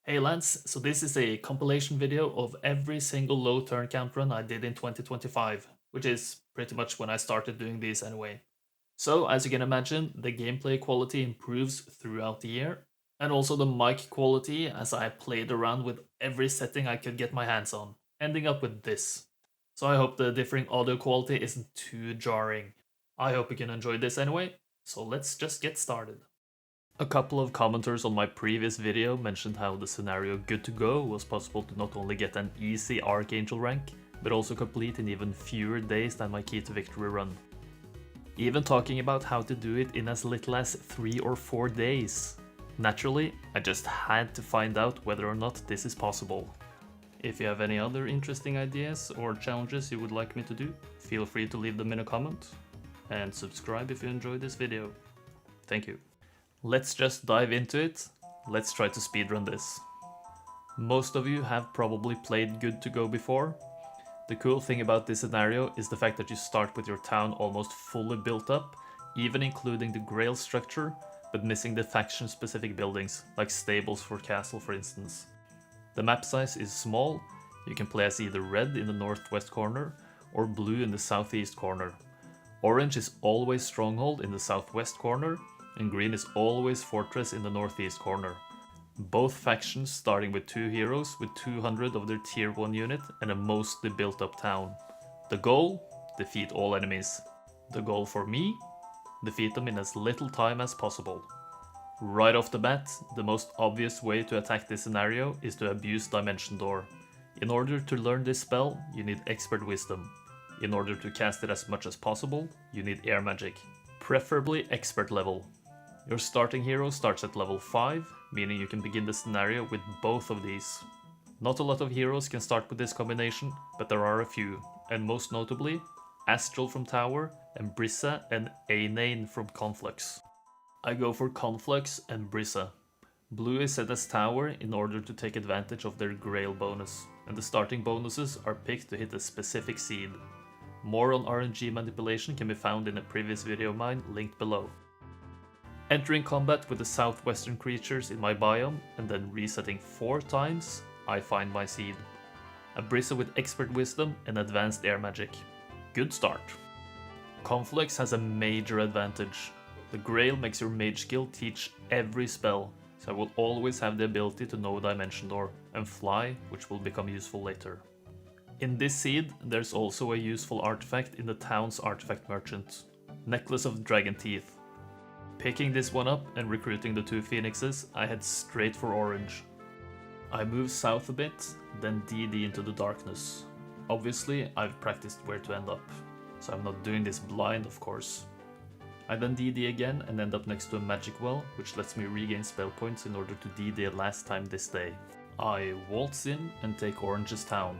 Hey Lance, so this is a compilation video of every single low turn count run I did in 2025, which is pretty much when I started doing these anyway. So as you can imagine, the gameplay quality improves throughout the year, and also the mic quality as I played around with every setting I could get my hands on, ending up with this. So I hope the differing audio quality isn't too jarring. I hope you can enjoy this anyway, so let's just get started. A couple of commenters on my previous video mentioned how the scenario Good to Go was possible to not only get an easy Archangel rank, but also complete in even fewer days than my Key to Victory run. Even talking about how to do it in as little as 3 or 4 days. Naturally, I just had to find out whether or not this is possible. If you have any other interesting ideas or challenges you would like me to do, feel free to leave them in a comment, and subscribe if you enjoyed this video. Thank you. Let's just dive into it. Let's try to speedrun this. Most of you have probably played Good to Go before. The cool thing about this scenario is the fact that you start with your town almost fully built up, even including the Grail structure, but missing the faction-specific buildings, like stables for castle for instance. The map size is small. You can play as either red in the northwest corner or blue in the southeast corner. Orange is always stronghold in the southwest corner, and green is always fortress in the northeast corner. Both factions starting with 2 heroes with 200 of their tier 1 unit and a mostly built up town. The goal? Defeat all enemies. The goal for me? Defeat them in as little time as possible. Right off the bat, the most obvious way to attack this scenario is to abuse Dimension Door. In order to learn this spell, you need Expert Wisdom. In order to cast it as much as possible, you need Air Magic, preferably Expert level. Your starting hero starts at level 5, meaning you can begin the scenario with both of these. Not a lot of heroes can start with this combination, but there are a few, and most notably, Astral from Tower and Brissa and Ainane from Conflux. I go for Conflux and Brissa. Blue is set as Tower in order to take advantage of their Grail bonus, and the starting bonuses are picked to hit a specific seed. More on RNG manipulation can be found in a previous video of mine linked below. Entering combat with the southwestern creatures in my biome and then resetting 4 times, I find my seed. A Brissa with Expert Wisdom and Advanced Air Magic. Good start. Conflux has a major advantage. The Grail makes your mage skill teach every spell, so I will always have the ability to know Dimension Door and fly, which will become useful later. In this seed, there's also a useful artifact in the town's artifact merchant. Necklace of Dragon Teeth. Picking this one up and recruiting the 2 phoenixes, I head straight for orange. I move south a bit, then DD into the darkness. Obviously, I've practiced where to end up, so I'm not doing this blind of course. I then DD again and end up next to a magic well, which lets me regain spell points in order to DD a last time this day. I waltz in and take Orange's town.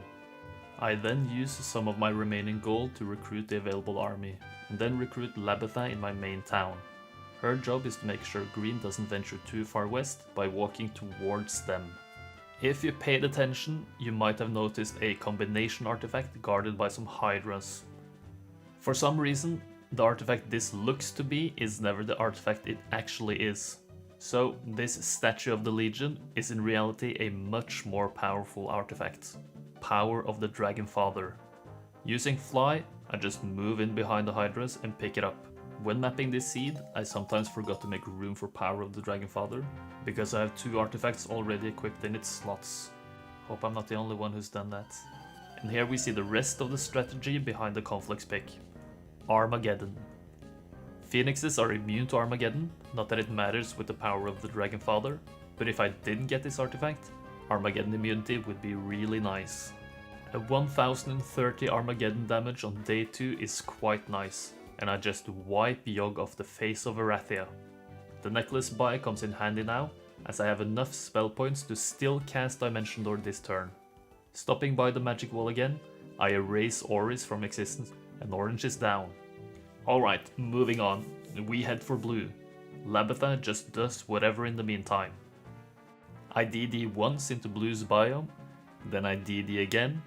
I then use some of my remaining gold to recruit the available army, and then recruit Labitha in my main town. Her job is to make sure green doesn't venture too far west by walking towards them. If you paid attention, you might have noticed a combination artifact guarded by some hydras. For some reason, the artifact this looks to be is never the artifact it actually is. So this Statue of the Legion is in reality a much more powerful artifact. Power of the Dragon Father. Using Fly, I just move in behind the hydras and pick it up. When mapping this seed, I sometimes forgot to make room for Power of the Dragon Father, because I have 2 artifacts already equipped in its slots. Hope I'm not the only one who's done that. And here we see the rest of the strategy behind the Conflux pick. Armageddon. Phoenixes are immune to Armageddon, not that it matters with the Power of the Dragon Father, but if I didn't get this artifact, Armageddon immunity would be really nice. A 1030 Armageddon damage on day 2 is quite nice, and I just wipe Yogg off the face of Erathia. The necklace buy comes in handy now, as I have enough spell points to still cast Dimension Door this turn. Stopping by the magic wall again, I erase Oris from existence, and orange is down. Alright, moving on. We head for blue. Labitha just does whatever in the meantime. I DD once into blue's biome, then I DD again,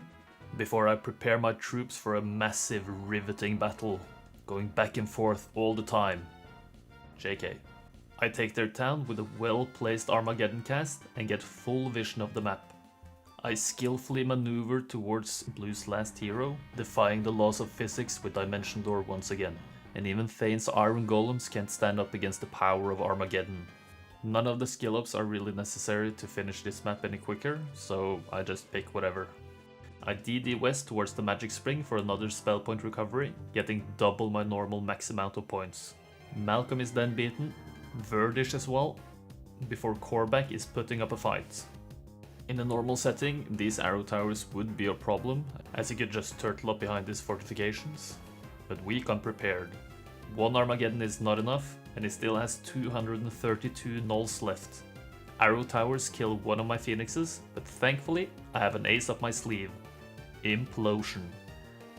before I prepare my troops for a massive riveting battle, going back and forth all the time. JK. I take their town with a well-placed Armageddon cast and get full vision of the map. I skillfully maneuver towards Blue's last hero, defying the laws of physics with Dimension Door once again. And even Thane's Iron Golems can't stand up against the power of Armageddon. None of the skill ups are really necessary to finish this map any quicker, so I just pick whatever. I DD west towards the Magic Spring for another spell point recovery, getting double my normal max amount of points. Malcolm is then beaten, Verdish as well, before Korvac is putting up a fight. In a normal setting, these arrow towers would be a problem, as he could just turtle up behind his fortifications. But we come prepared. One Armageddon is not enough, and he still has 232 nulls left. Arrow towers kill one of my phoenixes, but thankfully I have an ace up my sleeve. Implosion.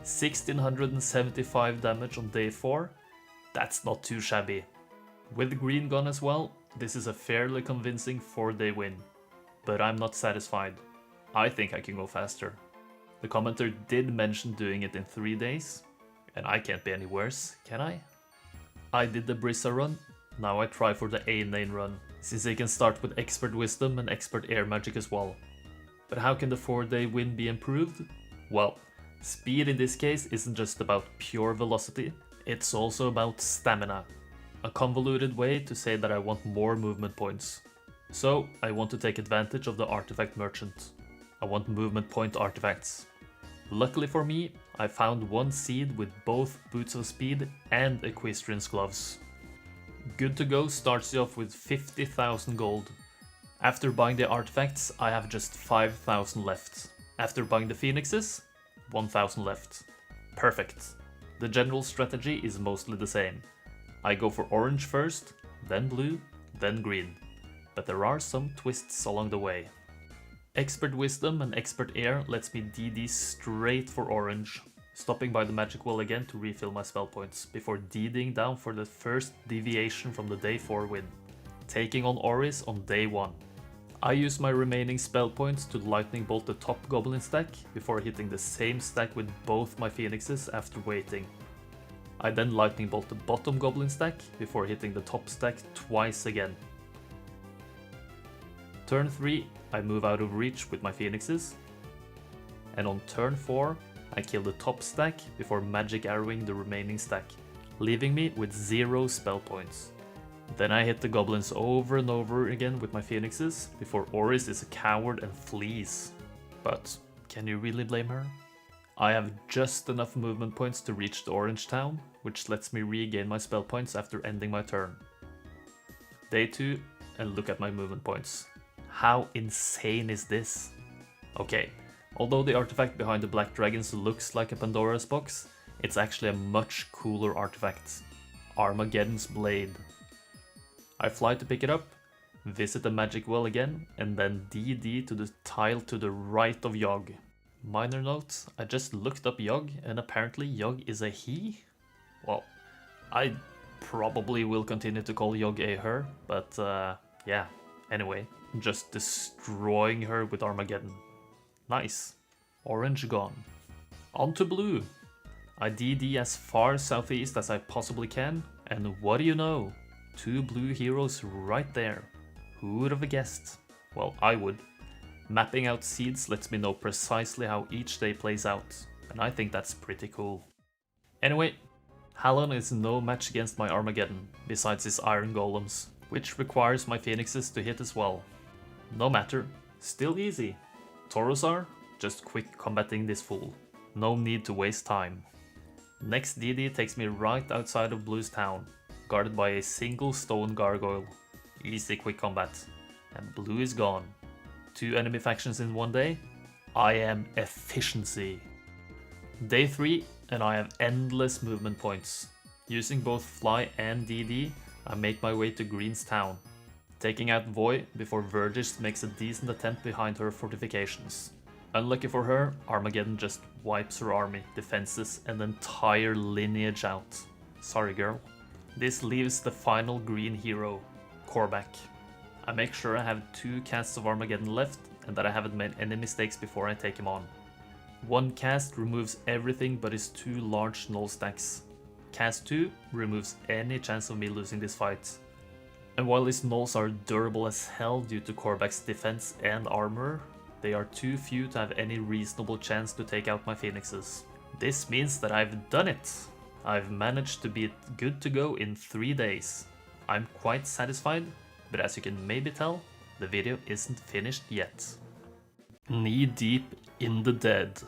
1675 damage on day 4, that's not too shabby. With green gun as well, this is a fairly convincing 4-day win. But I'm not satisfied. I think I can go faster. The commenter did mention doing it in 3 days, and I can't be any worse, can I? I did the Brissa run, now I try for the Ainane run, since they can start with Expert Wisdom and Expert Air Magic as well. But how can the 4-day win be improved? Well, speed in this case isn't just about pure velocity, it's also about stamina. A convoluted way to say that I want more movement points. So, I want to take advantage of the artifact merchant. I want movement point artifacts. Luckily for me, I found one seed with both Boots of Speed and Equestrian's Gloves. Good to Go starts you off with 50,000 gold. After buying the artifacts, I have just 5,000 left. After buying the phoenixes, 1,000 left. Perfect. The general strategy is mostly the same. I go for orange first, then blue, then green. But there are some twists along the way. Expert Wisdom and Expert Air lets me DD straight for orange, stopping by the magic wall again to refill my spell points, before DDing down for the first deviation from the day 4 win, taking on Oris on day 1. I use my remaining spell points to lightning bolt the top goblin stack, before hitting the same stack with both my phoenixes after waiting. I then lightning bolt the bottom goblin stack, before hitting the top stack twice again. Turn 3, I move out of reach with my phoenixes, and on turn 4, I kill the top stack before magic arrowing the remaining stack, leaving me with 0 spell points. Then I hit the goblins over and over again with my phoenixes, before Oris is a coward and flees. But can you really blame her? I have just enough movement points to reach the orange town, which lets me regain my spell points after ending my turn. Day 2, and look at my movement points. How insane is this? Okay, although the artifact behind the Black Dragons looks like a Pandora's box, it's actually a much cooler artifact. Armageddon's Blade. I fly to pick it up, visit the magic well again, and then DD to the tile to the right of Yogg. Minor note, I just looked up Yogg, and apparently Yogg is a he? Well, I probably will continue to call Yogg a her, but yeah, anyway. Just destroying her with Armageddon. Nice. Orange gone. On to blue. I DD as far southeast as I possibly can, and what do you know? 2 blue heroes right there. Who would have guessed? Well, I would. Mapping out seeds lets me know precisely how each day plays out, and I think that's pretty cool. Anyway, Halon is no match against my Armageddon, besides his Iron Golems, which requires my Phoenixes to hit as well. No matter, still easy. Torosar, just quick combating this fool. No need to waste time. Next DD takes me right outside of Blue's town, guarded by a single stone gargoyle. Easy quick combat. And Blue is gone. 2 enemy factions in 1 day? I am efficiency. Day 3, and I have endless movement points. Using both Fly and DD, I make my way to Green's town, taking out Void before Vergis makes a decent attempt behind her fortifications. Unlucky for her, Armageddon just wipes her army, defenses, and entire lineage out. Sorry girl. This leaves the final green hero, Korvac. I make sure I have 2 casts of Armageddon left and that I haven't made any mistakes before I take him on. 1 cast removes everything but his 2 large null stacks. Cast 2 removes any chance of me losing this fight. And while these gnolls are durable as hell due to Korvax's defense and armor, they are too few to have any reasonable chance to take out my phoenixes. This means that I've done it! I've managed to be good to go in 3 days. I'm quite satisfied, but as you can maybe tell, the video isn't finished yet. Knee deep in the dead.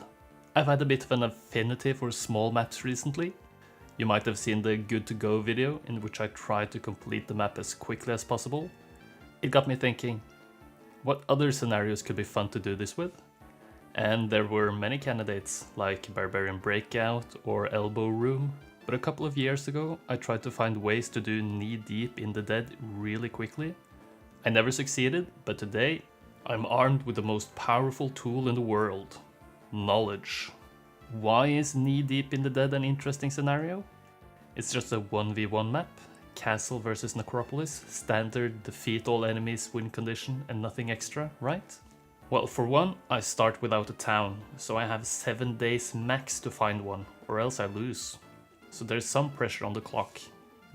I've had a bit of an affinity for small maps recently. You might have seen the good to go video in which I tried to complete the map as quickly as possible. It got me thinking, what other scenarios could be fun to do this with? And there were many candidates like Barbarian Breakout or Elbow Room, but a couple of years ago I tried to find ways to do knee deep in the dead really quickly. I never succeeded, but today I'm armed with the most powerful tool in the world, knowledge. Why is knee deep in the dead an interesting scenario? It's just a 1v1 map, castle versus necropolis, standard defeat all enemies win condition and nothing extra, right? Well, for one, I start without a town, so I have 7 days max to find one, or else I lose. So there's some pressure on the clock.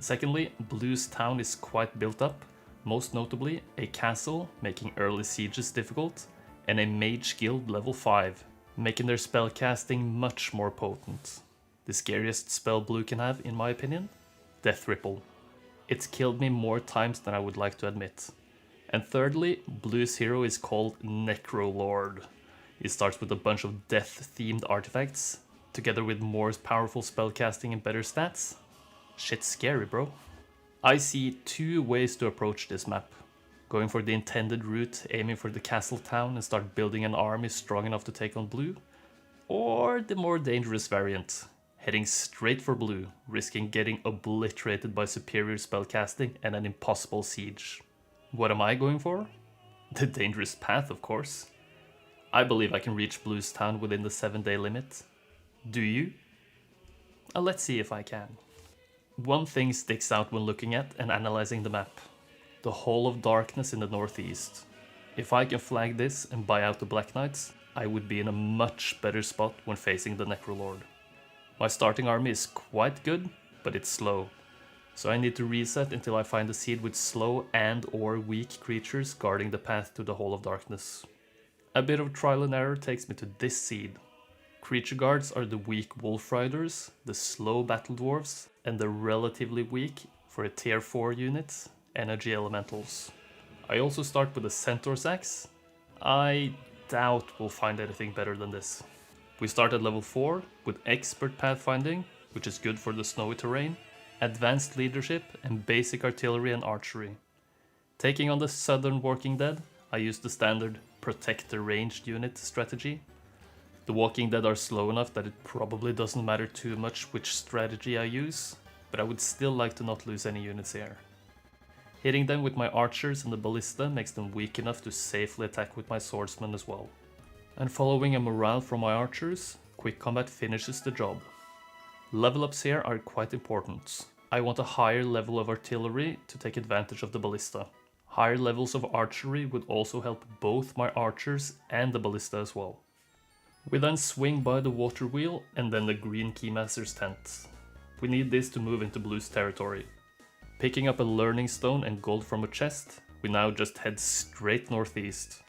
Secondly, Blue's town is quite built up, most notably a castle, making early sieges difficult, and a mage guild level 5, making their spellcasting much more potent. The scariest spell Blue can have, in my opinion? Death Ripple. It's killed me more times than I would like to admit. And thirdly, Blue's hero is called Necrolord. He starts with a bunch of death-themed artifacts, together with more powerful spellcasting and better stats. Shit's scary, bro. I see 2 ways to approach this map. Going for the intended route, aiming for the castle town and start building an army strong enough to take on Blue. Or the more dangerous variant, heading straight for Blue, risking getting obliterated by superior spellcasting and an impossible siege. What am I going for? The dangerous path, of course. I believe I can reach Blue's town within the 7-day limit. Do you? Let's see if I can. One thing sticks out when looking at and analyzing the map. The Hall of Darkness in the northeast. If I can flag this and buy out the Black Knights, I would be in a much better spot when facing the Necrolord. My starting army is quite good, but it's slow. So I need to reset until I find a seed with slow and or weak creatures guarding the path to the Hall of Darkness. A bit of trial and error takes me to this seed. Creature guards are the weak Wolf Riders, the slow Battle Dwarves, and the relatively weak, for a tier 4 unit, Energy Elementals. I also start with a Centaur's Axe. I doubt we'll find anything better than this. We start at level 4 with Expert Pathfinding, which is good for the snowy terrain, Advanced Leadership, and Basic Artillery and Archery. Taking on the Southern Walking Dead, I use the standard Protect the Ranged Unit strategy. The Walking Dead are slow enough that it probably doesn't matter too much which strategy I use, but I would still like to not lose any units here. Hitting them with my archers and the ballista makes them weak enough to safely attack with my swordsman as well. And following a morale from my archers, quick combat finishes the job. Level ups here are quite important. I want a higher level of artillery to take advantage of the ballista. Higher levels of archery would also help both my archers and the ballista as well. We then swing by the water wheel and then the green keymaster's tent. We need this to move into Blue's territory. Picking up a learning stone and gold from a chest, we now just head straight northeast.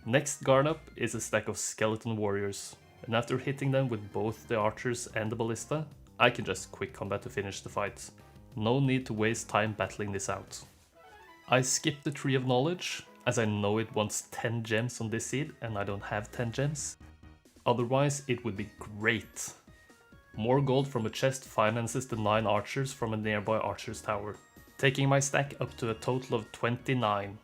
Next guard up is a stack of skeleton warriors, and after hitting them with both the archers and the ballista, I can just quick combat to finish the fight. No need to waste time battling this out. I skip the Tree of Knowledge, as I know it wants 10 gems on this seed and I don't have 10 gems. Otherwise it would be great. More gold from a chest finances the 9 archers from a nearby archer's tower, taking my stack up to a total of 29.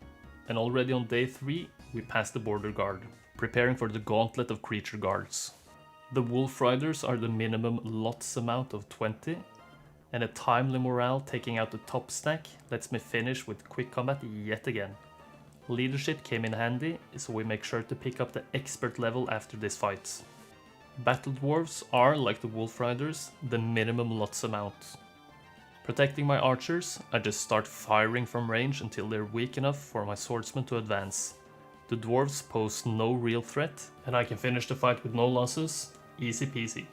And already on day 3 we pass the border guard, preparing for the gauntlet of creature guards. The Wolf Riders are the minimum lots amount of 20, and a timely morale taking out the top stack lets me finish with quick combat yet again. Leadership came in handy, so we make sure to pick up the expert level after this fight. Battle Dwarves are, like the Wolf Riders, the minimum lots amount. Protecting my archers, I just start firing from range until they're weak enough for my swordsman to advance. The dwarves pose no real threat, and I can finish the fight with no losses, easy peasy.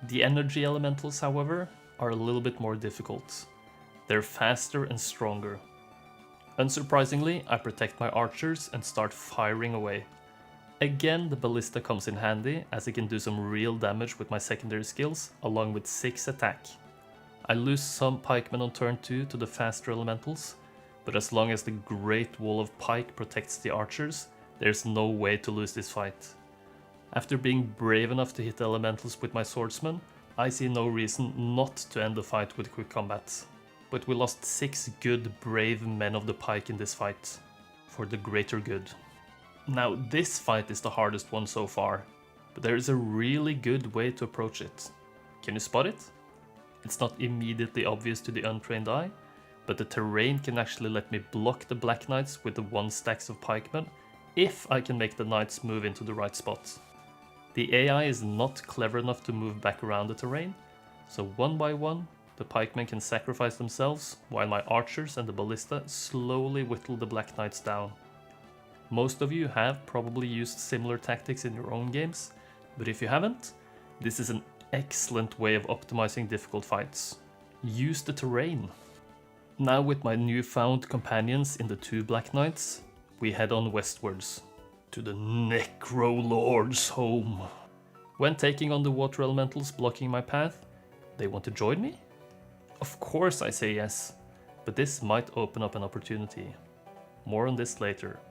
The energy elementals, however, are a little bit more difficult. They're faster and stronger. Unsurprisingly, I protect my archers and start firing away. Again, the ballista comes in handy as it can do some real damage with my secondary skills, along with 6 attack. I lose some pikemen on turn 2 to the faster elementals, but as long as the Great Wall of Pike protects the archers, there's no way to lose this fight. After being brave enough to hit the elementals with my swordsman, I see no reason not to end the fight with quick combat. But we lost 6 good, brave men of the pike in this fight, for the greater good. Now this fight is the hardest one so far, but there is a really good way to approach it. Can you spot it? It's not immediately obvious to the untrained eye, but the terrain can actually let me block the Black Knights with the 1 stacks of pikemen if I can make the knights move into the right spot. The AI is not clever enough to move back around the terrain, so one by one the pikemen can sacrifice themselves while my archers and the ballista slowly whittle the Black Knights down. Most of you have probably used similar tactics in your own games, but if you haven't, this is an excellent way of optimizing difficult fights. Use the terrain. Now with my newfound companions in the 2 Black Knights, we head on westwards, to the Necrolord's home. When taking on the water elementals blocking my path, they want to join me? Of course I say yes, but this might open up an opportunity. More on this later.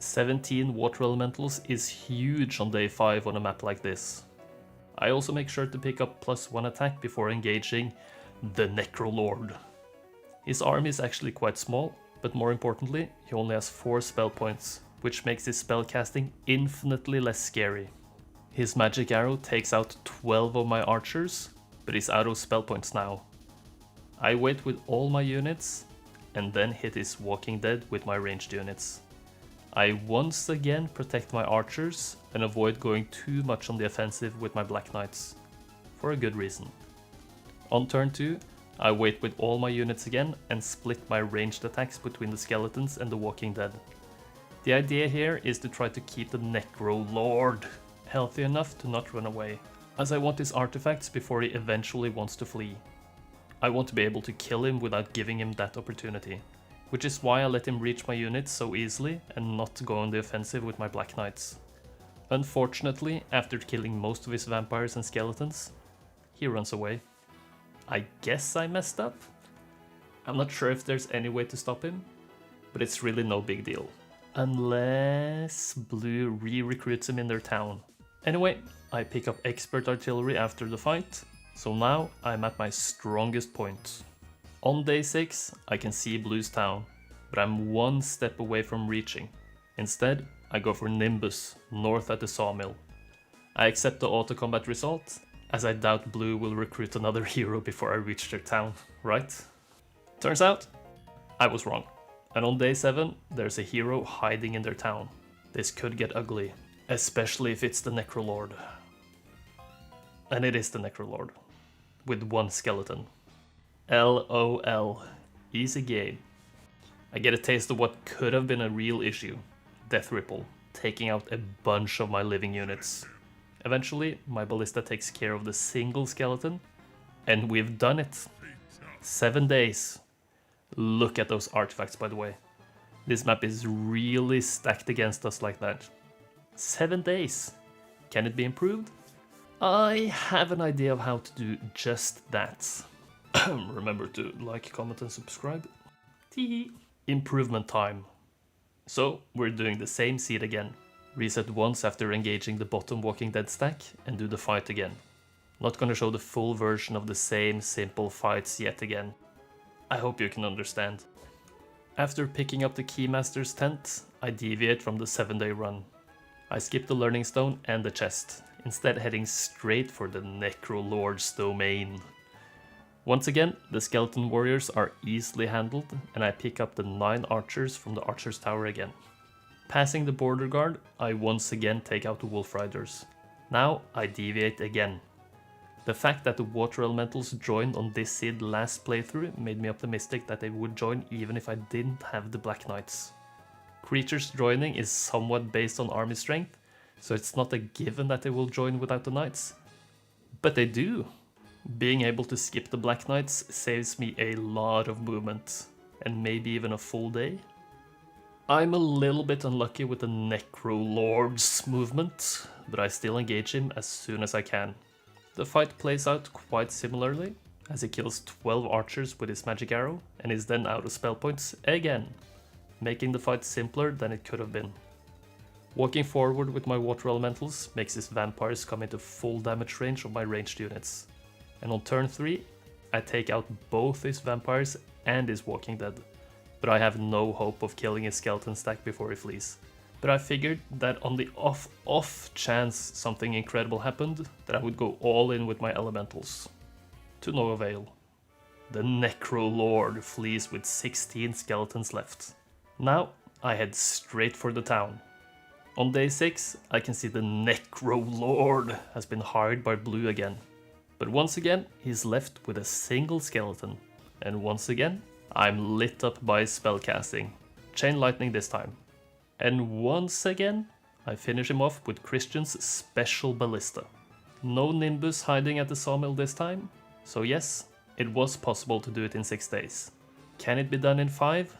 17 water elementals is huge on day 5 on a map like this. I also make sure to pick up +1 attack before engaging the Necrolord. His army is actually quite small, but more importantly, he only has 4 spell points, which makes his spell casting infinitely less scary. His magic arrow takes out 12 of my archers, but he's out of spell points now. I wait with all my units, and then hit his Walking Dead with my ranged units. I once again protect my archers and avoid going too much on the offensive with my Black Knights, for a good reason. On turn 2, I wait with all my units again and split my ranged attacks between the skeletons and the Walking Dead. The idea here is to try to keep the Necrolord healthy enough to not run away, as I want his artifacts before he eventually wants to flee. I want to be able to kill him without giving him that opportunity, which is why I let him reach my units so easily and not go on the offensive with my Black Knights. Unfortunately, after killing most of his vampires and skeletons, he runs away. I guess I messed up? I'm not sure if there's any way to stop him, but it's really no big deal. Unless Blue re-recruits him in their town. Anyway, I pick up expert artillery after the fight, so now I'm at my strongest point. On day 6, I can see Blue's town, but I'm 1 step away from reaching. Instead, I go for Nimbus, north at the sawmill. I accept the auto-combat result, as I doubt Blue will recruit another hero before I reach their town, right? Turns out, I was wrong. And on day 7, there's a hero hiding in their town. This could get ugly, especially if it's the Necrolord. And it is the Necrolord, with 1 skeleton. LOL, easy game. I get a taste of what could have been a real issue, Death Ripple, taking out a bunch of my living units. Eventually, my ballista takes care of the single skeleton, and we've done it. 7 days. Look at those artifacts, by the way. This map is really stacked against us like that. 7 days. Can it be improved? I have an idea of how to do just that. Remember to like, comment and subscribe. Teehee. Improvement time. So we're doing the same seed again. Reset once after engaging the bottom Walking Dead stack and do the fight again. Not gonna show the full version of the same simple fights yet again. I hope you can understand. After picking up the Keymaster's tent, I deviate from the 7-day run. I skip the Learning Stone and the chest, instead heading straight for the Necrolord's domain. Once again, the skeleton warriors are easily handled, and I pick up the 9 archers from the Archer's Tower again. Passing the border guard, I once again take out the Wolf Riders. Now I deviate again. The fact that the water elementals joined on this seed last playthrough made me optimistic that they would join even if I didn't have the Black Knights. Creatures joining is somewhat based on army strength, so it's not a given that they will join without the Knights. But they do! Being able to skip the Black Knights saves me a lot of movement, and maybe even a full day. I'm a little bit unlucky with the Necrolord's movement, but I still engage him as soon as I can. The fight plays out quite similarly, as he kills 12 archers with his magic arrow and is then out of spell points again, making the fight simpler than it could have been. Walking forward with my water elementals makes his vampires come into full damage range of my ranged units, and on turn 3 I take out both his vampires and his walking dead, but I have no hope of killing his skeleton stack before he flees. But I figured that on the off chance something incredible happened, that I would go all in with my elementals. To no avail. The Necrolord flees with 16 skeletons left. Now I head straight for the town. On day 6 I can see the Necrolord has been hired by blue again. But once again he's left with a single skeleton. And once again I'm lit up by spellcasting. Chain lightning this time. And once again I finish him off with Christian's special ballista. No Nimbus hiding at the sawmill this time. So yes, it was possible to do it in 6 days. Can it be done in 5?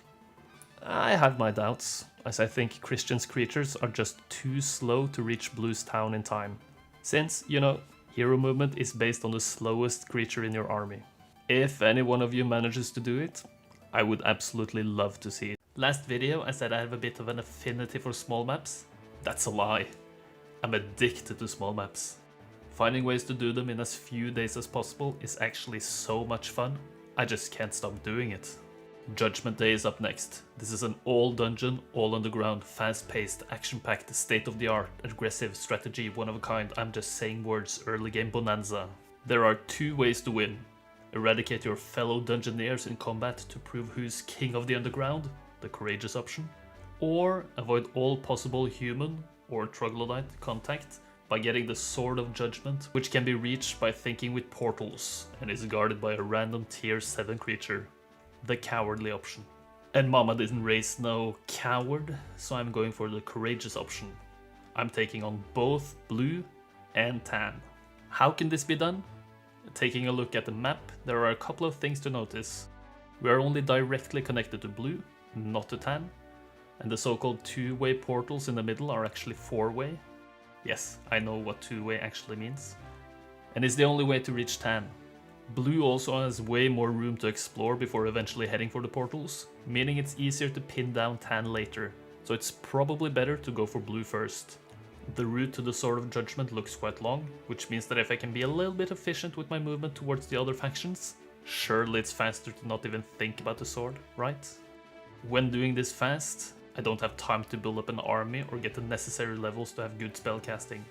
I have my doubts, as I think Christian's creatures are just too slow to reach Blue's town in time. Since, you know, hero movement is based on the slowest creature in your army. If any one of you manages to do it, I would absolutely love to see it. Last video I said I have a bit of an affinity for small maps. That's a lie. I'm addicted to small maps. Finding ways to do them in as few days as possible is actually so much fun, I just can't stop doing it. Judgment Day is up next. This is an all dungeon, all underground, fast-paced, action-packed, state-of-the-art, aggressive strategy, one-of-a-kind, I'm just saying words, early game bonanza. There are 2 ways to win. Eradicate your fellow dungeoneers in combat to prove who's king of the underground, the courageous option. Or avoid all possible human or troglodyte contact by getting the Sword of Judgment, which can be reached by thinking with portals and is guarded by a random tier 7 creature. The cowardly option. And Mama didn't raise no coward, so I'm going for the courageous option. I'm taking on both blue and tan. How can this be done? Taking a look at the map, there are a couple of things to notice. We are only directly connected to blue, not to tan, and the so-called 2-way portals in the middle are actually 4-way. Yes, I know what 2-way actually means. And it's the only way to reach tan. Blue also has way more room to explore before eventually heading for the portals, meaning it's easier to pin down tan later, so it's probably better to go for blue first. The route to the Sword of Judgment looks quite long, which means that if I can be a little bit efficient with my movement towards the other factions, surely it's faster to not even think about the sword, right? When doing this fast, I don't have time to build up an army or get the necessary levels to have good spellcasting.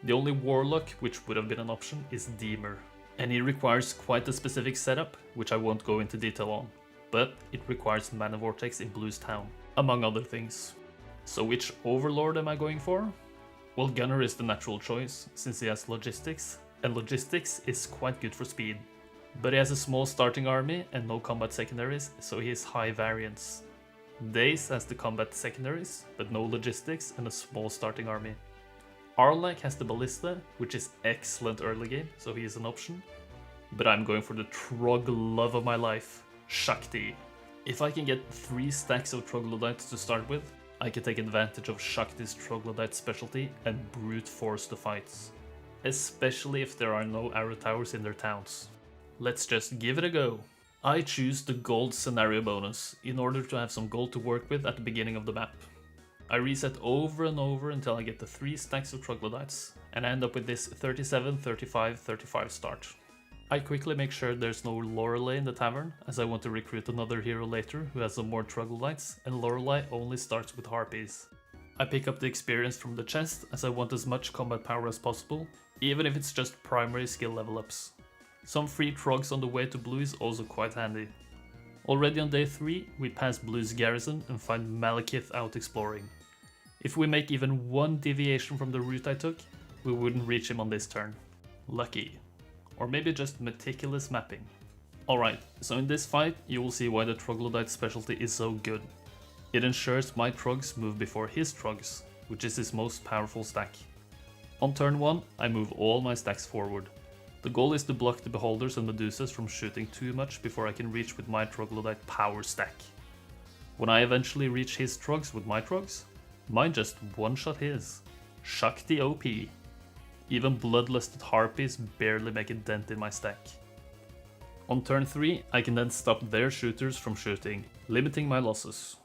The only warlock which would have been an option is Deemer. And he requires quite a specific setup, which I won't go into detail on, but it requires Mana Vortex in Blue's town, among other things. So which Overlord am I going for? Well, Gunner is the natural choice, since he has logistics, and logistics is quite good for speed. But he has a small starting army and no combat secondaries, so he is high variance. Daze has the combat secondaries, but no logistics and a small starting army. Arlak has the Ballista, which is excellent early game, so he is an option. But I'm going for the Trog love of my life, Shakti. If I can get 3 stacks of Troglodytes to start with, I can take advantage of Shakti's Troglodyte specialty and brute force the fights. Especially if there are no arrow towers in their towns. Let's just give it a go. I choose the gold scenario bonus, in order to have some gold to work with at the beginning of the map. I reset over and over until I get the 3 stacks of troglodytes, and I end up with this 37, 35, 35 start. I quickly make sure there's no Lorelei in the tavern, as I want to recruit another hero later who has some more troglodytes, and Lorelei only starts with harpies. I pick up the experience from the chest, as I want as much combat power as possible, even if it's just primary skill level ups. Some free trogs on the way to blue is also quite handy. Already on day 3, we pass Blue's garrison and find Malekith out exploring. If we make even one deviation from the route I took, we wouldn't reach him on this turn. Lucky. Or maybe just meticulous mapping. Alright, so in this fight you will see why the Troglodyte specialty is so good. It ensures my trogs move before his trogs, which is his most powerful stack. On turn 1, I move all my stacks forward. The goal is to block the beholders and medusas from shooting too much before I can reach with my troglodyte power stack. When I eventually reach his trogs with my trogs, mine just one-shot his. Shakti OP. Even bloodlusted harpies barely make a dent in my stack. On turn 3, I can then stop their shooters from shooting, limiting my losses.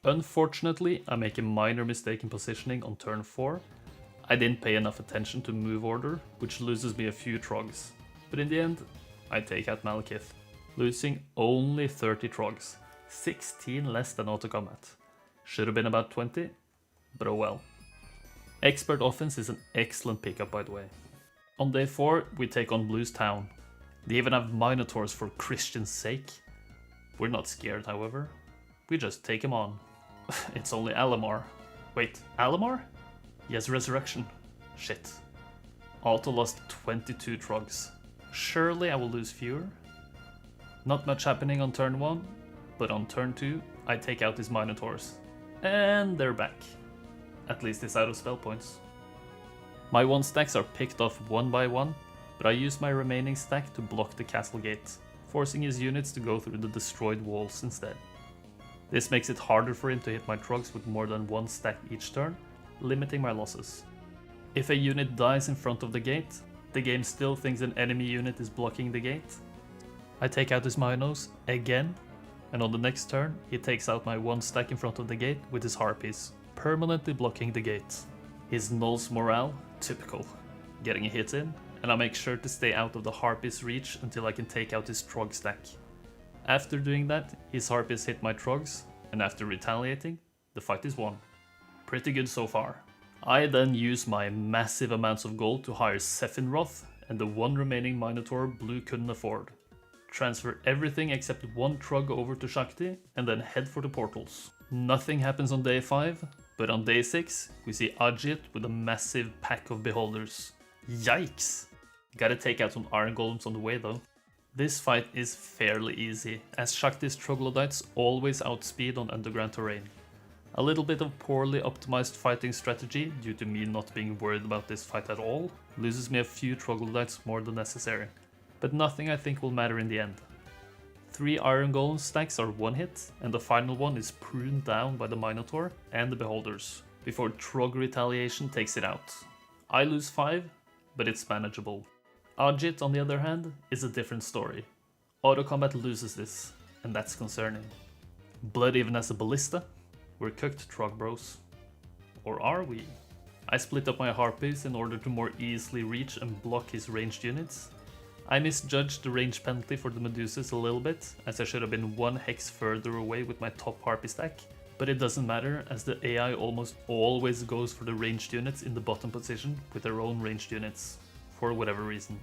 Unfortunately, I make a minor mistake in positioning on turn 4. I didn't pay enough attention to move order, which loses me a few trogs. But in the end, I take out Malekith, losing only 30 trogs, 16 less than auto combat. Should have been about 20, but oh well. Expert offense is an excellent pickup, by the way. On day 4, we take on Blue's town. They even have Minotaurs for Christian's sake. We're not scared, however. We just take him on. It's only Alamar. Wait, Alamar? He has Resurrection. Shit. Auto lost 22 trogs. Surely I will lose fewer. Not much happening on turn 1, but on turn 2, I take out his Minotaurs. And they're back. At least it's out of spell points. My 1 stacks are picked off one by one, but I use my remaining stack to block the castle gate, forcing his units to go through the destroyed walls instead. This makes it harder for him to hit my trogs with more than 1 stack each turn, limiting my losses. If a unit dies in front of the gate, the game still thinks an enemy unit is blocking the gate. I take out his Minos again, and on the next turn he takes out my 1 stack in front of the gate with his Harpies, permanently blocking the gate. His Null's morale, typical, getting a hit in, and I make sure to stay out of the Harpies' reach until I can take out his Trog stack. After doing that, his Harpies hit my Trogs, and after retaliating, the fight is won. Pretty good so far. I then use my massive amounts of gold to hire Sephiroth and the 1 remaining Minotaur Blue couldn't afford. Transfer everything except 1 Trog over to Shakti and then head for the portals. Nothing happens on day 5, but on day 6 we see Ajit with a massive pack of beholders. Yikes! Gotta take out some iron golems on the way though. This fight is fairly easy, as Shakti's troglodytes always outspeed on underground terrain. A little bit of poorly optimized fighting strategy, due to me not being worried about this fight at all, loses me a few troglodytes more than necessary, but nothing I think will matter in the end. 3 iron golem stacks are 1 hit, and the final one is pruned down by the Minotaur and the beholders, before Trog retaliation takes it out. I lose 5, but it's manageable. Ajit, on the other hand, is a different story. Auto combat loses this, and that's concerning. Blood even has a ballista? We're cooked, Trog bros. Or are we? I split up my Harpies in order to more easily reach and block his ranged units. I misjudged the range penalty for the Medusas a little bit, as I should have been 1 hex further away with my top Harpy stack, but it doesn't matter as the AI almost always goes for the ranged units in the bottom position with their own ranged units, for whatever reason.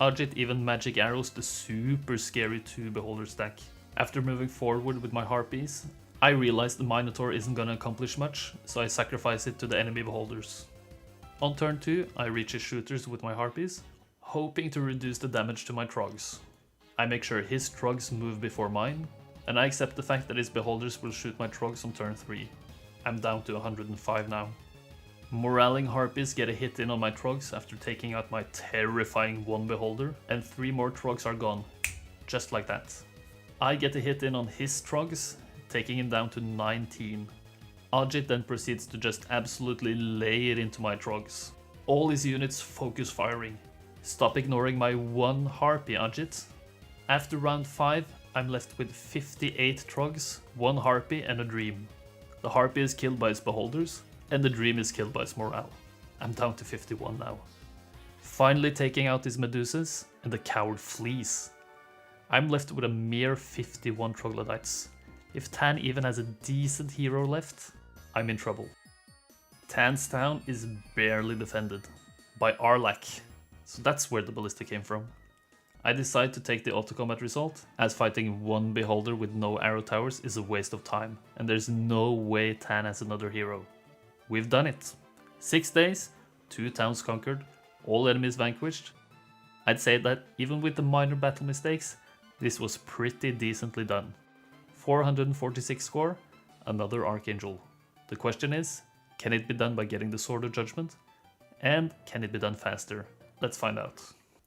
Ajit even magic arrows the super scary 2 beholder stack. After moving forward with my Harpies, I realize the Minotaur isn't gonna accomplish much, so I sacrifice it to the enemy beholders. On turn 2, I reach his shooters with my Harpies, hoping to reduce the damage to my Trogs. I make sure his Trogs move before mine, and I accept the fact that his beholders will shoot my Trogs on turn 3. I'm down to 105 now. Moraling Harpies get a hit in on my Trogs after taking out my terrifying 1 beholder, and 3 more Trogs are gone, just like that. I get a hit in on his Trogs, taking him down to 19. Ajit then proceeds to just absolutely lay it into my Trogs. All his units focus firing. Stop ignoring my 1 Harpy, Ajit. After round 5, I'm left with 58 Trogs, 1 Harpy and a Dream. The Harpy is killed by his beholders, and the Dream is killed by his morale. I'm down to 51 now. Finally taking out his Medusas, and the coward flees. I'm left with a mere 51 troglodytes. If Tan even has a decent hero left, I'm in trouble. Tan's town is barely defended, by Arlak, so that's where the ballista came from. I decide to take the auto-combat result, as fighting 1 beholder with no arrow towers is a waste of time, and there's no way Tan has another hero. We've done it. 6 days, 2 towns conquered, all enemies vanquished. I'd say that even with the minor battle mistakes, this was pretty decently done. 446 score, another Archangel. The question is, can it be done by getting the Sword of Judgment? And can it be done faster? Let's find out.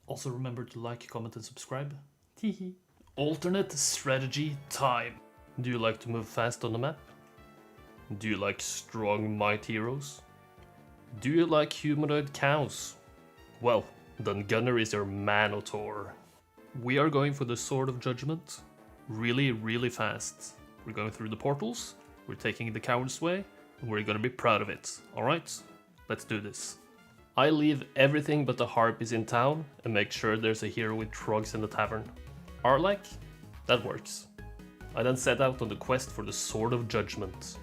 Also remember to like, comment and subscribe. Teehee. Alternate strategy time. Do you like to move fast on the map? Do you like strong might heroes? Do you like humanoid cows? Well, then Gunner is your Manotaur. We are going for the Sword of Judgment really fast. We're going through the portals, we're taking the coward's way, and we're gonna be proud of it, alright? Let's do this. I leave everything but the harpies in town and make sure there's a hero with trogs in the tavern. Arlak? That works. I then set out on the quest for the Sword of Judgment.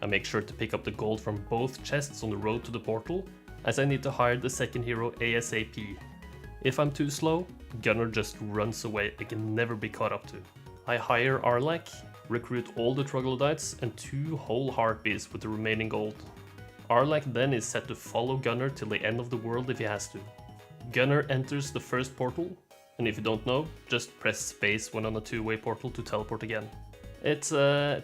I make sure to pick up the gold from both chests on the road to the portal, as I need to hire the second hero ASAP. If I'm too slow, Gunner just runs away and can never be caught up to. I hire Arlak, recruit all the troglodytes and 2 whole harpies with the remaining gold. Arlak then is set to follow Gunner till the end of the world if he has to. Gunner enters the first portal, and if you don't know, just press space when on a 2-way portal to teleport again. It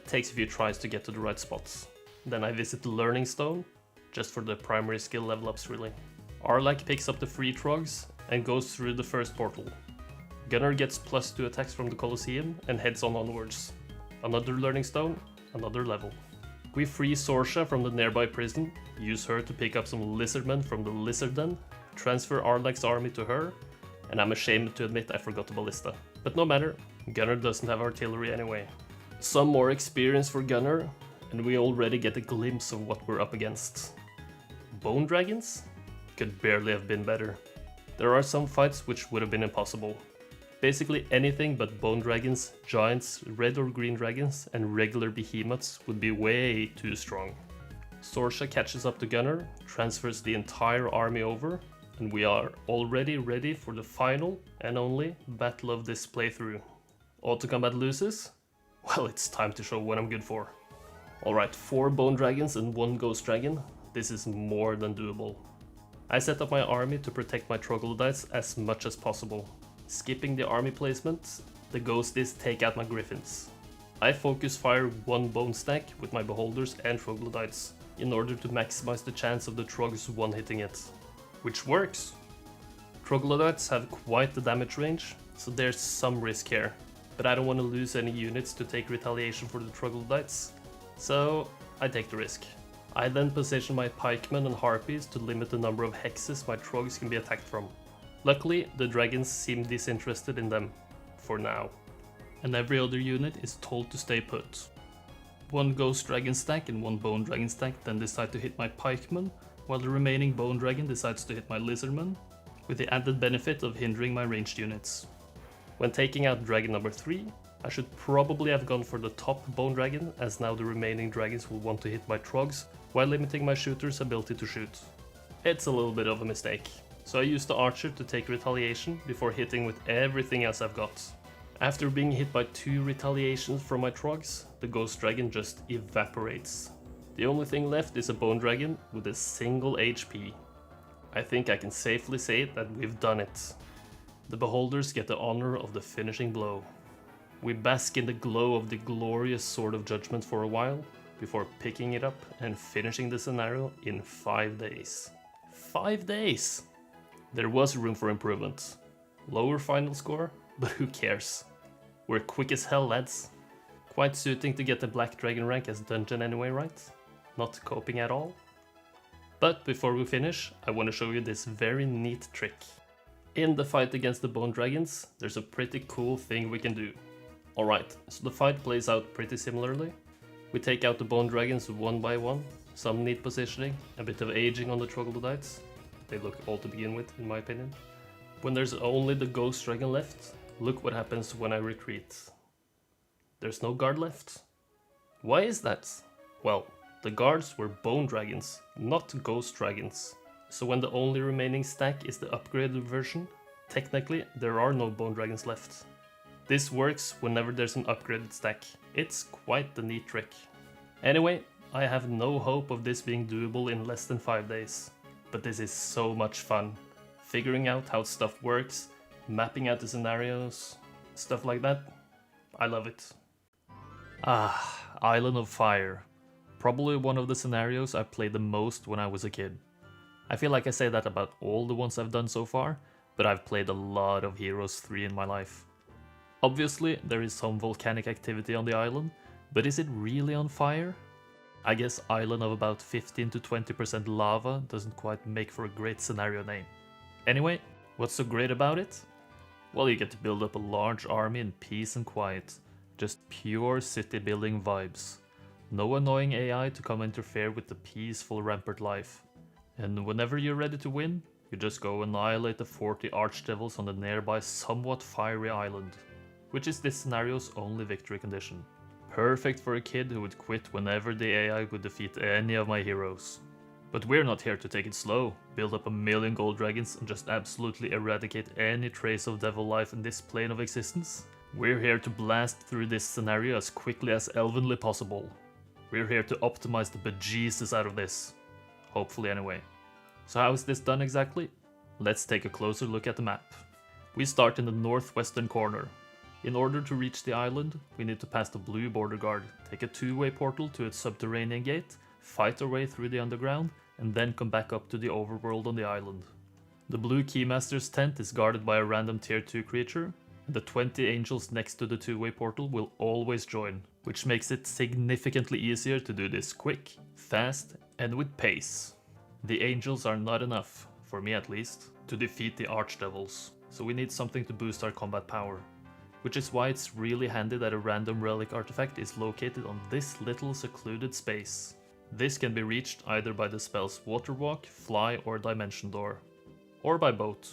takes a few tries to get to the right spots. Then I visit the Learning Stone, just for the primary skill level ups really. Arlak picks up the free trogs and goes through the first portal. Gunner gets +2 attacks from the Colosseum and heads on onwards. Another Learning Stone, another level. We free Sorsha from the nearby prison, use her to pick up some lizardmen from the Lizard Den, transfer Arlak's army to her, and I'm ashamed to admit I forgot the ballista. But no matter, Gunner doesn't have artillery anyway. Some more experience for Gunner, and we already get a glimpse of what we're up against. Bone Dragons? Could barely have been better. There are some fights which would have been impossible. Basically anything but Bone Dragons, Giants, Red or Green Dragons, and regular Behemoths would be way too strong. Sorsha catches up to Gunner, transfers the entire army over, and we are already ready for the final and only battle of this playthrough. Auto combat loses? Well, it's time to show what I'm good for. Alright, 4 Bone Dragons and 1 Ghost Dragon. This is more than doable. I set up my army to protect my troglodytes as much as possible. Skipping the army placement, the ghosties take out my griffins. I focus fire 1 bone stack with my beholders and troglodytes in order to maximize the chance of the trogs one-hitting it. Which works! Troglodytes have quite the damage range, so there's some risk here, but I don't want to lose any units to take retaliation for the troglodytes, so I take the risk. I then position my pikemen and harpies to limit the number of hexes my trogs can be attacked from. Luckily, the dragons seem disinterested in them, for now. And every other unit is told to stay put. 1 Ghost Dragon stack and 1 Bone Dragon stack then decide to hit my pikemen, while the remaining Bone Dragon decides to hit my lizardmen, with the added benefit of hindering my ranged units. When taking out Dragon number 3, I should probably have gone for the top Bone Dragon, as now the remaining dragons will want to hit my trogs, while limiting my shooter's ability to shoot. It's a little bit of a mistake. So I used the archer to take retaliation before hitting with everything else I've got. After being hit by 2 retaliations from my trogs, the Ghost Dragon just evaporates. The only thing left is a Bone Dragon with a single HP. I think I can safely say that we've done it. The beholders get the honor of the finishing blow. We bask in the glow of the glorious Sword of Judgment for a while, before picking it up and finishing the scenario in 5 days. 5 days! There was room for improvement. Lower final score, but who cares? We're quick as hell, lads. Quite suiting to get the Black Dragon rank as dungeon anyway, right? Not coping at all. But before we finish, I want to show you this very neat trick. In the fight against the Bone Dragons, there's a pretty cool thing we can do. Alright, so the fight plays out pretty similarly. We take out the Bone Dragons 1 by 1, some neat positioning, a bit of aging on the troglodytes. They look all to begin with, in my opinion. When there's only the Ghost Dragon left, look what happens when I retreat. There's no guard left. Why is that? Well, the guards were Bone Dragons, not Ghost Dragons. So when the only remaining stack is the upgraded version, technically there are no Bone Dragons left. This works whenever there's an upgraded stack. It's quite the neat trick. Anyway, I have no hope of this being doable in less than 5 days. But this is so much fun. Figuring out how stuff works, mapping out the scenarios, stuff like that. I love it. Island of Fire. Probably one of the scenarios I played the most when I was a kid. I feel like I say that about all the ones I've done so far, but I've played a lot of Heroes 3 in my life. Obviously, there is some volcanic activity on the island, but is it really on fire? I guess island of about 15 to 20% lava doesn't quite make for a great scenario name. Anyway, what's so great about it? Well, you get to build up a large army in peace and quiet. Just pure city building vibes. No annoying AI to come interfere with the peaceful rampart life. And whenever you're ready to win, you just go annihilate the 40 archdevils on the nearby somewhat fiery island, which is this scenario's only victory condition. Perfect for a kid who would quit whenever the AI would defeat any of my heroes. But we're not here to take it slow, build up a million gold dragons and just absolutely eradicate any trace of devil life in this plane of existence. We're here to blast through this scenario as quickly as elvenly possible. We're here to optimize the bejesus out of this. Hopefully anyway. So how is this done exactly? Let's take a closer look at the map. We start in the northwestern corner. In order to reach the island, we need to pass the blue border guard, take a two-way portal to its subterranean gate, fight our way through the underground, and then come back up to the overworld on the island. The blue Keymaster's tent is guarded by a random tier 2 creature, and the 20 angels next to the two-way portal will always join, which makes it significantly easier to do this quick, fast, and with pace. The angels are not enough, for me at least, to defeat the archdevils, so we need something to boost our combat power. Which is why it's really handy that a random relic artifact is located on this little secluded space. This can be reached either by the spells Water Walk, Fly or Dimension Door, or by boat.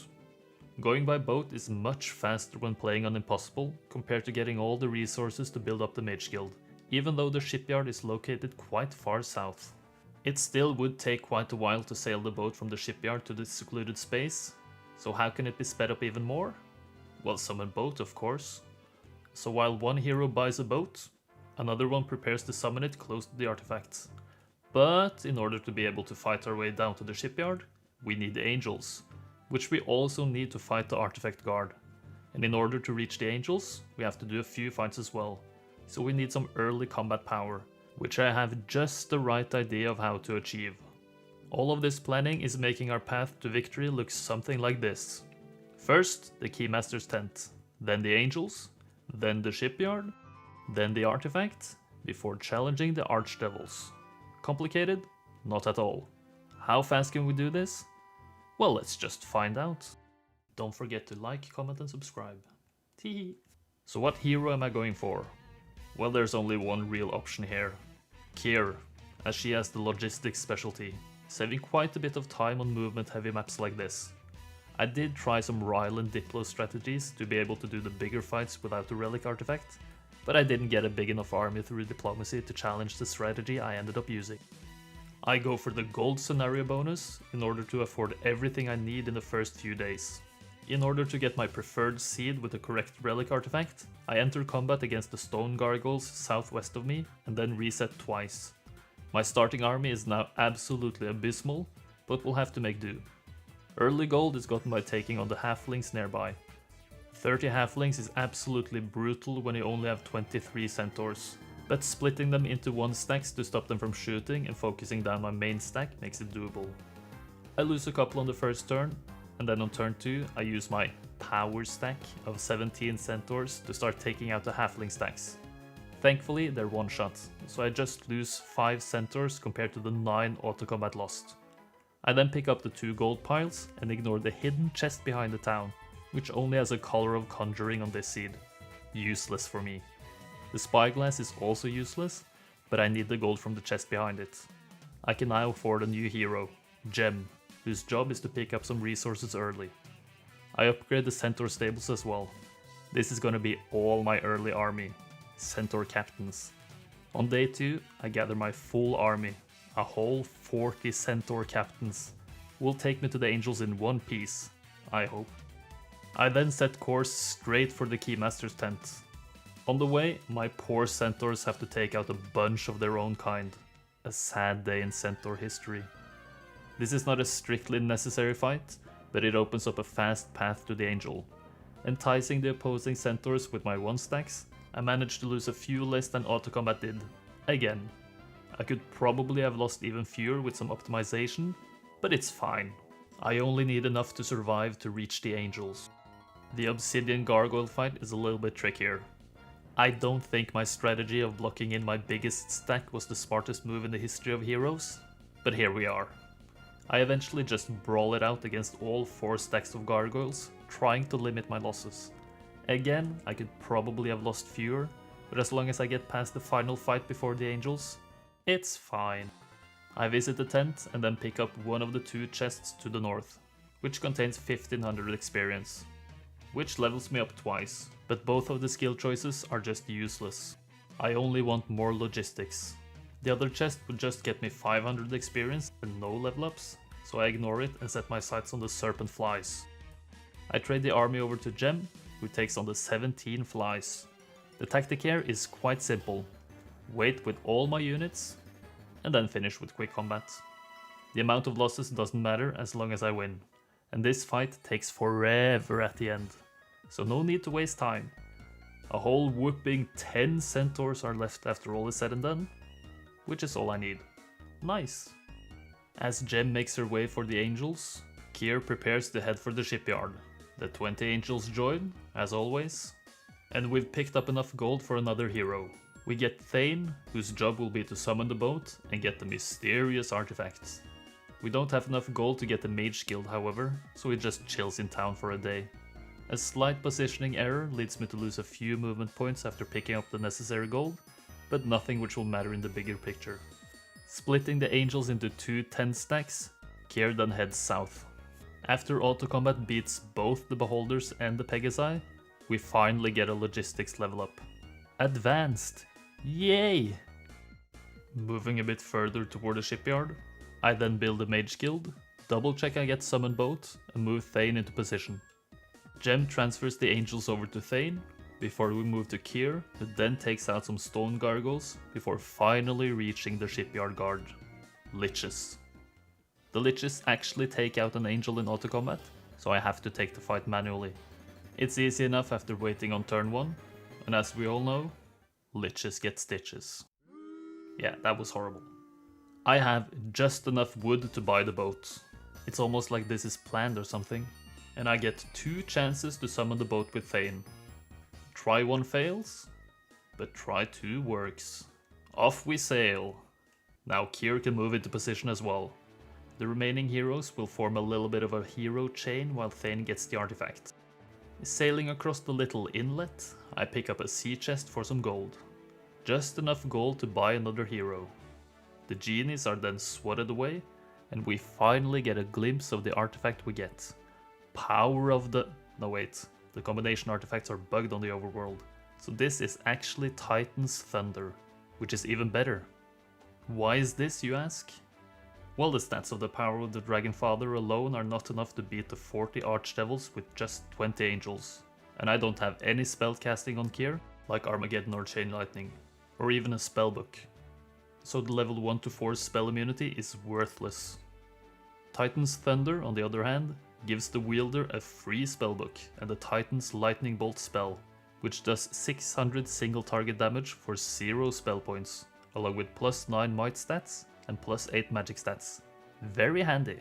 Going by boat is much faster when playing on Impossible compared to getting all the resources to build up the Mage Guild, even though the shipyard is located quite far south. It still would take quite a while to sail the boat from the shipyard to this secluded space, so how can it be sped up even more? Well, summon boat, of course. So while one hero buys a boat, another one prepares to summon it close to the artifacts. But in order to be able to fight our way down to the shipyard, we need the angels, which we also need to fight the artifact guard. And in order to reach the angels, we have to do a few fights as well. So we need some early combat power, which I have just the right idea of how to achieve. All of this planning is making our path to victory look something like this. First, the Keymaster's tent, then the angels, then the shipyard, then the artifact, before challenging the archdevils. Complicated? Not at all. How fast can we do this? Well, let's just find out. Don't forget to like, comment and subscribe. Teehee. So what hero am I going for? Well, there's only one real option here. Kier, as she has the logistics specialty, saving quite a bit of time on movement heavy maps like this. I did try some Ryland Diplo strategies to be able to do the bigger fights without the relic artifact, but I didn't get a big enough army through diplomacy to challenge the strategy I ended up using. I go for the gold scenario bonus in order to afford everything I need in the first few days. In order to get my preferred seed with the correct relic artifact, I enter combat against the stone gargoyles southwest of me and then reset twice. My starting army is now absolutely abysmal, but we'll have to make do. Early gold is gotten by taking on the halflings nearby. 30 halflings is absolutely brutal when you only have 23 centaurs, but splitting them into 1 stacks to stop them from shooting and focusing down my main stack makes it doable. I lose a couple on the first turn, and then on turn 2 I use my power stack of 17 centaurs to start taking out the halfling stacks. Thankfully they're one shot, so I just lose 5 centaurs compared to the 9 auto-combat lost. I then pick up the 2 gold piles and ignore the hidden chest behind the town, which only has a color of conjuring on this seed. Useless for me. The spyglass is also useless, but I need the gold from the chest behind it. I can now afford a new hero, Gem, whose job is to pick up some resources early. I upgrade the centaur stables as well. This is gonna be all my early army, centaur captains. On day 2, I gather my full army. A whole 40 centaur captains will take me to the angels in one piece, I hope. I then set course straight for the Keymaster's tent. On the way, my poor centaurs have to take out a bunch of their own kind. A sad day in centaur history. This is not a strictly necessary fight, but it opens up a fast path to the angel. Enticing the opposing centaurs with my 1 stacks, I managed to lose a few less than auto-combat did. Again. I could probably have lost even fewer with some optimization, but it's fine. I only need enough to survive to reach the angels. The obsidian gargoyle fight is a little bit trickier. I don't think my strategy of blocking in my biggest stack was the smartest move in the history of heroes, but here we are. I eventually just brawl it out against all 4 stacks of gargoyles, trying to limit my losses. Again, I could probably have lost fewer, but as long as I get past the final fight before the angels, it's fine. I visit the tent and then pick up one of the 2 chests to the north, which contains 1500 experience, which levels me up twice, but both of the skill choices are just useless. I only want more logistics. The other chest would just get me 500 experience and no level ups, so I ignore it and set my sights on the serpent flies. I trade the army over to Gem, who takes on the 17 flies. The tactic here is quite simple. Wait with all my units, and then finish with quick combat. The amount of losses doesn't matter as long as I win, and this fight takes forever at the end, so no need to waste time. A whole whooping 10 centaurs are left after all is said and done, which is all I need. Nice. As Gem makes her way for the angels, Kier prepares to head for the shipyard. The 20 angels join, as always, and we've picked up enough gold for another hero. We get Thane, whose job will be to summon the boat and get the mysterious artifacts. We don't have enough gold to get the mage guild, however, so he just chills in town for a day. A slight positioning error leads me to lose a few movement points after picking up the necessary gold, but nothing which will matter in the bigger picture. Splitting the angels into 2 10 stacks, Kier then heads south. After auto-combat beats both the beholders and the Pegasi, we finally get a logistics level up. Advanced! Yay! Moving a bit further toward the shipyard, I then build a mage guild, double check I get summon boat, and move Thane into position. Gem transfers the angels over to Thane, before we move to Kier, who then takes out some stone gargoyles, before finally reaching the shipyard guard. Liches. The Liches actually take out an angel in auto-combat, so I have to take the fight manually. It's easy enough after waiting on turn 1, and as we all know, Liches get stitches. Yeah, that was horrible. I have just enough wood to buy the boat. It's almost like this is planned or something, and I get 2 chances to summon the boat with Thane. Try 1 fails, but try 2 works. Off we sail. Now Kier can move into position as well. The remaining heroes will form a little bit of a hero chain while Thane gets the artifact. Sailing across the little inlet, I pick up a sea chest for some gold. Just enough gold to buy another hero. The genies are then swatted away, and we finally get a glimpse of the artifact we get. Power of the... no wait, the combination artifacts are bugged on the overworld. So this is actually Titan's Thunder, which is even better. Why is this, you ask? Well, the stats of the power of the Dragon Father alone are not enough to beat the 40 Archdevils with just 20 angels. And I don't have any spell casting on Kier, like Armageddon or Chain Lightning, or even a spellbook. So the level 1 to 4 spell immunity is worthless. Titan's Thunder, on the other hand, gives the wielder a free spellbook and the Titan's Lightning Bolt spell, which does 600 single target damage for 0 spell points, along with +9 might stats and +8 magic stats. Very handy.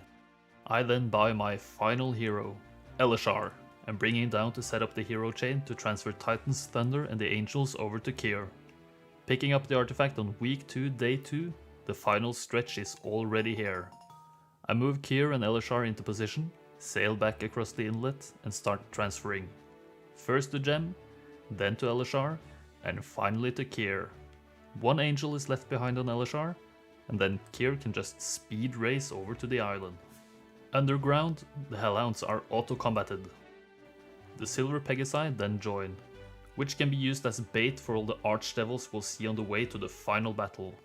I then buy my final hero, Elishar, and bring him down to set up the hero chain to transfer Titan's Thunder and the angels over to Kier. Picking up the artifact on week 2, day 2, the final stretch is already here. I move Kier and Elishar into position, sail back across the inlet and start transferring. First to Gem, then to Elishar, and finally to Kier. 1 angel is left behind on Elishar, and then Kier can just speed race over to the island. Underground, the Hellhounds are auto-combated. The Silver Pegasi then join, which can be used as bait for all the Archdevils we'll see on the way to the final battle.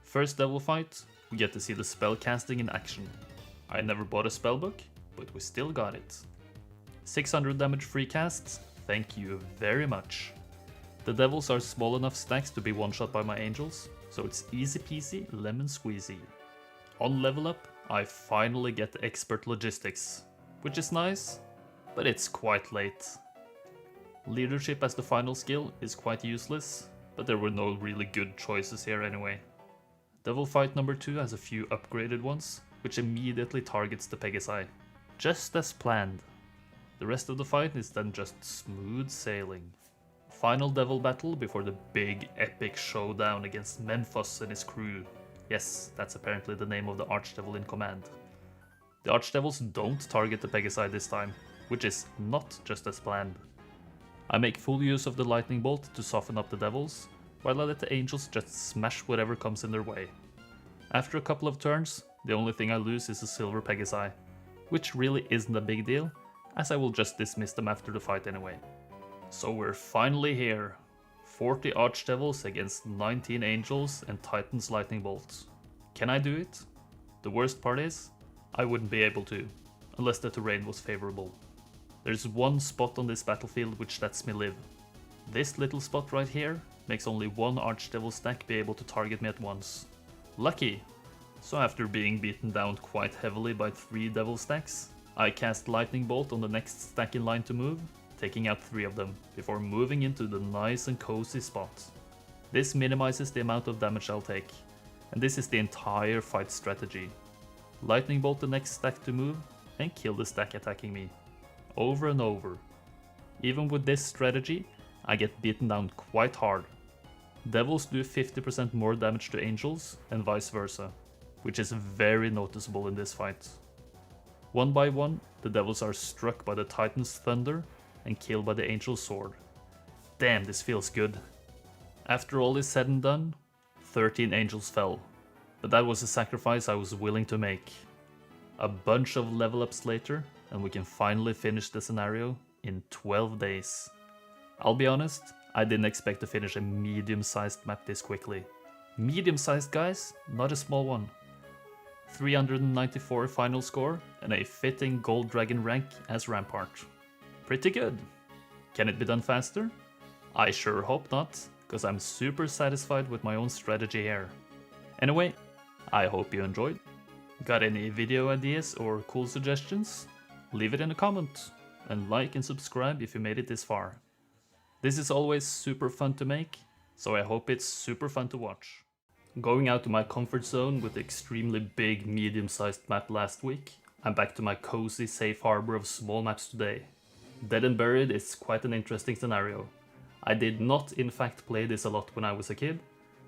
First devil fight, we get to see the spell casting in action. I never bought a spellbook, but we still got it. 600 damage free casts, thank you very much. The devils are small enough stacks to be one-shot by my angels, so it's easy peasy lemon squeezy. On level up, I finally get the expert logistics, which is nice, but it's quite late. Leadership as the final skill is quite useless, but there were no really good choices here anyway. Devil fight number 2 has a few upgraded ones, which immediately targets the Pegasi, just as planned. The rest of the fight is then just smooth sailing. Final devil battle before the big epic showdown against Memphis and his crew. Yes, that's apparently the name of the Archdevil in command. The Archdevils don't target the Pegasi this time, which is not just as planned. I make full use of the lightning bolt to soften up the devils, while I let the angels just smash whatever comes in their way. After a couple of turns, the only thing I lose is a silver Pegasi, which really isn't a big deal, as I will just dismiss them after the fight anyway. So we're finally here. 40 Archdevils against 19 Angels and Titan's Lightning Bolts. Can I do it? The worst part is, I wouldn't be able to, unless the terrain was favorable. There's one spot on this battlefield which lets me live. This little spot right here makes only one Archdevil stack be able to target me at once. Lucky! So after being beaten down quite heavily by 3 Devil stacks, I cast Lightning Bolt on the next stack in line to move, taking out 3 of them, before moving into the nice and cozy spot. This minimizes the amount of damage I'll take, and this is the entire fight strategy. Lightning Bolt the next stack to move, and kill the stack attacking me. Over and over. Even with this strategy, I get beaten down quite hard. Devils do 50% more damage to Angels, and vice versa, which is very noticeable in this fight. One by one, the Devils are struck by the Titan's Thunder, and killed by the Angel's Sword. Damn, this feels good. After all is said and done, 13 Angels fell, but that was a sacrifice I was willing to make. A bunch of level ups later, and we can finally finish the scenario in 12 days. I'll be honest, I didn't expect to finish a medium-sized map this quickly. Medium-sized, guys, not a small one. 394 final score and a fitting Gold Dragon rank as Rampart. Pretty good. Can it be done faster? I sure hope not, because I'm super satisfied with my own strategy here. Anyway, I hope you enjoyed. Got any video ideas or cool suggestions? Leave it in a comment, and like and subscribe if you made it this far. This is always super fun to make, so I hope it's super fun to watch. Going out to my comfort zone with the extremely big medium-sized map last week, I'm back to my cozy safe harbor of small maps today. Dead and Buried is quite an interesting scenario. I did not in fact play this a lot when I was a kid.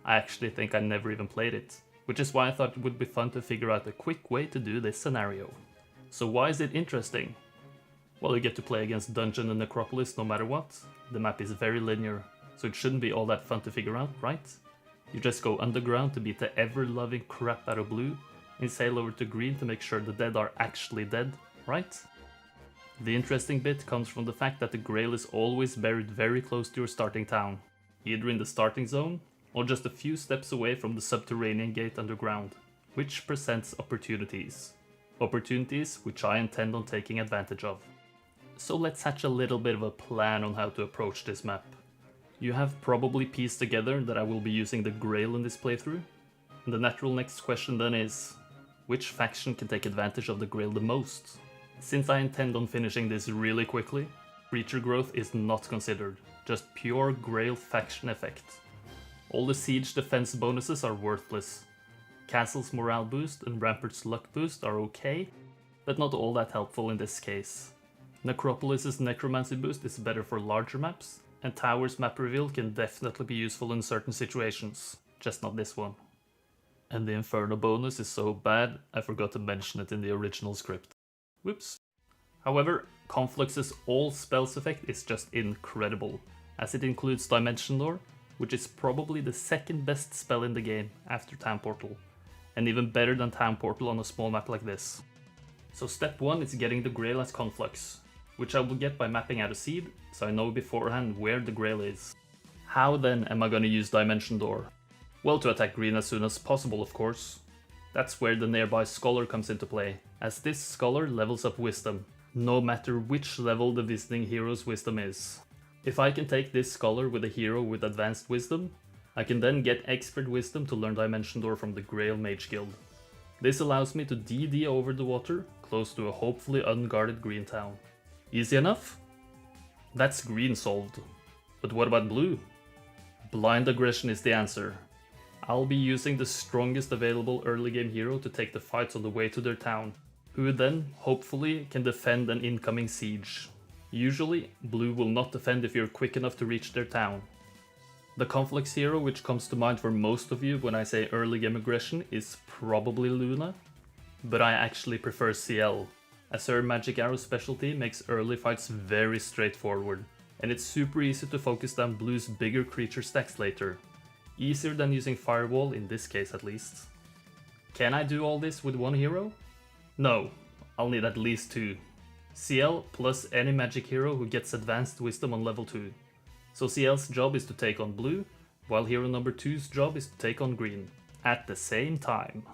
I actually think I never even played it, which is why I thought it would be fun to figure out a quick way to do this scenario. So why is it interesting? Well, you get to play against Dungeon and Necropolis no matter what. The map is very linear, so it shouldn't be all that fun to figure out, right? You just go underground to beat the ever-loving crap out of blue, and sail over to green to make sure the dead are actually dead, right? The interesting bit comes from the fact that the Grail is always buried very close to your starting town, either in the starting zone, or just a few steps away from the subterranean gate underground, which presents opportunities. Opportunities which I intend on taking advantage of. So let's hatch a little bit of a plan on how to approach this map. You have probably pieced together that I will be using the Grail in this playthrough, and the natural next question then is, which faction can take advantage of the Grail the most? Since I intend on finishing this really quickly, creature growth is not considered, just pure Grail faction effect. All the siege defense bonuses are worthless. Castle's morale boost and Rampart's luck boost are okay, but not all that helpful in this case. Necropolis's necromancy boost is better for larger maps, and Tower's map reveal can definitely be useful in certain situations, just not this one. And the Inferno bonus is so bad, I forgot to mention it in the original script. Whoops. However, Conflux's all spells effect is just incredible, as it includes Dimension Door, which is probably the second best spell in the game after Town Portal, and even better than Town Portal on a small map like this. So step 1 is getting the Grail as Conflux, which I will get by mapping out a seed, so I know beforehand where the Grail is. How then am I gonna use Dimension Door? Well, to attack green as soon as possible, of course. That's where the nearby Scholar comes into play, as this Scholar levels up Wisdom, no matter which level the visiting hero's Wisdom is. If I can take this Scholar with a hero with advanced Wisdom, I can then get Expert Wisdom to learn Dimension Door from the Grail Mage Guild. This allows me to DD over the water, close to a hopefully unguarded green town. Easy enough? That's green solved. But what about blue? Blind aggression is the answer. I'll be using the strongest available early game hero to take the fights on the way to their town, who then, hopefully, can defend an incoming siege. Usually, blue will not defend if you're quick enough to reach their town. The conflicts hero which comes to mind for most of you when I say early game aggression is probably Luna, but I actually prefer CL, as her magic arrow specialty makes early fights very straightforward, and it's super easy to focus down blue's bigger creature stacks later. Easier than using Firewall in this case at least. Can I do all this with one hero? No, I'll need at least two. CL plus any magic hero who gets advanced wisdom on level 2. So CL's job is to take on blue, while hero number 2's job is to take on green, at the same time.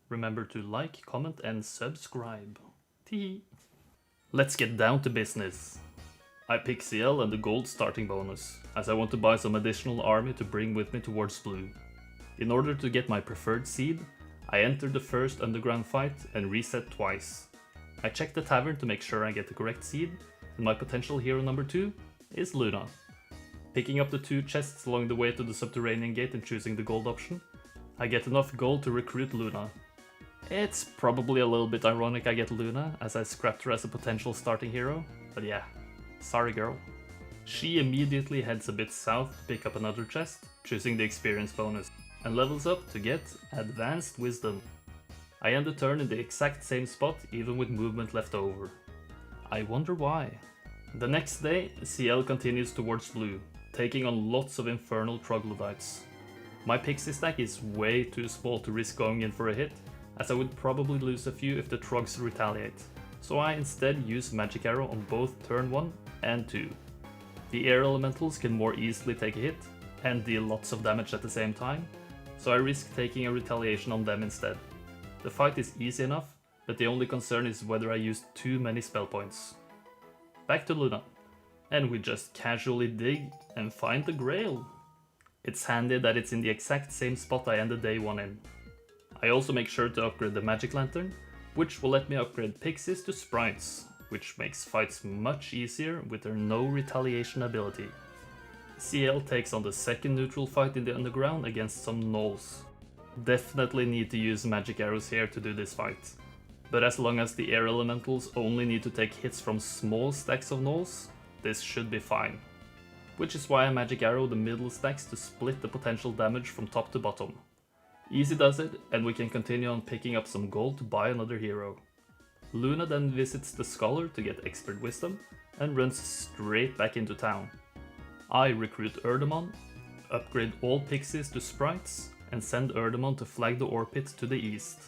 Remember to like, comment and subscribe. Tee. Let's get down to business. I pick CL and the gold starting bonus, as I want to buy some additional army to bring with me towards blue. In order to get my preferred seed, I enter the first underground fight and reset twice. I check the tavern to make sure I get the correct seed, and my potential hero number 2 is Luna. Picking up the 2 chests along the way to the subterranean gate and choosing the gold option, I get enough gold to recruit Luna. It's probably a little bit ironic I get Luna, as I scrapped her as a potential starting hero, but yeah, sorry girl. She immediately heads a bit south to pick up another chest, choosing the experience bonus, and levels up to get advanced wisdom. I end the turn in the exact same spot, even with movement left over. I wonder why. The next day, CL continues towards blue, taking on lots of infernal troglodytes. My pixie stack is way too small to risk going in for a hit, as I would probably lose a few if the trogs retaliate, so I instead use magic arrow on both turn 1 and 2. The air elementals can more easily take a hit, and deal lots of damage at the same time, so I risk taking a retaliation on them instead. The fight is easy enough, but the only concern is whether I use too many spell points. Back to Luna, and we just casually dig and find the grail. It's handy that it's in the exact same spot I ended day 1 in. I also make sure to upgrade the magic lantern, which will let me upgrade pixies to sprites, which makes fights much easier with their no retaliation ability. CL takes on the second neutral fight in the underground against some gnolls. Definitely need to use magic arrows here to do this fight, but as long as the air elementals only need to take hits from small stacks of gnolls, this should be fine. Which is why I magic arrow the middle stacks to split the potential damage from top to bottom. Easy does it, and we can continue on picking up some gold to buy another hero. Luna then visits the Scholar to get expert wisdom, and runs straight back into town. I recruit Erdemon, upgrade all pixies to sprites, and send Erdemon to flag the ore pit to the east.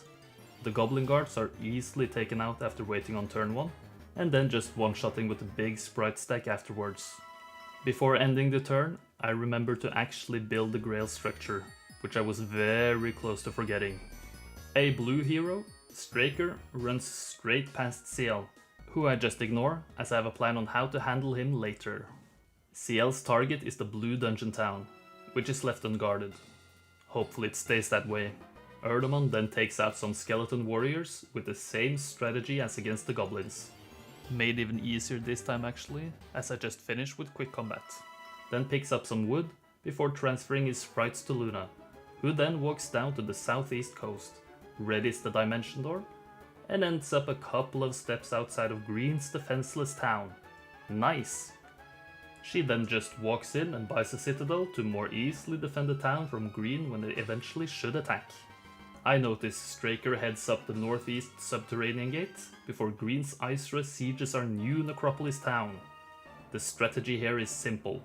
The goblin guards are easily taken out after waiting on turn 1, and then just one-shotting with a big sprite stack afterwards. Before ending the turn, I remember to actually build the grail structure, which I was very close to forgetting. A blue hero, Straker, runs straight past CL, who I just ignore as I have a plan on how to handle him later. CL's target is the blue dungeon town, which is left unguarded. Hopefully it stays that way. Erdemon then takes out some skeleton warriors with the same strategy as against the goblins. Made even easier this time actually, as I just finished with quick combat. Then picks up some wood before transferring his sprites to Luna, who then walks down to the southeast coast, readies the dimension door, and ends up a couple of steps outside of Green's defenseless town. Nice! She then just walks in and buys a citadel to more easily defend the town from Green when they eventually should attack. I notice Straker heads up the northeast subterranean gate before Green's Icera sieges our new necropolis town. The strategy here is simple.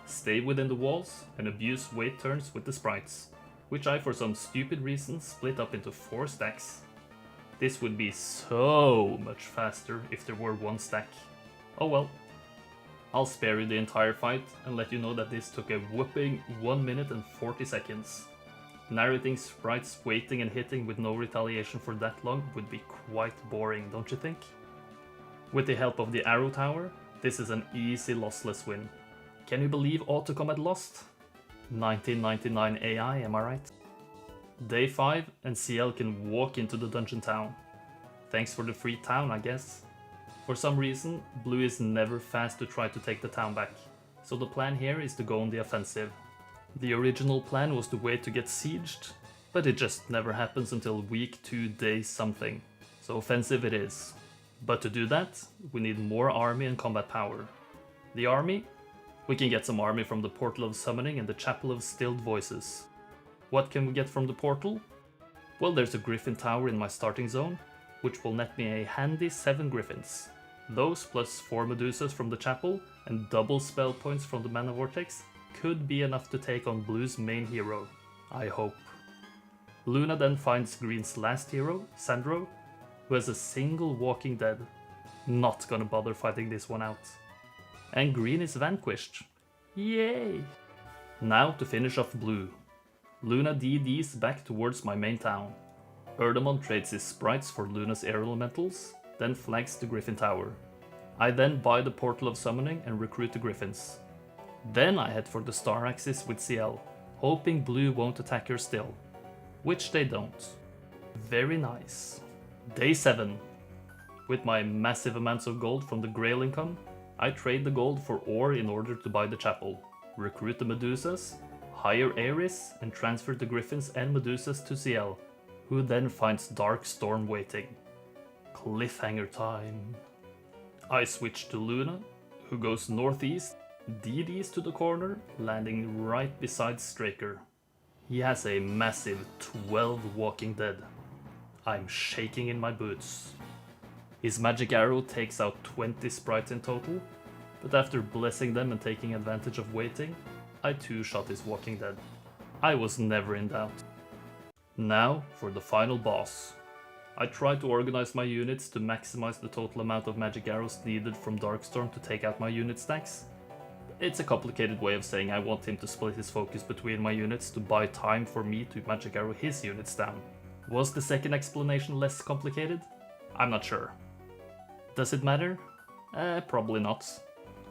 Stay within the walls and abuse wait turns with the sprites, which I for some stupid reason split up into 4 stacks. This would be so much faster if there were 1 stack. Oh well. I'll spare you the entire fight and let you know that this took a whopping 1 minute and 40 seconds. Narrating sprites waiting and hitting with no retaliation for that long would be quite boring, don't you think? With the help of the arrow tower, this is an easy lossless win. Can you believe auto-combat lost? 1999 AI, am I right? Day 5 and CL can walk into the dungeon town. Thanks for the free town, I guess. For some reason, blue is never fast to try to take the town back, so the plan here is to go on the offensive. The original plan was to wait to get sieged, but it just never happens until week 2 day something. So offensive it is. But to do that, we need more army and combat power. The army? We can get some army from the Portal of Summoning and the Chapel of Stilled Voices. What can we get from the portal? Well, there's a Griffin Tower in my starting zone, which will net me a handy 7 Griffins. Those plus 4 Medusas from the chapel and double spell points from the Mana Vortex could be enough to take on Blue's main hero, I hope. Luna then finds Green's last hero, Sandro, who has a single Walking Dead. Not gonna bother fighting this one out. And Green is vanquished. Yay! Now to finish off Blue. Luna DDs back towards my main town. Erdemon trades his sprites for Luna's air elementals, then flags the Griffin Tower. I then buy the Portal of Summoning and recruit the Griffins. Then I head for the Star Axis with CL, hoping Blue won't attack her still. Which they don't. Very nice. Day 7. With my massive amounts of gold from the Grail income, I trade the gold for ore in order to buy the chapel, recruit the Medusas, hire Ares, and transfer the Griffins and Medusas to CL, who then finds Dark Storm waiting. Cliffhanger time. I switch to Luna, who goes northeast, DDs to the corner, landing right beside Straker. He has a massive 12 Walking Dead. I'm shaking in my boots. His magic arrow takes out 20 sprites in total, but after blessing them and taking advantage of waiting, I too shot his Walking Dead. I was never in doubt. Now for the final boss. I tried to organize my units to maximize the total amount of magic arrows needed from Darkstorm to take out my unit stacks. It's a complicated way of saying I want him to split his focus between my units to buy time for me to magic arrow his units down. Was the second explanation less complicated? I'm not sure. Does it matter? Probably not.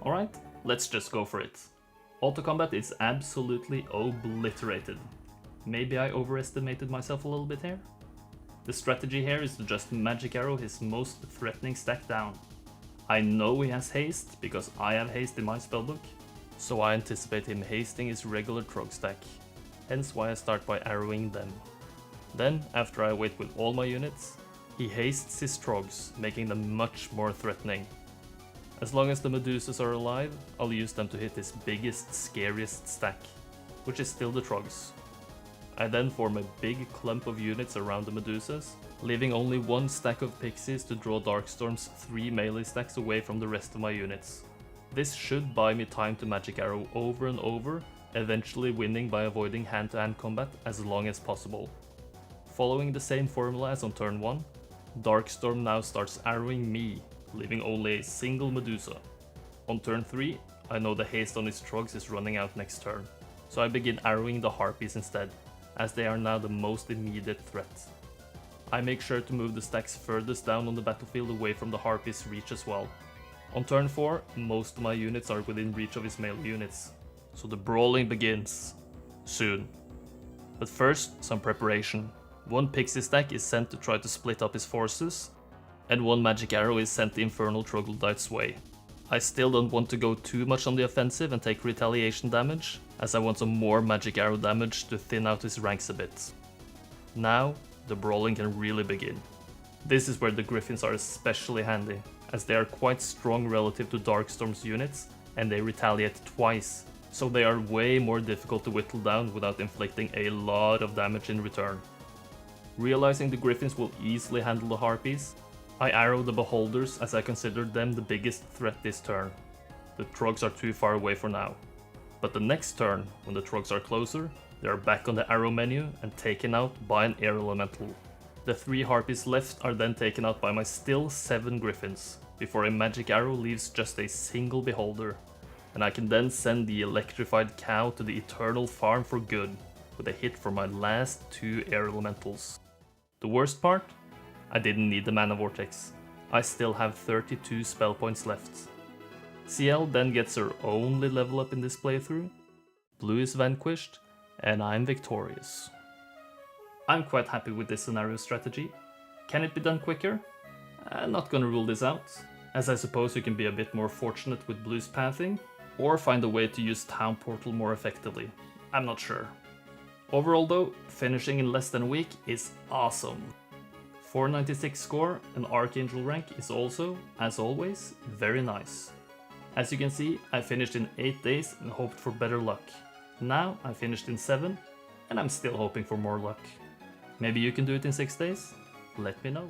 Alright, let's just go for it. Auto combat is absolutely obliterated. Maybe I overestimated myself a little bit here? The strategy here is to just magic arrow his most threatening stack down. I know he has haste because I have haste in my spellbook, so I anticipate him hasting his regular Trog stack, hence why I start by arrowing them. Then, after I wait with all my units, he hastes his Trogs, making them much more threatening. As long as the Medusas are alive, I'll use them to hit his biggest, scariest stack, which is still the Trogs. I then form a big clump of units around the Medusas, leaving only one stack of Pixies to draw Darkstorm's 3 melee stacks away from the rest of my units. This should buy me time to magic arrow over and over, eventually winning by avoiding hand-to-hand combat as long as possible. Following the same formula as on turn 1, Darkstorm now starts arrowing me, leaving only a single Medusa. On turn 3, I know the haste on his Trogs is running out next turn, so I begin arrowing the Harpies instead, as they are now the most immediate threat. I make sure to move the stacks furthest down on the battlefield away from the Harpies' reach as well. On turn 4, most of my units are within reach of his melee units, so the brawling begins. Soon. But first, some preparation. One Pixie stack is sent to try to split up his forces, and one magic arrow is sent the Infernal Troglodyte's way. I still don't want to go too much on the offensive and take retaliation damage, as I want some more magic arrow damage to thin out his ranks a bit. Now, the brawling can really begin. This is where the Griffins are especially handy, as they are quite strong relative to Darkstorm's units, and they retaliate twice, so they are way more difficult to whittle down without inflicting a lot of damage in return. Realizing the Griffins will easily handle the Harpies, I arrow the Beholders as I consider them the biggest threat this turn. The Trogs are too far away for now. But the next turn, when the Trogs are closer, they are back on the arrow menu and taken out by an air elemental. The 3 Harpies left are then taken out by my still 7 Griffins, before a magic arrow leaves just a single Beholder, and I can then send the electrified cow to the Eternal Farm for good, with a hit for my last 2 air elementals. The worst part? I didn't need the Mana Vortex. I still have 32 spell points left. CL then gets her only level up in this playthrough, Blue is vanquished, and I'm victorious. I'm quite happy with this scenario strategy. Can it be done quicker? I'm not gonna rule this out, as I suppose you can be a bit more fortunate with Blue's pathing, or find a way to use Town Portal more effectively. I'm not sure. Overall though, finishing in less than a week is awesome. 496 score and Archangel rank is also, as always, very nice. As you can see, I finished in 8 days and hoped for better luck. Now I finished in 7 and I'm still hoping for more luck. Maybe you can do it in 6 days? Let me know.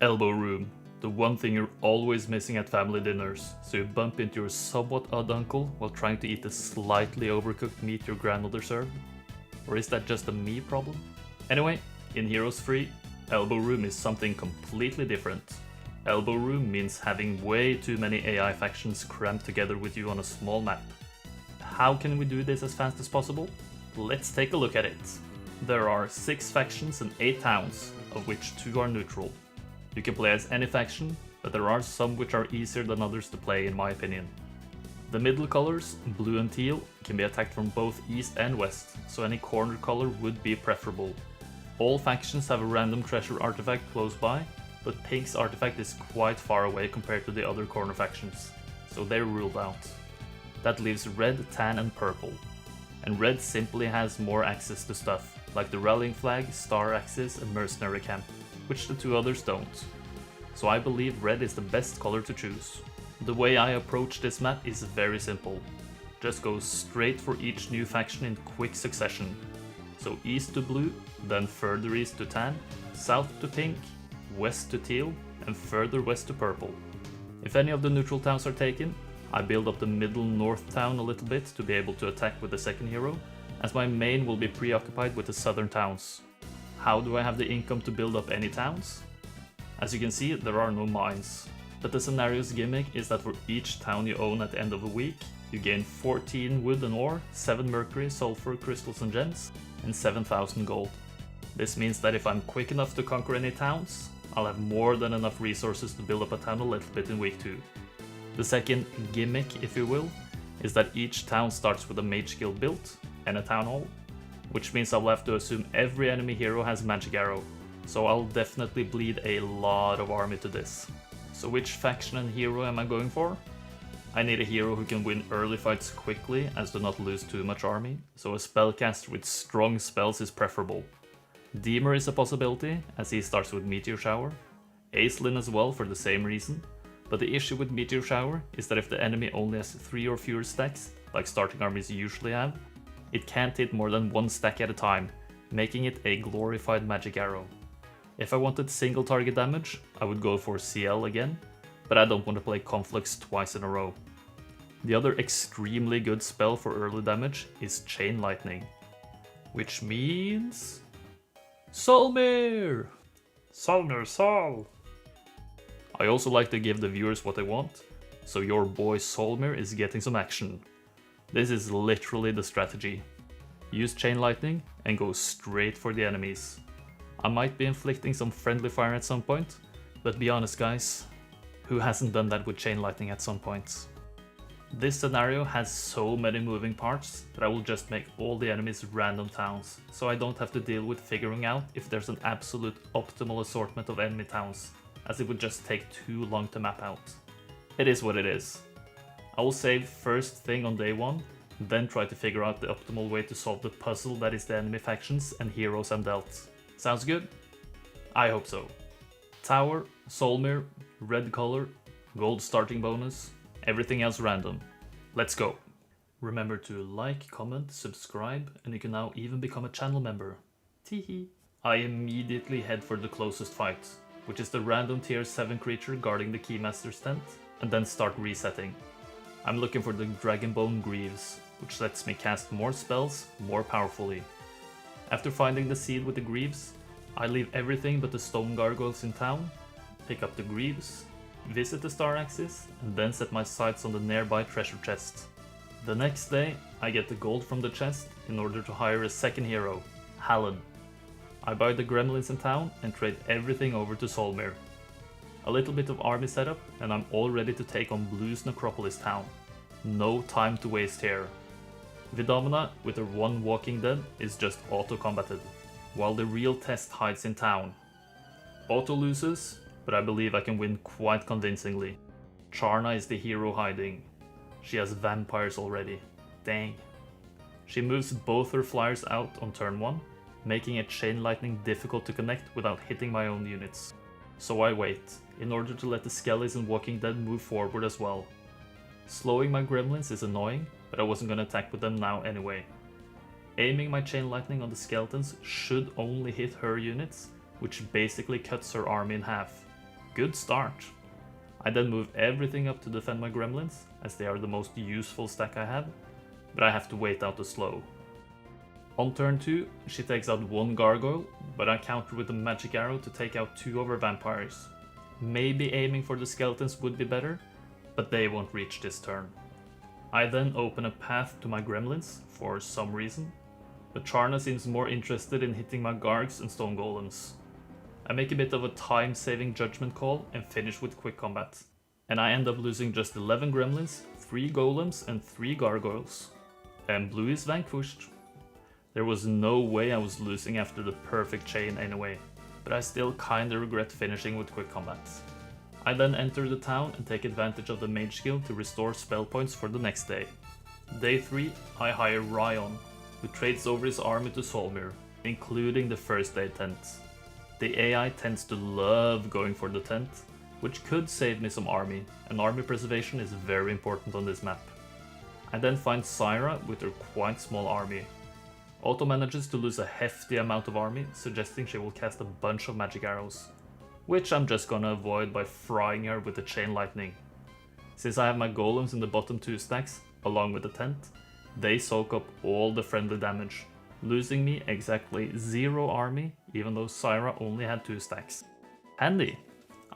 Elbow room. The one thing you're always missing at family dinners, so you bump into your somewhat odd uncle while trying to eat the slightly overcooked meat your grandmother served? Or is that just a me problem? Anyway, in Heroes 3, Elbow Room is something completely different. Elbow Room means having way too many AI factions crammed together with you on a small map. How can we do this as fast as possible? Let's take a look at it. There are 6 factions and 8 towns, of which 2 are neutral. You can play as any faction, but there are some which are easier than others to play in my opinion. The middle colors, blue and teal, can be attacked from both east and west, so any corner color would be preferable. All factions have a random treasure artifact close by, but pink's artifact is quite far away compared to the other corner factions, so they're ruled out. That leaves red, tan and purple. And red simply has more access to stuff, like the rallying flag, star axis and mercenary camp, which the 2 others don't. So I believe red is the best color to choose. The way I approach this map is very simple. Just go straight for each new faction in quick succession. So east to blue, then further east to tan, south to pink, west to teal, and further west to purple. If any of the neutral towns are taken, I build up the middle north town a little bit to be able to attack with the second hero, as my main will be preoccupied with the southern towns. How do I have the income to build up any towns? As you can see, there are no mines, but the scenario's gimmick is that for each town you own at the end of a week, you gain 14 wood and ore, 7 mercury, sulfur, crystals and gems, and 7,000 gold. This means that if I'm quick enough to conquer any towns, I'll have more than enough resources to build up a town a little bit in week 2. The second gimmick, if you will, is that each town starts with a mage guild built and a town hall, which means I'll have to assume every enemy hero has magic arrow, so I'll definitely bleed a lot of army to this. So which faction and hero am I going for? I need a hero who can win early fights quickly as to not lose too much army, so a spellcaster with strong spells is preferable. Deemer is a possibility, as he starts with Meteor Shower. Acelin as well for the same reason, but the issue with Meteor Shower is that if the enemy only has 3 or fewer stacks, like starting armies usually have, it can't hit more than 1 stack at a time, making it a glorified magic arrow. If I wanted single target damage, I would go for CL again, but I don't want to play Conflux twice in a row. The other extremely good spell for early damage is Chain Lightning, which means... Solmir! Solmir, Sol! I also like to give the viewers what they want, so your boy Solmir is getting some action. This is literally the strategy. Use Chain Lightning and go straight for the enemies. I might be inflicting some friendly fire at some point, but be honest guys, who hasn't done that with Chain Lightning at some point? This scenario has so many moving parts that I will just make all the enemies random towns, so I don't have to deal with figuring out if there's an absolute optimal assortment of enemy towns, as it would just take too long to map out. It is what it is. I will save first thing on day 1, then try to figure out the optimal way to solve the puzzle that is the enemy factions and heroes I'm dealt. Sounds good? I hope so. Tower, Solmir, red color, gold starting bonus, everything else random. Let's go. Remember to like, comment, subscribe, and you can now even become a channel member. Teehee. I immediately head for the closest fight, which is the random tier 7 creature guarding the Keymaster's tent, and then start resetting. I'm looking for the Dragonbone Greaves, which lets me cast more spells more powerfully. After finding the seed with the Greaves, I leave everything but the stone gargoyles in town, pick up the Greaves, visit the Star Axis, and then set my sights on the nearby treasure chest. The next day, I get the gold from the chest in order to hire a second hero, Hallan. I buy the gremlins in town and trade everything over to Solmir. A little bit of army setup and I'm all ready to take on Blue's Necropolis town. No time to waste here. Vidomina, with her 1 Walking Dead, is just auto-combated, while the real test hides in town. Auto loses, but I believe I can win quite convincingly. Charna is the hero hiding. She has vampires already. Dang. She moves both her flyers out on turn 1, making a chain lightning difficult to connect without hitting my own units. So I wait, in order to let the skellies and Walking Dead move forward as well. Slowing my gremlins is annoying, but I wasn't gonna attack with them now anyway. Aiming my chain lightning on the skeletons should only hit her units, which basically cuts her army in half. Good start. I then move everything up to defend my gremlins, as they are the most useful stack I have, but I have to wait out the slow. On turn 2, she takes out one gargoyle, but I counter with a magic arrow to take out 2 of her vampires. Maybe aiming for the skeletons would be better, but they won't reach this turn. I then open a path to my gremlins, for some reason, but Charna seems more interested in hitting my gargs and stone golems. I make a bit of a time-saving judgment call and finish with quick combat. And I end up losing just 11 gremlins, 3 golems and 3 gargoyles. And blue is vanquished. There was no way I was losing after the perfect chain anyway, but I still kinda regret finishing with quick combat. I then enter the town and take advantage of the mage skill to restore spell points for the next day. Day 3, I hire Ryan, who trades over his army to Solmir, including the first day tent. The AI tends to love going for the tent, which could save me some army, and army preservation is very important on this map. I then find Syra with her quite small army. Otto manages to lose a hefty amount of army, suggesting she will cast a bunch of magic arrows, which I'm just gonna avoid by frying her with the chain lightning. Since I have my golems in the bottom 2 stacks, along with the tent, they soak up all the friendly damage, losing me exactly 0 army, even though Syra only had 2 stacks. Handy!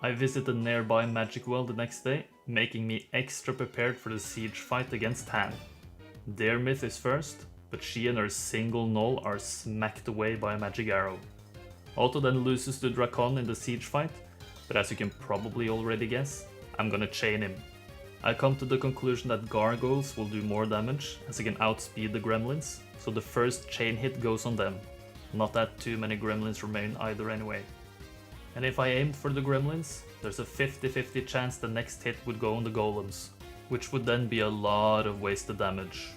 I visit a nearby magic well the next day, making me extra prepared for the siege fight against Tan. Their myth is first, but she and her single null are smacked away by a magic arrow. Otto then loses to Drakon in the siege fight, but as you can probably already guess, I'm gonna chain him. I come to the conclusion that gargoyles will do more damage, as I can outspeed the gremlins, so the first chain hit goes on them. Not that too many gremlins remain either anyway. And if I aimed for the gremlins, there's a 50-50 chance the next hit would go on the golems, which would then be a lot of wasted damage.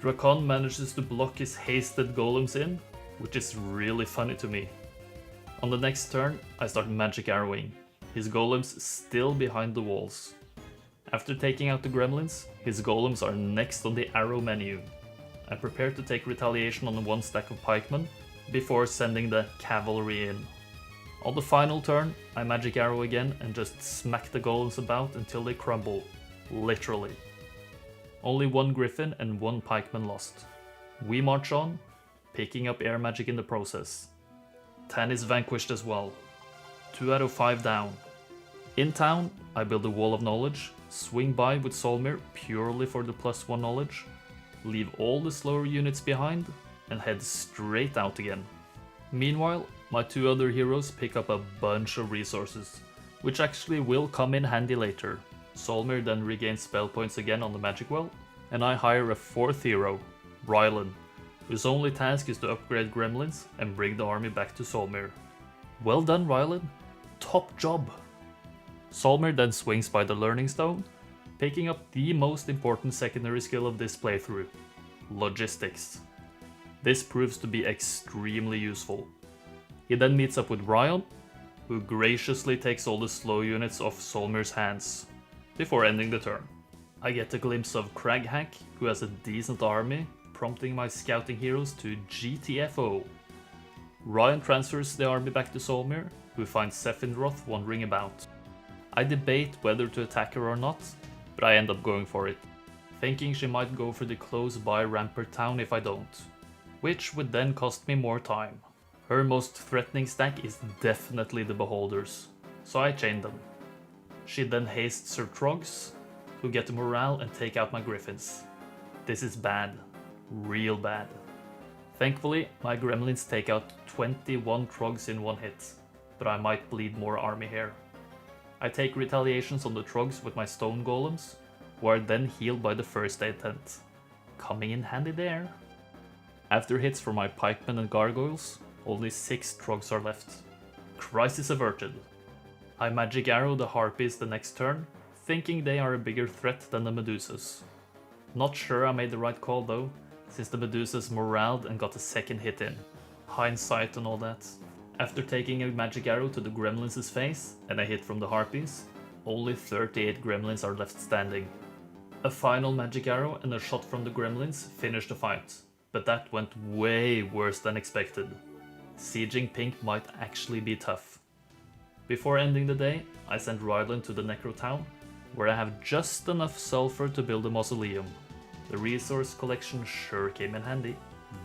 Drakon manages to block his hasted golems in, which is really funny to me. On the next turn, I start magic arrowing, his golems still behind the walls. After taking out the gremlins, his golems are next on the arrow menu. I prepare to take retaliation on the 1 stack of pikemen, before sending the cavalry in. On the final turn, I magic arrow again and just smack the golems about until they crumble, literally. Only 1 griffin and 1 pikeman lost. We march on, picking up air magic in the process. Tan is vanquished as well. 2 out of 5 down. In town, I build a wall of knowledge, swing by with Solmir purely for the +1 knowledge, leave all the slower units behind, and head straight out again. Meanwhile, my 2 other heroes pick up a bunch of resources, which actually will come in handy later. Solmir then regains spell points again on the magic well, and I hire a 4th hero, Rylan, whose only task is to upgrade gremlins and bring the army back to Solmir. Well done, Rylan. Top job! Solmir then swings by the learning stone, picking up the most important secondary skill of this playthrough, logistics. This proves to be extremely useful. He then meets up with Ryan, who graciously takes all the slow units off Solmir's hands, before ending the turn. I get a glimpse of Craghack, who has a decent army, prompting my scouting heroes to GTFO. Ryan transfers the army back to Solmir, who finds Sephiroth wandering about. I debate whether to attack her or not, but I end up going for it, thinking she might go for the close by Rampart town if I don't, which would then cost me more time. Her most threatening stack is definitely the Beholders, so I chain them. She then hastes her Trogs, who get the morale and take out my Griffins. This is bad, real bad. Thankfully, my Gremlins take out 21 Trogs in 1 hit, but I might bleed more army here. I take retaliations on the Trogs with my Stone Golems, who are then healed by the first aid tent. Coming in handy there. After hits from my Pikemen and Gargoyles, only 6 Trogs are left. Crisis averted. I magic arrow the Harpies the next turn, thinking they are a bigger threat than the Medusas. Not sure I made the right call though, since the Medusas moraled and got a second hit in. Hindsight and all that. After taking a magic arrow to the gremlins' face and a hit from the harpies, only 38 gremlins are left standing. A final magic arrow and a shot from the gremlins finished the fight, but that went way worse than expected. Sieging pink might actually be tough. Before ending the day, I sent Rithen to the Necro Town, where I have just enough sulfur to build a mausoleum. The resource collection sure came in handy.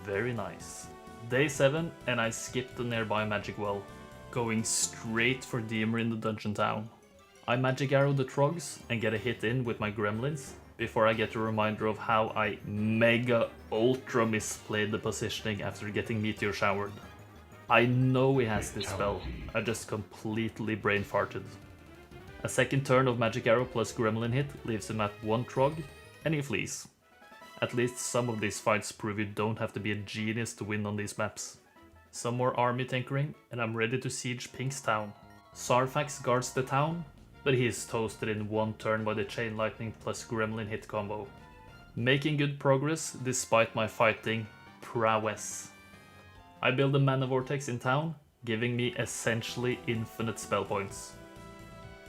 Very nice. Day 7 and I skipped the nearby magic well, going straight for Deemer in the dungeon town. I magic arrow the trogs and get a hit in with my gremlins before I get a reminder of how I mega ultra misplayed the positioning after getting meteor showered. I know he has this spell, I just completely brain farted. A second turn of magic arrow plus gremlin hit leaves him at 1 trog and he flees. At least some of these fights prove you don't have to be a genius to win on these maps. Some more army tinkering and I'm ready to siege Pink's town. Sarfax guards the town, but he is toasted in 1 turn by the chain lightning plus gremlin hit combo. Making good progress despite my fighting prowess. I build a mana vortex in town, giving me essentially infinite spell points.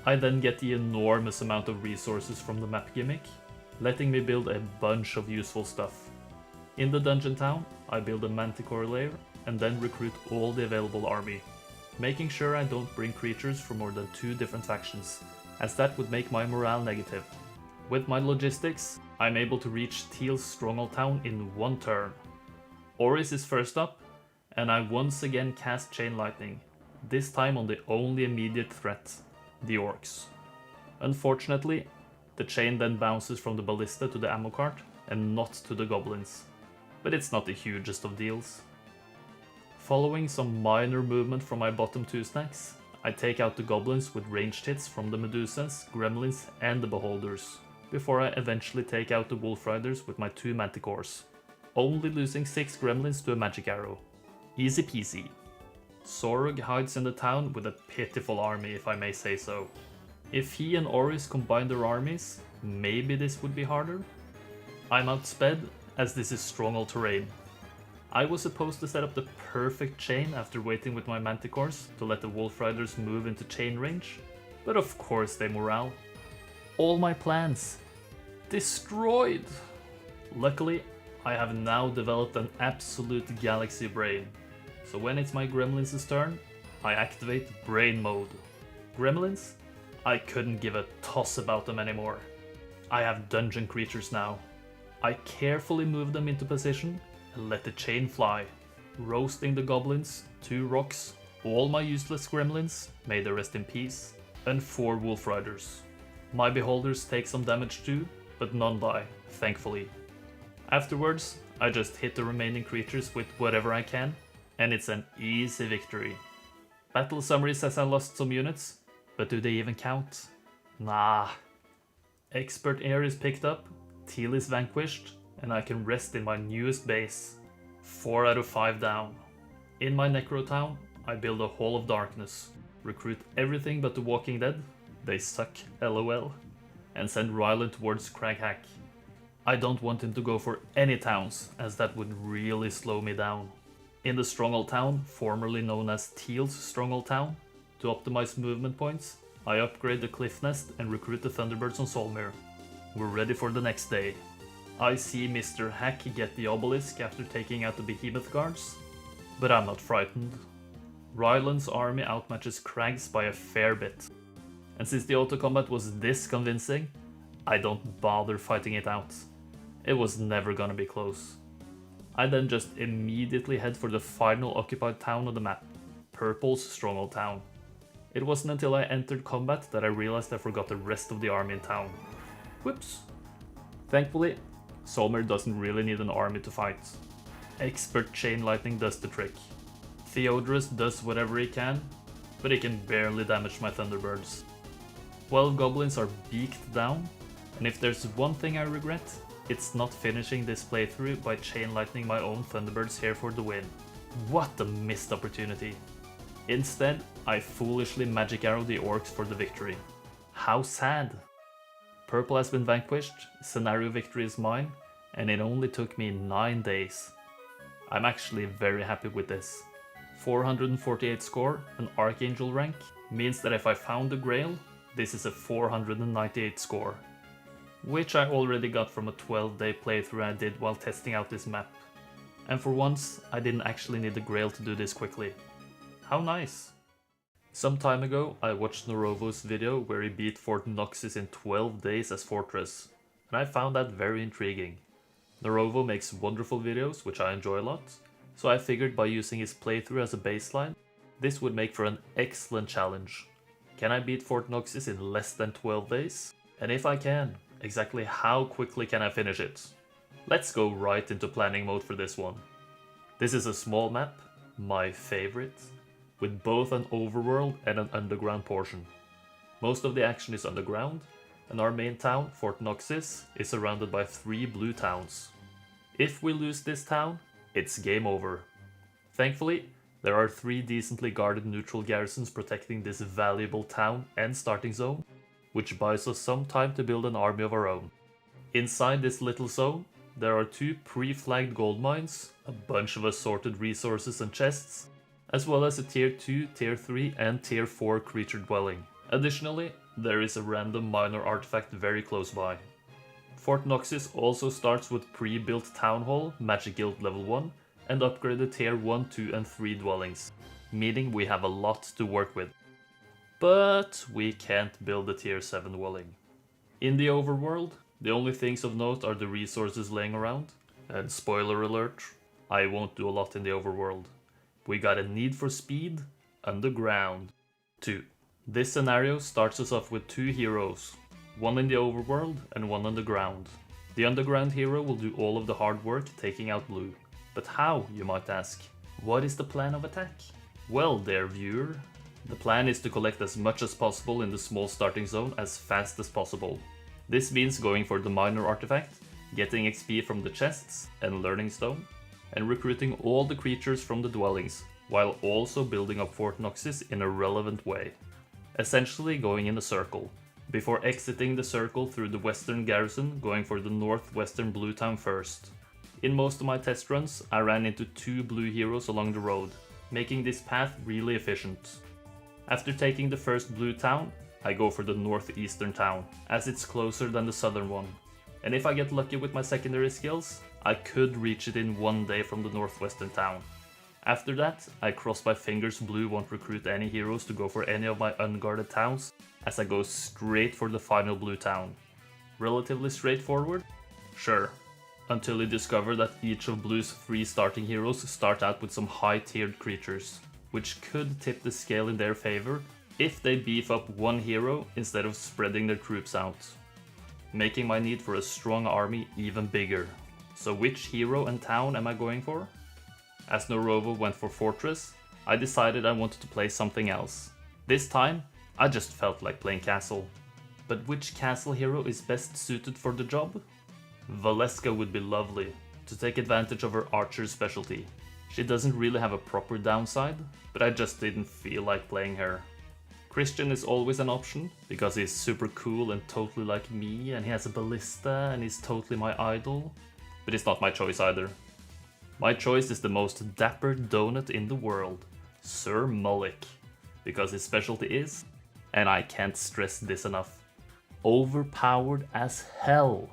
I then get the enormous amount of resources from the map gimmick, letting me build a bunch of useful stuff. In the dungeon town, I build a manticore lair and then recruit all the available army, making sure I don't bring creatures from more than 2 different factions, as that would make my morale negative. With my logistics, I'm able to reach Teal's stronghold town in 1 turn. Oris is first up, and I once again cast Chain Lightning, this time on the only immediate threat, the orcs. Unfortunately, the chain then bounces from the ballista to the ammo cart and not to the goblins, but it's not the hugest of deals. Following some minor movement from my bottom 2 stacks, I take out the goblins with ranged hits from the Medusas, gremlins and the beholders, before I eventually take out the wolf riders with my 2 manticores, only losing 6 gremlins to a magic arrow. Easy peasy. Sorug hides in the town with a pitiful army, if I may say so. If he and Oris combine their armies, maybe this would be harder? I'm outsped, as this is stronghold terrain. I was supposed to set up the perfect chain after waiting with my manticores to let the wolf riders move into chain range, but of course they morale. All my plans destroyed! Luckily, I have now developed an absolute galaxy brain, so when it's my gremlins' turn, I activate brain mode. Gremlins? I couldn't give a toss about them anymore. I have dungeon creatures now. I carefully move them into position and let the chain fly, roasting the goblins, 2 rocks, all my useless gremlins, may they rest in peace, and 4 wolf riders. My beholders take some damage too, but none die, thankfully. Afterwards, I just hit the remaining creatures with whatever I can, and it's an easy victory. Battle summary says I lost some units, but do they even count? Nah. Expert Air is picked up, Teal is vanquished, and I can rest in my newest base. 4 out of 5 down. In my Necro Town, I build a Hall of Darkness, recruit everything but the Walking Dead, they suck, lol, and send Rylan towards Craghack. I don't want him to go for any towns, as that would really slow me down. In the Stronghold Town, formerly known as Teal's Stronghold Town, to optimize movement points, I upgrade the Cliff Nest and recruit the Thunderbirds on Solmir. We're ready for the next day. I see Mr. Hack get the obelisk after taking out the behemoth guards, but I'm not frightened. Ryland's army outmatches Crag's by a fair bit, and since the auto-combat was this convincing, I don't bother fighting it out. It was never gonna be close. I then just immediately head for the final occupied town of the map, Purple's Stronghold Town. It wasn't until I entered combat that I realized I forgot the rest of the army in town. Whoops. Thankfully, Solmir doesn't really need an army to fight. Expert Chain Lightning does the trick. Theodorus does whatever he can, but he can barely damage my Thunderbirds. 12 goblins are beaked down, and if there's one thing I regret, it's not finishing this playthrough by Chain Lightning my own Thunderbirds here for the win. What a missed opportunity. Instead, I foolishly magic arrow the orcs for the victory. How sad. Purple has been vanquished, scenario victory is mine, and it only took me 9 days. I'm actually very happy with this. 448 score, an Archangel rank, means that if I found the Grail, this is a 498 score, which I already got from a 12-day playthrough I did while testing out this map. And for once, I didn't actually need the Grail to do this quickly. How nice! Some time ago, I watched Norovo's video where he beat Fort Noxis in 12 days as Fortress, and I found that very intriguing. Norovo makes wonderful videos, which I enjoy a lot, so I figured by using his playthrough as a baseline, this would make for an excellent challenge. Can I beat Fort Noxis in less than 12 days? And if I can, exactly how quickly can I finish it? Let's go right into planning mode for this one. This is a small map, my favorite, with both an overworld and an underground portion. Most of the action is underground, and our main town, Fort Noxis, is surrounded by 3 blue towns. If we lose this town, it's game over. Thankfully, there are 3 decently guarded neutral garrisons protecting this valuable town and starting zone, which buys us some time to build an army of our own. Inside this little zone, there are 2 pre-flagged gold mines, a bunch of assorted resources and chests, as well as a tier 2, tier 3 and tier 4 creature dwelling. Additionally, there is a random minor artifact very close by. Fort Noxis also starts with pre-built Town Hall, Magic Guild level 1, and upgraded tier 1, 2 and 3 dwellings, meaning we have a lot to work with. But we can't build a tier 7 dwelling. In the overworld, the only things of note are the resources laying around, and spoiler alert, I won't do a lot in the overworld. We got a need for speed, underground. 2. This scenario starts us off with 2 heroes, one in the overworld and one underground. The underground hero will do all of the hard work taking out blue. But how, you might ask? What is the plan of attack? Well, dear viewer, the plan is to collect as much as possible in the small starting zone as fast as possible. This means going for the minor artifact, getting XP from the chests and learning stone, and recruiting all the creatures from the dwellings, while also building up Fort Noxis in a relevant way. Essentially going in a circle, before exiting the circle through the western garrison, going for the northwestern blue town first. In most of my test runs, I ran into 2 blue heroes along the road, making this path really efficient. After taking the first blue town, I go for the northeastern town, as it's closer than the southern one. And if I get lucky with my secondary skills, I could reach it in 1 day from the northwestern town. After that, I cross my fingers blue won't recruit any heroes to go for any of my unguarded towns, as I go straight for the final blue town. Relatively straightforward? Sure. Until you discover that each of blue's 3 starting heroes start out with some high-tiered creatures, which could tip the scale in their favor if they beef up 1 hero instead of spreading their troops out, making my need for a strong army even bigger. So which hero and town am I going for? As Norovo went for Fortress, I decided I wanted to play something else. This time, I just felt like playing Castle. But which Castle hero is best suited for the job? Valeska would be lovely, to take advantage of her archer specialty. She doesn't really have a proper downside, but I just didn't feel like playing her. Christian is always an option, because he's super cool and totally like me, and he has a ballista and he's totally my idol. But it's not my choice either. My choice is the most dapper donut in the world, Sir Mullick, because his specialty is, and I can't stress this enough, overpowered as hell.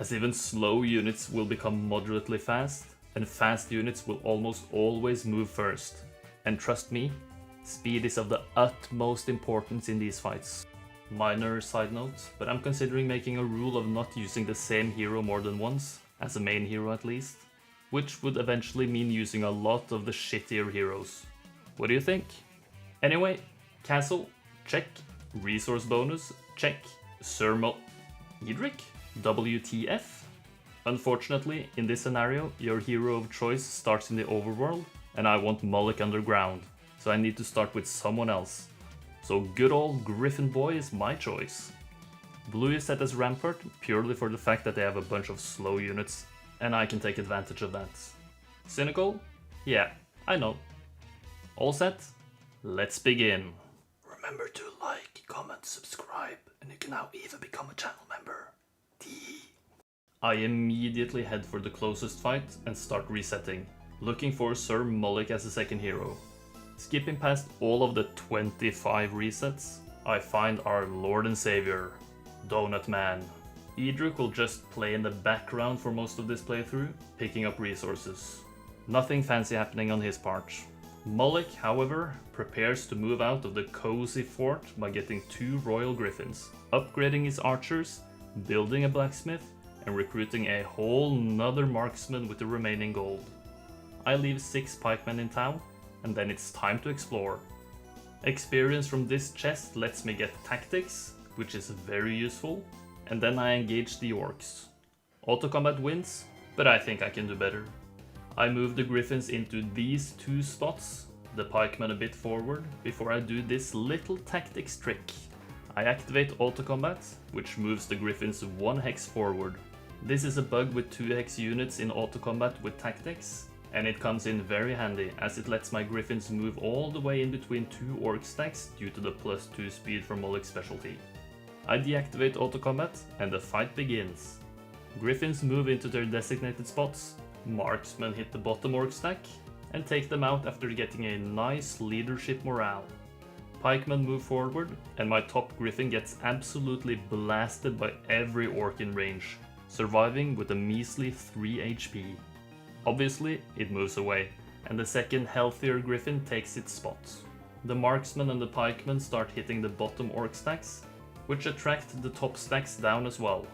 As even slow units will become moderately fast, and fast units will almost always move first. And trust me, speed is of the utmost importance in these fights. Minor side note, but I'm considering making a rule of not using the same hero more than once, as a main hero at least, which would eventually mean using a lot of the shittier heroes. What do you think? Anyway, Castle, check. Resource bonus, check. Sir Edric? WTF? Unfortunately, in this scenario, your hero of choice starts in the overworld, and I want Mullick underground, so I need to start with someone else. So good old Griffin Boy is my choice. Blue is set as Rampart purely for the fact that they have a bunch of slow units, and I can take advantage of that. Cynical? Yeah, I know. All set? Let's begin. Remember to like, comment, subscribe, and you can now even become a channel member. I immediately head for the closest fight and start resetting, looking for Sir Mullick as a second hero. Skipping past all of the 25 resets, I find our Lord and Savior, Donut Man. Edric will just play in the background for most of this playthrough, picking up resources. Nothing fancy happening on his part. Mullick, however, prepares to move out of the cozy fort by getting 2 royal griffins, upgrading his archers, building a blacksmith, and recruiting a whole nother marksman with the remaining gold. I leave 6 pikemen in town, and then it's time to explore. Experience from this chest lets me get tactics, which is very useful, and then I engage the orcs. Auto combat wins, but I think I can do better. I move the griffins into these 2 spots, the pikemen a bit forward, before I do this little tactics trick. I activate auto combat, which moves the griffins 1 hex forward. This is a bug with 2 hex units in auto combat with tactics, and it comes in very handy as it lets my griffins move all the way in between 2 orc stacks due to the +2 speed from Mullick's specialty. I deactivate auto combat and the fight begins. Griffins move into their designated spots, marksmen hit the bottom orc stack and take them out after getting a nice leadership morale. Pikemen move forward and my top griffin gets absolutely blasted by every orc in range, surviving with a measly 3 HP. Obviously, it moves away, and the second healthier griffin takes its spot. The marksmen and the pikemen start hitting the bottom orc stacks, which attract the top stacks down as well.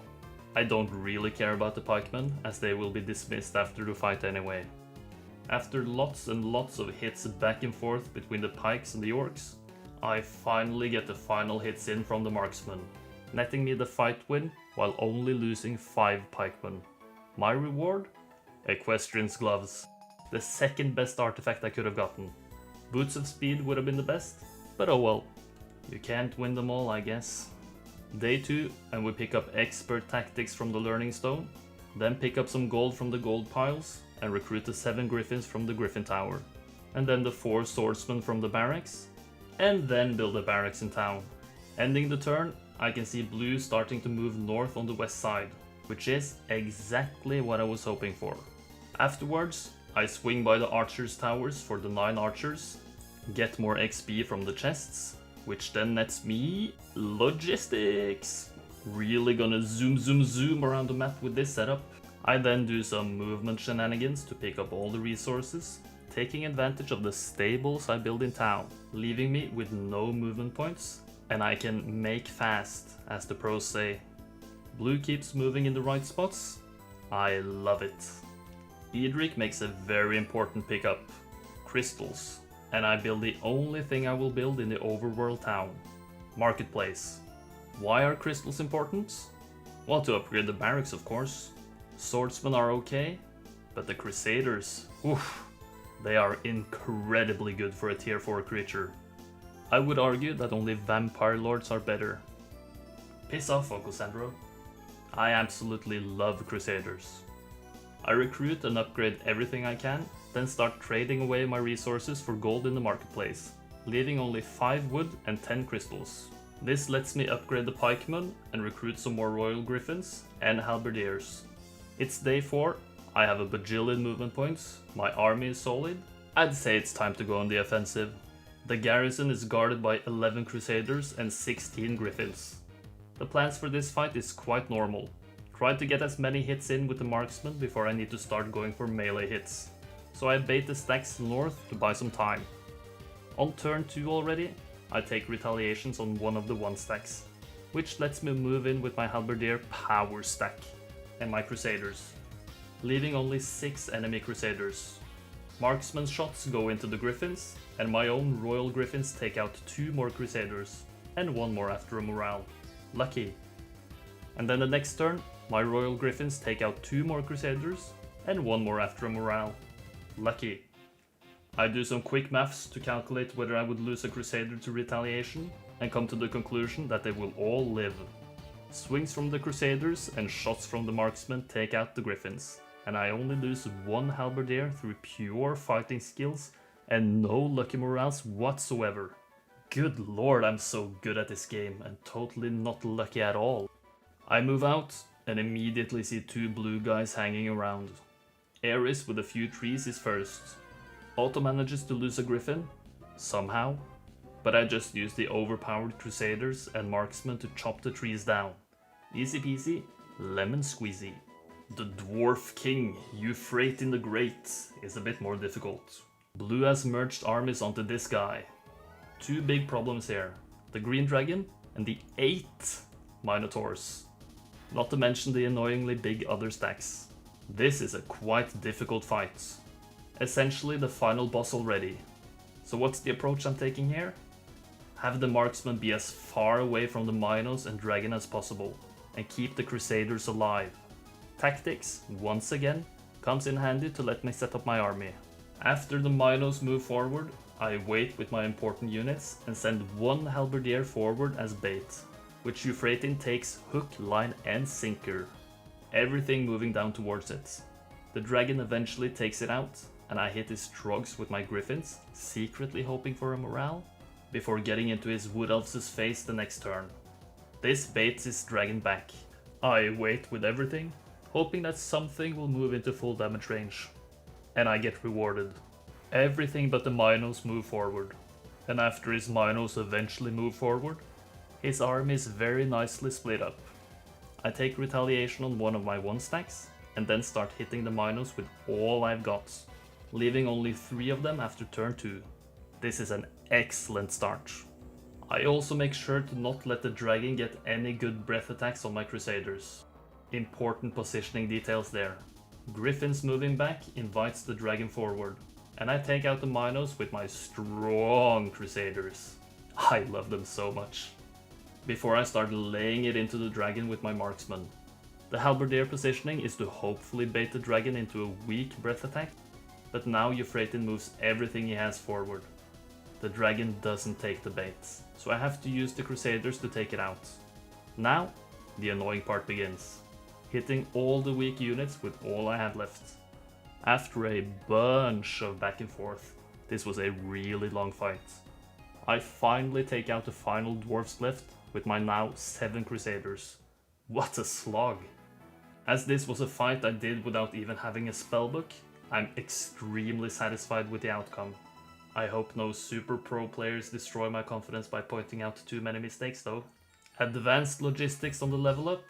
I don't really care about the pikemen, as they will be dismissed after the fight anyway. After lots and lots of hits back and forth between the pikes and the orcs, I finally get the final hits in from the marksmen, netting me the fight win while only losing 5 pikemen. My reward? Equestrian's gloves. The second best artifact I could have gotten. Boots of speed would have been the best, but oh well. You can't win them all, I guess. Day 2, and we pick up expert tactics from the learning stone, then pick up some gold from the gold piles, and recruit the 7 griffins from the griffin tower, and then the 4 swordsmen from the barracks, and then build a barracks in town. Ending the turn, I can see blue starting to move north on the west side, which is exactly what I was hoping for. Afterwards, I swing by the archers' towers for the 9 archers, get more XP from the chests, which then nets me logistics. Really gonna zoom around the map with this setup. I then do some movement shenanigans to pick up all the resources, taking advantage of the stables I build in town, leaving me with no movement points, and I can make fast, as the pros say. Blue keeps moving in the right spots. I love it. Edric makes a very important pickup, crystals, and I build the only thing I will build in the overworld town, marketplace. Why are crystals important? Well, to upgrade the barracks, of course. Swordsmen are okay, but the crusaders, oof, they are incredibly good for a tier 4 creature. I would argue that only vampire lords are better. Piss off, Uncle Sandro. I absolutely love crusaders. I recruit and upgrade everything I can, then start trading away my resources for gold in the marketplace, leaving only 5 wood and 10 crystals. This lets me upgrade the pikemen and recruit some more royal griffins and halberdiers. It's day 4, I have a bajillion movement points, my army is solid. I'd say it's time to go on the offensive. The garrison is guarded by 11 crusaders and 16 griffins. The plans for this fight is quite normal. Try to get as many hits in with the marksman before I need to start going for melee hits. So I bait the stacks north to buy some time. On turn 2 already, I take retaliations on one of the 1 stacks, which lets me move in with my halberdier power stack and my crusaders, leaving only 6 enemy crusaders. Marksman shots go into the griffins, and my own royal griffins take out 2 more crusaders, and 1 more after a morale. Lucky. And then the next turn, my royal griffins take out 2 more crusaders, and 1 more after a morale. Lucky. I do some quick maths to calculate whether I would lose a crusader to retaliation, and come to the conclusion that they will all live. Swings from the crusaders and shots from the marksmen take out the griffins, and I only lose 1 halberdier through pure fighting skills and no lucky morales whatsoever. Good lord, I'm so good at this game and totally not lucky at all. I move out, and immediately see two blue guys hanging around. Ares with a few trees is first. Auto manages to lose a griffin, somehow, but I just use the overpowered crusaders and marksmen to chop the trees down. Easy peasy, lemon squeezy. The Dwarf King, Euphrates the Great, is a bit more difficult. Blue has merged armies onto this guy. Two big problems here, the green dragon and the 8 minotaurs. Not to mention the annoyingly big other stacks. This is a quite difficult fight. Essentially the final boss already. So what's the approach I'm taking here? Have the marksman be as far away from the minos and dragon as possible, and keep the crusaders alive. Tactics, once again, comes in handy to let me set up my army. After the minos move forward, I wait with my important units and send one halberdier forward as bait, which Euphrates takes hook, line and sinker. Everything moving down towards it. The dragon eventually takes it out, and I hit his trogs with my griffins, secretly hoping for a morale, before getting into his wood elf's face the next turn. This baits his dragon back. I wait with everything, hoping that something will move into full damage range. And I get rewarded. Everything but the minos move forward. And after his minos eventually move forward, his army is very nicely split up. I take retaliation on one of my 1 stacks, and then start hitting the minos with all I've got, leaving only 3 of them after turn 2. This is an excellent start. I also make sure to not let the dragon get any good breath attacks on my crusaders. Important positioning details there. Griffins moving back invites the dragon forward, and I take out the minos with my strong crusaders. I love them so much. Before I start laying it into the dragon with my marksman. The halberdier positioning is to hopefully bait the dragon into a weak breath attack, but now Euphrates moves everything he has forward. The dragon doesn't take the bait, so I have to use the crusaders to take it out. Now, the annoying part begins. Hitting all the weak units with all I have left. After a bunch of back and forth, this was a really long fight. I finally take out the final dwarfs left with my now 7 crusaders. What a slog! As this was a fight I did without even having a spellbook, I'm extremely satisfied with the outcome. I hope no super pro players destroy my confidence by pointing out too many mistakes though. Advanced logistics on the level up,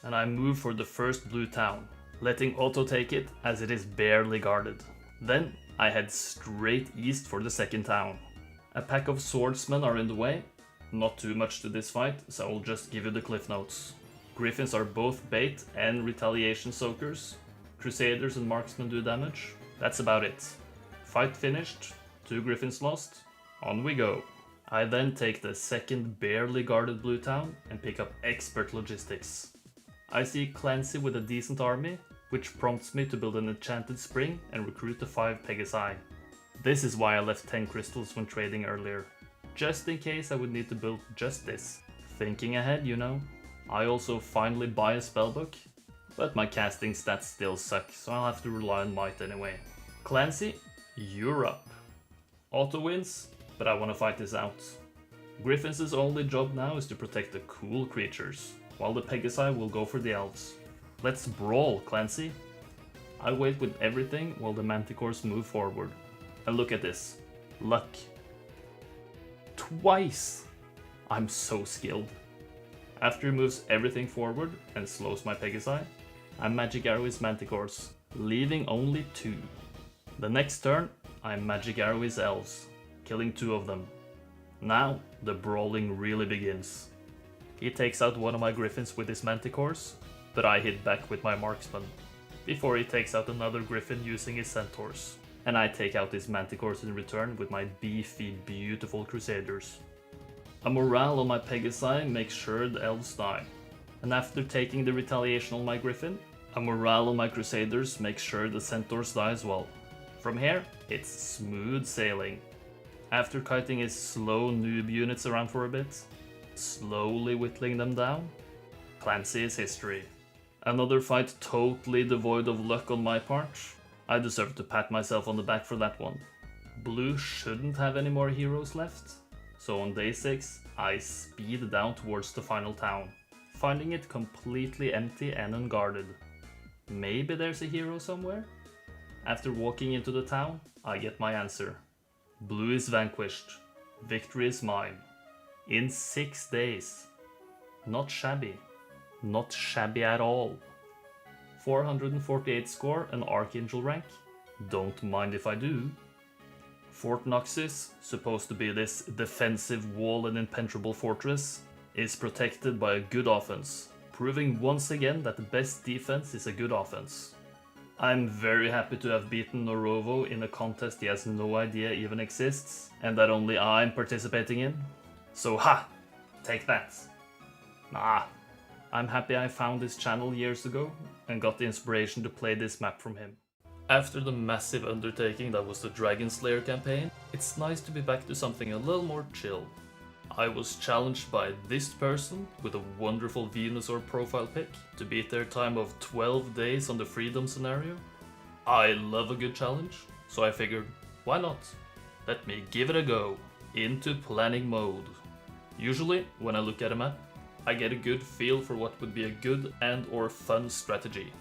and I move for the first blue town, letting Otto take it as it is barely guarded. Then I head straight east for the second town. A pack of swordsmen are in the way, not too much to this fight, so I'll just give you the cliff notes. Griffins are both bait and retaliation soakers. Crusaders and marksmen do damage. That's about it. Fight finished, 2 griffins lost, on we go. I then take the second barely guarded blue town and pick up expert logistics. I see Clancy with a decent army, which prompts me to build an enchanted spring and recruit the 5 Pegasi. This is why I left 10 crystals when trading earlier, just in case I would need to build just this. Thinking ahead, you know. I also finally buy a spellbook, but my casting stats still suck, so I'll have to rely on might anyway. Clancy, you're up. Auto wins, but I want to fight this out. Griffins' only job now is to protect the cool creatures, while the Pegasi will go for the elves. Let's brawl, Clancy. I wait with everything while the manticores move forward. And look at this. Luck. Twice! I'm so skilled. After he moves everything forward and slows my Pegasi, I magic arrow his manticores, leaving only 2. The next turn, I magic arrow his elves, killing 2 of them. Now, the brawling really begins. He takes out one of my griffins with his manticores, but I hit back with my marksman, before he takes out another griffin using his centaurs, and I take out his manticores in return with my beefy, beautiful crusaders. A morale on my Pegasi makes sure the elves die, and after taking the retaliation on my griffin, a morale on my crusaders makes sure the centaurs die as well. From here, it's smooth sailing. After kiting his slow noob units around for a bit, slowly whittling them down, Clancy is history. Another fight totally devoid of luck on my part. I deserve to pat myself on the back for that one. Blue shouldn't have any more heroes left, so on day 6, I speed down towards the final town. finding it completely empty and unguarded. Maybe there's a hero somewhere? After walking into the town, I get my answer. Blue is vanquished. Victory is mine. In 6 days. Not shabby. Not shabby at all. 448 score and Archangel rank. Don't mind if I do. Fort Noxis, supposed to be this defensive wall and impenetrable fortress, is protected by a good offense, proving once again that the best defense is a good offense. I'm very happy to have beaten Norovo in a contest he has no idea even exists, and that only I'm participating in. So ha! Take that. Nah, I'm happy I found this channel years ago and got the inspiration to play this map from him. After the massive undertaking that was the Dragon Slayer campaign, it's nice to be back to something a little more chill. I was challenged by this person with a wonderful Venusaur profile pic to beat their time of 12 days on the Freedom scenario. I love a good challenge, so I figured, why not? Let me give it a go. Into planning mode. Usually, when I look at a map, I get a good feel for what would be a good and or fun strategy.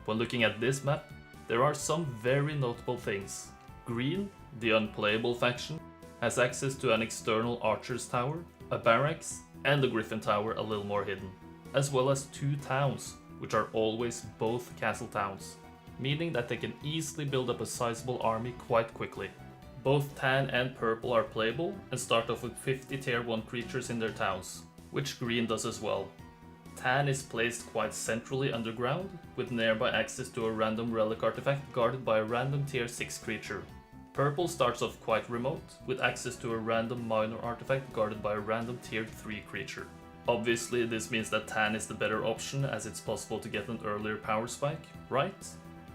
When looking at this map, there are some very notable things. Green, the unplayable faction, has access to an external archer's tower, a barracks, and a griffin tower a little more hidden, as well as 2 towns, which are always both castle towns, meaning that they can easily build up a sizable army quite quickly. Both tan and purple are playable and start off with 50 tier 1 creatures in their towns, which green does as well. Tan is placed quite centrally underground, with nearby access to a random relic artifact guarded by a random tier 6 creature. Purple starts off quite remote, with access to a random minor artifact guarded by a random tier 3 creature. Obviously this means that tan is the better option as it's possible to get an earlier power spike, right?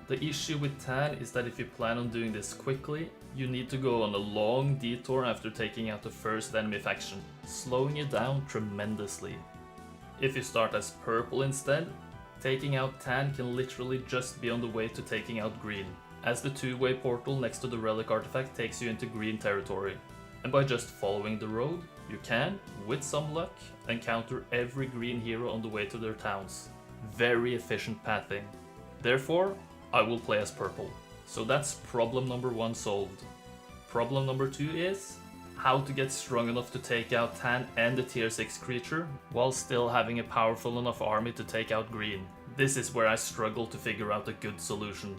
The issue with tan is that if you plan on doing this quickly, you need to go on a long detour after taking out the first enemy faction, slowing you down tremendously. If you start as purple instead, taking out tan can literally just be on the way to taking out green, as the 2-way portal next to the relic artifact takes you into green territory. And by just following the road, you can, with some luck, encounter every green hero on the way to their towns. Very efficient pathing. Therefore, I will play as purple. So that's problem number 1 solved. Problem number 2 is how to get strong enough to take out tan and the tier 6 creature while still having a powerful enough army to take out green. This is where I struggle to figure out a good solution.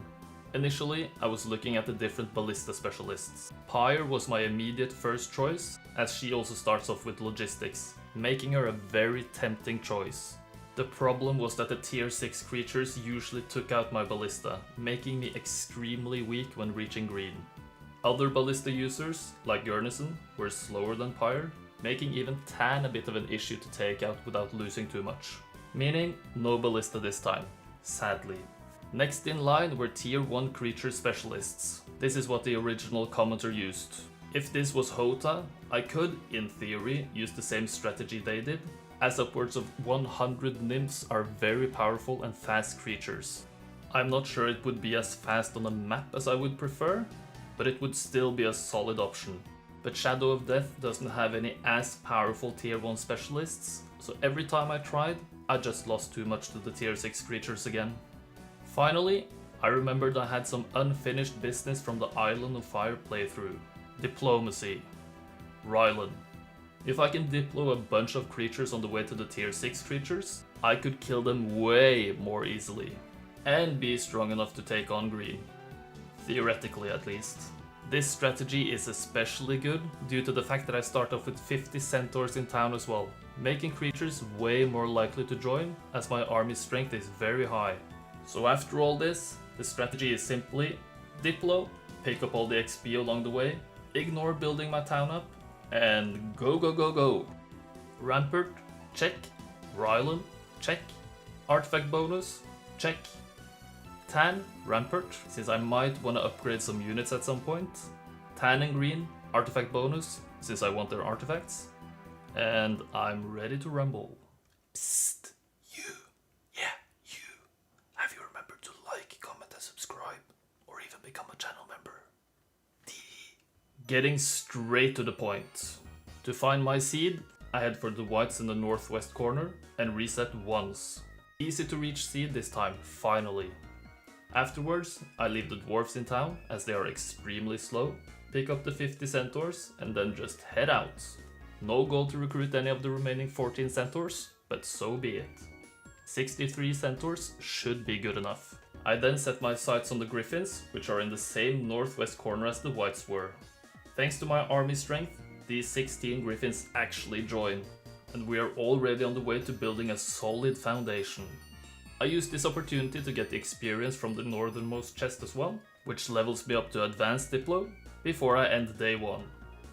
Initially, I was looking at the different ballista specialists. Pyre was my immediate first choice, as she also starts off with logistics, making her a very tempting choice. The problem was that the tier 6 creatures usually took out my ballista, making me extremely weak when reaching green. Other ballista users, like Gurnison, were slower than Pyre, making even tan a bit of an issue to take out without losing too much. Meaning, no ballista this time, sadly. Next in line were tier 1 creature specialists. This is what the original commenter used. If this was Hota, I could, in theory, use the same strategy they did, as upwards of 100 nymphs are very powerful and fast creatures. I'm not sure it would be as fast on a map as I would prefer, but it would still be a solid option. But Shadow of Death doesn't have any as powerful tier 1 specialists, so every time I tried, I just lost too much to the tier 6 creatures again. Finally, I remembered I had some unfinished business from the Island of Fire playthrough. Diplomacy. Rylan. If I can diplo a bunch of creatures on the way to the tier 6 creatures, I could kill them way more easily, and be strong enough to take on green. Theoretically at least. This strategy is especially good due to the fact that I start off with 50 centaurs in town as well, making creatures way more likely to join as my army strength is very high. So after all this, the strategy is simply diplo, pick up all the XP along the way, ignore building my town up, and go go go go. Rampart, check. Rylan, check. Artifact bonus, check. Tan, Rampart, since I might want to upgrade some units at some point. Tan and green, artifact bonus, since I want their artifacts. And I'm ready to rumble. Psst, you. Yeah, you. Have you remembered to like, comment and subscribe? Or even become a channel member? Getting straight to the point. To find my seed, I head for the whites in the northwest corner and reset once. Easy to reach seed this time, finally. Afterwards, I leave the dwarves in town as they are extremely slow, pick up the 50 centaurs and then just head out. No goal to recruit any of the remaining 14 centaurs, but so be it. 63 centaurs should be good enough. I then set my sights on the griffins, which are in the same northwest corner as the whites were. Thanks to my army strength, these 16 griffins actually join, and we are already on the way to building a solid foundation. I use this opportunity to get the experience from the northernmost chest as well, which levels me up to advanced Diplo, before I end day 1.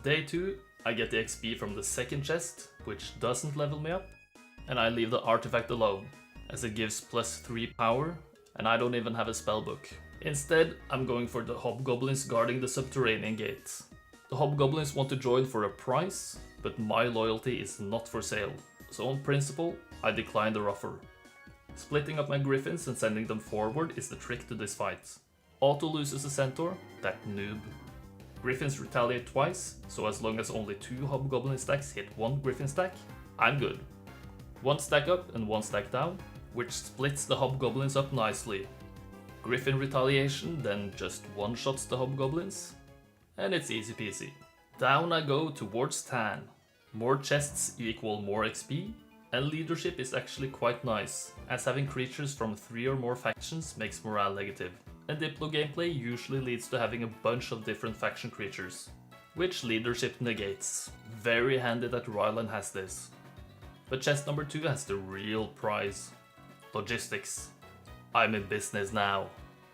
Day 2, I get the XP from the second chest, which doesn't level me up, and I leave the artifact alone, as it gives +3 power, and I don't even have a spellbook. Instead, I'm going for the hobgoblins guarding the subterranean gate. The hobgoblins want to join for a price, but my loyalty is not for sale, so on principle, I decline the offer. Splitting up my griffins and sending them forward is the trick to this fight. Auto loses a centaur, that noob. Griffins retaliate twice, so as long as only 2 hobgoblin stacks hit 1 griffin stack, I'm good. 1 stack up and 1 stack down, which splits the hobgoblins up nicely. Griffin retaliation then just one-shots the hobgoblins, and it's easy peasy. Down I go towards Tan. More chests equal more XP, and leadership is actually quite nice, as having creatures from 3 or more factions makes morale negative. And Diplo gameplay usually leads to having a bunch of different faction creatures, which leadership negates. Very handy that Ryland has this. But chest number 2 has the real prize. Logistics. I'm in business now.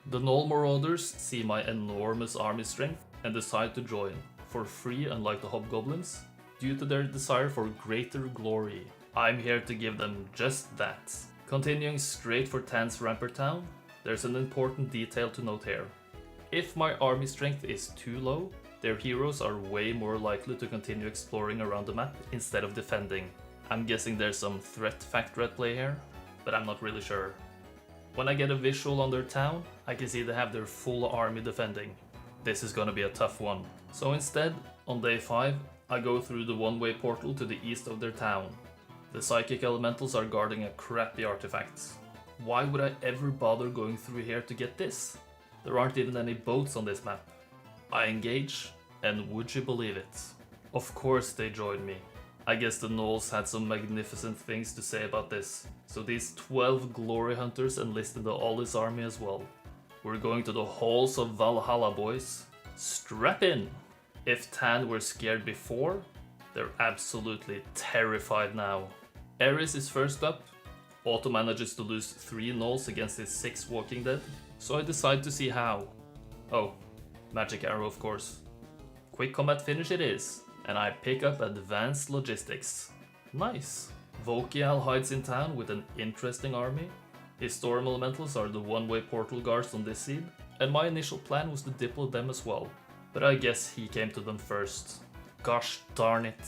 The Gnoll Marauders see my enormous army strength and decide to join, for free unlike the hobgoblins, due to their desire for greater glory. I'm here to give them just that. Continuing straight for Tan's Rampart Town, there's an important detail to note here. If my army strength is too low, their heroes are way more likely to continue exploring around the map instead of defending. I'm guessing there's some threat factor at play here, but I'm not really sure. When I get a visual on their town, I can see they have their full army defending. This is gonna be a tough one. So instead, on day 5, I go through the one-way portal to the east of their town. The psychic elementals are guarding a crappy artifact. Why would I ever bother going through here to get this? There aren't even any boats on this map. I engage, and would you believe it? Of course they join me. I guess the Gnolls had some magnificent things to say about this, so these 12 glory hunters enlisted the Ollie's army as well. We're going to the halls of Valhalla, boys. Strap in! If Tan were scared before, they're absolutely terrified now. Ares is first up. Otto manages to lose 3 Gnolls against his 6 Walking Dead, so I decide to see how. Oh, magic arrow of course. Quick combat finish it is, and I pick up advanced logistics. Nice. Vokial hides in town with an interesting army. His storm elementals are the one-way portal guards on this seed, and my initial plan was to diplo them as well, but I guess he came to them first. Gosh darn it.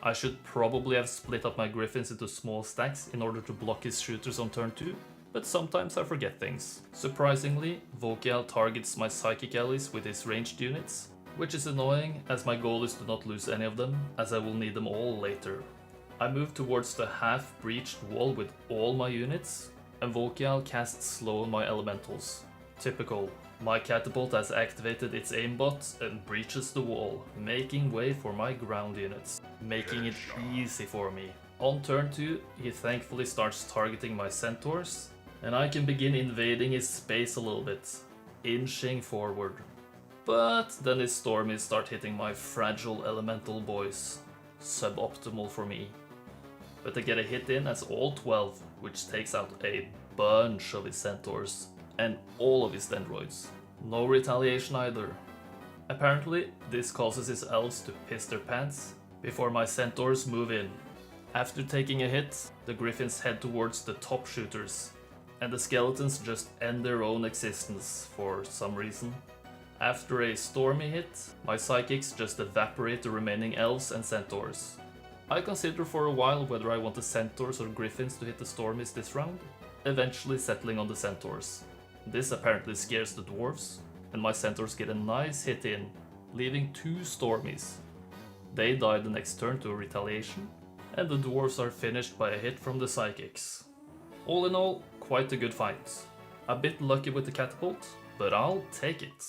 I should probably have split up my griffins into small stacks in order to block his shooters on turn 2, but sometimes I forget things. Surprisingly, Vokial targets my psychic allies with his ranged units, which is annoying as my goal is to not lose any of them, as I will need them all later. I move towards the half-breached wall with all my units, and Vokial casts slow on my elementals. Typical. My catapult has activated its aimbot and breaches the wall, making way for my ground units, making it easy for me. On turn 2, he thankfully starts targeting my centaurs, and I can begin invading his space a little bit, inching forward. But then his stormies start hitting my fragile elemental boys. Suboptimal for me. But they get a hit in as all 12, which takes out a bunch of his centaurs and all of his dendroids. No retaliation either. Apparently, this causes his elves to piss their pants before my centaurs move in. After taking a hit, the griffins head towards the top shooters, and the skeletons just end their own existence for some reason. After a stormy hit, my psychics just evaporate the remaining elves and centaurs. I consider for a while whether I want the centaurs or griffins to hit the stormies this round, eventually settling on the centaurs. This apparently scares the dwarves, and my centaurs get a nice hit in, leaving 2 stormies. They die the next turn to a retaliation, and the dwarves are finished by a hit from the psychics. All in all, quite a good fight. A bit lucky with the catapult, but I'll take it.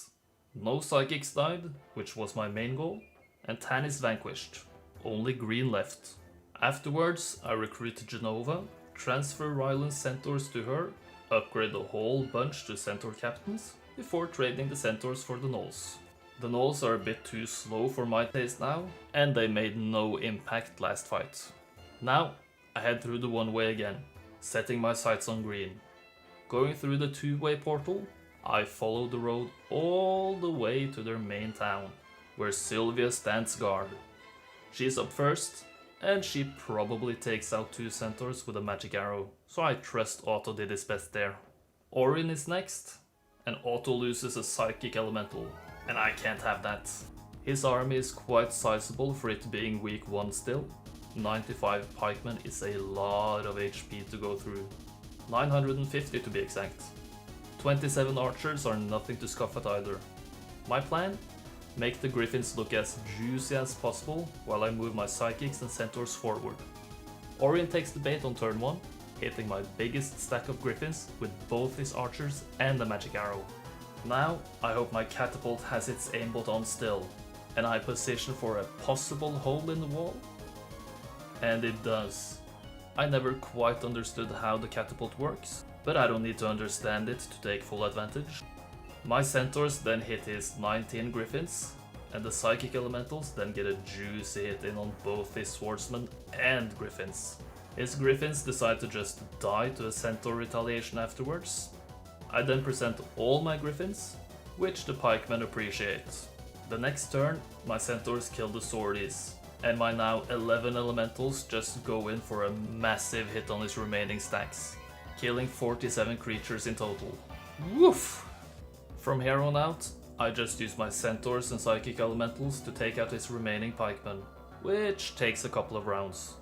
No psychics died, which was my main goal, and Tan is vanquished. Only green left. Afterwards, I recruit Genova, transfer Ryland's centaurs to her, upgrade the whole bunch to centaur captains, before trading the centaurs for the gnolls. The gnolls are a bit too slow for my taste now, and they made no impact last fight. Now, I head through the one-way again, setting my sights on green. Going through the two-way portal, I follow the road all the way to their main town, where Sylvia stands guard. She's up first, and she probably takes out 2 centaurs with a magic arrow, so I trust Otto did his best there. Orin is next, and Otto loses a psychic elemental, and I can't have that. His army is quite sizable for it being week 1 still. 95 pikemen is a lot of HP to go through. 950 to be exact. 27 archers are nothing to scoff at either. My plan? Make the griffins look as juicy as possible while I move my psychics and centaurs forward. Orion takes the bait on turn 1, hitting my biggest stack of griffins with both his archers and a magic arrow. Now I hope my catapult has its aimbot on still, and I position for a possible hole in the wall. And it does. I never quite understood how the catapult works, but I don't need to understand it to take full advantage. My centaurs then hit his 19 griffins, and the psychic elementals then get a juicy hit in on both his swordsmen and griffins. His griffins decide to just die to a centaur retaliation afterwards. I then present all my griffins, which the pikemen appreciate. The next turn, my centaurs kill the swordies, and my now 11 elementals just go in for a massive hit on his remaining stacks, killing 47 creatures in total. Woof! From here on out, I just use my centaurs and psychic elementals to take out his remaining pikemen, which takes a couple of rounds.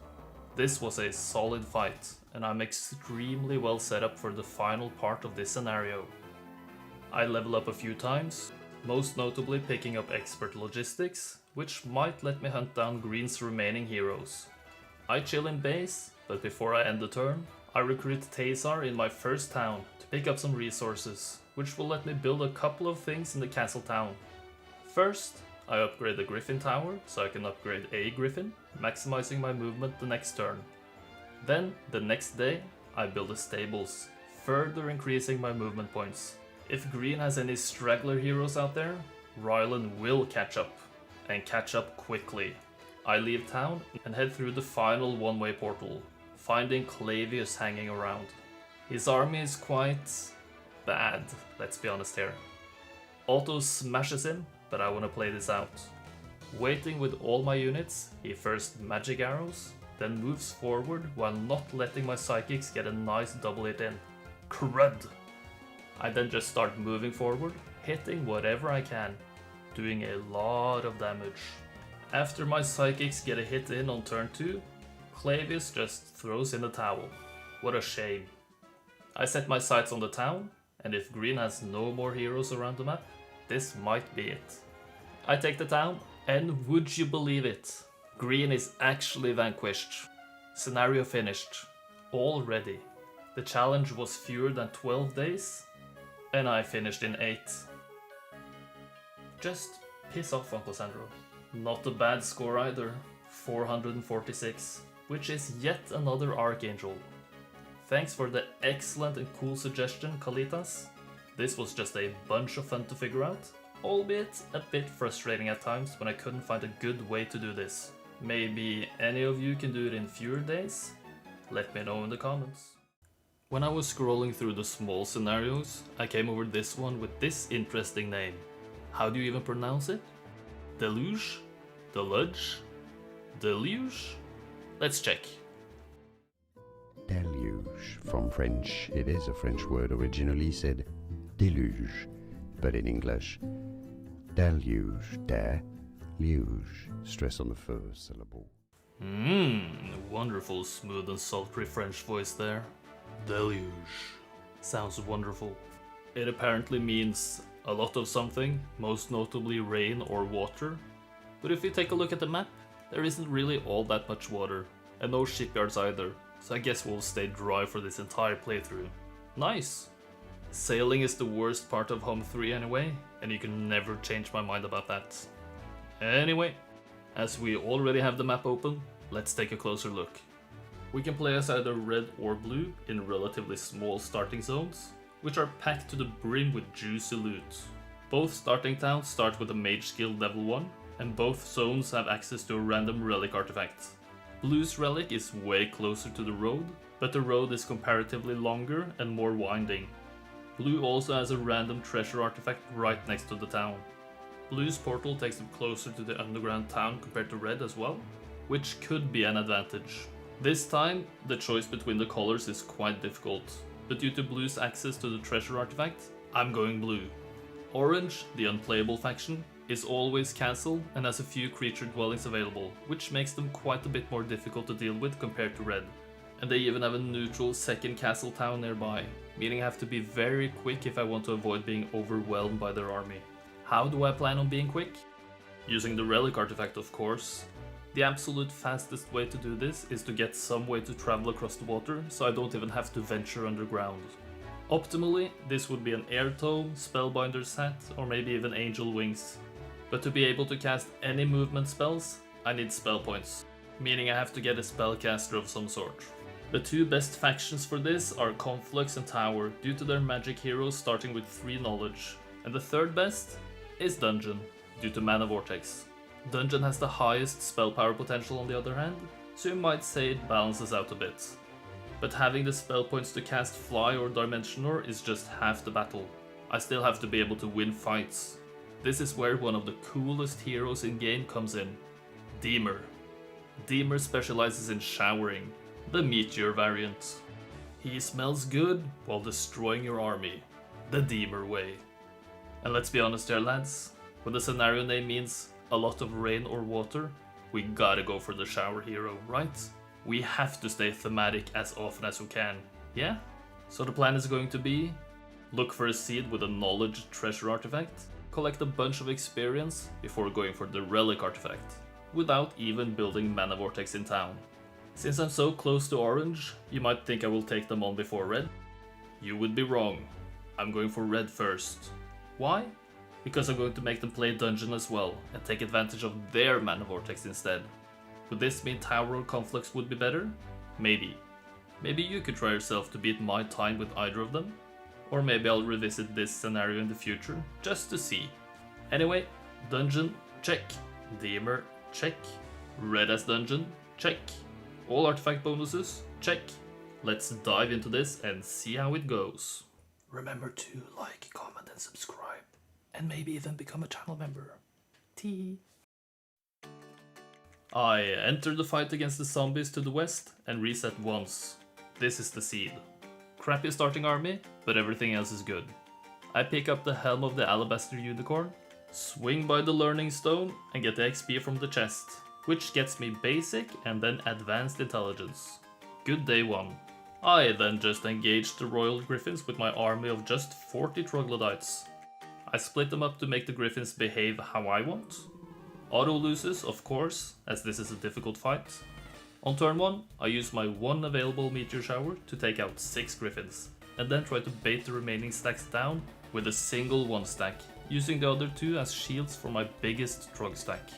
This was a solid fight, and I'm extremely well set up for the final part of this scenario. I level up a few times, most notably picking up expert logistics, which might let me hunt down green's remaining heroes. I chill in base, but before I end the turn, I recruit Taysar in my first town to pick up some resources, which will let me build a couple of things in the castle town. First, I upgrade the Griffin Tower so I can upgrade a Griffin, maximizing my movement the next turn. Then, the next day, I build the stables, further increasing my movement points. If green has any straggler heroes out there, Ryland will catch up, and catch up quickly. I leave town and head through the final one-way portal, finding Clavius hanging around. His army is quite bad, let's be honest here. Otto smashes him, but I want to play this out. Waiting with all my units, he first magic arrows, then moves forward while not letting my psychics get a nice double hit in. Crud! I then just start moving forward, hitting whatever I can, doing a lot of damage. After my psychics get a hit in on turn 2, Clavius just throws in the towel. What a shame. I set my sights on the town, and if green has no more heroes around the map, this might be it. I take the town, and would you believe it? Green is actually vanquished. Scenario finished. Already. The challenge was fewer than 12 days, and I finished in 8. Just piss off, Uncle Sandro. Not a bad score either. 446, which is yet another Archangel. Thanks for the excellent and cool suggestion, Kalitas. This was just a bunch of fun to figure out, albeit a bit frustrating at times when I couldn't find a good way to do this. Maybe any of you can do it in fewer days? Let me know in the comments. When I was scrolling through the small scenarios, I came over this one with this interesting name. How do you even pronounce it? Deluge? Deluge? Deluge? Let's check. Deluge, from French. It is a French word, originally said deluge, but in English, deluge, deluge, stress on the first syllable. Wonderful, smooth and sultry French voice there. Deluge. Sounds wonderful. It apparently means a lot of something, most notably rain or water. But if you take a look at the map, there isn't really all that much water. and no shipyards either, so I guess we'll stay dry for this entire playthrough. Nice! Sailing is the worst part of HOMM3 anyway, and you can never change my mind about that. Anyway, as we already have the map open, let's take a closer look. We can play as either red or blue in relatively small starting zones, which are packed to the brim with juicy loot. Both starting towns start with a mage skill level 1, and both zones have access to a random relic artifact. Blue's relic is way closer to the road, but the road is comparatively longer and more winding. Blue also has a random treasure artifact right next to the town. Blue's portal takes them closer to the underground town compared to red as well, which could be an advantage. This time, the choice between the colors is quite difficult, but due to Blue's access to the treasure artifact, I'm going blue. Orange, the unplayable faction, is always castle and has a few creature dwellings available, which makes them quite a bit more difficult to deal with compared to red. And they even have a neutral second castle town nearby, meaning I have to be very quick if I want to avoid being overwhelmed by their army. How do I plan on being quick? Using the relic artifact, of course. The absolute fastest way to do this is to get some way to travel across the water, so I don't even have to venture underground. Optimally, this would be an air tome, spellbinder's hat, or maybe even angel wings. But to be able to cast any movement spells, I need spell points, meaning I have to get a spellcaster of some sort. The two best factions for this are Conflux and Tower, due to their magic heroes starting with 3 knowledge, and the third best is Dungeon, due to Mana Vortex. Dungeon has the highest spell power potential on the other hand, so you might say it balances out a bit. But having the spell points to cast Fly or Dimensioner is just half the battle. I still have to be able to win fights. This is where one of the coolest heroes in game comes in, Deemer. Deemer specializes in showering, the meteor variant. He smells good while destroying your army, the Deemer way. And let's be honest here lads, when the scenario name means a lot of rain or water, we gotta go for the shower hero, right? We have to stay thematic as often as we can, yeah? So the plan is going to be, look for a seed with a knowledge treasure artifact, collect a bunch of experience before going for the relic artifact, without even building Mana Vortex in town. Since I'm so close to orange, you might think I will take them on before red. You would be wrong. I'm going for red first. Why? Because I'm going to make them play dungeon as well, and take advantage of their Mana Vortex instead. Would this mean Tower or Conflux would be better? Maybe. Maybe you could try yourself to beat my time with either of them. Or maybe I'll revisit this scenario in the future, just to see. Anyway, dungeon, check. Deemer, check. Red as dungeon, check. All artifact bonuses, check. Let's dive into this and see how it goes. Remember to like, comment and subscribe. And maybe even become a channel member. T. I enter the fight against the zombies to the west and reset once. This is the seed. Crappy starting army, but everything else is good. I pick up the helm of the Alabaster Unicorn, swing by the Learning Stone and get the XP from the chest, which gets me basic and then advanced intelligence. Good day one. I then just engaged the Royal Griffins with my army of just 40 troglodytes. I split them up to make the griffins behave how I want. Auto loses, of course, as this is a difficult fight. On turn 1, I use my one available meteor shower to take out 6 griffins, and then try to bait the remaining stacks down with a single 1 stack, using the other 2 as shields for my biggest trog stack.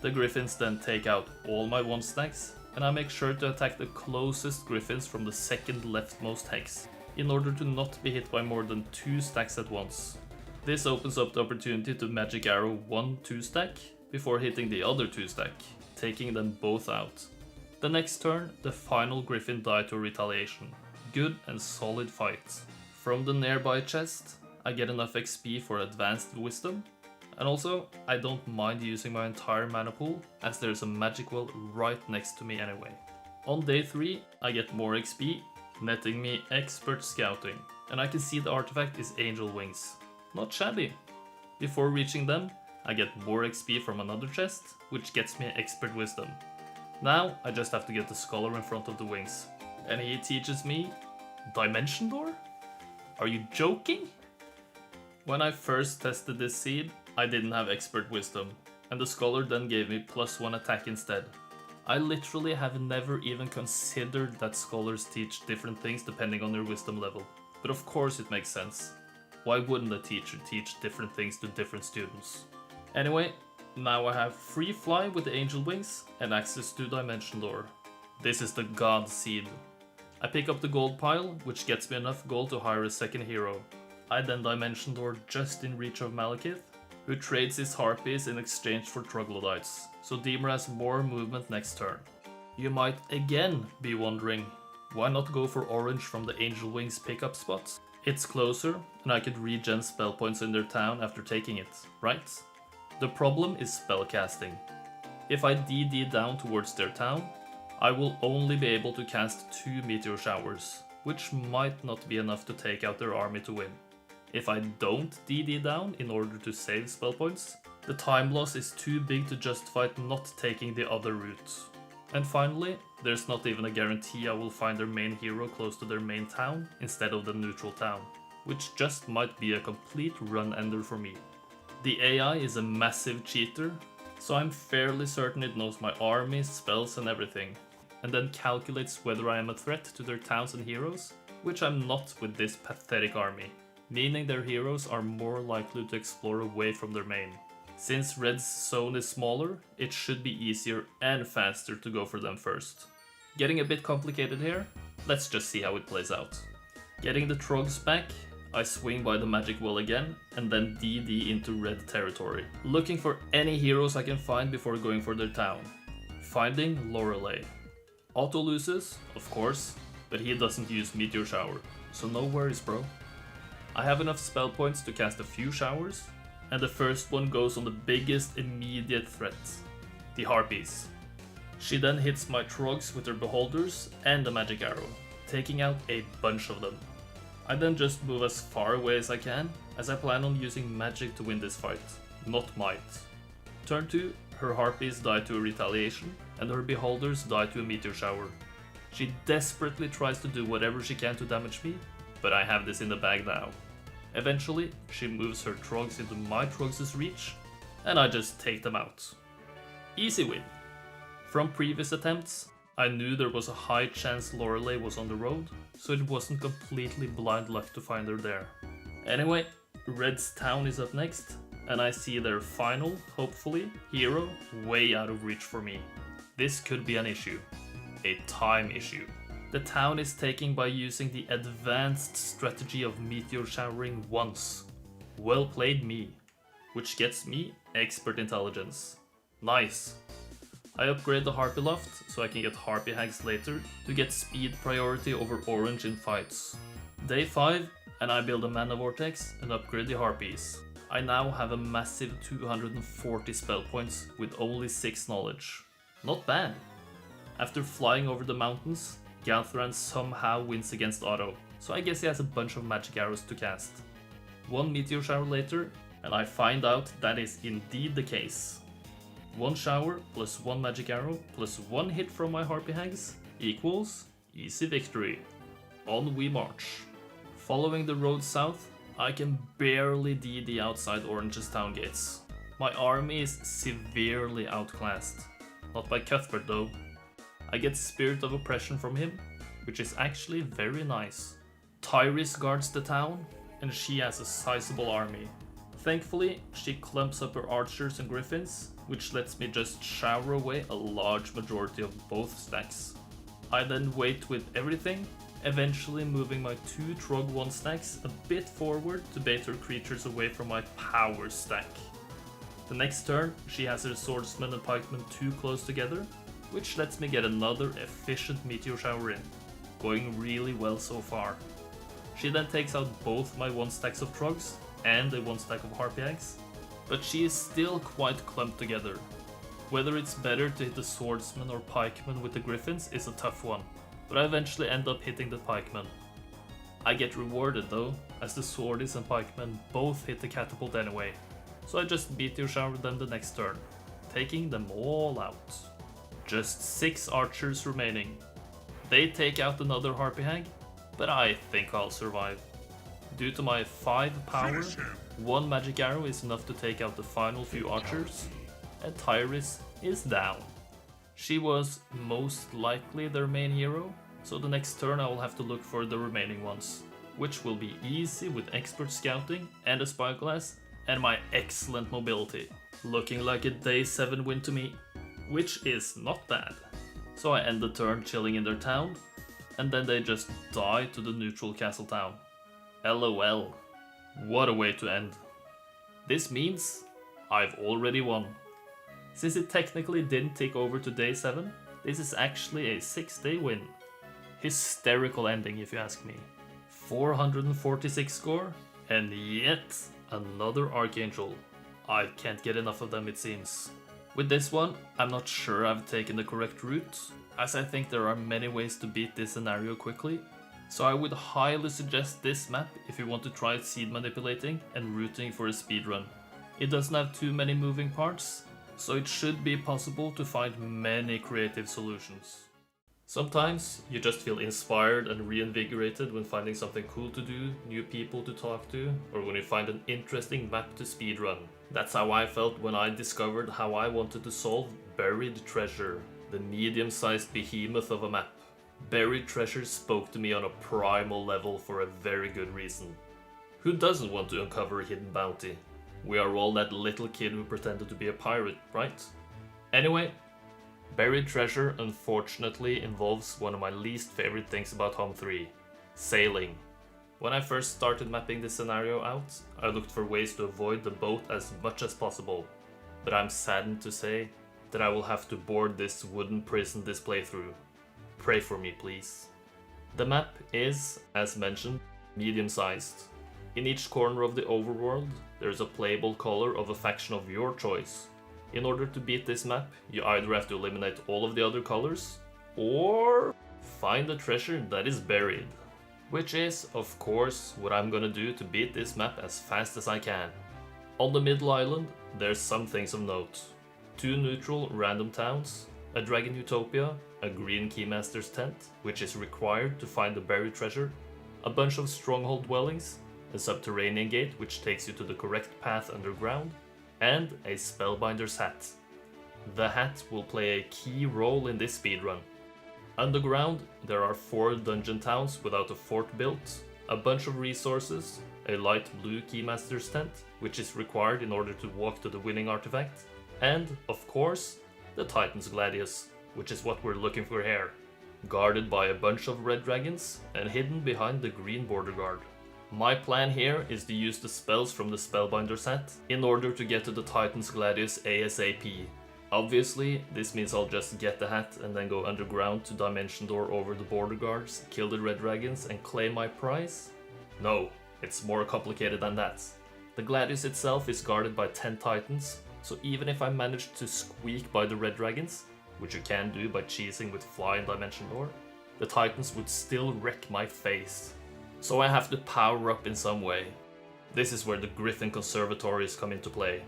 The griffins then take out all my 1 stacks, and I make sure to attack the closest griffins from the second leftmost hex, in order to not be hit by more than 2 stacks at once. This opens up the opportunity to magic arrow 1 2 stack before hitting the other 2 stack, taking them both out. The next turn, the final griffin died to retaliation. Good and solid fight. From the nearby chest, I get enough XP for advanced wisdom, and also I don't mind using my entire mana pool as there's a magic well right next to me anyway. On day 3, I get more XP, netting me expert scouting, and I can see the artifact is angel wings. Not shabby. Before reaching them, I get more XP from another chest, which gets me expert wisdom. Now I just have to get the scholar in front of the wings, and he teaches me Dimension Door? Are you joking? When I first tested this seed, I didn't have expert wisdom, and the scholar then gave me +1 attack instead. I literally have never even considered that scholars teach different things depending on their wisdom level. But of course it makes sense. Why wouldn't a teacher teach different things to different students? Anyway, now I have free fly with the angel wings and access to dimension door. This is the god seed. I pick up the gold pile, which gets me enough gold to hire a second hero. I then dimension door just in reach of Malekith, who trades his harpies in exchange for troglodytes, so Deemer has more movement next turn. You might again be wondering, why not go for orange from the angel wings pickup spot? It's closer, and I could regen spell points in their town after taking it, right? The problem is spell casting. If I DD down towards their town, I will only be able to cast 2 meteor showers, which might not be enough to take out their army to win. If I don't DD down in order to save spell points, the time loss is too big to justify not taking the other route. And finally, there's not even a guarantee I will find their main hero close to their main town instead of the neutral town, which just might be a complete run ender for me. The AI is a massive cheater, so I'm fairly certain it knows my army, spells and everything, and then calculates whether I am a threat to their towns and heroes, which I'm not with this pathetic army, meaning their heroes are more likely to explore away from their main. Since Red's zone is smaller, it should be easier and faster to go for them first. Getting a bit complicated here, let's just see how it plays out. Getting the Trogs back, I swing by the magic wall again and then DD into red territory, looking for any heroes I can find before going for their town. Finding Lorelei. Otto loses, of course, but he doesn't use Meteor Shower, so no worries bro. I have enough spell points to cast a few showers, and the first one goes on the biggest immediate threat, the Harpies. She then hits my Trogs with her Beholders and a magic arrow, taking out a bunch of them. I then just move as far away as I can, as I plan on using magic to win this fight, not might. Turn 2, her Harpies die to a retaliation, and her Beholders die to a meteor shower. She desperately tries to do whatever she can to damage me, but I have this in the bag now. Eventually, she moves her Trogs into my Trogs' reach, and I just take them out. Easy win. From previous attempts, I knew there was a high chance Lorelei was on the road, so it wasn't completely blind luck to find her there. Anyway, Red's town is up next, and I see their final, hopefully, hero way out of reach for me. This could be an issue. A time issue. The town is taken by using the advanced strategy of meteor showering once. Well played me. Which gets me expert intelligence. Nice. I upgrade the Harpy Loft so I can get Harpy Hags later to get speed priority over orange in fights. Day 5 and I build a Mana Vortex and upgrade the Harpies. I now have a massive 240 spell points with only 6 knowledge. Not bad. After flying over the mountains, Galthran somehow wins against Otto, so I guess he has a bunch of magic arrows to cast. 1 meteor shower later, and I find out that is indeed the case. 1 shower plus 1 magic arrow plus 1 hit from my Harpy Hags equals easy victory. On we march. Following the road south, I can barely DD outside Orange's town gates. My army is severely outclassed. Not by Cuthbert though. I get Spirit of Oppression from him, which is actually very nice. Tyrese guards the town, and she has a sizable army. Thankfully, she clumps up her archers and griffins, which lets me just shower away a large majority of both stacks. I then wait with everything, eventually moving my 2 Trog 1 stacks a bit forward to bait her creatures away from my power stack. The next turn, she has her swordsman and pikeman too close together, which lets me get another efficient meteor shower in, going really well so far. She then takes out both my 1 stacks of Trogs and a 1 stack of Harpy Eggs, but she is still quite clumped together. Whether it's better to hit the swordsman or pikeman with the griffins is a tough one, but I eventually end up hitting the pikeman. I get rewarded though, as the swordies and pikemen both hit the catapult anyway, so I just meteor shower them the next turn, taking them all out. Just 6 archers remaining. They take out another Harpy Hag, but I think I'll survive. Due to my 5 power, 1 magic arrow is enough to take out the final few archers, and Tyrese is down. She was most likely their main hero, so the next turn I will have to look for the remaining ones, which will be easy with expert scouting and a spyglass and my excellent mobility. Looking like a day 7 win to me, which is not bad. So I end the turn chilling in their town, and then they just die to the neutral castle town. LOL. What a way to end. This means I've already won. Since it technically didn't tick over to day 7, this is actually a 6-day win. Hysterical ending if you ask me. 446 score, and yet another Archangel. I can't get enough of them, it seems. With this one, I'm not sure I've taken the correct route, as I think there are many ways to beat this scenario quickly, so I would highly suggest this map if you want to try seed manipulating and routing for a speedrun. It doesn't have too many moving parts, so it should be possible to find many creative solutions. Sometimes you just feel inspired and reinvigorated when finding something cool to do, new people to talk to, or when you find an interesting map to speedrun. That's how I felt when I discovered how I wanted to solve Buried Treasure, the medium-sized behemoth of a map. Buried Treasure spoke to me on a primal level for a very good reason. Who doesn't want to uncover a hidden bounty? We are all that little kid who pretended to be a pirate, right? Anyway, Buried Treasure unfortunately involves one of my least favorite things about HOMM3, sailing. When I first started mapping this scenario out, I looked for ways to avoid the boat as much as possible, but I'm saddened to say that I will have to board this wooden prison this playthrough. Pray for me, please. The map is, as mentioned, medium-sized. In each corner of the overworld, there is a playable color of a faction of your choice. In order to beat this map, you either have to eliminate all of the other colors, or find a treasure that is buried. Which is, of course, what I'm gonna do to beat this map as fast as I can. On the middle island, there's some things of note. 2 neutral random towns, a dragon utopia, a green keymaster's tent, which is required to find the buried treasure, a bunch of stronghold dwellings, a subterranean gate which takes you to the correct path underground, and a spellbinder's hat. The hat will play a key role in this speedrun. Underground, there are 4 dungeon towns without a fort built, a bunch of resources, a light blue keymaster's tent, which is required in order to walk to the winning artifact, and, of course, the Titan's Gladius, which is what we're looking for here, guarded by a bunch of red dragons and hidden behind the green border guard. My plan here is to use the spells from the Spellbinder's hat in order to get to the Titan's Gladius ASAP. Obviously, this means I'll just get the hat and then go underground to Dimension Door over the border guards, kill the red dragons and claim my prize? No, it's more complicated than that. The Gladius itself is guarded by 10 Titans, so even if I manage to squeak by the red dragons, which you can do by cheesing with Fly and Dimension Door, the Titans would still wreck my face. So I have to power up in some way. This is where the Rithen Conservatories come into play.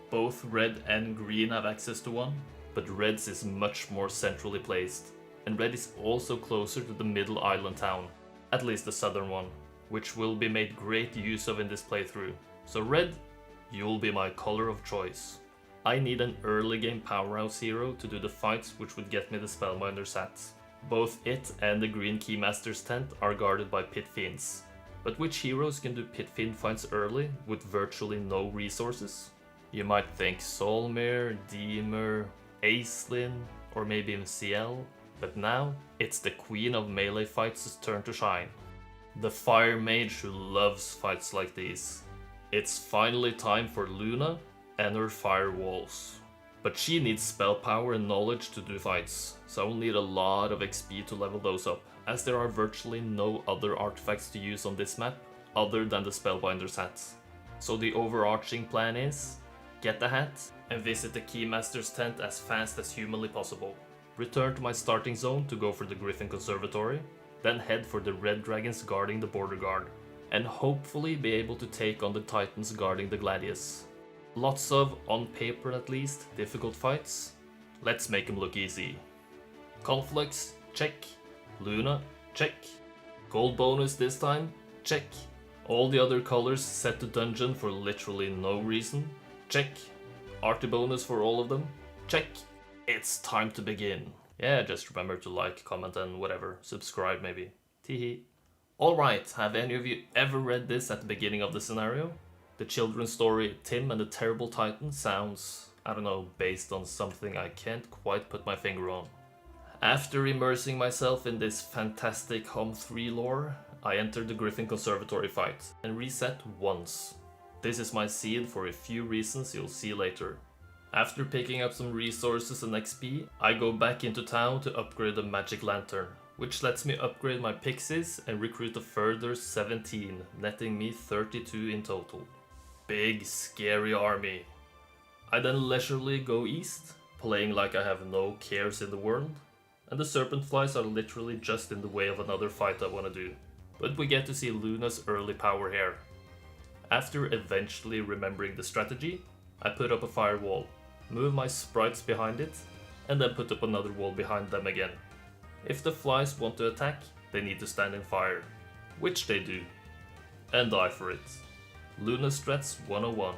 Both red and green have access to one, but red's is much more centrally placed, and red is also closer to the middle island town, at least the southern one, which will be made great use of in this playthrough. So red, you'll be my color of choice. I need an early game powerhouse hero to do the fights which would get me the Spellbinder's hat. Both it and the green keymaster's tent are guarded by pit fiends. But which heroes can do pit fiend fights early with virtually no resources? You might think Solmir, Deemer, Aislinn, or maybe even CL, but now it's the queen of melee fights' turn to shine. The fire mage who loves fights like these. It's finally time for Luna and her fire walls. But she needs spell power and knowledge to do fights, so I will need a lot of XP to level those up, as there are virtually no other artifacts to use on this map other than the Spellbinder's hat. So the overarching plan is, get the hat and visit the Keymaster's tent as fast as humanly possible. Return to my starting zone to go for the Rithen Conservatory, then head for the red dragons guarding the border guard, and hopefully be able to take on the titans guarding the Gladius. Lots of, on paper at least, difficult fights. Let's make them look easy. Conflux, check. Luna, check. Gold bonus this time, check. All the other colors set to dungeon for literally no reason, check. Arty bonus for all of them, check. It's time to begin. Yeah, just remember to like, comment, and whatever. Subscribe, maybe. Teehee. Alright, have any of you ever read this at the beginning of the scenario? The children's story Tim and the Terrible Titan sounds, I don't know, based on something I can't quite put my finger on. After immersing myself in this fantastic HOMM3 lore, I entered the Griffin Conservatory fight and reset once. This is my seed for a few reasons you'll see later. After picking up some resources and XP, I go back into town to upgrade the magic lantern, which lets me upgrade my pixies and recruit a further 17, netting me 32 in total. Big scary army. I then leisurely go east, playing like I have no cares in the world, and the serpent flies are literally just in the way of another fight I want to do, but we get to see Luna's early power here. After eventually remembering the strategy, I put up a firewall, move my sprites behind it, and then put up another wall behind them again. If the flies want to attack, they need to stand in fire, which they do, and die for it. Luna strats 101,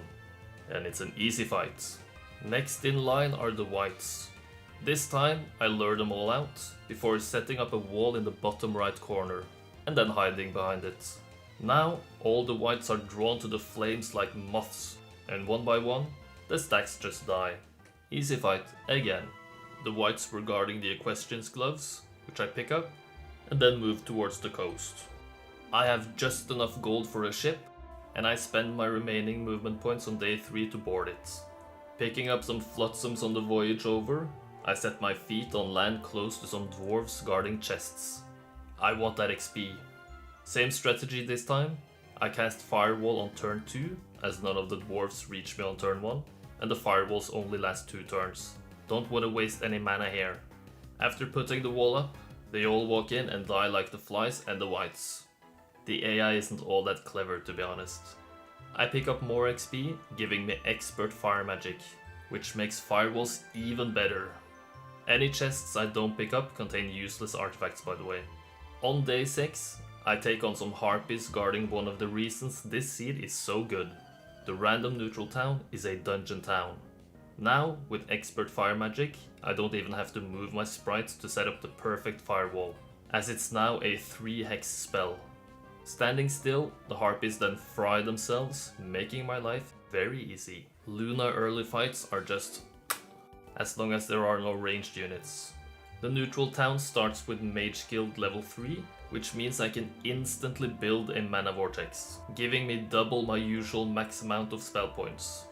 and it's an easy fight. Next in line are the whites. This time I lure them all out, before setting up a wall in the bottom right corner, and then hiding behind it. Now all the whites are drawn to the flames like moths, and one by one, the stacks just die. Easy fight again. The whites were guarding the equestrian's gloves, which I pick up, and then move towards the coast. I have just enough gold for a ship, and I spend my remaining movement points on day 3 to board it. Picking up some flotsams on the voyage over, I set my feet on land close to some dwarves guarding chests. I want that XP. Same strategy this time. I cast Firewall on turn 2, as none of the dwarves reach me on turn 1, and the firewalls only last 2 turns. Don't want to waste any mana here. After putting the wall up, they all walk in and die like the flies and the whites. The AI isn't all that clever, to be honest. I pick up more XP, giving me expert fire magic, which makes firewalls even better. Any chests I don't pick up contain useless artifacts, by the way. On day 6, I take on some harpies guarding one of the reasons this seed is so good. The random neutral town is a dungeon town. Now, with expert fire magic, I don't even have to move my sprites to set up the perfect firewall, as it's now a 3 hex spell. Standing still, the harpies then fry themselves, making my life very easy. Luna early fights are just as long as there are no ranged units. The neutral town starts with Mage Guild level 3, which means I can instantly build a mana vortex, giving me double my usual max amount of spell points.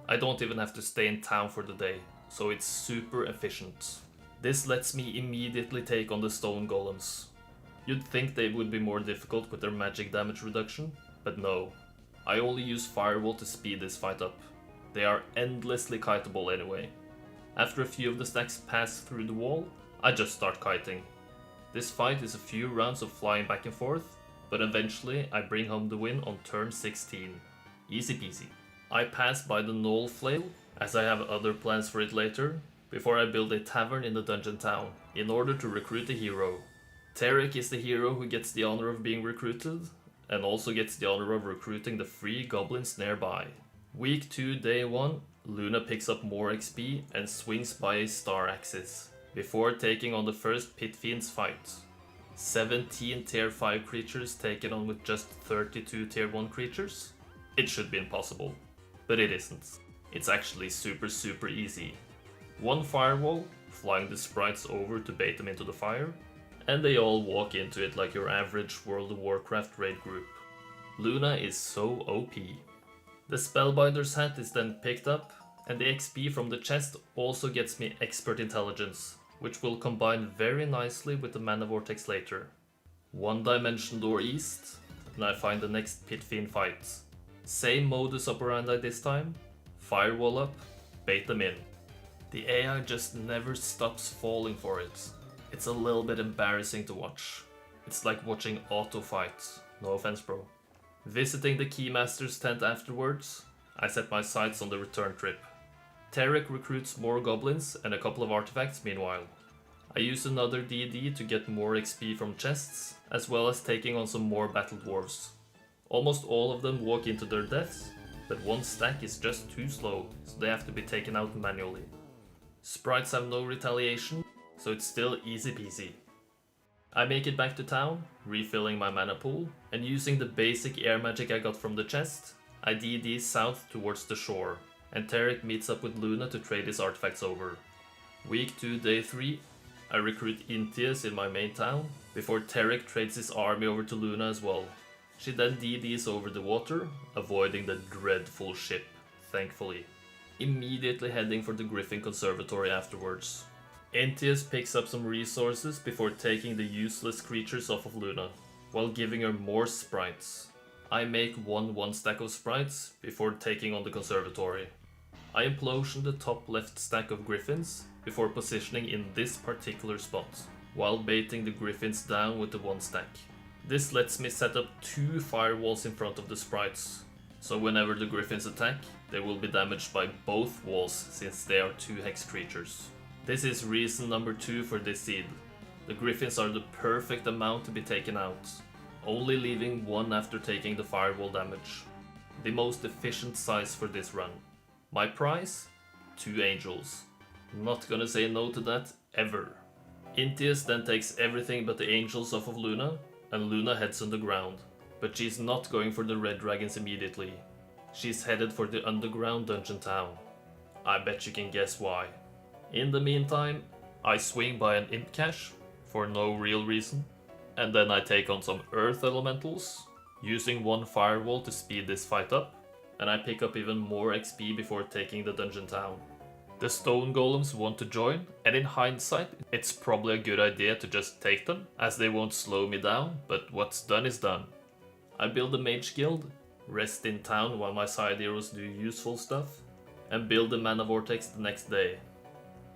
I don't even have to stay in town for the day, so it's super efficient. This lets me immediately take on the stone golems. You'd think they would be more difficult with their magic damage reduction, but no. I only use Firewall to speed this fight up. They are endlessly kiteable anyway. After a few of the stacks pass through the wall, I just start kiting. This fight is a few rounds of flying back and forth, but eventually I bring home the win on turn 16. Easy peasy. I pass by the Knoll Flail, as I have other plans for it later, before I build a tavern in the dungeon town, in order to recruit a hero. Tarek is the hero who gets the honor of being recruited, and also gets the honor of recruiting the 3 goblins nearby. Week 2, day 1, Luna picks up more XP and swings by a star axis, before taking on the first Pit Fiends fight. 17 tier 5 creatures taken on with just 32 tier 1 creatures? It should be impossible, but it isn't. It's actually super easy. One firewall, flying the sprites over to bait them into the fire, and they all walk into it like your average World of Warcraft raid group. Luna is so OP. The Spellbinder's hat is then picked up, and the XP from the chest also gets me Expert Intelligence, which will combine very nicely with the Mana Vortex later. 1 dimension door east, and I find the next Pit Fiend fight. Same modus operandi this time, firewall up, bait them in. The AI just never stops falling for it. It's a little bit embarrassing to watch. It's like watching auto fights, no offense bro. Visiting the Keymaster's tent afterwards, I set my sights on the return trip. Tarek recruits more goblins and a couple of artifacts meanwhile. I use another D&D to get more XP from chests, as well as taking on some more battle dwarves. Almost all of them walk into their deaths, but one stack is just too slow, so they have to be taken out manually. Sprites have no retaliation, so it's still easy peasy. I make it back to town, refilling my mana pool, and using the basic air magic I got from the chest, I DD south towards the shore, and Tarek meets up with Luna to trade his artifacts over. Week 2, day 3, I recruit Intius in my main town, before Tarek trades his army over to Luna as well. She then DDs over the water, avoiding the dreadful ship, thankfully. Immediately heading for the Griffin Conservatory afterwards. Intius picks up some resources before taking the useless creatures off of Luna, while giving her more sprites. I make one stack of sprites before taking on the conservatory. I implosion the top left stack of griffins before positioning in this particular spot, while baiting the griffins down with the 1 stack. This lets me set up 2 firewalls in front of the sprites, so whenever the griffins attack, they will be damaged by both walls since they are 2 hex creatures. This is reason number 2 for this seed. The griffins are the perfect amount to be taken out, only leaving 1 after taking the firewall damage. The most efficient size for this run. My price? 2 angels. Not gonna say no to that ever. Intius then takes everything but the angels off of Luna, and Luna heads underground, but she's not going for the red dragons immediately. She's headed for the underground dungeon town. I bet you can guess why. In the meantime, I swing by an imp cache, for no real reason, and then I take on some earth elementals, using 1 firewall to speed this fight up, and I pick up even more XP before taking the dungeon town. The stone golems want to join, and in hindsight, it's probably a good idea to just take them, as they won't slow me down, but what's done is done. I build a mage guild, rest in town while my side heroes do useful stuff, and build a mana vortex the next day.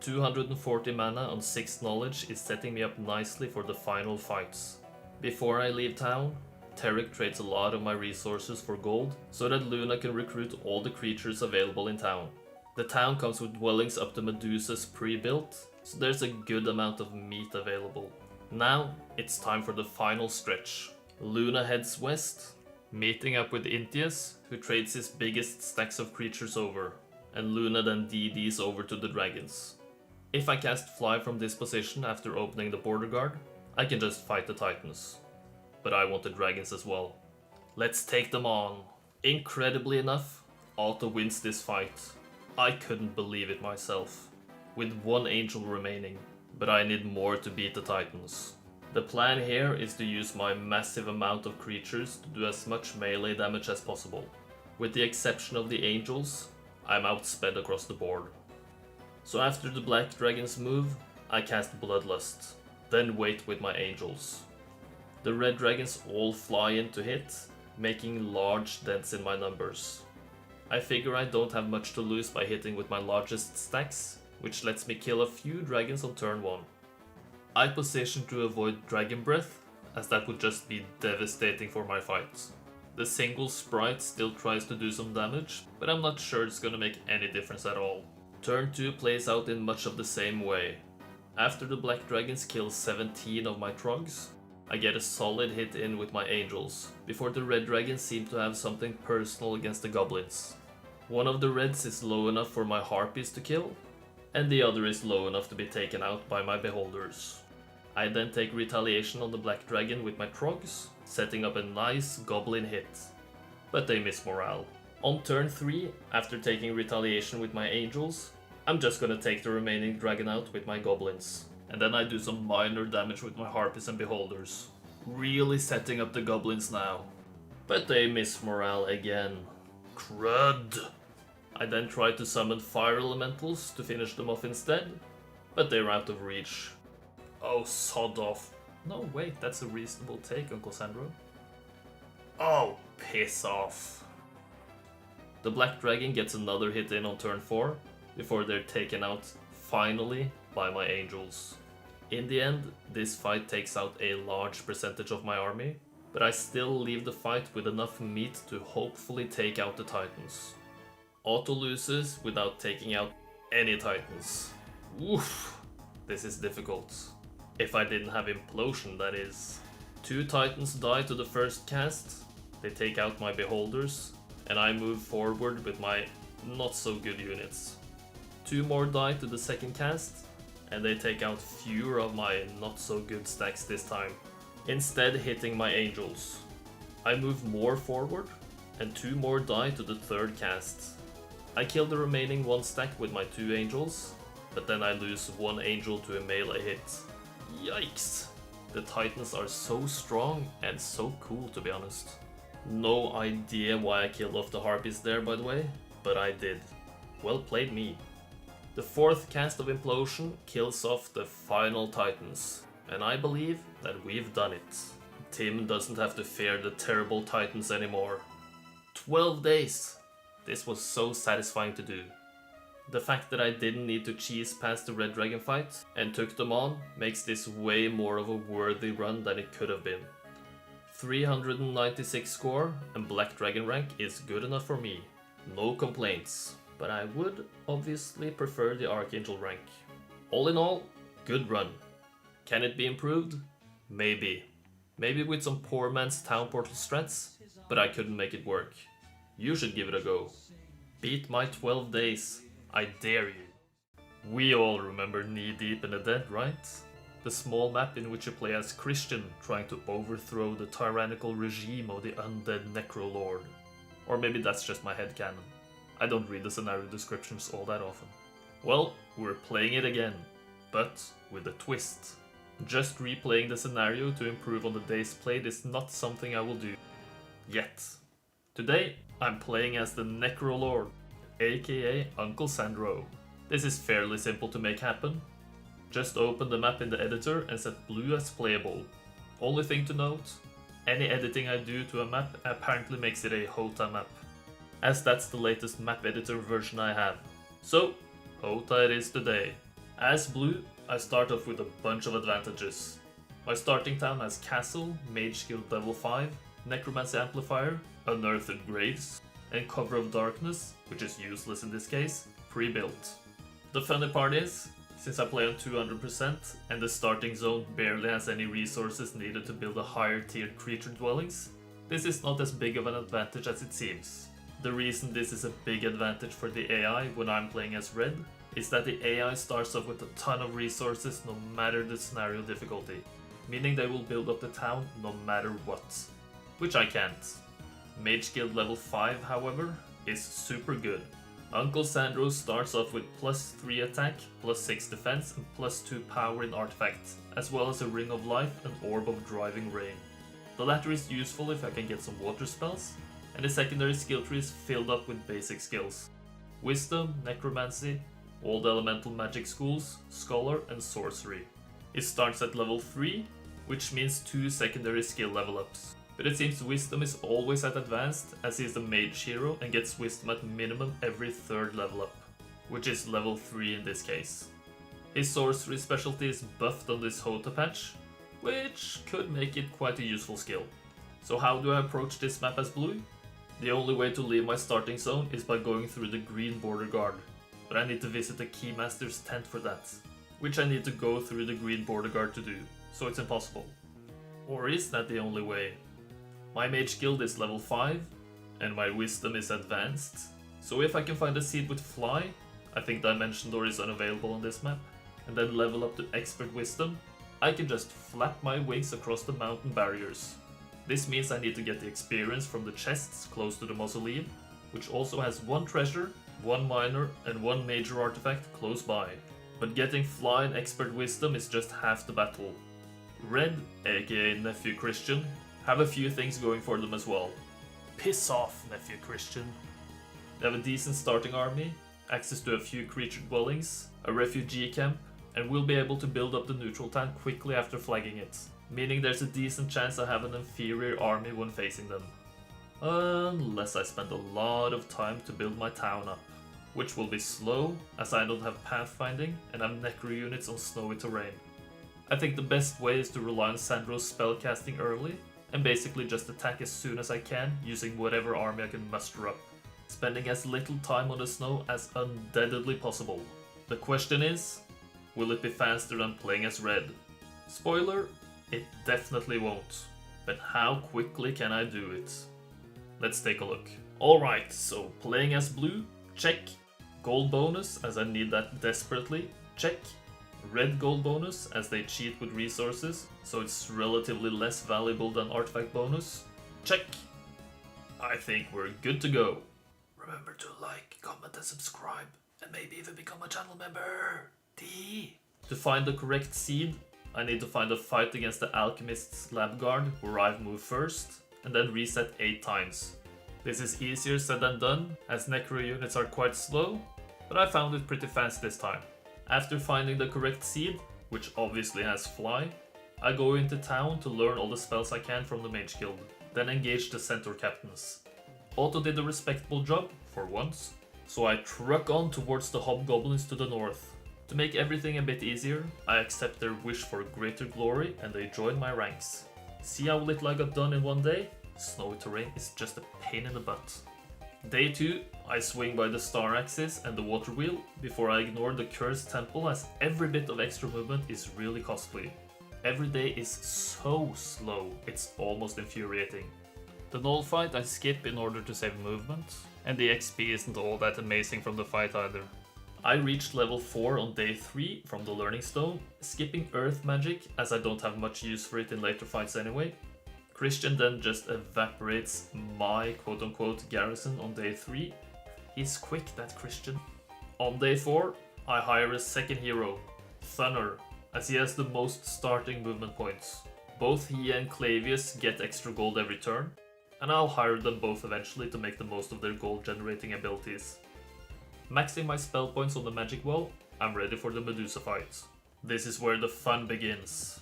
240 mana on 6 knowledge is setting me up nicely for the final fights. Before I leave town, Tarek trades a lot of my resources for gold, so that Luna can recruit all the creatures available in town. The town comes with dwellings up to Medusa's pre-built, so there's a good amount of meat available. Now, it's time for the final stretch. Luna heads west, meeting up with Intius, who trades his biggest stacks of creatures over, and Luna then DDs over to the dragons. If I cast Fly from this position after opening the border guard, I can just fight the titans. But I want the dragons as well. Let's take them on. Incredibly enough, Otto wins this fight. I couldn't believe it myself, with 1 angel remaining, but I need more to beat the titans. The plan here is to use my massive amount of creatures to do as much melee damage as possible. With the exception of the angels, I'm outsped across the board. So after the black dragons move, I cast Bloodlust, then wait with my angels. The red dragons all fly in to hit, making large dents in my numbers. I figure I don't have much to lose by hitting with my largest stacks, which lets me kill a few dragons on turn 1. I position to avoid Dragon Breath, as that would just be devastating for my fight. The single sprite still tries to do some damage, but I'm not sure it's gonna make any difference at all. Turn 2 plays out in much of the same way. After the black dragons kill 17 of my trogs, I get a solid hit in with my angels, before the red dragons seem to have something personal against the goblins. One of the reds is low enough for my harpies to kill, and the other is low enough to be taken out by my beholders. I then take retaliation on the black dragon with my trogs, setting up a nice goblin hit. But they miss morale. On turn 3, after taking retaliation with my angels, I'm just gonna take the remaining dragon out with my goblins. And then I do some minor damage with my harpies and beholders. Really setting up the goblins now. But they miss morale again. Crud! I then try to summon fire elementals to finish them off instead, but they're out of reach. Oh, sod off. No, wait, that's a reasonable take, Uncle Sandro. Oh, piss off. The black dragon gets another hit in on turn 4, before they're taken out, finally, by my angels. In the end, this fight takes out a large percentage of my army, but I still leave the fight with enough meat to hopefully take out the titans. Otto loses without taking out any titans. Oof, this is difficult. If I didn't have implosion, that is. 2 titans die to the first cast, they take out my beholders, and I move forward with my not so good units. 2 more die to the second cast, and they take out fewer of my not so good stacks this time, instead hitting my angels. I move more forward, and 2 more die to the third cast. I kill the remaining 1 stack with my 2 angels, but then I lose 1 angel to a melee hit. Yikes! The Titans are so strong and so cool, to be honest. No idea why I killed off the Harpies there, by the way, but I did. Well played me. The 4th cast of Implosion kills off the final Titans, and I believe that we've done it. Tim doesn't have to fear the terrible Titans anymore. 12 days! This was so satisfying to do. The fact that I didn't need to cheese past the Red Dragon fight and took them on makes this way more of a worthy run than it could have been. 396 score and Black Dragon rank is good enough for me. No complaints, but I would obviously prefer the Archangel rank. All in all, good run. Can it be improved? Maybe. Maybe with some poor man's town portal strats, but I couldn't make it work. You should give it a go. Beat my 12 days. I dare you. We all remember Knee Deep in the Dead, right? The small map in which you play as Christian trying to overthrow the tyrannical regime of the undead Necrolord. Or maybe that's just my headcanon. I don't read the scenario descriptions all that often. Well, we're playing it again, but with a twist. Just replaying the scenario to improve on the days played is not something I will do. Yet. Today, I'm playing as the Necrolord, aka Uncle Sandro. This is fairly simple to make happen. Just open the map in the editor and set blue as playable. Only thing to note, any editing I do to a map apparently makes it a HOTA map, as that's the latest map editor version I have. So, HOTA it is today. As blue, I start off with a bunch of advantages. My starting town has Castle, Mage Guild level 5, Necromancy Amplifier, Unearthed Graves, and Cover of Darkness, which is useless in this case, pre-built. The funny part is, since I play on 200% and the starting zone barely has any resources needed to build a higher tiered creature dwellings, this is not as big of an advantage as it seems. The reason this is a big advantage for the AI when I'm playing as red is that the AI starts off with a ton of resources no matter the scenario difficulty, meaning they will build up the town no matter what, which I can't. Mage Guild level 5, however, is super good. Uncle Sandro starts off with plus 3 attack, plus 6 defense, and plus 2 power in artifact, as well as a Ring of Life and Orb of Driving Rain. The latter is useful if I can get some water spells, and the secondary skill tree is filled up with basic skills. Wisdom, Necromancy, all the elemental magic schools, Scholar, and Sorcery. It starts at level 3, which means 2 secondary skill level ups. But it seems Wisdom is always at advanced, as he is the mage hero and gets Wisdom at minimum every 3rd level up, which is level 3 in this case. His sorcery specialty is buffed on this HOTA patch, which could make it quite a useful skill. So how do I approach this map as blue? The only way to leave my starting zone is by going through the green border guard, but I need to visit the Keymaster's tent for that, which I need to go through the green border guard to do, so it's impossible. Or is that the only way? My Mage Guild is level 5, and my Wisdom is advanced, so if I can find a seed with Fly, I think Dimension Door is unavailable on this map, and then level up to Expert Wisdom, I can just flap my wings across the mountain barriers. This means I need to get the experience from the chests close to the mausoleum, which also has 1 treasure, 1 minor, and 1 major artifact close by. But getting Fly and Expert Wisdom is just half the battle. Red, aka Nephew Christian, have a few things going for them as well. Piss off, Nephew Christian. They have a decent starting army, access to a few creature dwellings, a refugee camp, and will be able to build up the neutral town quickly after flagging it, meaning there's a decent chance I have an inferior army when facing them. Unless I spend a lot of time to build my town up, which will be slow as I don't have pathfinding and have necro units on snowy terrain. I think the best way is to rely on Sandro's spellcasting early, and basically just attack as soon as I can using whatever army I can muster up, spending as little time on the snow as undeadedly possible. The question is, will it be faster than playing as red? Spoiler, it definitely won't. But how quickly can I do it? Let's take a look. Alright, so playing as blue, check. Gold bonus, as I need that desperately, check. Red gold bonus, as they cheat with resources, so it's relatively less valuable than artifact bonus, check. I think we're good to go. Remember to like, comment and subscribe, and maybe even become a channel member. To find the correct seed, I need to find a fight against the Alchemist's Lab Guard, where I've moved first, and then reset 8 times. This is easier said than done, as Necro units are quite slow, but I found it pretty fast this time. After finding the correct seed, which obviously has Fly, I go into town to learn all the spells I can from the Mage Guild, then engage the Centaur Captains. Otto did a respectable job, for once, so I truck on towards the Hobgoblins to the north. To make everything a bit easier, I accept their wish for greater glory and they join my ranks. See how little I got done in one day? Snowy terrain is just a pain in the butt. Day 2, I swing by the Star Axis and the Water Wheel before I ignore the Cursed Temple, as every bit of extra movement is really costly. Every day is so slow, it's almost infuriating. The Null fight I skip in order to save movement, and the XP isn't all that amazing from the fight either. I reached level 4 on day 3 from the Learning Stone, skipping Earth Magic as I don't have much use for it in later fights anyway. Christian then just evaporates my quote-unquote garrison on day 3. He's quick, that Christian. On day 4, I hire a second hero, Thunder, as he has the most starting movement points. Both he and Clavius get extra gold every turn, and I'll hire them both eventually to make the most of their gold generating abilities. Maxing my spell points on the magic wall, I'm ready for the Medusa fight. This is where the fun begins.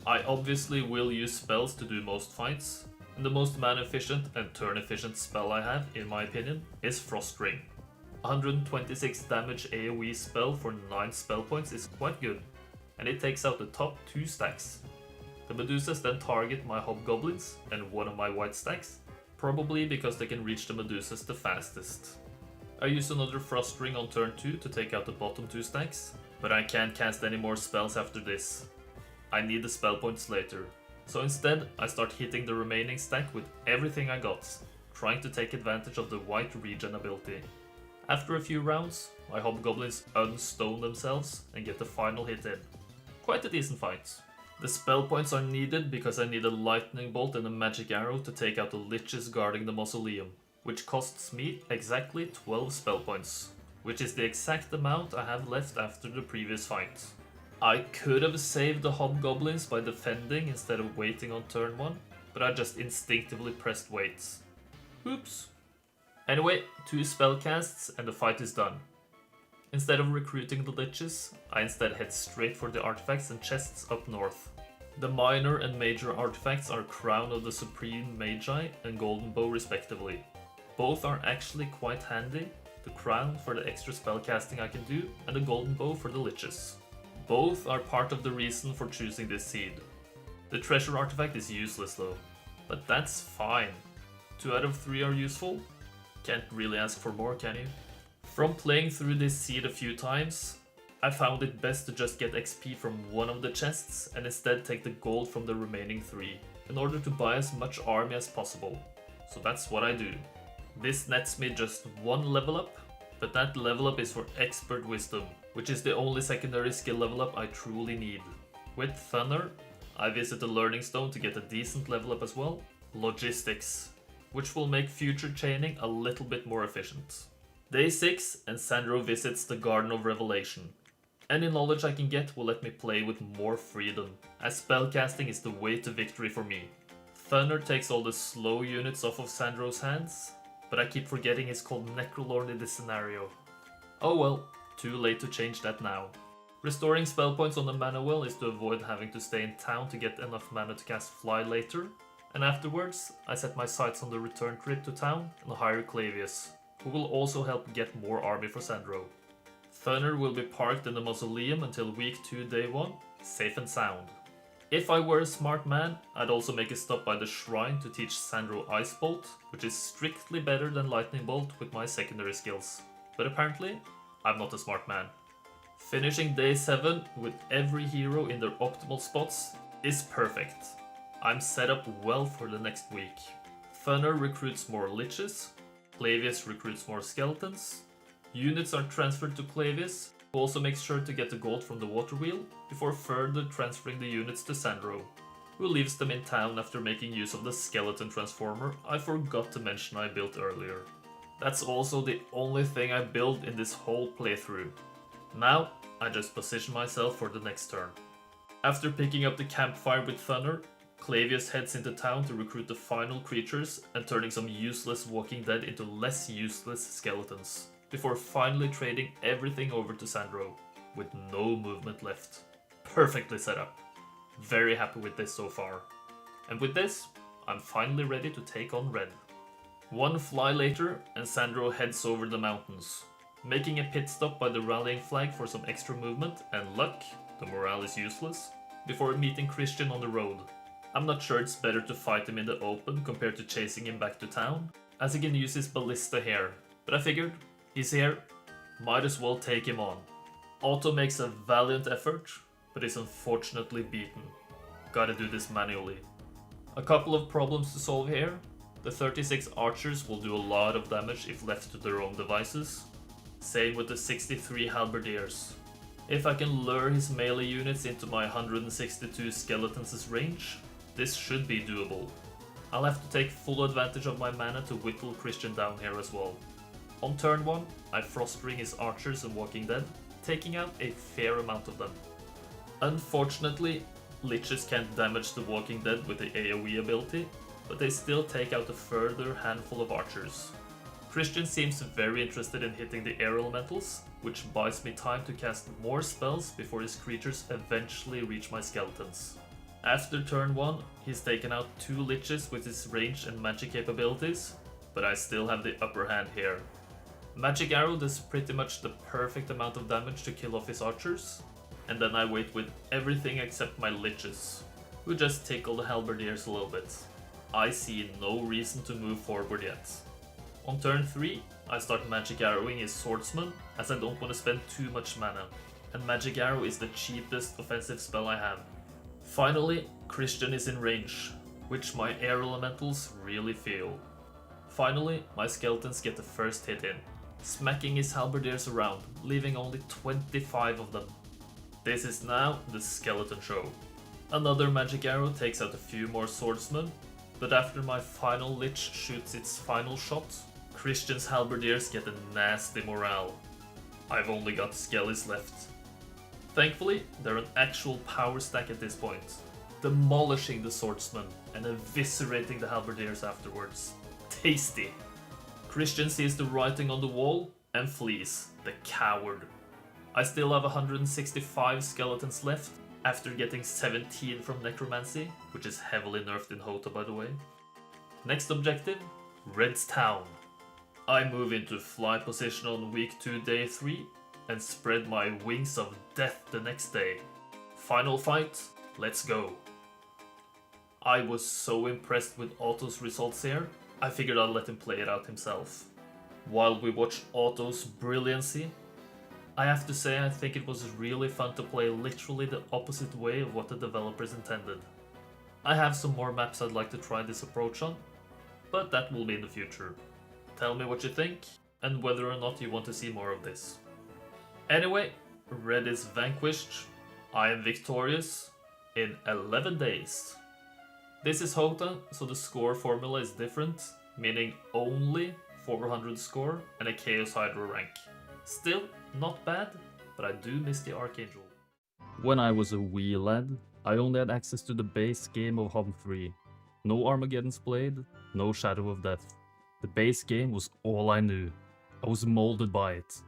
I obviously will use spells to do most fights, and the most mana efficient and turn efficient spell I have, in my opinion, is Frost Ring. 126 damage AoE spell for 9 spell points is quite good, and it takes out the top 2 stacks. The Medusas then target my Hobgoblins and one of my white stacks, probably because they can reach the Medusas the fastest. I use another Frost Ring on turn 2 to take out the bottom 2 stacks, but I can't cast any more spells after this. I need the spell points later, so instead I start hitting the remaining stack with everything I got, trying to take advantage of the white regen ability. After a few rounds, my Hobgoblins unstone themselves and get the final hit in. Quite a decent fight. The spell points are needed because I need a lightning bolt and a magic arrow to take out the liches guarding the mausoleum, which costs me exactly 12 spell points, which is the exact amount I have left after the previous fight. I could have saved the Hobgoblins by defending instead of waiting on turn 1, but I just instinctively pressed wait. Oops. Anyway, 2 spell casts and the fight is done. Instead of recruiting the liches, I instead head straight for the artifacts and chests up north. The minor and major artifacts are Crown of the Supreme Magi and Golden Bow respectively. Both are actually quite handy, the Crown for the extra spell casting I can do, and the Golden Bow for the liches. Both are part of the reason for choosing this seed. The treasure artifact is useless though, but that's fine. 2 out of 3 are useful. Can't really ask for more, can you? From playing through this seed a few times, I found it best to just get XP from one of the chests and instead take the gold from the remaining 3, in order to buy as much army as possible. So that's what I do. This nets me just 1 level up, but that level up is for Expert Wisdom, which is the only secondary skill level up I truly need. With Thunder, I visit the Learning Stone to get a decent level up as well, Logistics, which will make future chaining a little bit more efficient. Day 6 and Sandro visits the Garden of Revelation. Any knowledge I can get will let me play with more freedom, as spellcasting is the way to victory for me. Thunder takes all the slow units off of Sandro's hands, but I keep forgetting he's called Necrolord in this scenario. Oh well, too late to change that now. Restoring spell points on the mana well is to avoid having to stay in town to get enough mana to cast Fly later, and afterwards I set my sights on the return trip to town and hire Clavius, who will also help get more army for Sandro. Thunder will be parked in the mausoleum until week 2 day 1, safe and sound. If I were a smart man, I'd also make a stop by the shrine to teach Sandro Ice Bolt, which is strictly better than Lightning Bolt with my secondary skills. But apparently, I'm not a smart man. Finishing day 7 with every hero in their optimal spots is perfect. I'm set up well for the next week. Thunder recruits more liches, Clavius recruits more skeletons, Units are transferred to Clavius, who also makes sure to get the gold from the water wheel, before further transferring the units to Sandro, who leaves them in town after making use of the skeleton transformer I forgot to mention I built earlier. That's also the only thing I built in this whole playthrough. Now, I just position myself for the next turn. After picking up the campfire with Thunder, Clavius heads into town to recruit the final creatures and turning some useless Walking Dead into less useless skeletons, before finally trading everything over to Sandro, with no movement left. Perfectly set up. Very happy with this so far. And with this, I'm finally ready to take on Red. One fly later, and Sandro heads over the mountains, making a pit stop by the rallying flag for some extra movement and luck, the morale is useless, before meeting Christian on the road. I'm not sure it's better to fight him in the open compared to chasing him back to town, as he can use his ballista here, but I figured, he's here, might as well take him on. Otto makes a valiant effort, but is unfortunately beaten. Gotta do this manually. A couple of problems to solve here. The 36 archers will do a lot of damage if left to their own devices. Same with the 63 halberdiers. If I can lure his melee units into my 162 skeletons' range, this should be doable. I'll have to take full advantage of my mana to whittle Christian down here as well. On turn 1, I frost ring his archers and Walking Dead, taking out a fair amount of them. Unfortunately, Liches can't damage the Walking Dead with the AoE ability, but they still take out a further handful of archers. Christian seems very interested in hitting the air elementals, which buys me time to cast more spells before his creatures eventually reach my skeletons. After turn 1, he's taken out 2 Liches with his range and magic capabilities, but I still have the upper hand here. Magic Arrow does pretty much the perfect amount of damage to kill off his archers, and then I wait with everything except my Liches, who just tickle the halberdiers a little bit. I see no reason to move forward yet. On turn 3, I start Magic Arrowing his swordsman, as I don't want to spend too much mana, and Magic Arrow is the cheapest offensive spell I have. Finally, Christian is in range, which my air elementals really feel. Finally, my skeletons get the first hit in, smacking his halberdiers around, leaving only 25 of them. This is now the skeleton show. Another magic arrow takes out a few more swordsmen, but after my final lich shoots its final shot, Christian's halberdiers get a nasty morale. I've only got skellies left. Thankfully, they're an actual power stack at this point, demolishing the swordsman and eviscerating the halberdiers afterwards. Tasty! Christian sees the writing on the wall and flees, the coward. I still have 165 skeletons left, after getting 17 from Necromancy, which is heavily nerfed in Hota by the way. Next objective, Red's Town. I move into fly position on week 2 day 3, and spread my wings of death the next day. Final fight, let's go. I was so impressed with Otto's results here, I figured I'd let him play it out himself. While we watched Otto's brilliancy, I have to say I think it was really fun to play literally the opposite way of what the developers intended. I have some more maps I'd like to try this approach on, but that will be in the future. Tell me what you think, and whether or not you want to see more of this. Anyway, Red is vanquished, I am victorious, in 11 days. This is Hota, so the score formula is different, meaning only 400 score and a Chaos Hydra rank. Still, not bad, but I do miss the Archangel. When I was a wee lad, I only had access to the base game of HOMM3. No Armageddon's Blade, no Shadow of Death. The base game was all I knew. I was molded by it.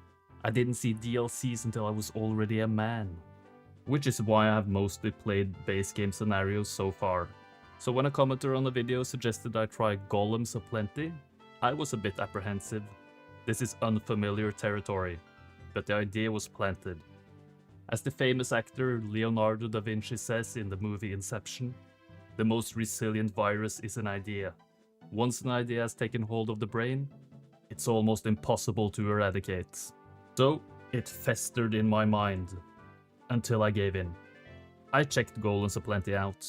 I didn't see DLCs until I was already a man. Which is why I have mostly played base game scenarios so far. So when a commenter on the video suggested I try Golems Aplenty, I was a bit apprehensive. This is unfamiliar territory, but the idea was planted. As the famous actor Leonardo da Vinci says in the movie Inception, the most resilient virus is an idea. Once an idea has taken hold of the brain, it's almost impossible to eradicate. So, it festered in my mind, until I gave in. I checked Golems Aplenty out.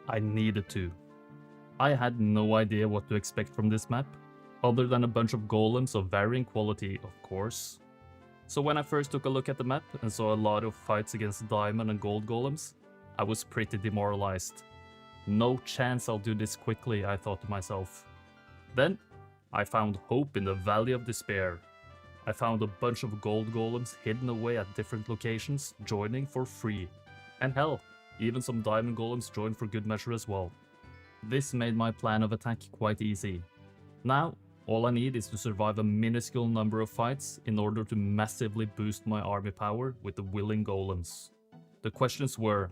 I needed to. I had no idea what to expect from this map, other than a bunch of golems of varying quality, of course. So when I first took a look at the map and saw a lot of fights against diamond and gold golems, I was pretty demoralized. No chance I'll do this quickly, I thought to myself. Then, I found hope in the Valley of Despair. I found a bunch of gold golems hidden away at different locations, joining for free. And hell, even some diamond golems joined for good measure as well. This made my plan of attack quite easy. Now, all I need is to survive a minuscule number of fights in order to massively boost my army power with the willing golems. The questions were,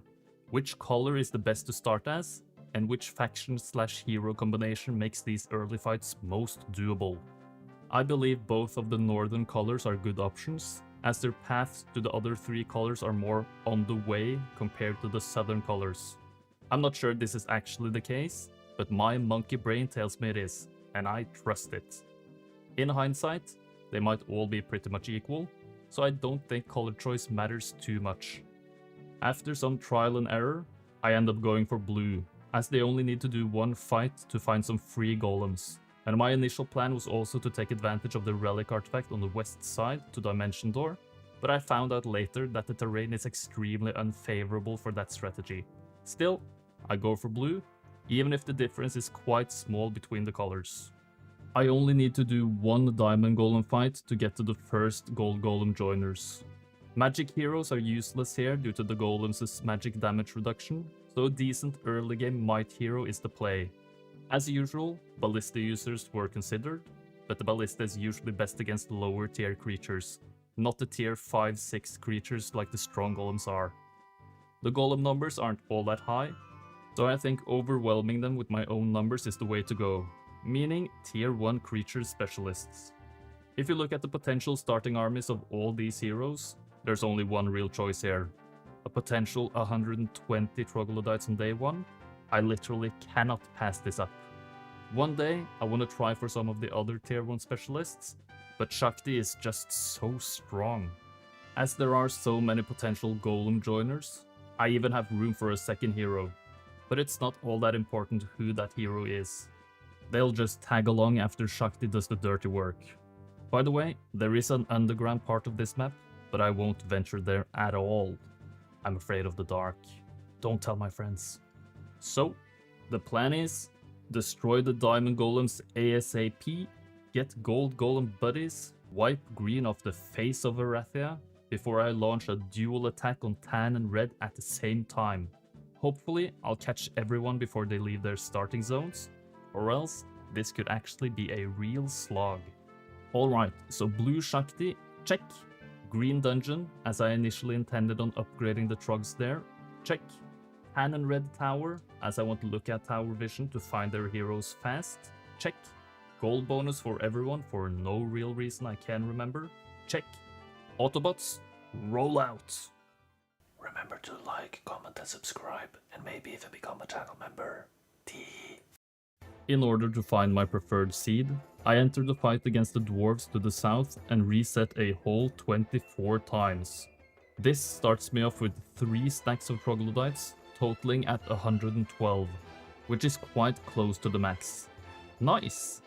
which color is the best to start as, and which faction/hero combination makes these early fights most doable. I believe both of the northern colors are good options, as their paths to the other three colors are more on the way compared to the southern colors. I'm not sure this is actually the case, but my monkey brain tells me it is, and I trust it. In hindsight, they might all be pretty much equal, so I don't think color choice matters too much. After some trial and error, I end up going for blue, as they only need to do one fight to find some free golems. And my initial plan was also to take advantage of the relic artifact on the west side to Dimension Door, but I found out later that the terrain is extremely unfavorable for that strategy. Still, I go for blue, even if the difference is quite small between the colors. I only need to do one diamond golem fight to get to the first gold golem joiners. Magic heroes are useless here due to the golems' magic damage reduction, so a decent early game might hero is the play. As usual, ballista users were considered, but the ballista is usually best against lower tier creatures, not the tier 5-6 creatures like the strong golems are. The golem numbers aren't all that high, so I think overwhelming them with my own numbers is the way to go, meaning tier 1 creature specialists. If you look at the potential starting armies of all these heroes, there's only one real choice here. A potential 120 troglodytes on day 1. I literally cannot pass this up. One day, I want to try for some of the other tier 1 specialists, but Shakti is just so strong. As there are so many potential golem joiners, I even have room for a second hero. But it's not all that important who that hero is. They'll just tag along after Shakti does the dirty work. By the way, there is an underground part of this map, but I won't venture there at all. I'm afraid of the dark. Don't tell my friends. So, the plan is, destroy the diamond golems ASAP, get gold golem buddies, wipe green off the face of Arathia, before I launch a dual attack on tan and red at the same time. Hopefully, I'll catch everyone before they leave their starting zones, or else this could actually be a real slog. Alright, so blue Shakti, check. Green dungeon, as I initially intended on upgrading the trogs there, check. Tan and red tower, as I want to look at tower vision to find their heroes fast, check. Gold bonus for everyone for no real reason I can remember, check. Autobots, roll out. Remember to like, comment and subscribe, and maybe even become a channel member. In order to find my preferred seed, I enter the fight against the dwarves to the south and reset a whole 24 times. This starts me off with 3 stacks of troglodytes, totaling at 112, which is quite close to the max. Nice!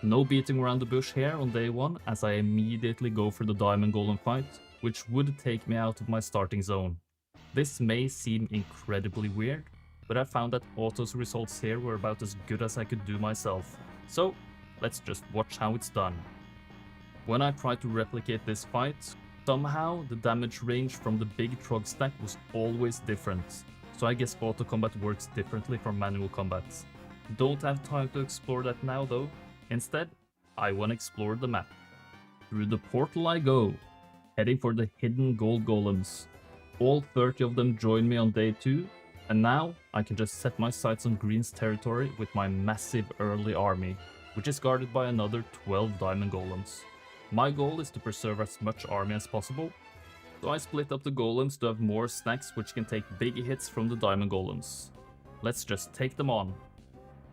No beating around the bush here on day 1, as I immediately go for the diamond golem fight, which would take me out of my starting zone. This may seem incredibly weird, but I found that Auto's results here were about as good as I could do myself, so let's just watch how it's done. When I tried to replicate this fight, somehow the damage range from the big trog stack was always different, so I guess auto combat works differently from manual combat. Don't have time to explore that now though, instead I want to explore the map. Through the portal I go, heading for the hidden gold golems. All 30 of them join me on day 2, and now I can just set my sights on Green's territory with my massive early army, which is guarded by another 12 diamond golems. My goal is to preserve as much army as possible, so I split up the golems to have more stacks which can take big hits from the diamond golems. Let's just take them on.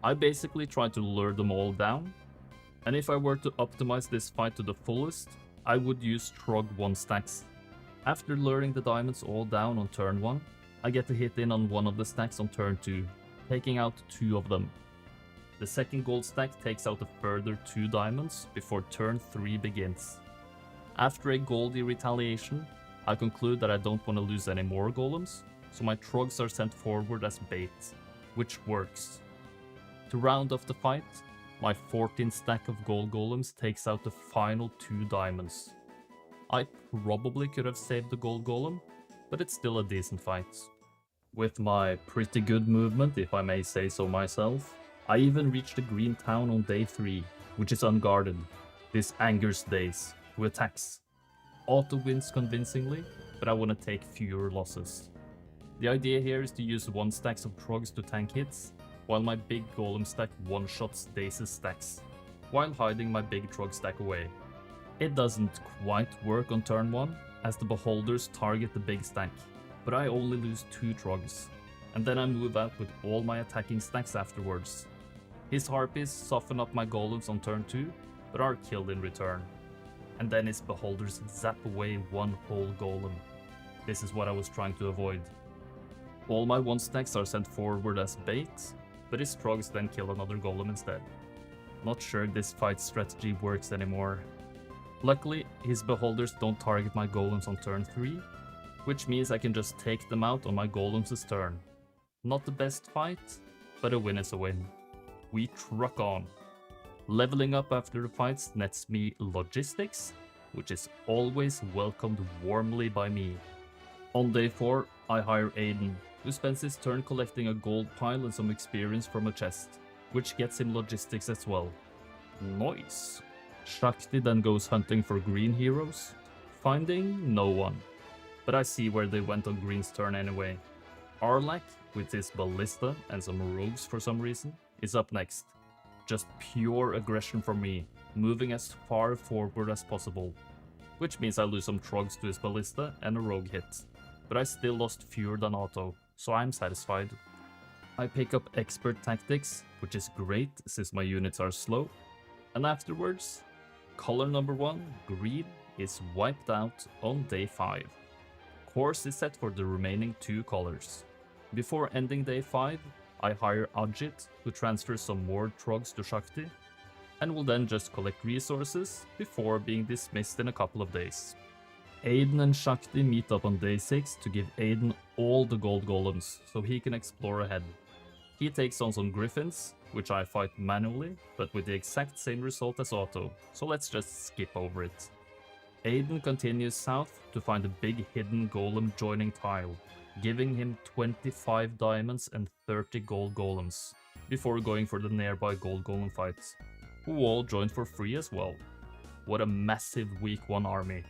I basically try to lure them all down, and if I were to optimize this fight to the fullest, I would use Trog 1 stacks. After luring the diamonds all down on turn 1, I get to hit in on one of the stacks on turn 2, taking out 2 of them. The second gold stack takes out a further 2 diamonds before turn 3 begins. After a goldy retaliation, I conclude that I don't want to lose any more golems, so my trogs are sent forward as bait, which works. To round off the fight, my 14 stack of gold golems takes out the final 2 diamonds. I probably could have saved the gold golem, but it's still a decent fight. With my pretty good movement, if I may say so myself, I even reached the green town on day 3, which is unguarded. This angers Daze, who attacks. Auto wins convincingly, but I want to take fewer losses. The idea here is to use 1 stacks of trogs to tank hits, while my big golem stack one-shots Daze's stacks, while hiding my big trog stack away. It doesn't quite work on turn 1, as the beholders target the big stack, but I only lose 2 trogs, and then I move out with all my attacking stacks afterwards. His harpies soften up my golems on turn 2, but are killed in return. And then his beholders zap away 1 whole golem. This is what I was trying to avoid. All my 1 stacks are sent forward as bait, but his trogs then kill another golem instead. Not sure this fight strategy works anymore. Luckily, his beholders don't target my golems on turn 3, which means I can just take them out on my golems' turn. Not the best fight, but a win is a win. We truck on. Leveling up after the fights nets me logistics, which is always welcomed warmly by me. On day 4, I hire Aiden, who spends his turn collecting a gold pile and some experience from a chest, which gets him logistics as well. Nice! Shakti then goes hunting for green heroes, finding no one. But I see where they went on green's turn anyway. Arlak, with his ballista and some rogues for some reason, is up next. Just pure aggression from me, moving as far forward as possible. Which means I lose some trogs to his ballista and a rogue hit. But I still lost fewer than auto, so I'm satisfied. I pick up expert tactics, which is great since my units are slow. And afterwards, color number 1, green, is wiped out on day 5. Course is set for the remaining 2 colors. Before ending day 5, I hire Ajit, who transfers some more trogs to Shakti, and will then just collect resources before being dismissed in a couple of days. Aiden and Shakti meet up on day 6 to give Aiden all the gold golems, so he can explore ahead. He takes on some griffins, which I fight manually, but with the exact same result as auto, so let's just skip over it. Aiden continues south to find a big hidden golem joining tile, giving him 25 diamonds and 30 gold golems, before going for the nearby gold golem fight, who all joined for free as well. What a massive week 1 army.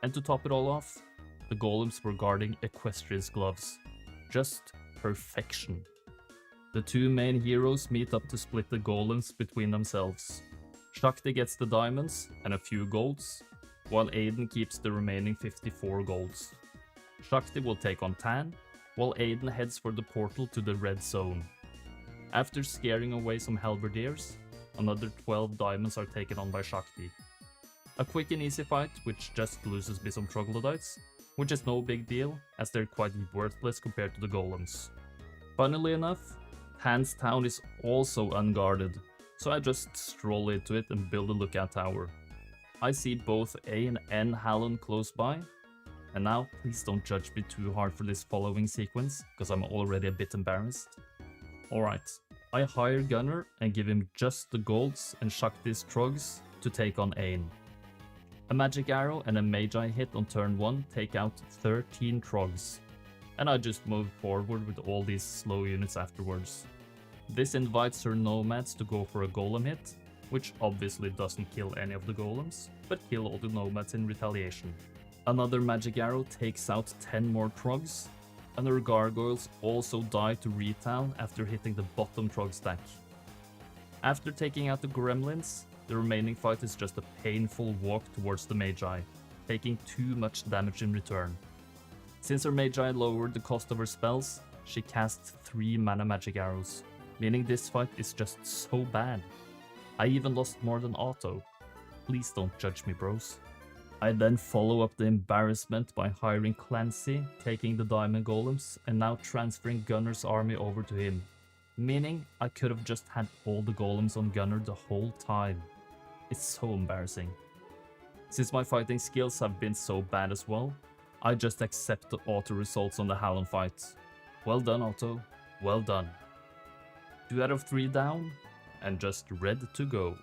And to top it all off, the golems were guarding Equestrian's gloves. Just perfection. The 2 main heroes meet up to split the golems between themselves. Shakti gets the diamonds and a few golds, while Aiden keeps the remaining 54 golds. Shakti will take on Tan, while Aiden heads for the portal to the red zone. After scaring away some halberdiers, another 12 diamonds are taken on by Shakti. A quick and easy fight which just loses me some troglodytes, which is no big deal as they're quite worthless compared to the golems. Funnily enough, Tan's town is also unguarded, so I just stroll into it and build a lookout tower. I see both Ain and Halon close by, and now please don't judge me too hard for this following sequence, because I'm already a bit embarrassed. Alright, I hire Gunner and give him just the golds and Shakti's trogs to take on Ain. A magic arrow and a magi hit on turn 1 take out 13 trogs, and I just move forward with all these slow units afterwards. This invites her nomads to go for a golem hit, which obviously doesn't kill any of the golems, but kill all the nomads in retaliation. Another magic arrow takes out 10 more trogs, and her gargoyles also die to retal after hitting the bottom trog stack. After taking out the gremlins, the remaining fight is just a painful walk towards the magi, taking too much damage in return. Since her magi lowered the cost of her spells, she casts 3 mana magic arrows, meaning this fight is just so bad. I even lost more than auto. Please don't judge me, bros. I then follow up the embarrassment by hiring Clancy, taking the diamond golems, and now transferring Gunner's army over to him, meaning I could have just had all the golems on gunner the whole time. It's so embarrassing. Since my fighting skills have been so bad as well, I just accept the auto results on the Halon fight. Well done, Otto. Well done. 2 out of 3 down, and just red to go.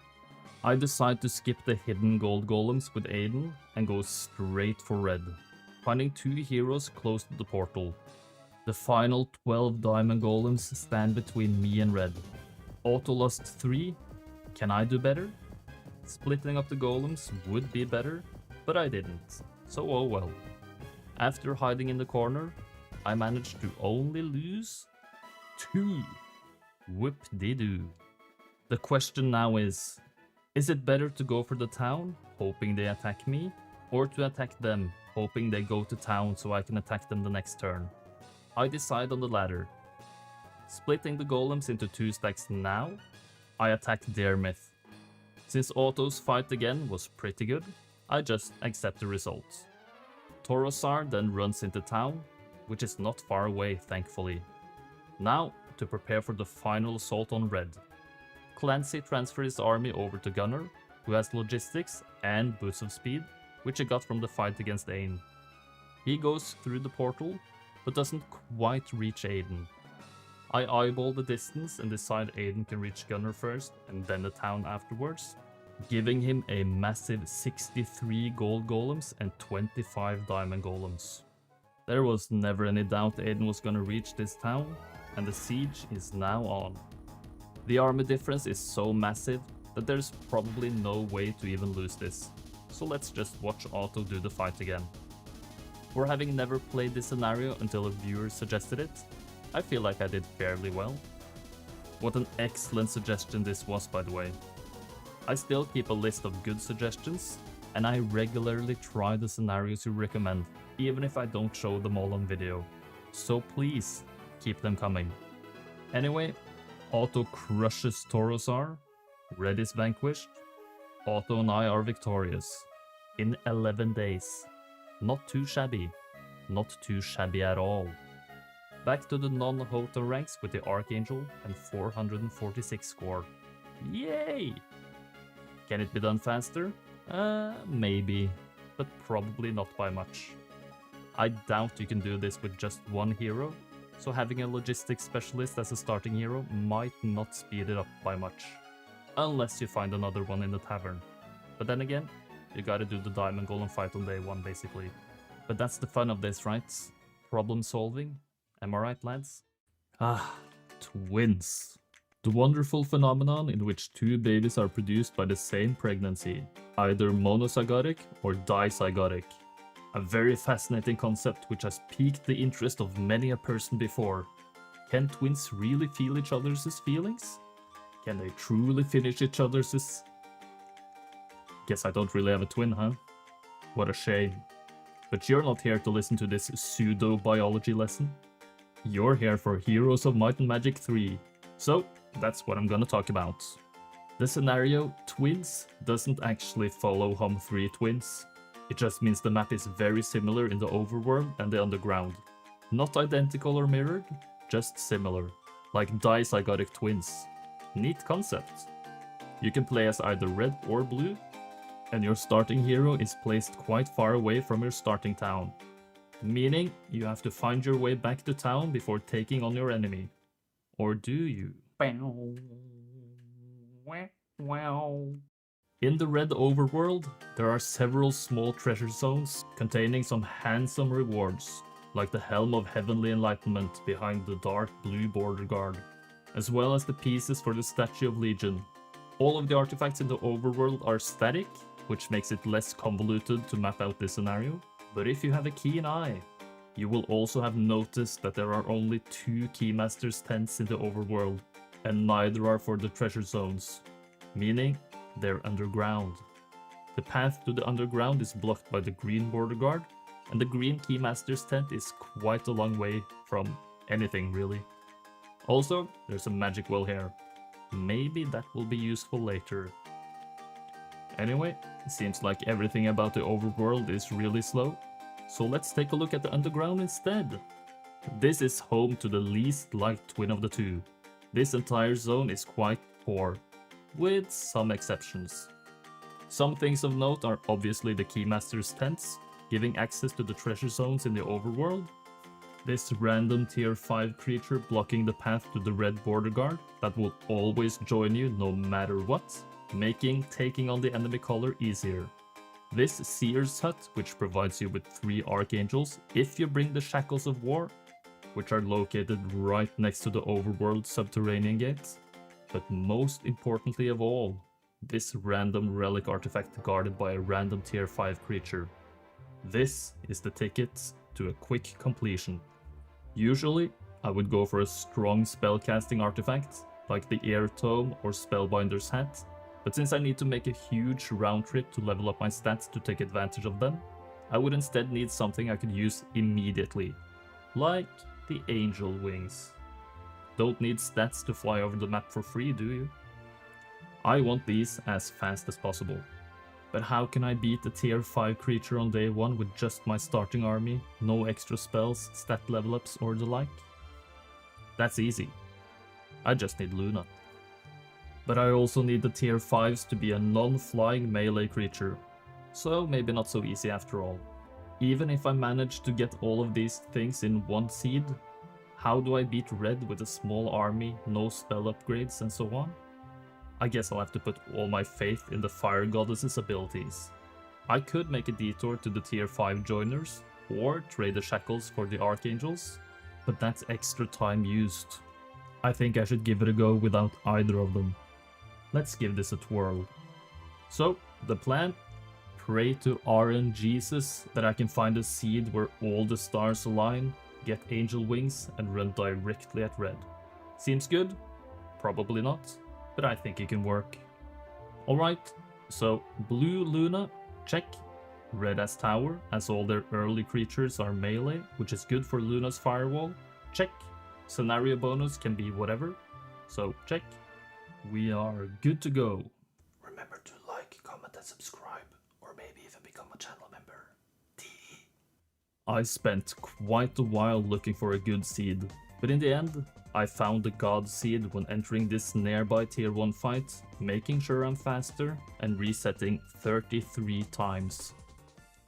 I decide to skip the hidden gold golems with Aiden and go straight for red, finding 2 heroes close to the portal. The final 12 diamond golems stand between me and red. Otto lost 3. Can I do better? Splitting up the golems would be better, but I didn't, so oh well. After hiding in the corner, I managed to only lose 2. Whoop-de-doo. The question now is it better to go for the town, hoping they attack me, or to attack them, hoping they go to town so I can attack them the next turn? I decide on the latter. Splitting the golems into 2 stacks now, I attack their myth. Since Otto's fight again was pretty good, I just accept the results. Torosar then runs into town, which is not far away thankfully. Now, to prepare for the final assault on red. Clancy transfers his army over to Gunnar, who has logistics and boost of speed, which he got from the fight against Aiden. He goes through the portal, but doesn't quite reach Aiden. I eyeball the distance and decide Aiden can reach Gunnar first and then the town afterwards, giving him a massive 63 gold golems and 25 diamond golems. There was never any doubt Aiden was gonna reach this town, and the siege is now on. The army difference is so massive that there's probably no way to even lose this, so let's just watch Otto do the fight again. For having never played this scenario until a viewer suggested it, I feel like I did fairly well. What an excellent suggestion this was, by the way. I still keep a list of good suggestions, and I regularly try the scenarios you recommend, even if I don't show them all on video. So please, keep them coming. Anyway, Otto crushes Torosar, red is vanquished, Otto and I are victorious. In 11 days. Not too shabby. Not too shabby at all. Back to the non-Hoto ranks with the Archangel and 446 score. Yay! Can it be done faster? Maybe, but probably not by much. I doubt you can do this with just one hero, so having a logistics specialist as a starting hero might not speed it up by much. Unless you find another one in the tavern. But then again, you gotta do the diamond golem fight on day 1 basically. But that's the fun of this, right? Problem solving. Am I right, lads? Ah, twins. The wonderful phenomenon in which 2 babies are produced by the same pregnancy, either monozygotic or dizygotic. A very fascinating concept which has piqued the interest of many a person before. Can twins really feel each other's feelings? Can they truly finish each other's? Guess I don't really have a twin, huh? What a shame. But you're not here to listen to this pseudo-biology lesson. You're here for Heroes of Might and Magic 3. So, that's what I'm gonna talk about. The scenario, Twins, doesn't actually follow HOMM3 Twins. It just means the map is very similar in the overworld and the underground. Not identical or mirrored, just similar. Like dizygotic twins. Neat concept. You can play as either red or blue, and your starting hero is placed quite far away from your starting town. Meaning, you have to find your way back to town before taking on your enemy. Or do you? In the red overworld, there are several small treasure zones containing some handsome rewards, like the Helm of Heavenly Enlightenment behind the dark blue border guard, as well as the pieces for the Statue of Legion. All of the artifacts in the overworld are static, which makes it less convoluted to map out this scenario. But if you have a keen eye, you will also have noticed that there are only 2 Keymasters tents in the overworld, and neither are for the treasure zones, meaning they're underground. The path to the underground is blocked by the green border guard, and the green Keymaster's tent is quite a long way from anything really. Also, there's a magic well here. Maybe that will be useful later. Anyway, it seems like everything about the overworld is really slow, so let's take a look at the underground instead. This is home to the least liked twin of the 2. This entire zone is quite poor, with some exceptions. Some things of note are obviously the Keymaster's tents, giving access to the treasure zones in the overworld, this random tier 5 creature blocking the path to the red border guard that will always join you no matter what, making taking on the enemy color easier. This Seer's Hut, which provides you with 3 Archangels if you bring the Shackles of War, which are located right next to the overworld subterranean gates. But most importantly of all, this random relic artifact guarded by a random tier 5 creature. This is the ticket to a quick completion. Usually, I would go for a strong spellcasting artifact, like the Air Tome or Spellbinder's Hat, but since I need to make a huge round trip to level up my stats to take advantage of them, I would instead need something I could use immediately, like the Angel Wings. Don't need stats to fly over the map for free, do you? I want these as fast as possible. But how can I beat a tier 5 creature on day 1 with just my starting army, no extra spells, stat level ups or the like? That's easy. I just need Luna. But I also need the tier 5s to be a non-flying melee creature, so maybe not so easy after all. Even if I manage to get all of these things in one seed, how do I beat red with a small army, no spell upgrades and so on? I guess I'll have to put all my faith in the Fire Goddess's abilities. I could make a detour to the tier 5 joiners, or trade the Shackles for the Archangels, but that's extra time used. I think I should give it a go without either of them. Let's give this a twirl. So, the plan? Pray to RNGesus that I can find a seed where all the stars align, get Angel Wings, and run directly at red. Seems good? Probably not, but I think it can work. Alright, so blue Luna, check. Red as tower, as all their early creatures are melee, which is good for Luna's firewall, check. Scenario bonus can be whatever, so check. We are good to go. Remember to like, comment and subscribe, or maybe even become a channel member. I spent quite a while looking for a good seed, but in the end, I found the God Seed when entering this nearby tier 1 fight, making sure I'm faster and resetting 33 times.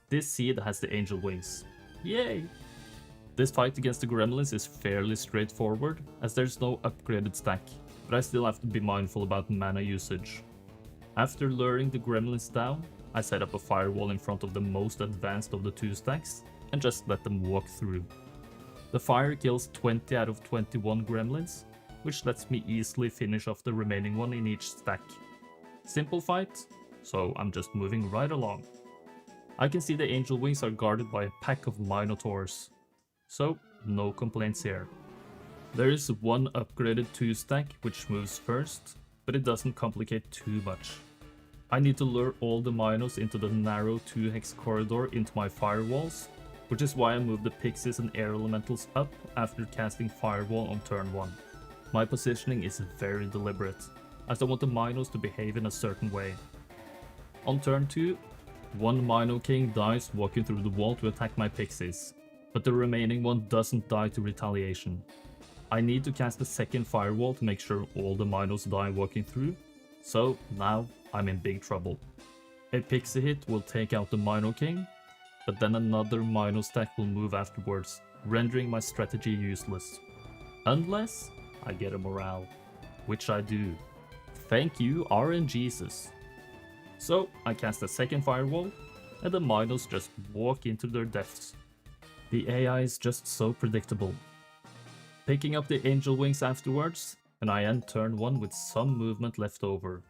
This seed has the Angel Wings. Yay! This fight against the Gremlins is fairly straightforward, as there's no upgraded stack, but I still have to be mindful about mana usage. After luring the Gremlins down, I set up a firewall in front of the most advanced of the 2 stacks, and just let them walk through. The fire kills 20 out of 21 gremlins, which lets me easily finish off the remaining one in each stack. Simple fight, so I'm just moving right along. I can see the Angel Wings are guarded by a pack of Minotaurs, so no complaints here. There is one upgraded 2 stack which moves first, but it doesn't complicate too much. I need to lure all the Minos into the narrow 2-hex corridor into my firewalls, which is why I moved the Pixies and Air Elementals up after casting Firewall on turn 1. My positioning is very deliberate, as I want the Minos to behave in a certain way. On turn 2, one Mino King dies walking through the wall to attack my Pixies, but the remaining one doesn't die to retaliation. I need to cast a second Firewall to make sure all the Minos die walking through, so now I'm in big trouble. A Pixie hit will take out the Mino King, but then another Mino stack will move afterwards, rendering my strategy useless. Unless I get a morale, which I do. Thank you, RNGesus. So I cast a second Firewall, and the Minos just walk into their deaths. The AI is just so predictable. Picking up the Angel Wings afterwards, and I end turn 1 with some movement left over.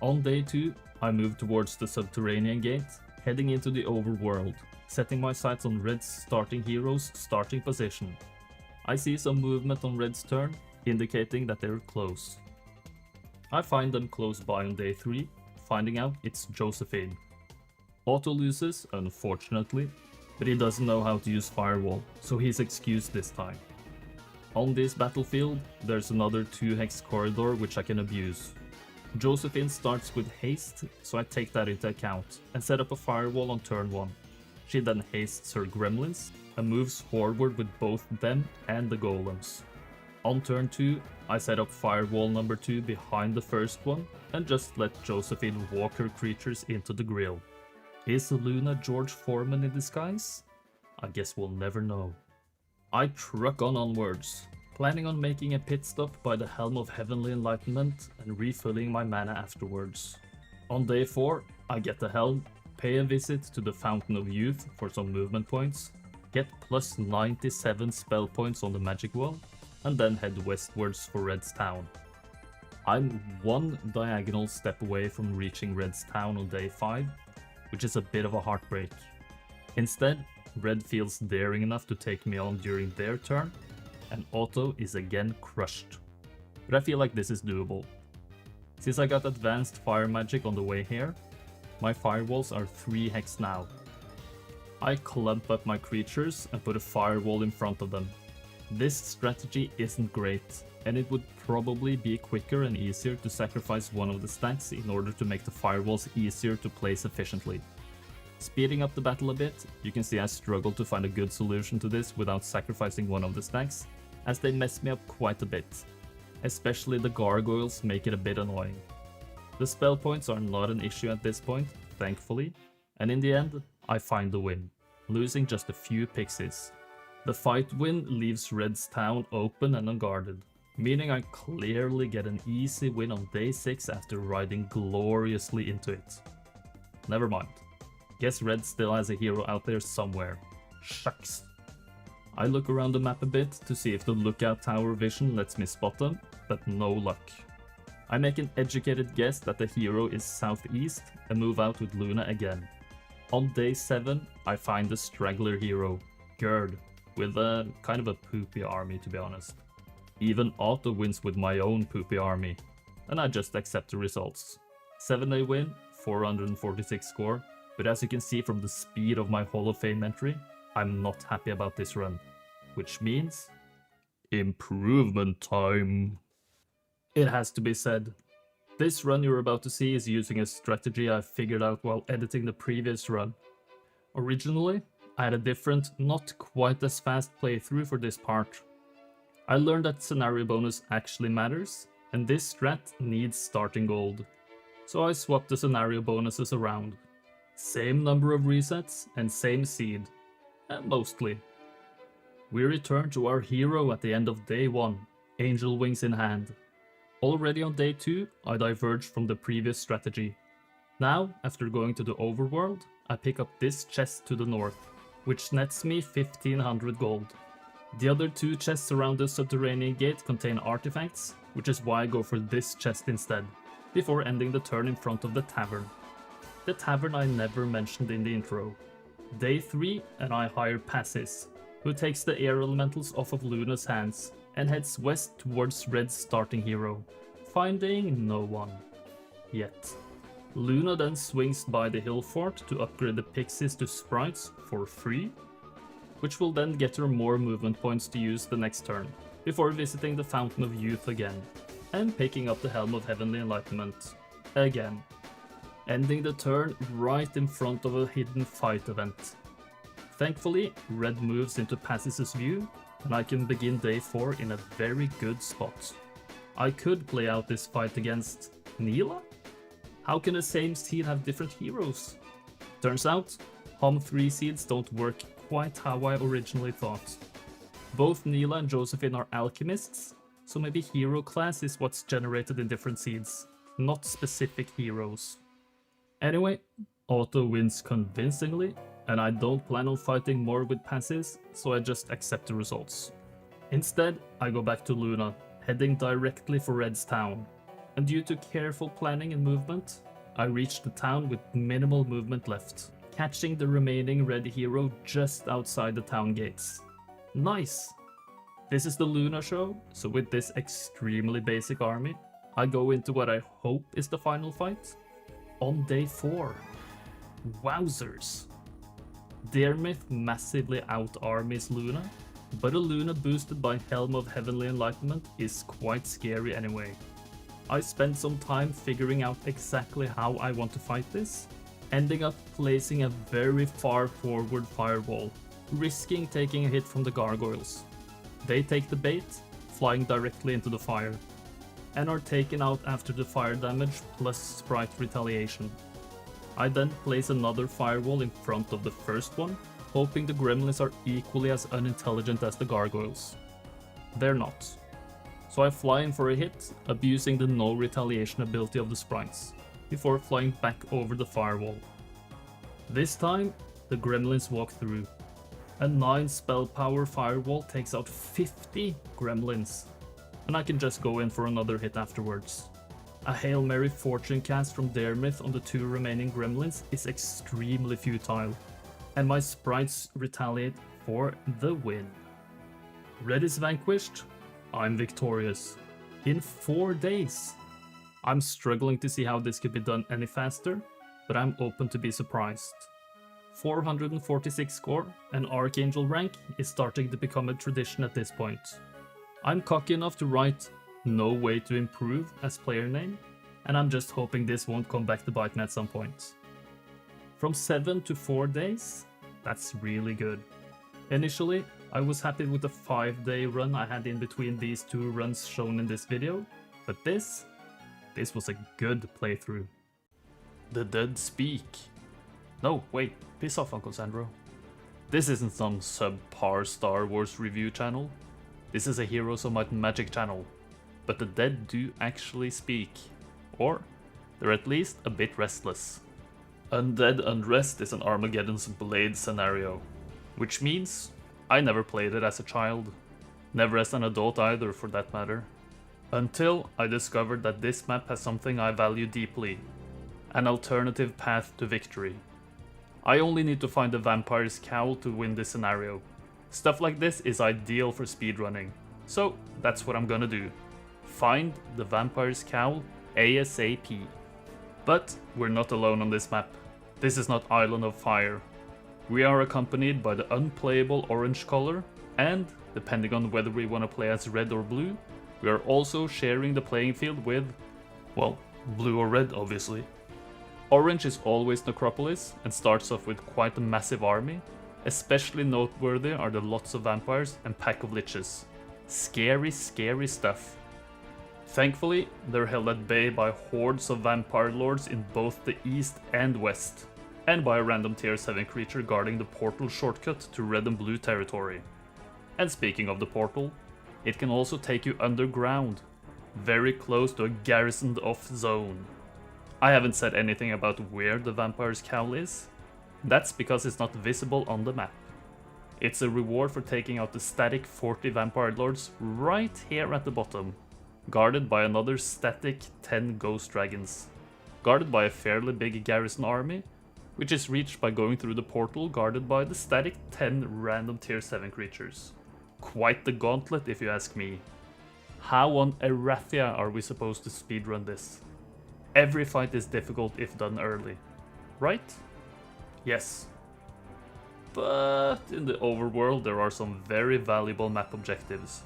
On day 2, I move towards the subterranean gate, heading into the overworld, setting my sights on Red's starting hero's starting position. I see some movement on Red's turn, indicating that they're close. I find them close by on day 3, finding out it's Josephine. Auto loses, unfortunately, but he doesn't know how to use Firewall, so he's excused this time. On this battlefield, there's another 2-hex corridor which I can abuse. Josephine starts with haste, so I take that into account and set up a Firewall on turn 1. She then hastes her gremlins and moves forward with both them and the golems. On turn 2, I set up firewall number 2 behind the first one and just let Josephine walk her creatures into the grill. Is Luna George Foreman in disguise? I guess we'll never know. I truck on onwards, planning on making a pit stop by the Helm of Heavenly Enlightenment and refilling my mana afterwards. On day 4, I get the Helm, pay a visit to the Fountain of Youth for some movement points, get plus 97 spell points on the magic wall, and then head westwards for Red's Town. I'm one diagonal step away from reaching Red's Town on day 5, which is a bit of a heartbreak. Instead, Red feels daring enough to take me on during their turn, and Auto is again crushed. But I feel like this is doable. Since I got advanced fire magic on the way here, my firewalls are 3 hex now. I clump up my creatures and put a firewall in front of them. This strategy isn't great, and it would probably be quicker and easier to sacrifice one of the stacks in order to make the firewalls easier to place efficiently. Speeding up the battle a bit, you can see I struggle to find a good solution to this without sacrificing one of the stacks, as they mess me up quite a bit. Especially the gargoyles make it a bit annoying. The spell points are not an issue at this point, thankfully, and in the end, I find the win, losing just a few pixies. The fight win leaves Red's Town open and unguarded, meaning I clearly get an easy win on day 6 after riding gloriously into it. Never mind. Guess Red still has a hero out there somewhere. Shucks. I look around the map a bit to see if the lookout tower vision lets me spot them, but no luck. I make an educated guess that the hero is southeast and move out with Luna again. On day 7, I find the straggler hero, Gerd, with a kind of a poopy army to be honest. Even Auto wins with my own poopy army, and I just accept the results. 7-day win, 446 score, but as you can see from the speed of my Hall of Fame entry, I'm not happy about this run. Which means... improvement time. It has to be said, this run you're about to see is using a strategy I figured out while editing the previous run. Originally, I had a different, not quite as fast playthrough for this part. I learned that scenario bonus actually matters, and this strat needs starting gold. So I swapped the scenario bonuses around. Same number of resets and same seed. Mostly. We return to our hero at the end of day 1, Angel Wings in hand. Already on day 2, I diverged from the previous strategy. Now, after going to the overworld, I pick up this chest to the north, which nets me 1500 gold. The other 2 chests around the subterranean gate contain artifacts, which is why I go for this chest instead, before ending the turn in front of the tavern. The tavern I never mentioned in the intro. Day 3 and I hire Passis, who takes the air elementals off of Luna's hands and heads west towards Red's starting hero, finding no one. Yet. Luna then swings by the hill fort to upgrade the pixies to sprites for free, which will then get her more movement points to use the next turn, before visiting the Fountain of Youth again, and picking up the Helm of Heavenly Enlightenment again, ending the turn right in front of a hidden fight event. Thankfully, Red moves into Passis's view, and I can begin day 4 in a very good spot. I could play out this fight against Neela? How can the same seed have different heroes? Turns out, HOMM3 seeds don't work quite how I originally thought. Both Neela and Josephine are alchemists, so maybe hero class is what's generated in different seeds, not specific heroes. Anyway, Auto wins convincingly, and I don't plan on fighting more with passes, so I just accept the results. Instead, I go back to Luna, heading directly for Red's Town, and due to careful planning and movement, I reach the town with minimal movement left, catching the remaining Red hero just outside the town gates. Nice! This is the Luna show, so with this extremely basic army, I go into what I hope is the final fight. On day 4. Wowzers! Dearmith massively out-armies Luna, but a Luna boosted by Helm of Heavenly Enlightenment is quite scary anyway. I spent some time figuring out exactly how I want to fight this, ending up placing a very far forward firewall, risking taking a hit from the gargoyles. They take the bait, flying directly into the fire, and are taken out after the fire damage plus sprite retaliation. I then place another firewall in front of the first one, hoping the gremlins are equally as unintelligent as the gargoyles. They're not. So I fly in for a hit, abusing the no retaliation ability of the sprites, before flying back over the firewall. This time, the gremlins walk through. A 9 spell power firewall takes out 50 gremlins, and I can just go in for another hit afterwards. A Hail Mary fortune cast from Dermith on the 2 remaining gremlins is extremely futile, and my sprites retaliate for the win. Red is vanquished, I'm victorious. In 4 days. I'm struggling to see how this could be done any faster, but I'm open to be surprised. 446 score and Archangel rank is starting to become a tradition at this point. I'm cocky enough to write "no way to improve" as player name, and I'm just hoping this won't come back to bite me at some point. From 7 to 4 days, that's really good. Initially, I was happy with the 5-day run I had in between these 2 runs shown in this video, but this was a good playthrough. The dead speak. No, wait, piss off, Uncle Sandro. This isn't some subpar Star Wars review channel. This is a Heroes of Might and Magic channel. But the dead do actually speak. Or, they're at least a bit restless. Undead Unrest is an Armageddon's Blade scenario. Which means I never played it as a child. Never as an adult either, for that matter. Until I discovered that this map has something I value deeply. An alternative path to victory. I only need to find the Vampire's Cowl to win this scenario. Stuff like this is ideal for speedrunning. So that's what I'm gonna do. Find the Vampire's Cowl ASAP. But we're not alone on this map. This is not Island of Fire. We are accompanied by the unplayable orange color, and, depending on whether we want to play as red or blue, we are also sharing the playing field with, well, blue or red obviously. Orange is always Necropolis and starts off with quite a massive army. Especially noteworthy are the lots of vampires and pack of liches. Scary, scary stuff. Thankfully, they're held at bay by hordes of vampire lords in both the east and west, and by a random tier 7 creature guarding the portal shortcut to red and blue territory. And speaking of the portal, it can also take you underground, very close to a garrisoned off zone. I haven't said anything about where the Vampire's Cowl is. That's because it's not visible on the map. It's a reward for taking out the static 40 Vampire Lords right here at the bottom, guarded by another static 10 Ghost Dragons, guarded by a fairly big garrison army, which is reached by going through the portal guarded by the static 10 random tier 7 creatures. Quite the gauntlet if you ask me. How on Erathia are we supposed to speedrun this? Every fight is difficult if done early, right? Yes. But in the overworld there are some very valuable map objectives.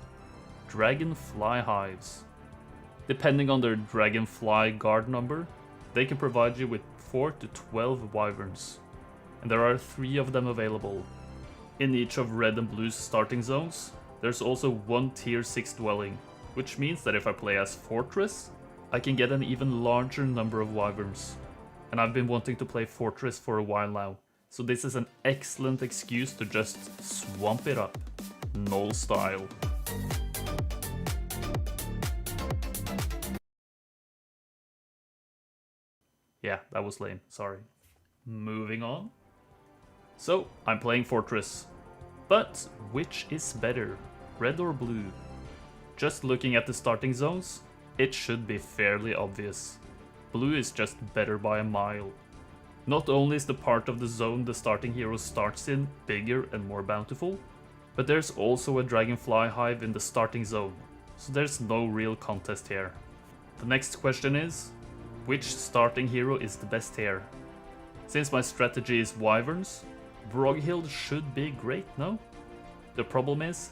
Dragonfly hives. Depending on their dragonfly guard number, they can provide you with 4 to 12 wyverns. And there are 3 of them available. In each of red and blue's starting zones, there's also 1 tier 6 dwelling, which means that if I play as Fortress, I can get an even larger number of wyverns. And I've been wanting to play Fortress for a while now, so this is an excellent excuse to just swamp it up. Null style. Yeah, that was lame, sorry. Moving on. So, I'm playing Fortress. But which is better, red or blue? Just looking at the starting zones, it should be fairly obvious. Blue is just better by a mile. Not only is the part of the zone the starting hero starts in bigger and more bountiful, but there's also a dragonfly hive in the starting zone, so there's no real contest here. The next question is, which starting hero is the best here? Since my strategy is wyverns, Broghild should be great, no? The problem is,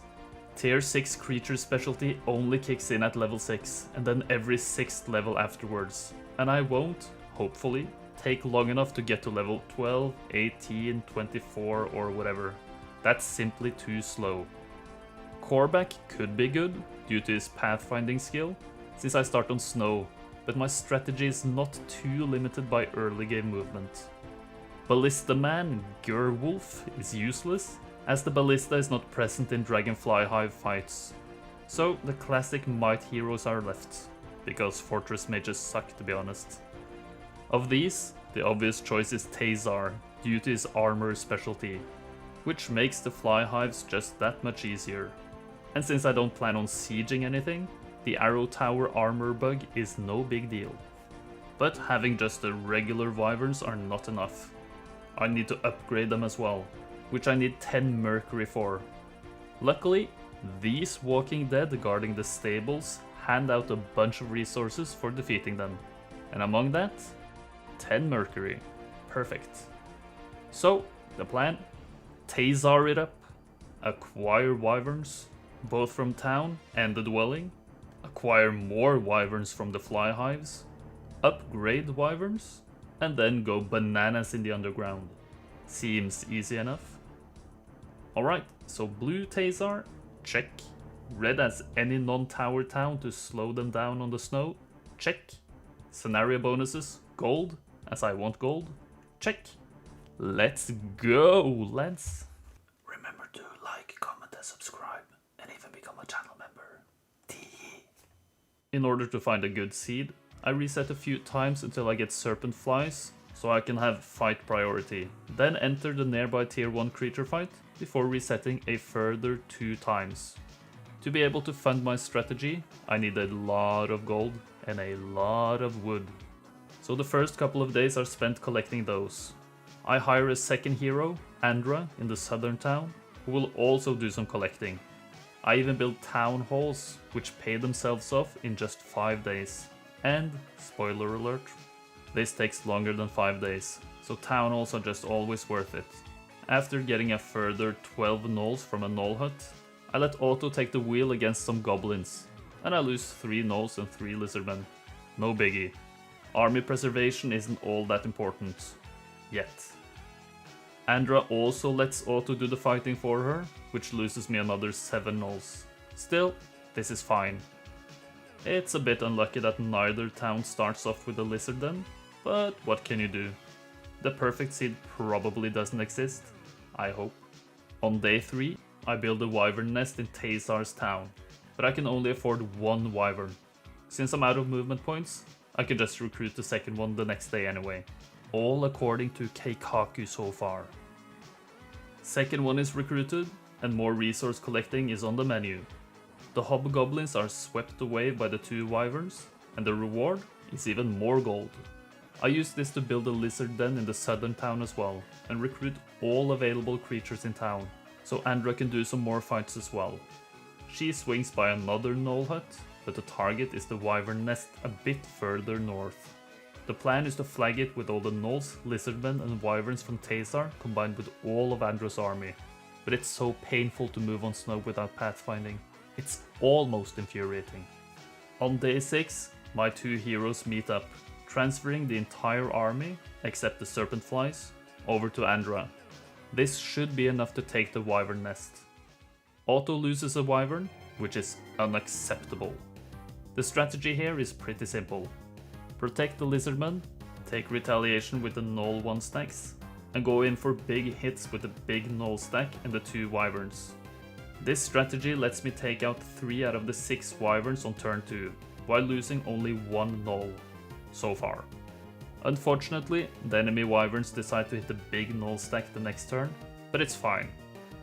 tier 6 creature specialty only kicks in at level 6, and then every 6th level afterwards. And I won't, hopefully, take long enough to get to level 12, 18, 24 or whatever. That's simply too slow. Coreback could be good, due to his pathfinding skill, since I start on snow, but my strategy is not too limited by early game movement. Ballista Man Gerwolf is useless, as the Ballista is not present in Dragonfly Hive fights. So the classic might heroes are left, because Fortress Mages suck, to be honest. Of these, the obvious choice is Tazar, due to his armor specialty, which makes the Fly Hives just that much easier. And since I don't plan on sieging anything, the Arrow Tower armor bug is no big deal. But having just the regular Wyverns are not enough. I need to upgrade them as well, which I need 10 Mercury for. Luckily, these Walking Dead guarding the stables hand out a bunch of resources for defeating them, and among that, 10 Mercury. Perfect. So, the plan? Tazar it up, acquire Wyverns, both from town and the dwelling, acquire more Wyverns from the Fly Hives, upgrade Wyverns, and then go bananas in the underground. Seems easy enough. Alright, so blue Tazar, check. Red as any non-tower town to slow them down on the snow, check. Scenario bonuses, gold, as I want gold, check. Let's go, lads. Remember to like, comment and subscribe, and even become a channel member. In order to find a good seed, I reset a few times until I get serpent flies, so I can have fight priority, then enter the nearby tier 1 creature fight before resetting a further 2 times. To be able to fund my strategy, I need a lot of gold and a lot of wood. So the first couple of days are spent collecting those. I hire a second hero, Andra, in the southern town, who will also do some collecting. I even build town halls, which pay themselves off in just 5 days. And, spoiler alert, this takes longer than 5 days, so town halls are just always worth it. After getting a further 12 gnolls from a gnoll hut, I let Otto take the wheel against some goblins, and I lose 3 gnolls and 3 lizardmen. No biggie. Army preservation isn't all that important. Yet. Andra also lets Otto do the fighting for her, which loses me another 7 gnolls. Still, this is fine. It's a bit unlucky that neither town starts off with a lizard den, but what can you do? The perfect seed probably doesn't exist, I hope. On day 3, I build a wyvern nest in Tazar's town, but I can only afford 1 wyvern. Since I'm out of movement points, I can just recruit the second one the next day anyway. All according to Keikaku so far. Second one is recruited, and more resource collecting is on the menu. The hobgoblins are swept away by the 2 wyverns, and the reward is even more gold. I use this to build a lizard den in the southern town as well, and recruit all available creatures in town, so Andra can do some more fights as well. She swings by another gnoll hut, but the target is the wyvern nest a bit further north. The plan is to flag it with all the gnolls, lizardmen and wyverns from Tazar combined with all of Andra's army, but it's so painful to move on snow without pathfinding. It's almost infuriating. On day 6, my 2 heroes meet up, transferring the entire army, except the serpent flies, over to Andra. This should be enough to take the wyvern nest. Otto loses a wyvern, which is unacceptable. The strategy here is pretty simple. Protect the lizardmen, take retaliation with the gnoll 1 stacks, and go in for big hits with the big gnoll stack and the 2 wyverns. This strategy lets me take out 3 out of the 6 wyverns on turn 2, while losing only 1 gnoll, so far. Unfortunately, the enemy wyverns decide to hit the big gnoll stack the next turn, but it's fine,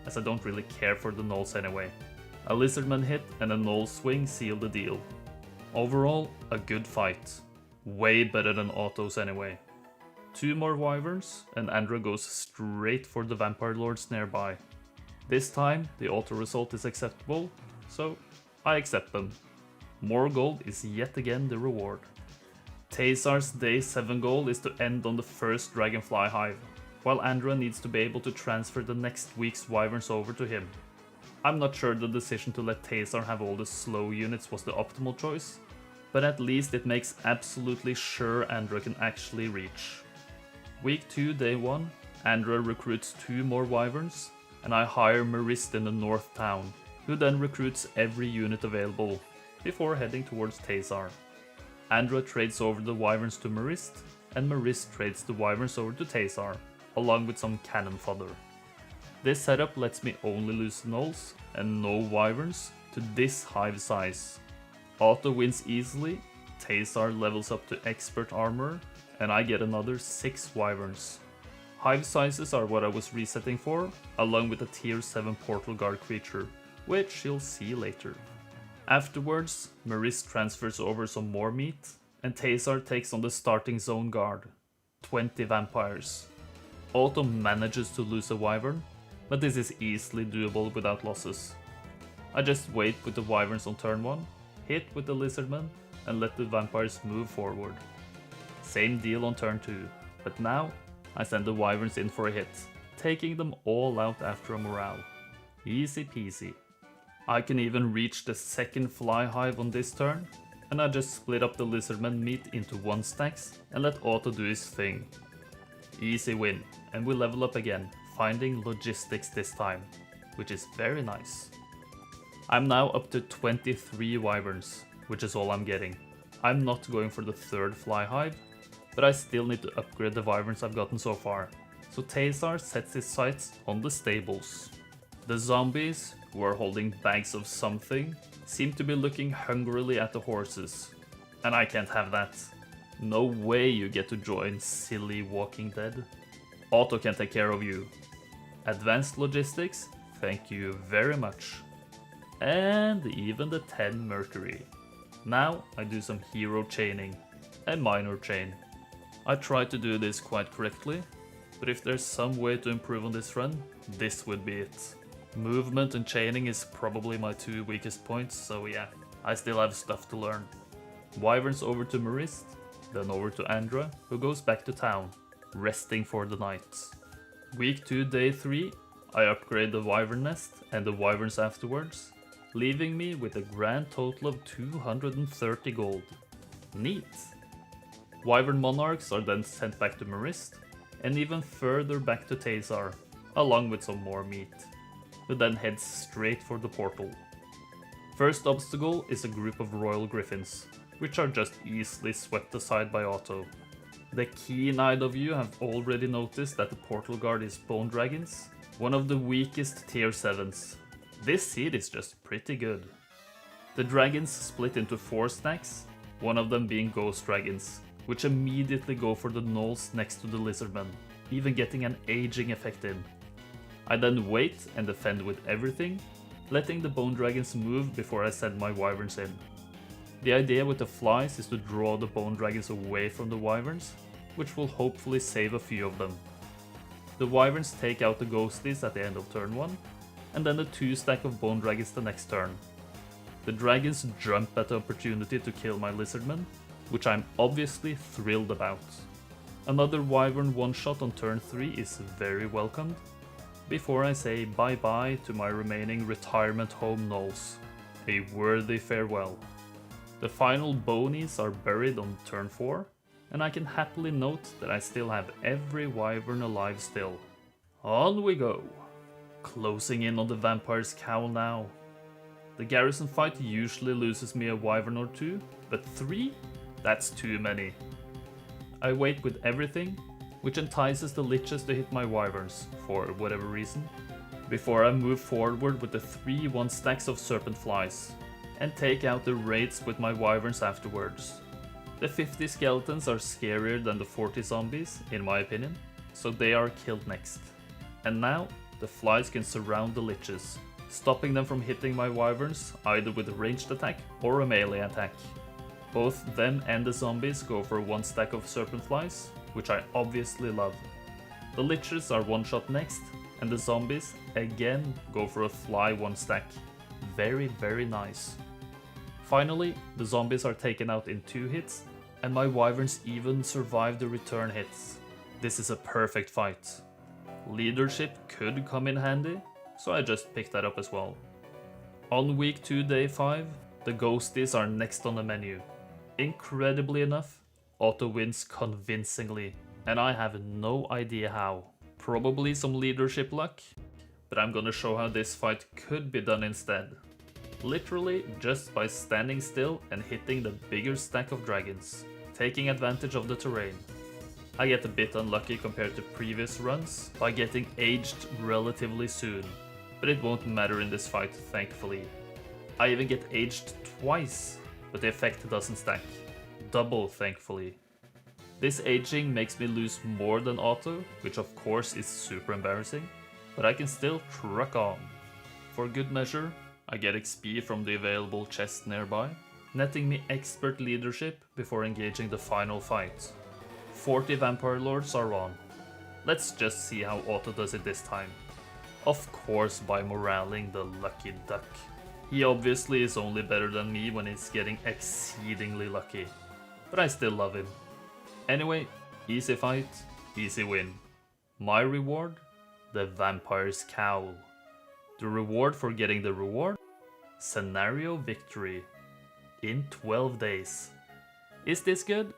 as I don't really care for the gnolls anyway. A lizardman hit and a gnoll swing seal the deal. Overall, a good fight. Way better than Otto's anyway. 2 more wyverns, and Andra goes straight for the vampire lords nearby. This time, the auto result is acceptable, so I accept them. More gold is yet again the reward. Tazar's day 7 goal is to end on the first Dragonfly Hive, while Andra needs to be able to transfer the next week's wyverns over to him. I'm not sure the decision to let Tazar have all the slow units was the optimal choice, but at least it makes absolutely sure Andra can actually reach. Week 2, day 1, Andra recruits 2 more wyverns, and I hire Marist in the north town, who then recruits every unit available before heading towards Taysar. Andra trades over the wyverns to Marist, and Marist trades the wyverns over to Taysar, along with some cannon fodder. This setup lets me only lose gnolls and no wyverns to this hive size. Otto wins easily, Taysar levels up to expert armor, and I get another 6 wyverns. Hive sizes are what I was resetting for, along with a tier 7 portal guard creature, which you'll see later. Afterwards, Marist transfers over some more meat, and Taysar takes on the starting zone guard, 20 vampires. Otto manages to lose a wyvern, but this is easily doable without losses. I just wait with the wyverns on turn 1, hit with the lizardmen, and let the vampires move forward. Same deal on turn 2, but now I send the wyverns in for a hit, taking them all out after a morale. Easy peasy. I can even reach the second fly hive on this turn, and I just split up the lizardmen meat into 1 stacks and let Otto do his thing. Easy win, and we level up again, finding logistics this time, which is very nice. I'm now up to 23 wyverns, which is all I'm getting. I'm not going for the 3rd fly hive, but I still need to upgrade the wyverns I've gotten so far, so Taysar sets his sights on the stables. The zombies, who are holding bags of something, seem to be looking hungrily at the horses, and I can't have that. No way you get to join silly Walking Dead. Otto can take care of you. Advanced logistics, thank you very much. And even the 10 Mercury. Now I do some hero chaining, a minor chain. I try to do this quite correctly, but if there's some way to improve on this run, this would be it. Movement and chaining is probably my 2 weakest points, so yeah, I still have stuff to learn. Wyverns over to Marist, then over to Andra, who goes back to town, resting for the night. Week 2, day 3, I upgrade the wyvern nest and the wyverns afterwards, leaving me with a grand total of 230 gold. Neat! Wyvern monarchs are then sent back to Marist, and even further back to Taysar, along with some more meat, who then heads straight for the portal. First obstacle is a group of royal griffins, which are just easily swept aside by Otto. The keen-eyed of you have already noticed that the portal guard is bone dragons, one of the weakest tier 7s. This seed is just pretty good. The dragons split into 4 stacks, one of them being ghost dragons, which immediately go for the gnolls next to the lizardmen, even getting an aging effect in. I then wait and defend with everything, letting the bone dragons move before I send my wyverns in. The idea with the flies is to draw the bone dragons away from the wyverns, which will hopefully save a few of them. The wyverns take out the ghosties at the end of turn 1, and then the 2 stack of bone dragons the next turn. The dragons jump at the opportunity to kill my lizardmen, which I'm obviously thrilled about. Another wyvern one-shot on turn 3 is very welcomed, before I say bye-bye to my remaining retirement home gnolls. A worthy farewell. The final bonies are buried on turn 4, and I can happily note that I still have every wyvern alive still. On we go! Closing in on the vampire's cowl now. The garrison fight usually loses me a wyvern or 2, but 3? That's too many. I wait with everything, which entices the liches to hit my wyverns, for whatever reason, before I move forward with the 3 1-stacks of serpent flies, and take out the raids with my wyverns afterwards. The 50 skeletons are scarier than the 40 zombies, in my opinion, so they are killed next. And now, the flies can surround the liches, stopping them from hitting my wyverns either with a ranged attack or a melee attack. Both them and the zombies go for 1 stack of serpent flies, which I obviously love. The liches are 1-shot next, and the zombies again go for a fly 1 stack. Very, very nice. Finally, the zombies are taken out in 2 hits, and my wyverns even survive the return hits. This is a perfect fight. Leadership could come in handy, so I just picked that up as well. On week 2, day 5, the ghosties are next on the menu. Incredibly enough, Otto wins convincingly, and I have no idea how. Probably some leadership luck, but I'm gonna show how this fight could be done instead. Literally just by standing still and hitting the bigger stack of dragons, taking advantage of the terrain. I get a bit unlucky compared to previous runs by getting aged relatively soon, but it won't matter in this fight, thankfully. I even get aged twice, but the effect doesn't stack. Double, thankfully. This aging makes me lose more than auto, which of course is super embarrassing, but I can still truck on. For good measure, I get XP from the available chest nearby, netting me expert leadership before engaging the final fight. 40 Vampire Lords are on. Let's just see how Auto does it this time. Of course by moraling the lucky duck. He obviously is only better than me when he's getting exceedingly lucky, but I still love him. Anyway, easy fight, easy win. My reward? The Vampire's Cowl. The reward for getting the reward? Scenario victory. In 12 days. Is this good?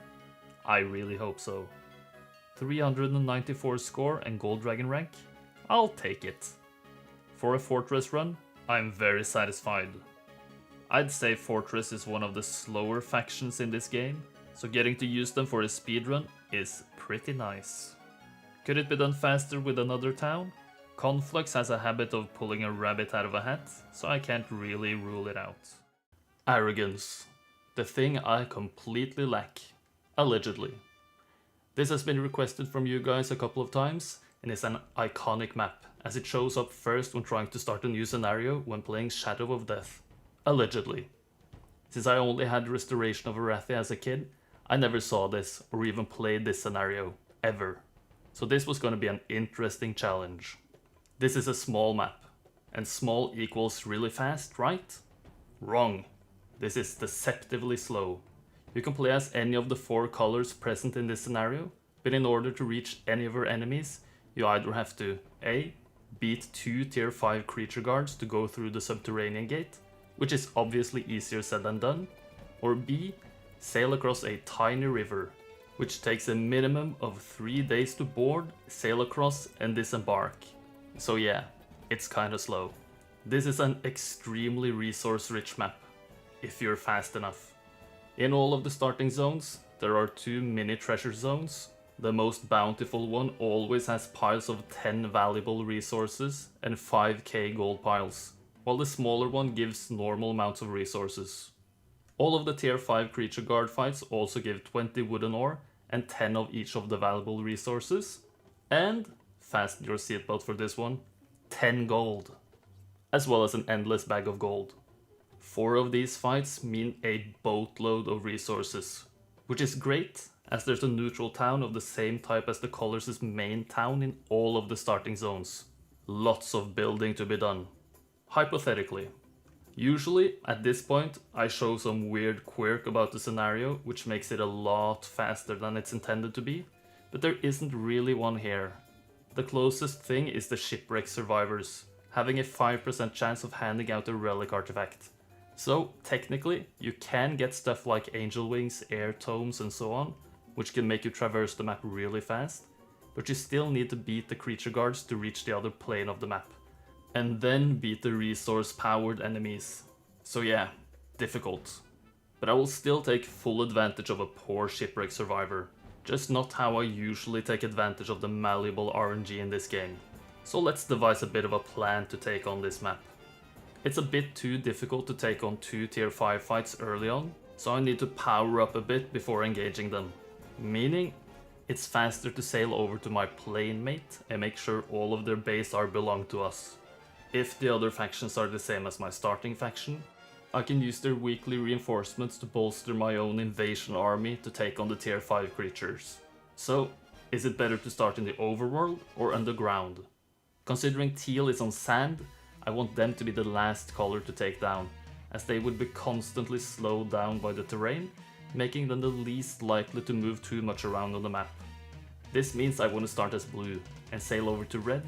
I really hope so. 394 score and Gold Dragon rank? I'll take it. For a Fortress run, I'm very satisfied. I'd say Fortress is one of the slower factions in this game, so getting to use them for a speedrun is pretty nice. Could it be done faster with another town? Conflux has a habit of pulling a rabbit out of a hat, so I can't really rule it out. Arrogance. The thing I completely lack. Allegedly. This has been requested from you guys a couple of times, and is an iconic map, as it shows up first when trying to start a new scenario when playing Shadow of Death. Allegedly. Since I only had Restoration of Arathi as a kid, I never saw this or even played this scenario, ever. So this was going to be an interesting challenge. This is a small map, and small equals really fast, right? Wrong. This is deceptively slow. You can play as any of the 4 colors present in this scenario, but in order to reach any of your enemies, you either have to A. Beat 2 tier 5 creature guards to go through the subterranean gate, which is obviously easier said than done, or B. Sail across a tiny river, which takes a minimum of 3 days to board, sail across and disembark. So yeah, it's kinda slow. This is an extremely resource-rich map, if you're fast enough. In all of the starting zones, there are 2 mini treasure zones. The most bountiful one always has piles of 10 valuable resources and 5k gold piles, while the smaller one gives normal amounts of resources. All of the tier 5 creature guard fights also give 20 wooden ore and 10 of each of the valuable resources, and, fasten your seatbelt for this one, 10 gold, as well as an endless bag of gold. 4 of these fights mean a boatload of resources, which is great as there's a neutral town of the same type as the colors' main town in all of the starting zones. Lots of building to be done. Hypothetically. Usually, at this point, I show some weird quirk about the scenario, which makes it a lot faster than it's intended to be, but there isn't really one here. The closest thing is the shipwreck survivors, having a 5% chance of handing out a relic artifact. So, technically, you can get stuff like angel wings, air tomes and so on, which can make you traverse the map really fast, but you still need to beat the creature guards to reach the other plane of the map, and then beat the resource-powered enemies. So yeah, difficult. But I will still take full advantage of a poor shipwreck survivor, just not how I usually take advantage of the malleable RNG in this game. So let's devise a bit of a plan to take on this map. It's a bit too difficult to take on 2 tier 5 fights early on, so I need to power up a bit before engaging them. Meaning, it's faster to sail over to my plane mate and make sure all of their base are belong to us. If the other factions are the same as my starting faction, I can use their weekly reinforcements to bolster my own invasion army to take on the tier 5 creatures. So, is it better to start in the overworld or underground? Considering teal is on sand, I want them to be the last color to take down, as they would be constantly slowed down by the terrain, making them the least likely to move too much around on the map. This means I want to start as blue, and sail over to red,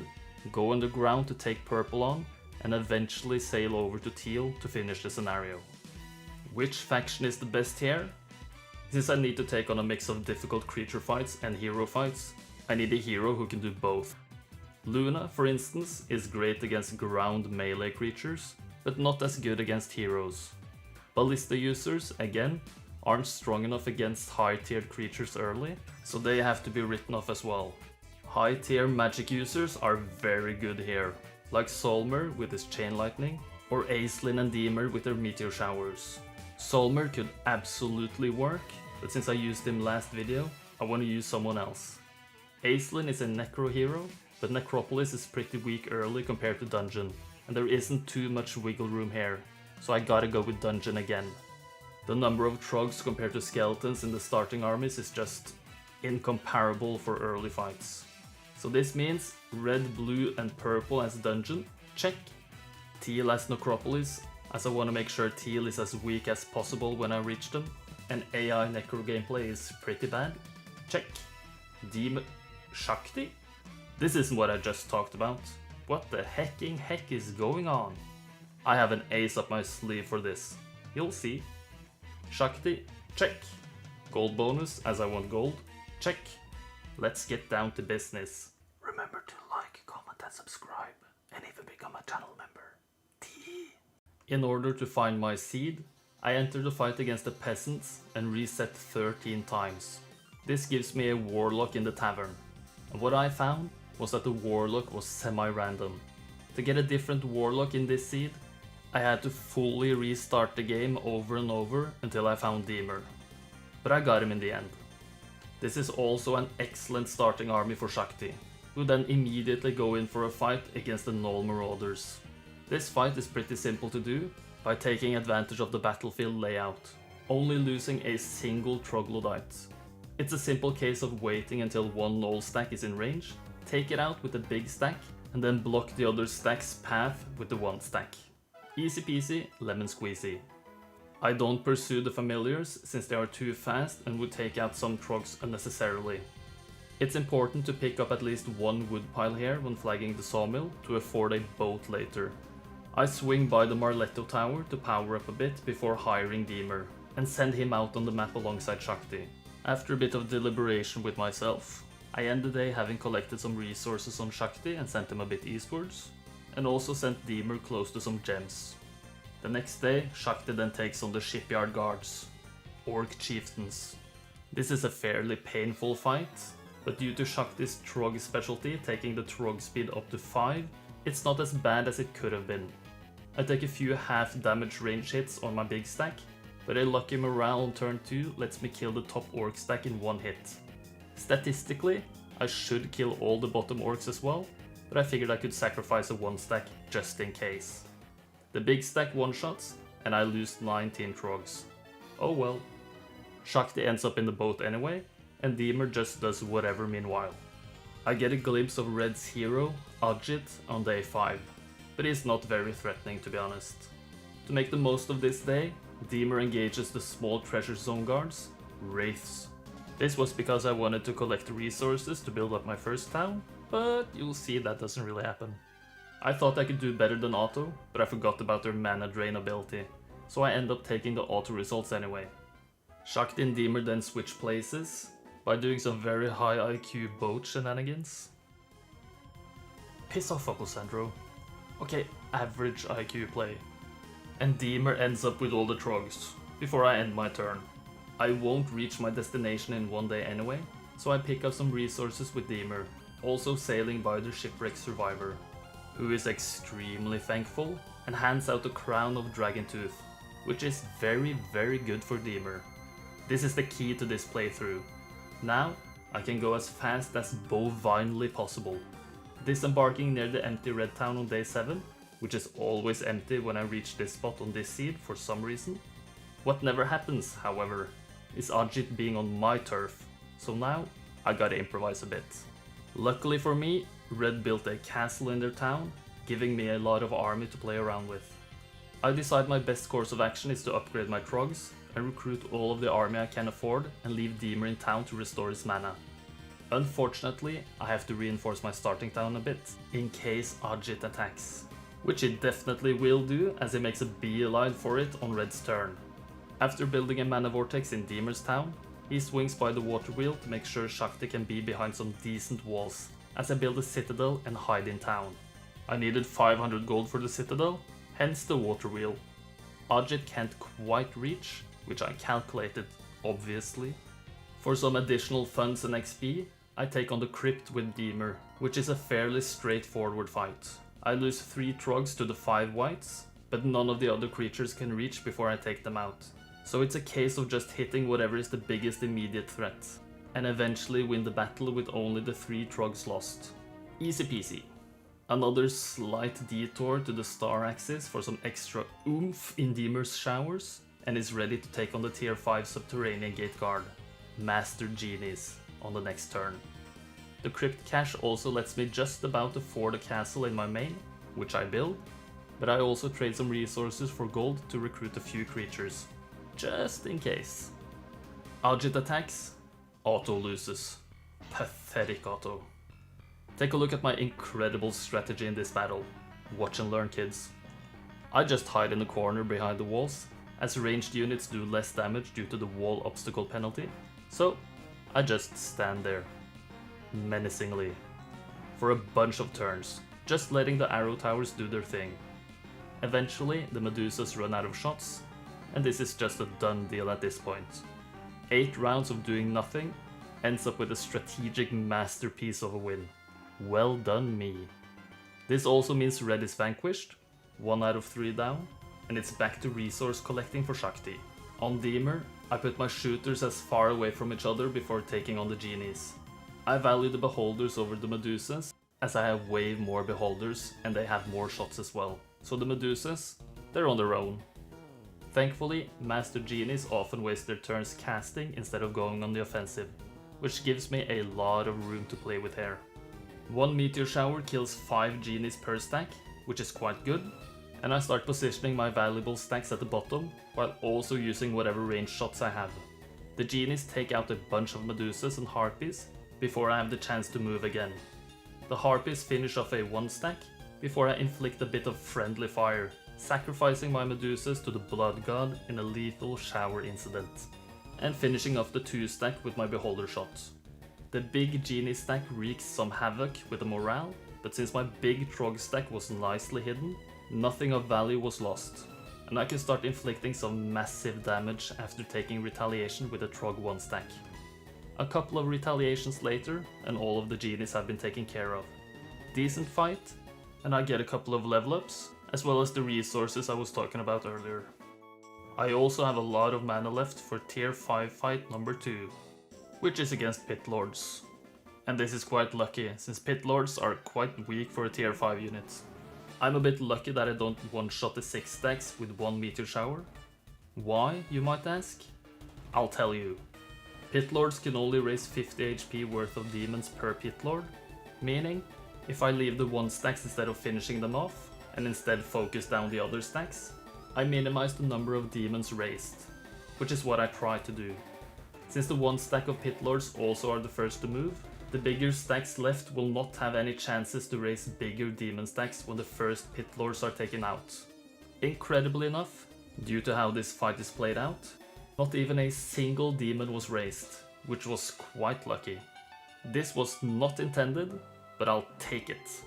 go underground to take purple on, and eventually sail over to teal to finish the scenario. Which faction is the best here? Since I need to take on a mix of difficult creature fights and hero fights, I need a hero who can do both. Luna, for instance, is great against ground melee creatures, but not as good against heroes. Ballista users, again, aren't strong enough against high-tiered creatures early, so they have to be written off as well. High-tier magic users are very good here, like Solmer with his Chain Lightning, or Aislinn and Deemer with their Meteor Showers. Solmer could absolutely work, but since I used him last video, I want to use someone else. Aislinn is a Necro hero, but Necropolis is pretty weak early compared to Dungeon, and there isn't too much wiggle room here, so I gotta go with Dungeon again. The number of Trogs compared to Skeletons in the starting armies is just incomparable for early fights. So this means red, blue and purple as Dungeon, check. Teal as Necropolis, as I want to make sure Teal is as weak as possible when I reach them, and AI Necro gameplay is pretty bad, check. Demon Shakti? This isn't what I just talked about. What the hecking heck is going on? I have an ace up my sleeve for this. You'll see. Shakti, check. Gold bonus, as I want gold, check. Let's get down to business. Remember to like, comment and subscribe, and even become a channel member. In order to find my seed, I enter the fight against the peasants and reset 13 times. This gives me a warlock in the tavern, and what I found was that the warlock was semi-random. To get a different warlock in this seed, I had to fully restart the game over and over until I found Deemer. But I got him in the end. This is also an excellent starting army for Shakti, who then immediately go in for a fight against the Null Marauders. This fight is pretty simple to do by taking advantage of the battlefield layout, only losing a single Troglodyte. It's a simple case of waiting until one Null stack is in range, take it out with a big stack, and then block the other stack's path with the one stack. Easy peasy, lemon squeezy. I don't pursue the familiars since they are too fast and would take out some Trogs unnecessarily. It's important to pick up at least one wood pile here when flagging the sawmill to afford a boat later. I swing by the Marletto tower to power up a bit before hiring Deemer, and send him out on the map alongside Shakti. After a bit of deliberation with myself, I end the day having collected some resources on Shakti and sent him a bit eastwards, and also sent Deemer close to some gems. The next day, Shakti then takes on the shipyard guards, Orc chieftains. This is a fairly painful fight, but due to Shakti's Trog specialty taking the Trog speed up to 5, it's not as bad as it could have been. I take a few half damage range hits on my big stack, but a lucky morale on turn 2 lets me kill the top Orc stack in one hit. Statistically, I should kill all the bottom Orcs as well, but I figured I could sacrifice a 1 stack just in case. The big stack one-shots, and I lose 19 Trogs. Oh well. Shakti ends up in the boat anyway, and Deemer just does whatever meanwhile. I get a glimpse of Red's hero, Ajit, on day 5, but he's not very threatening to be honest. To make the most of this day, Deemer engages the small treasure zone guards, Wraiths. This was because I wanted to collect resources to build up my first town, but you'll see that doesn't really happen. I thought I could do better than auto, but I forgot about their mana drain ability, so I end up taking the auto results anyway. Shakti and Deemer then switch places by doing some very high IQ boat shenanigans. Piss off, Uncle Sandro. Okay, average IQ play. And Deemer ends up with all the Trogs, before I end my turn. I won't reach my destination in one day anyway, so I pick up some resources with Deemer, also sailing by the shipwreck survivor, who is extremely thankful and hands out the crown of Dragon Tooth, which is very good for Deemer. This is the key to this playthrough. Now, I can go as fast as bovinely possible, disembarking near the empty red town on day 7, which is always empty when I reach this spot on this seed for some reason. What never happens, however, is Ajit being on my turf, so now I gotta improvise a bit. Luckily for me, Red built a castle in their town, giving me a lot of army to play around with. I decide my best course of action is to upgrade my Trogs and recruit all of the army I can afford and leave Deemer in town to restore his mana. Unfortunately, I have to reinforce my starting town a bit, in case Ajit attacks. Which he definitely will do, as he makes a beeline for it on Red's turn. After building a mana vortex in Deemer's town, he swings by the water wheel to make sure Shakti can be behind some decent walls, as I build a citadel and hide in town. I needed 500 gold for the citadel, hence the water wheel. Hatchet can't quite reach, which I calculated, obviously. For some additional funds and XP, I take on the crypt with Deemer, which is a fairly straightforward fight. I lose 3 trogs to the 5 whites, but none of the other creatures can reach before I take them out. So it's a case of just hitting whatever is the biggest immediate threat, and eventually win the battle with only the 3 trogs lost. Easy peasy. Another slight detour to the star axis for some extra oomph in Deemer's showers, and is ready to take on the tier 5 subterranean gate guard, Master Genies, on the next turn. The crypt cache also lets me just about afford a castle in my main, which I build, but I also trade some resources for gold to recruit a few creatures, just in case. Hatchet attacks, auto loses. Pathetic auto. Take a look at my incredible strategy in this battle. Watch and learn, kids. I just hide in the corner behind the walls, as ranged units do less damage due to the wall obstacle penalty, so I just stand there, menacingly, for a bunch of turns, just letting the arrow towers do their thing. Eventually, the Medusas run out of shots, and this is just a done deal at this point. 8 rounds of doing nothing ends up with a strategic masterpiece of a win. Well done me. This also means red is vanquished, 1 out of 3 down, and it's back to resource collecting for Shakti. On Deemer, I put my shooters as far away from each other before taking on the genies. I value the beholders over the Medusas, as I have way more beholders and they have more shots as well. So the Medusas, they're on their own. Thankfully, Master Genies often waste their turns casting instead of going on the offensive, which gives me a lot of room to play with here. 1 meteor shower kills 5 genies per stack, which is quite good, and I start positioning my valuable stacks at the bottom, while also using whatever range shots I have. The genies take out a bunch of Medusas and Harpies before I have the chance to move again. The Harpies finish off a 1 stack before I inflict a bit of friendly fire, sacrificing my Medusas to the Blood God in a lethal shower incident, and finishing off the 2 stack with my Beholder shot. The big genie stack wreaks some havoc with the morale, but since my big Trog stack was nicely hidden, nothing of value was lost, and I can start inflicting some massive damage after taking retaliation with a Trog 1 stack. A couple of retaliations later, and all of the genies have been taken care of. Decent fight, and I get a couple of level ups, as well as the resources I was talking about earlier. I also have a lot of mana left for tier 5 fight number 2, which is against Pit Lords. And this is quite lucky, since Pit Lords are quite weak for a tier 5 unit. I'm a bit lucky that I don't one-shot the 6 stacks with 1 meteor shower. Why, you might ask? I'll tell you. Pit Lords can only raise 50 HP worth of demons per Pit Lord, meaning if I leave the 1 stacks instead of finishing them off, and instead focus down the other stacks, I minimize the number of demons raised, which is what I try to do. Since the 1 stack of Pit Lords also are the first to move, the bigger stacks left will not have any chances to raise bigger demon stacks when the first Pit Lords are taken out. Incredibly enough, due to how this fight is played out, not even a single demon was raised, which was quite lucky. This was not intended, but I'll take it.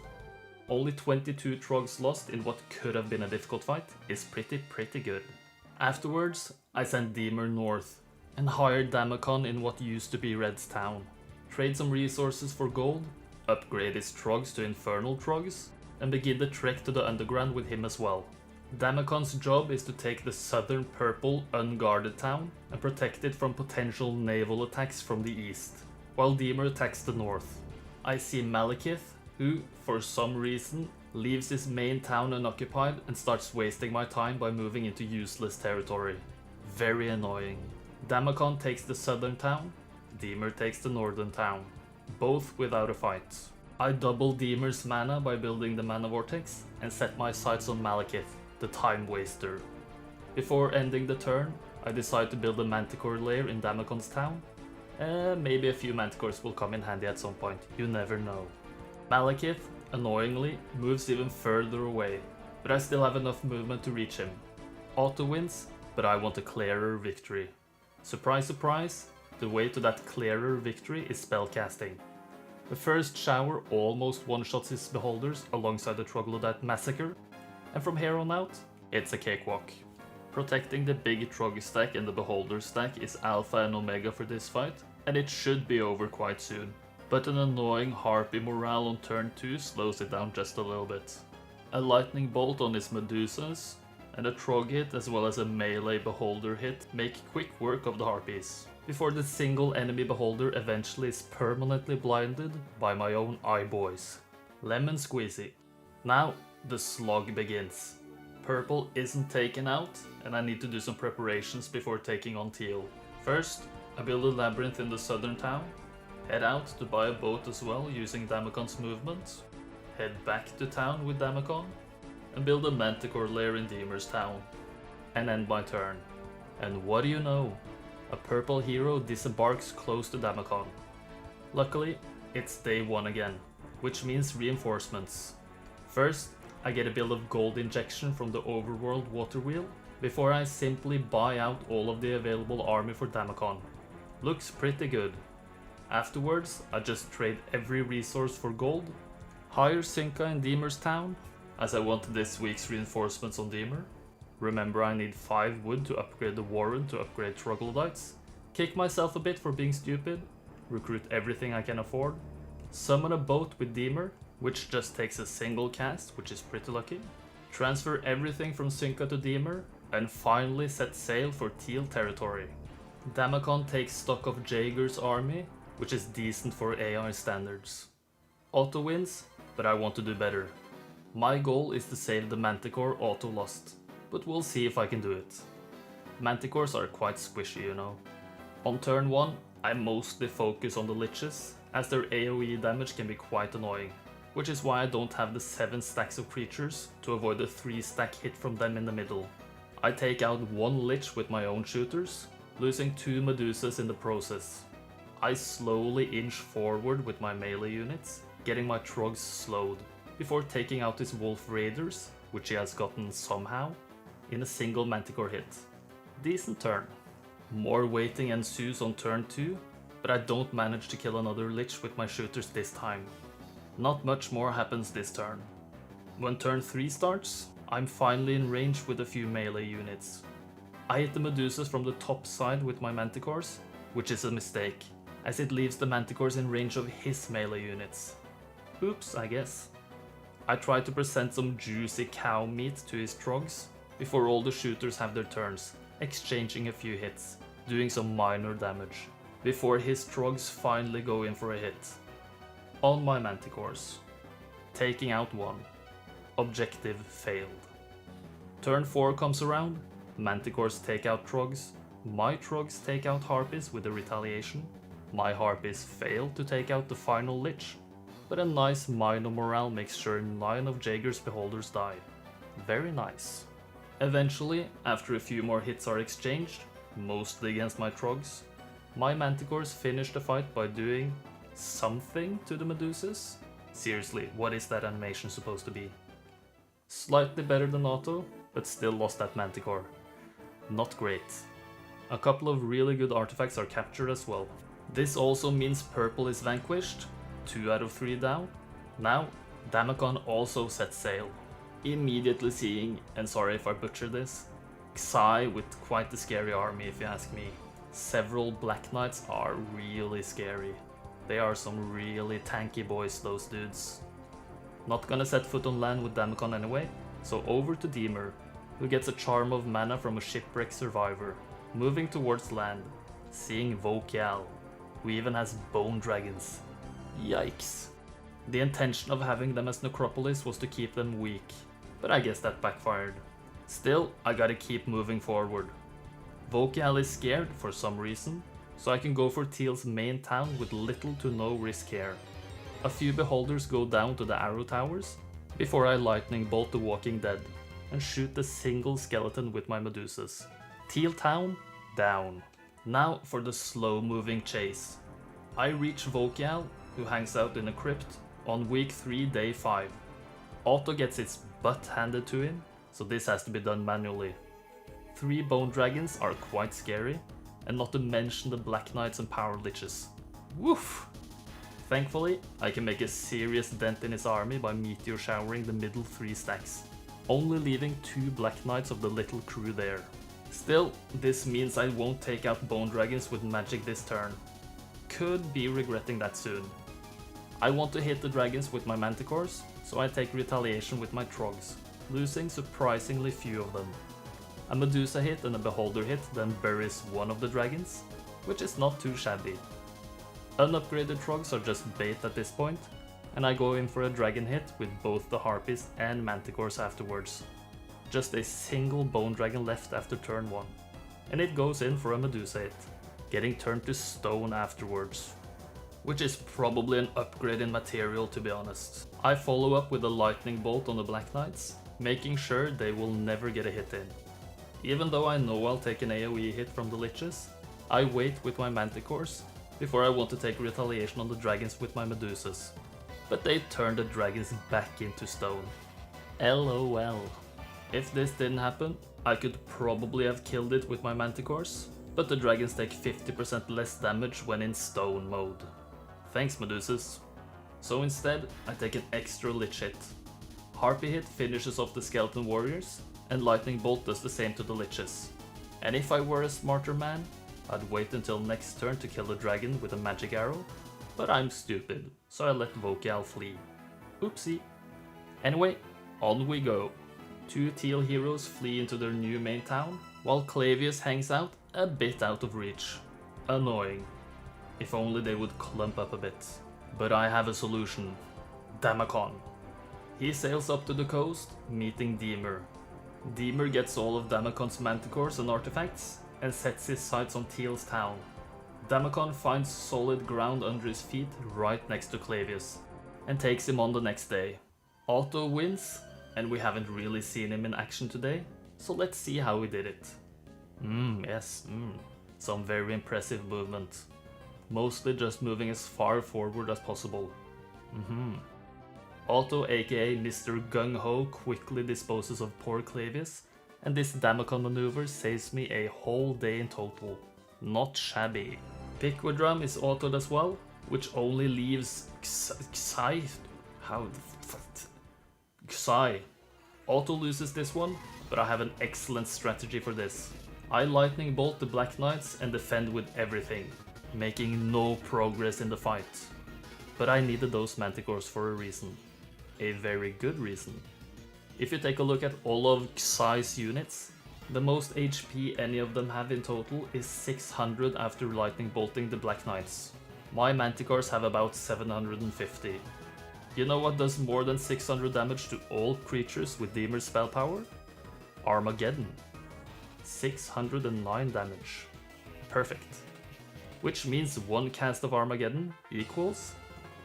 Only 22 Trogs lost in what could have been a difficult fight is pretty good. Afterwards, I sent Deemer north and hired Damacon in what used to be Red's town. Trade some resources for gold, upgrade his Trogs to Infernal Trogs, and begin the trek to the underground with him as well. Damacon's job is to take the southern purple unguarded town and protect it from potential naval attacks from the east, while Deemer attacks the north. I see Malekith, who, for some reason, leaves his main town unoccupied and starts wasting my time by moving into useless territory. Very annoying. Damacon takes the southern town, Deemer takes the northern town, both without a fight. I double Deemer's mana by building the mana vortex and set my sights on Malekith, the time waster. Before ending the turn, I decide to build a manticore lair in Damacon's town. Maybe a few manticores will come in handy at some point, you never know. Malekith, annoyingly, moves even further away, but I still have enough movement to reach him. Auto wins, but I want a clearer victory. Surprise surprise, the way to that clearer victory is spellcasting. The first shower almost one-shots his beholders alongside the Troglodyte massacre, and from here on out, it's a cakewalk. Protecting the big Trog stack and the beholder stack is alpha and omega for this fight, and it should be over quite soon. But an annoying Harpy morale on turn 2 slows it down just a little bit. A lightning bolt on his Medusas, and a Trog hit as well as a melee beholder hit make quick work of the Harpies, before the single enemy beholder eventually is permanently blinded by my own eye boys. Lemon squeezy. Now the slog begins. Purple isn't taken out, and I need to do some preparations before taking on teal. First, I build a labyrinth in the southern town, head out to buy a boat as well using Damacon's movement, head back to town with Damacon, and build a manticore lair in Deemer's town, and end my turn. And what do you know? A purple hero disembarks close to Damacon. Luckily, it's day 1 again, which means reinforcements. First, I get a build of gold injection from the overworld water wheel, before I simply buy out all of the available army for Damacon. Looks pretty good. Afterwards, I just trade every resource for gold, hire Synca in Deemer's town, as I want this week's reinforcements on Deemer. Remember, I need 5 wood to upgrade the Warren to upgrade Troglodytes. Kick myself a bit for being stupid, recruit everything I can afford, summon a boat with Deemer, which just takes a single cast, which is pretty lucky, transfer everything from Synca to Deemer, and finally set sail for Teal territory. Damacon takes stock of Jaeger's army, which is decent for AI standards. Auto wins, but I want to do better. My goal is to save the Manticore auto lost, but we'll see if I can do it. Manticores are quite squishy, you know. On turn 1, I mostly focus on the Liches, as their AoE damage can be quite annoying, which is why I don't have the 7 stacks of creatures to avoid a 3 stack hit from them in the middle. I take out 1 Lich with my own shooters, losing 2 Medusas in the process. I slowly inch forward with my melee units, getting my Trogs slowed, before taking out his Wolf Raiders, which he has gotten somehow, in a single Manticore hit. Decent turn. More waiting ensues on turn 2, but I don't manage to kill another Lich with my shooters this time. Not much more happens this turn. When turn 3 starts, I'm finally in range with a few melee units. I hit the Medusas from the top side with my Manticores, which is a mistake, as it leaves the Manticores in range of his melee units. Oops, I guess. I try to present some juicy cow meat to his Trogs, before all the shooters have their turns, exchanging a few hits, doing some minor damage, before his Trogs finally go in for a hit. On my Manticores. Taking out 1. Objective failed. Turn 4 comes around, Manticores take out Trogs, my Trogs take out Harpies with a retaliation, my Harpies fail to take out the final Lich, but a nice minor morale makes sure 9 of Jaeger's beholders die. Very nice. Eventually, after a few more hits are exchanged, mostly against my Trogs, my Manticores finish the fight by doing something to the Medusas? Seriously, what is that animation supposed to be? Slightly better than auto, but still lost that Manticore. Not great. A couple of really good artifacts are captured as well. This also means purple is vanquished, 2 out of 3 down. Now, Damacon also sets sail. Immediately seeing, and sorry if I butcher this, Xai with quite a scary army if you ask me. Several Black Knights are really scary. They are some really tanky boys, those dudes. Not gonna set foot on land with Damacon anyway, so over to Deemer, who gets a charm of mana from a shipwreck survivor, moving towards land, seeing Vokial, who even has bone dragons. Yikes. The intention of having them as Necropolis was to keep them weak, but I guess that backfired. Still, I gotta keep moving forward. Vokial is scared for some reason, so I can go for Teal's main town with little to no risk here. A few beholders go down to the arrow towers, before I lightning bolt the Walking Dead, and shoot the single skeleton with my Medusas. Teal town, down. Now for the slow moving chase. I reach Vokial, who hangs out in a crypt, on week 3 day 5. Otto gets its butt handed to him, so this has to be done manually. 3 bone dragons are quite scary, and not to mention the Black Knights and Power Liches. Woof! Thankfully, I can make a serious dent in his army by meteor showering the middle 3 stacks, only leaving 2 Black Knights of the little crew there. Still, this means I won't take out Bone Dragons with magic this turn. Could be regretting that soon. I want to hit the dragons with my Manticores, so I take retaliation with my Trogs, losing surprisingly few of them. A Medusa hit and a Beholder hit then buries one of the dragons, which is not too shabby. Unupgraded Trogs are just bait at this point, and I go in for a dragon hit with both the Harpies and Manticores afterwards. Just a single Bone Dragon left after turn 1, and it goes in for a Medusa hit, getting turned to stone afterwards. Which is probably an upgrade in material, to be honest. I follow up with a lightning bolt on the Black Knights, making sure they will never get a hit in. Even though I know I'll take an AoE hit from the Liches, I wait with my Manticores before I want to take retaliation on the dragons with my Medusas. But they turn the dragons back into stone. LOL. If this didn't happen, I could probably have killed it with my Manticores, but the dragons take 50% less damage when in stone mode. Thanks, Medusas. So instead, I take an extra Lich hit. Harpy hit finishes off the Skeleton Warriors, and Lightning Bolt does the same to the Liches. And if I were a smarter man, I'd wait until next turn to kill the dragon with a magic arrow, but I'm stupid, so I let Vokial flee. Oopsie. Anyway, on we go. 2 teal heroes flee into their new main town, while Clavius hangs out a bit out of reach. Annoying. If only they would clump up a bit. But I have a solution. Damacon. He sails up to the coast, meeting Deemer. Deemer gets all of Damacon's Manticores and artifacts, and sets his sights on Teal's town. Damacon finds solid ground under his feet right next to Clavius, and takes him on the next day. Otto wins, and we haven't really seen him in action today, so let's see how he did it. Yes, some very impressive movement. Mostly just moving as far forward as possible. Otto, aka Mr. Gung Ho, quickly disposes of poor Clavius, and this Damacon maneuver saves me a whole day in total. Not shabby. Piquadrum is autoed as well, which only leaves Xai. Xai. Otto loses this one, but I have an excellent strategy for this. I lightning bolt the Black Knights and defend with everything, making no progress in the fight. But I needed those Manticores for a reason. A very good reason. If you take a look at all of Xai's units, the most HP any of them have in total is 600 after lightning bolting the Black Knights. My Manticores have about 750. You know what does more than 600 damage to all creatures with Deemer's spell power? Armageddon. 609 damage. Perfect. Which means one cast of Armageddon equals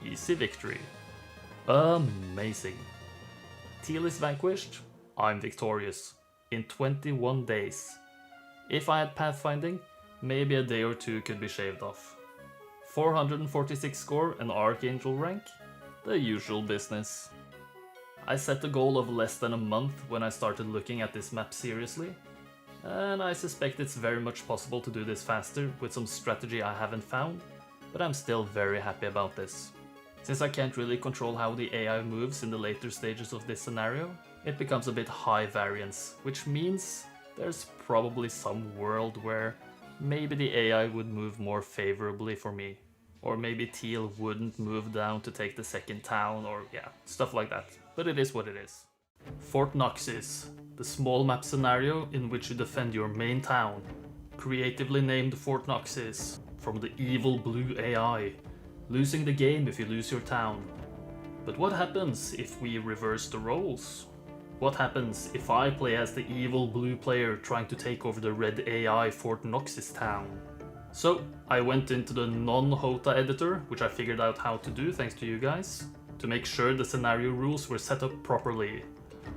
easy victory. Amazing. Teal is vanquished, I'm victorious. In 21 days. If I had pathfinding, maybe a day or two could be shaved off. 446 score and Archangel rank? The usual business. I set a goal of less than a month when I started looking at this map seriously, and I suspect it's very much possible to do this faster with some strategy I haven't found, but I'm still very happy about this. Since I can't really control how the AI moves in the later stages of this scenario, it becomes a bit high variance, which means there's probably some world where maybe the AI would move more favorably for me. Or maybe Teal wouldn't move down to take the second town, or yeah, stuff like that. But it is what it is. Fort Noxis, the small map scenario in which you defend your main town. Creatively named Fort Noxis, from the evil blue AI. Losing the game if you lose your town. But what happens if we reverse the roles? What happens if I play as the evil blue player trying to take over the red AI Fort Noxis town? So, I went into the non-HOTA editor, which I figured out how to do thanks to you guys, to make sure the scenario rules were set up properly.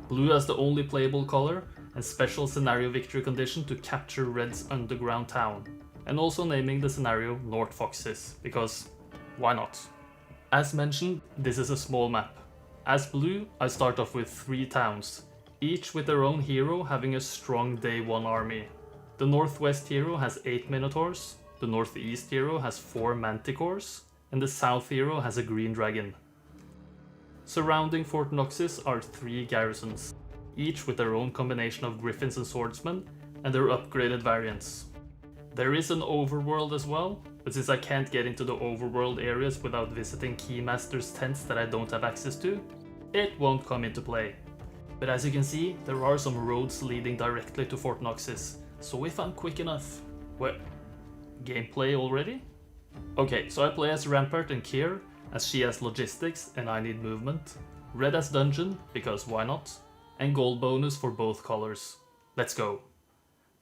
Blue as the only playable color, and special scenario victory condition to capture red's underground town. And also naming the scenario North Foxes, because why not? As mentioned, this is a small map. As blue, I start off with 3 towns, each with their own hero having a strong day 1 army. The northwest hero has 8 Minotaurs, the northeast hero has 4 Manticores, and the south hero has a green dragon. Surrounding Fort Noxis are 3 garrisons, each with their own combination of griffins and swordsmen and their upgraded variants. There is an overworld as well, but since I can't get into the overworld areas without visiting Keymasters' tents that I don't have access to, it won't come into play. But as you can see, there are some roads leading directly to Fort Noxis, so if I'm quick enough... What? Gameplay already? Okay, so I play as Rampart and Kier, as she has logistics and I need movement. Red as dungeon, because why not? And gold bonus for both colors. Let's go.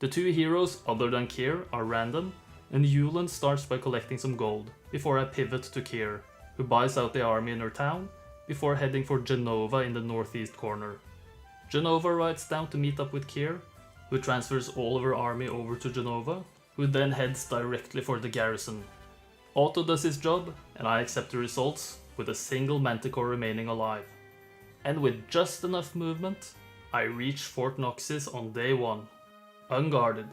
The 2 heroes other than Kier are random, and Yulen starts by collecting some gold, before I pivot to Kier, who buys out the army in her town, before heading for Genova in the northeast corner. Genova rides down to meet up with Kier, who transfers all of her army over to Genova, who then heads directly for the garrison. Otto does his job, and I accept the results, with a single Manticore remaining alive. And with just enough movement, I reach Fort Noxis on day 1. Unguarded.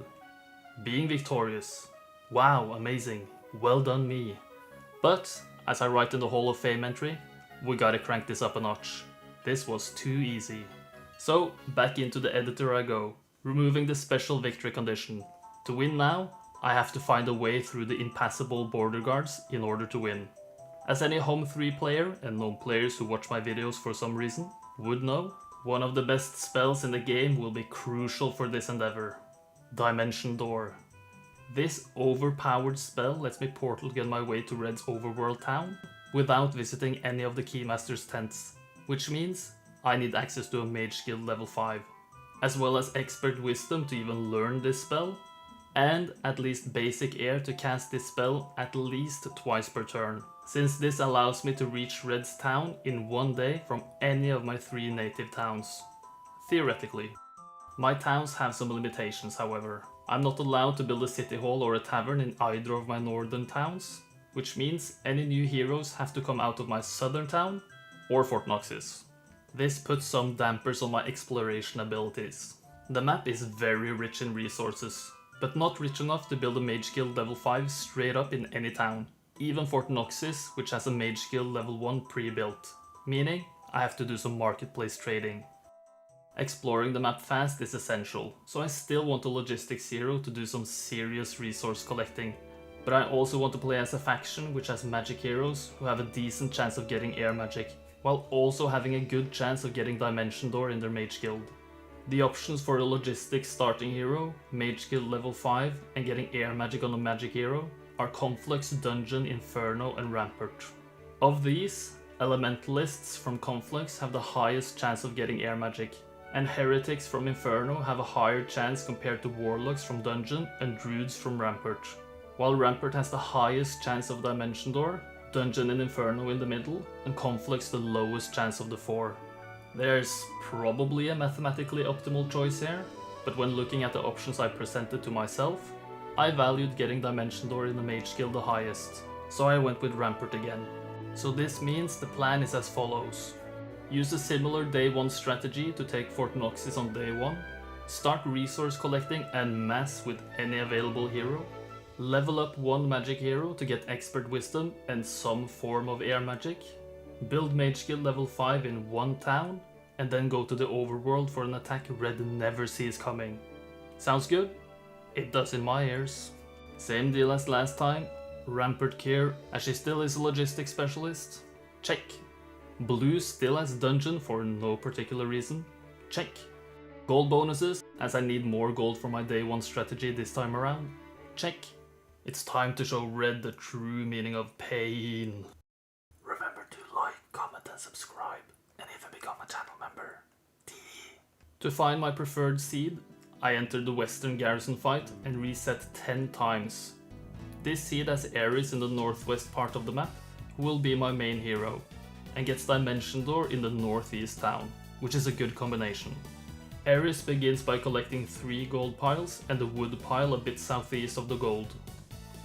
Being victorious. Wow, amazing. Well done me. But, as I write in the Hall of Fame entry, we gotta crank this up a notch. This was too easy. So, back into the editor I go, removing the special victory condition. To win now, I have to find a way through the impassable border guards in order to win. As any HOMM3 player, and known players who watch my videos for some reason, would know, one of the best spells in the game will be crucial for this endeavor. Dimension Door. This overpowered spell lets me portal gun my way to Red's overworld town without visiting any of the Keymasters' tents, which means I need access to a Mage Guild level 5, as well as expert wisdom to even learn this spell, and at least basic air to cast this spell at least twice per turn, since this allows me to reach Red's town in 1 day from any of my 3 native towns. Theoretically. My towns have some limitations, however. I'm not allowed to build a city hall or a tavern in either of my northern towns, which means any new heroes have to come out of my southern town or Fort Noxis. This puts some dampers on my exploration abilities. The map is very rich in resources, but not rich enough to build a Mage Guild level 5 straight up in any town, even Fort Noxis, which has a Mage Guild level 1 pre-built, meaning I have to do some marketplace trading. Exploring the map fast is essential, so I still want a logistics hero to do some serious resource collecting, but I also want to play as a faction which has magic heroes who have a decent chance of getting air magic, while also having a good chance of getting Dimension Door in their Mage Guild. The options for a logistics starting hero, Mage Guild level 5 and getting air magic on a magic hero are Conflux, Dungeon, Inferno and Rampart. Of these, Elementalists from Conflux have the highest chance of getting air magic, and Heretics from Inferno have a higher chance compared to Warlocks from Dungeon and Druids from Rampart. While Rampart has the highest chance of Dimension Door, Dungeon and Inferno in the middle, and Conflux the lowest chance of the 4. There's probably a mathematically optimal choice here, but when looking at the options I presented to myself, I valued getting Dimension Door in the Mage Guild the highest, so I went with Rampart again. So this means the plan is as follows. Use a similar day 1 strategy to take Fort Noxis on day 1, start resource collecting en masse with any available hero, level up 1 magic hero to get expert wisdom and some form of air magic, build Mage Guild level 5 in 1 town, and then go to the overworld for an attack Red never sees coming. Sounds good? It does in my ears. Same deal as last time, Rampart Kier, as she still is a logistics specialist. Check. Blue still has Dungeon for no particular reason. Check. Gold bonuses, as I need more gold for my day 1 strategy this time around. Check. It's time to show Red the true meaning of pain. Remember to like, comment and subscribe, and even become a channel member. To find my preferred seed, I entered the Western Garrison fight and reset 10 times. This seed has Ares in the northwest part of the map, who will be my main hero, and gets Dimension Door in the northeast town, which is a good combination. Ares begins by collecting 3 gold piles and a wood pile a bit southeast of the gold.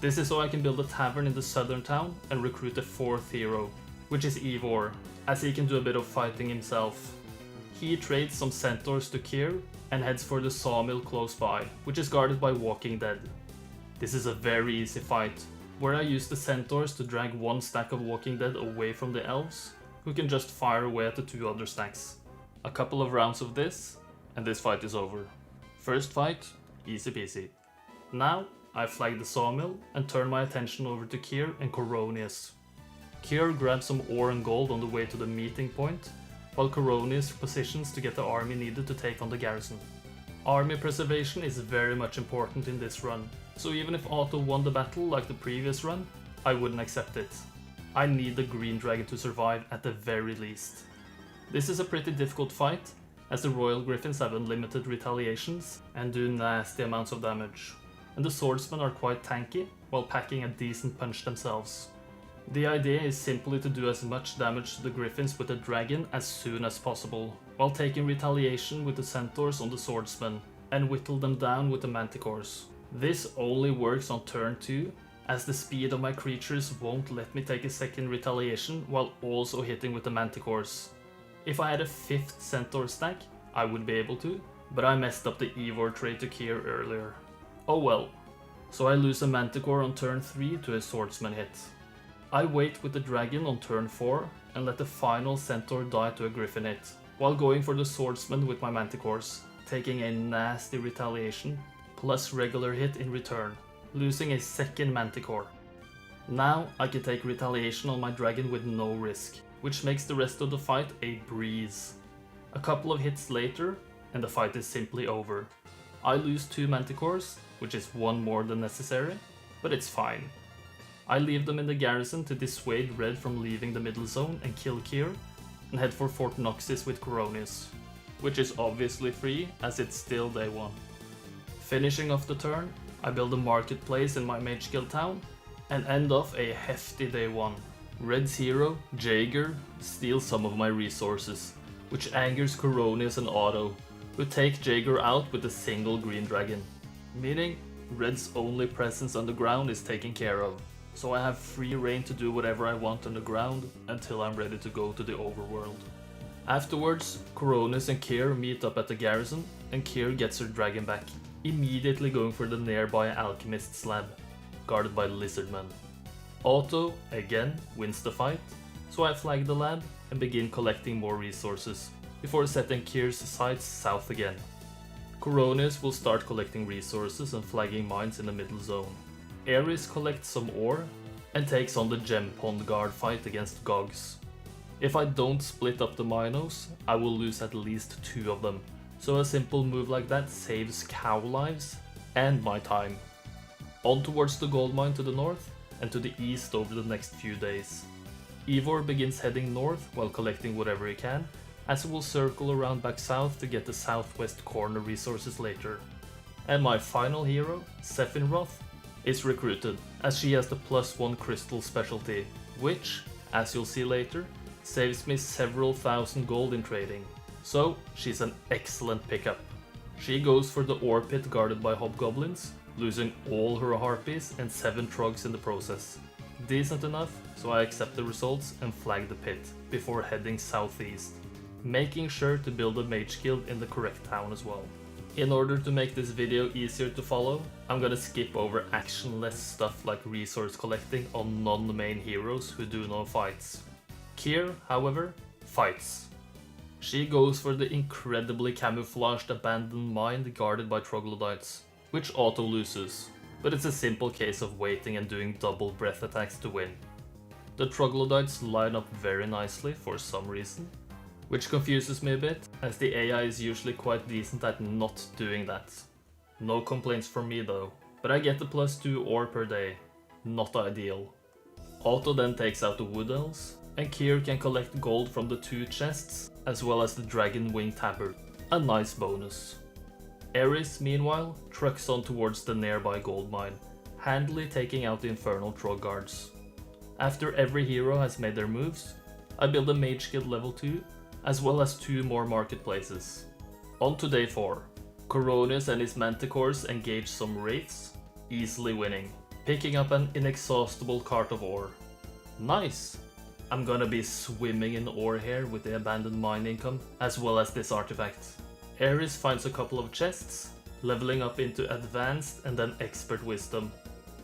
This is so I can build a tavern in the southern town and recruit a 4th hero, which is Ivor, as he can do a bit of fighting himself. He trades some centaurs to Kier and heads for the sawmill close by, which is guarded by Walking Dead. This is a very easy fight, where I use the centaurs to drag one stack of Walking Dead away from the elves, who can just fire away at the two other stacks. A couple of rounds of this, and this fight is over. First fight, easy peasy. Now, I flag the sawmill and turn my attention over to Kier and Coronius. Kier grabs some ore and gold on the way to the meeting point, while Coronius positions to get the army needed to take on the garrison. Army preservation is very much important in this run, so even if Otto won the battle like the previous run, I wouldn't accept it. I need the green dragon to survive at the very least. This is a pretty difficult fight, as the Royal Griffins have unlimited retaliations and do nasty amounts of damage, and the swordsmen are quite tanky while packing a decent punch themselves. The idea is simply to do as much damage to the Griffins with the dragon as soon as possible, while taking retaliation with the centaurs on the swordsmen, and whittle them down with the manticores. This only works on turn 2, as the speed of my creatures won't let me take a second retaliation while also hitting with the manticores. If I had a 5th centaur stack, I would be able to, but I messed up the Evor trade to Kier earlier. Oh well. So I lose a manticore on turn 3 to a swordsman hit. I wait with the dragon on turn 4 and let the final centaur die to a griffin hit, while going for the swordsman with my manticores, taking a nasty retaliation plus regular hit in return, losing a second manticore. Now I can take retaliation on my dragon with no risk, which makes the rest of the fight a breeze. A couple of hits later and the fight is simply over. I lose 2 manticores, which is 1 more than necessary, but it's fine. I leave them in the garrison to dissuade Red from leaving the middle zone and kill Kier, and head for Fort Noxis with Coronius, which is obviously free as it's still day 1. Finishing off the turn, I build a marketplace in my Mage Guild town, and end off a hefty day 1. Red's hero, Jaeger, steals some of my resources, which angers Coronius and Otto, who take Jaeger out with a single green dragon, meaning Red's only presence on the ground is taken care of, so I have free reign to do whatever I want on the ground until I'm ready to go to the overworld. Afterwards, Coronius and Kier meet up at the garrison, and Kier gets her dragon back, immediately going for the nearby alchemist's lab, guarded by lizardmen. Otto, again, wins the fight, so I flag the lab and begin collecting more resources, before setting Kier's sights south again. Coronius will start collecting resources and flagging mines in the middle zone. Ares collects some ore and takes on the Gem Pond Guard fight against Gogs. If I don't split up the Minos, I will lose at least 2 of them, so a simple move like that saves cow lives and my time. On towards the gold mine to the north and to the east over the next few days. Evor begins heading north while collecting whatever he can, as he will circle around back south to get the southwest corner resources later. And my final hero, Sephiroth, is recruited, as she has the +1 crystal specialty, which, as you'll see later, saves me several thousand gold in trading. So she's an excellent pickup. She goes for the ore pit guarded by hobgoblins, losing all her harpies and 7 trogs in the process. Decent enough, so I accept the results and flag the pit, before heading southeast, making sure to build a mage guild in the correct town as well. In order to make this video easier to follow, I'm gonna skip over actionless stuff like resource collecting on non-main heroes who do no fights. Kier, however, fights. She goes for the incredibly camouflaged abandoned mine guarded by troglodytes, which Otto loses, but it's a simple case of waiting and doing double breath attacks to win. The troglodytes line up very nicely for some reason, which confuses me a bit, as the AI is usually quite decent at not doing that. No complaints from me though, but I get the +2 ore per day, not ideal. Otto then takes out the wood elves, and Kier can collect gold from the 2 chests, as well as the dragon wing tabard, a nice bonus. Ares, meanwhile, trucks on towards the nearby gold mine, handily taking out the infernal trog guards. After every hero has made their moves, I build a mage guild level 2, as well as 2 more marketplaces. On to day 4, Coronius and his manticores engage some wraiths, easily winning, picking up an inexhaustible cart of ore. Nice! I'm gonna be swimming in ore here with the abandoned mine income, as well as this artifact. Ares finds a couple of chests, leveling up into advanced and then expert wisdom,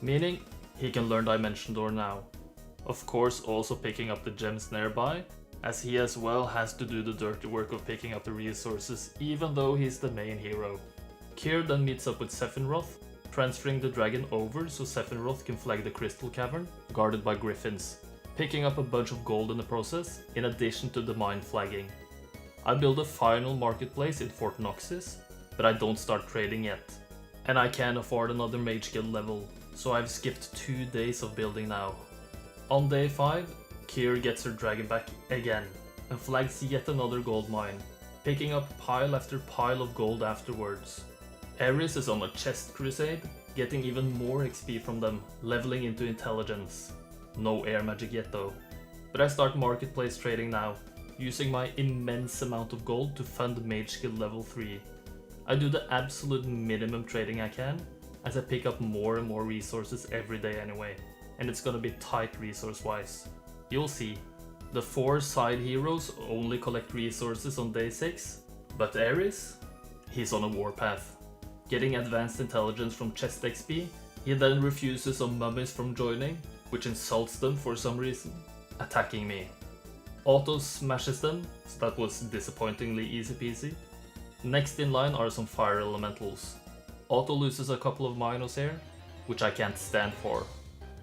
meaning he can learn Dimension Door now. Of course also picking up the gems nearby, as he as well has to do the dirty work of picking up the resources even though he's the main hero. Kier then meets up with Sephiroth, transferring the dragon over so Sephiroth can flag the crystal cavern, guarded by griffins, picking up a bunch of gold in the process, in addition to the mine flagging. I build a final marketplace in Fort Noxis, but I don't start trading yet. And I can't afford another mage guild level, so I've skipped 2 days of building now. On day 5, Kier gets her dragon back again, and flags yet another gold mine, picking up pile after pile of gold afterwards. Ares is on a chest crusade, getting even more XP from them, leveling into intelligence. No air magic yet though. But I start marketplace trading now, using my immense amount of gold to fund mage guild level 3. I do the absolute minimum trading I can, as I pick up more and more resources every day anyway, and it's gonna be tight resource wise. You'll see. The 4 side heroes only collect resources on day 6, but Ares? He's on a warpath. Getting advanced intelligence from chest XP, he then refuses some mummies from joining, which insults them for some reason, attacking me. Auto smashes them, so that was disappointingly easy peasy. Next in line are some fire elementals. Auto loses a couple of minus here, which I can't stand for.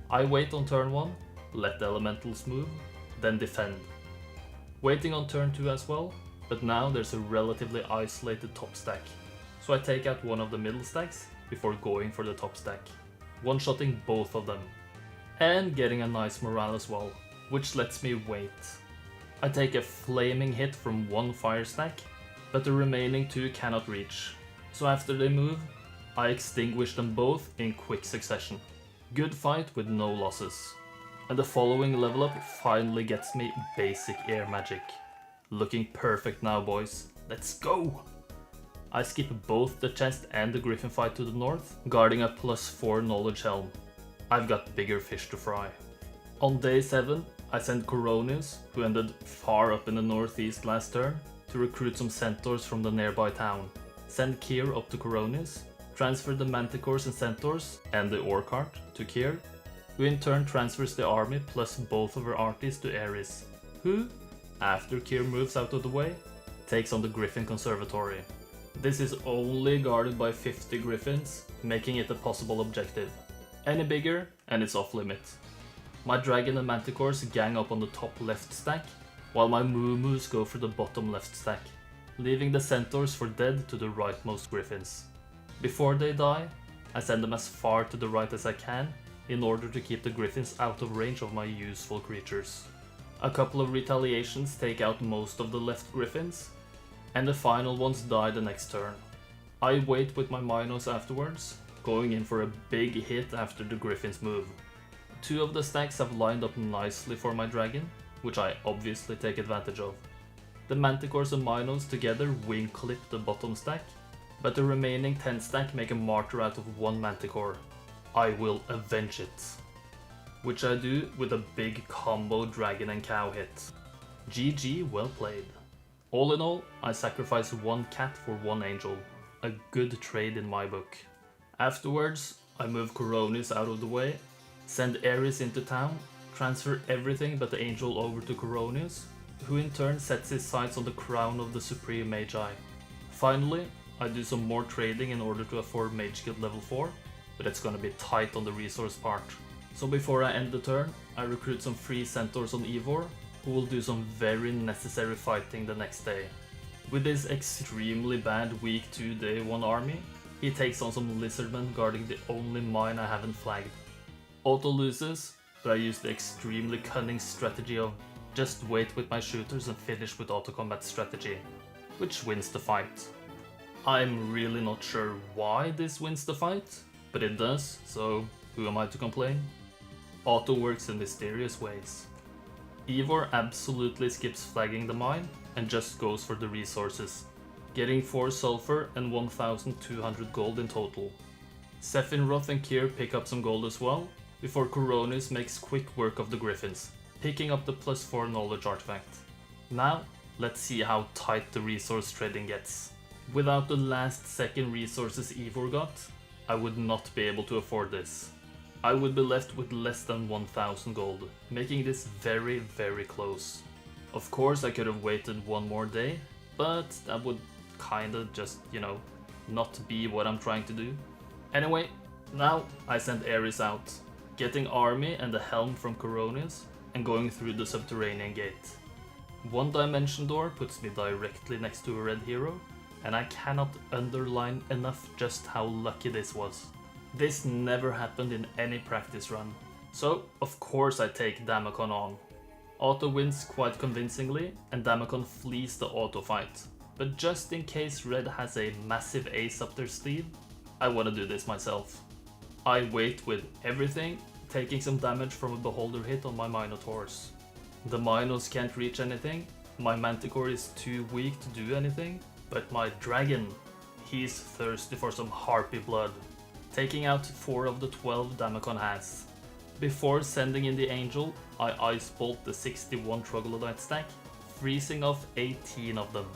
I wait on turn 1, let the elementals move, then defend. Waiting on turn 2 as well, but now there's a relatively isolated top stack. So I take out one of the middle stacks before going for the top stack, one-shotting both of them. And getting a nice morale as well, which lets me wait. I take a flaming hit from one fire stack, but the remaining 2 cannot reach. So after they move, I extinguish them both in quick succession. Good fight with no losses. And the following level up finally gets me basic air magic. Looking perfect now, boys. Let's go! I skip both the chest and the griffin fight to the north, guarding a +4 knowledge helm. I've got bigger fish to fry. On day 7, I send Coronius, who ended far up in the northeast last turn, to recruit some centaurs from the nearby town. Send Kier up to Coronius, transfer the manticores and centaurs and the ore cart to Kier, who in turn transfers the army plus both of her arties to Ares, who, after Kier moves out of the way, takes on the Griffin Conservatory. This is only guarded by 50 griffins, making it a possible objective. Any bigger and it's off limit. My dragon and manticores gang up on the top left stack, while my moo-moos go for the bottom left stack, leaving the centaurs for dead to the rightmost griffins. Before they die, I send them as far to the right as I can, in order to keep the griffins out of range of my useful creatures. A couple of retaliations take out most of the left griffins, and the final ones die the next turn. I wait with my Minos afterwards, going in for a big hit after the griffins move. 2 of the stacks have lined up nicely for my dragon, which I obviously take advantage of. The manticores and Minos together wing clip the bottom stack, but the remaining 10 stack make a martyr out of 1 manticore. I will avenge it. Which I do with a big combo dragon and cow hit. GG, well played. All in all, I sacrifice 1 cat for 1 angel. A good trade in my book. Afterwards, I move Coronius out of the way, send Ares into town, transfer everything but the angel over to Coronius, who in turn sets his sights on the crown of the Supreme Magi. Finally, I do some more trading in order to afford Mage Guild level 4, but it's gonna be tight on the resource part. So before I end the turn, I recruit some free centaurs on Ivor, who will do some very necessary fighting the next day. With his extremely bad week 2 day 1 army, he takes on some lizardmen guarding the only mine I haven't flagged. Auto loses, but I use the extremely cunning strategy of just wait with my shooters and finish with auto combat strategy, which wins the fight. I'm really not sure why this wins the fight, but it does, so who am I to complain? Auto works in mysterious ways. Ivor absolutely skips flagging the mine and just goes for the resources, getting 4 sulfur and 1200 gold in total. Sephiroth and Kier pick up some gold as well, before Coronius makes quick work of the griffins, picking up the +4 knowledge artifact. Now, let's see how tight the resource trading gets. Without the last second resources Ivor got, I would not be able to afford this. I would be left with less than 1000 gold, making this very, very close. Of course I could have waited one more day, but that would kinda just, not be what I'm trying to do. Anyway, now I send Ares out, getting army and the helm from Coronius and going through the subterranean gate. One dimension door puts me directly next to a red hero, and I cannot underline enough just how lucky this was. This never happened in any practice run, so of course I take Damacon on. Auto wins quite convincingly, and Damacon flees the auto fight. But just in case Red has a massive ace up their sleeve, I wanna do this myself. I wait with everything, taking some damage from a beholder hit on my Minotaurs. The Minos can't reach anything, my Manticore is too weak to do anything, but my dragon, he's thirsty for some harpy blood, taking out 4 of the 12 Damacon has. Before sending in the Angel, I Ice Bolt the 61 Troglodyte stack, freezing off 18 of them.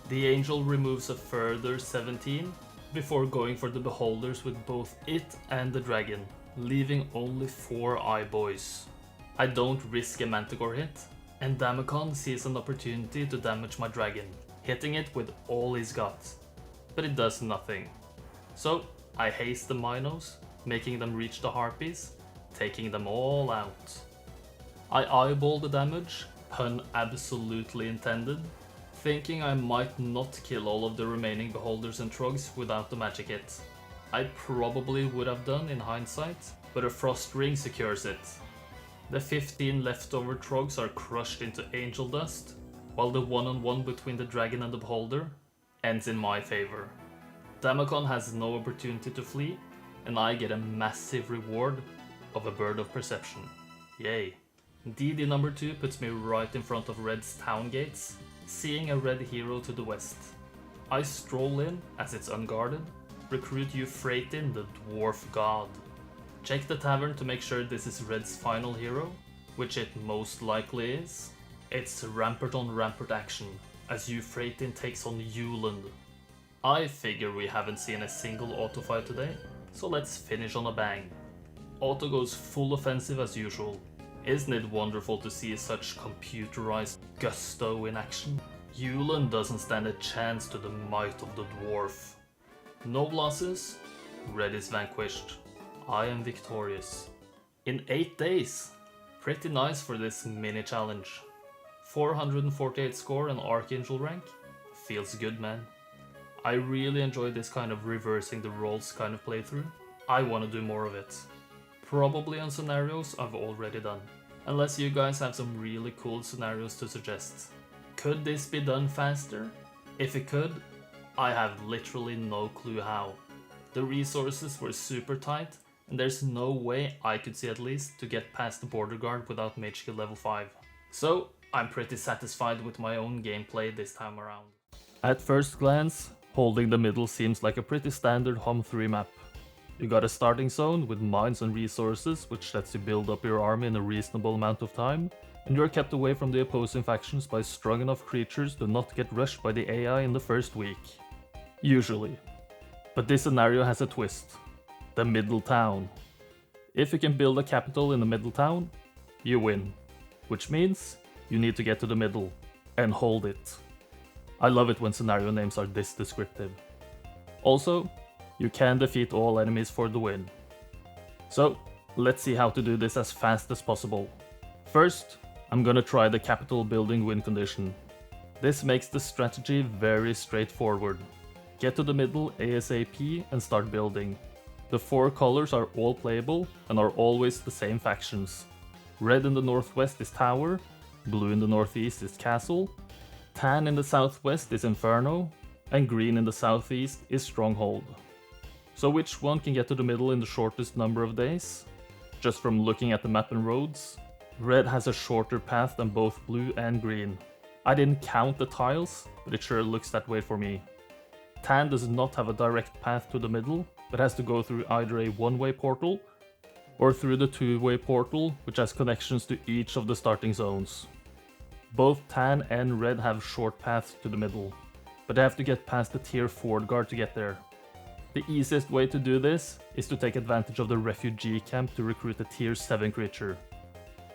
The Angel removes a further 17, before going for the Beholders with both it and the dragon, leaving only 4 eye boys. I don't risk a Manticore hit, and Damacon sees an opportunity to damage my dragon, hitting it with all he's got. But it does nothing. So I haste the Minos, making them reach the Harpies, taking them all out. I eyeball the damage, pun absolutely intended, thinking I might not kill all of the remaining Beholders and Trogs without the magic hit. I probably would have done in hindsight, but a Frost Ring secures it. The 15 leftover Trogs are crushed into angel dust, while the one-on-one between the dragon and the Beholder ends in my favor. Damacon has no opportunity to flee, and I get a massive reward of a Bird of Perception. Yay. DD number 2 puts me right in front of Red's town gates, seeing a red hero to the west. I stroll in as it's unguarded, recruit Euphratin, the dwarf god. Check the tavern to make sure this is Red's final hero, which it most likely is. It's rampart on rampart action, as Euphratin takes on Yuland. I figure we haven't seen a single auto fight today, so let's finish on a bang. Auto goes full offensive as usual. Isn't it wonderful to see such computerized gusto in action? Yuland doesn't stand a chance to the might of the dwarf. No losses, Red is vanquished. I am victorious. In 8 days. Pretty nice for this mini challenge. 448 score and Archangel rank. Feels good, man. I really enjoy this kind of reversing the roles kind of playthrough. I want to do more of it. Probably on scenarios I've already done. Unless you guys have some really cool scenarios to suggest. Could this be done faster? If it could, I have literally no clue how. The resources were super tight, and there's no way I could see at least to get past the border guard without mage skill level 5. So I'm pretty satisfied with my own gameplay this time around. At first glance, holding the middle seems like a pretty standard HOMM3 map. You got a starting zone with mines and resources, which lets you build up your army in a reasonable amount of time, and you're kept away from the opposing factions by strong enough creatures to not get rushed by the AI in the first week. Usually. But this scenario has a twist. The middle town. If you can build a capital in the middle town, you win. Which means you need to get to the middle and hold it. I love it when scenario names are this descriptive. Also, you can defeat all enemies for the win. So, let's see how to do this as fast as possible. First, I'm gonna try the capital building win condition. This makes the strategy very straightforward. Get to the middle ASAP and start building. The 4 colors are all playable and are always the same factions. Red in the northwest is Tower, blue in the northeast is Castle, tan in the southwest is Inferno, and green in the southeast is Stronghold. So which one can get to the middle in the shortest number of days? Just from looking at the map and roads, red has a shorter path than both blue and green. I didn't count the tiles, but it sure looks that way for me. Tan does not have a direct path to the middle, but has to go through either a one-way portal or through the two-way portal, which has connections to each of the starting zones. Both tan and red have short paths to the middle, but they have to get past the tier 4 guard to get there. The easiest way to do this is to take advantage of the refugee camp to recruit a tier 7 creature.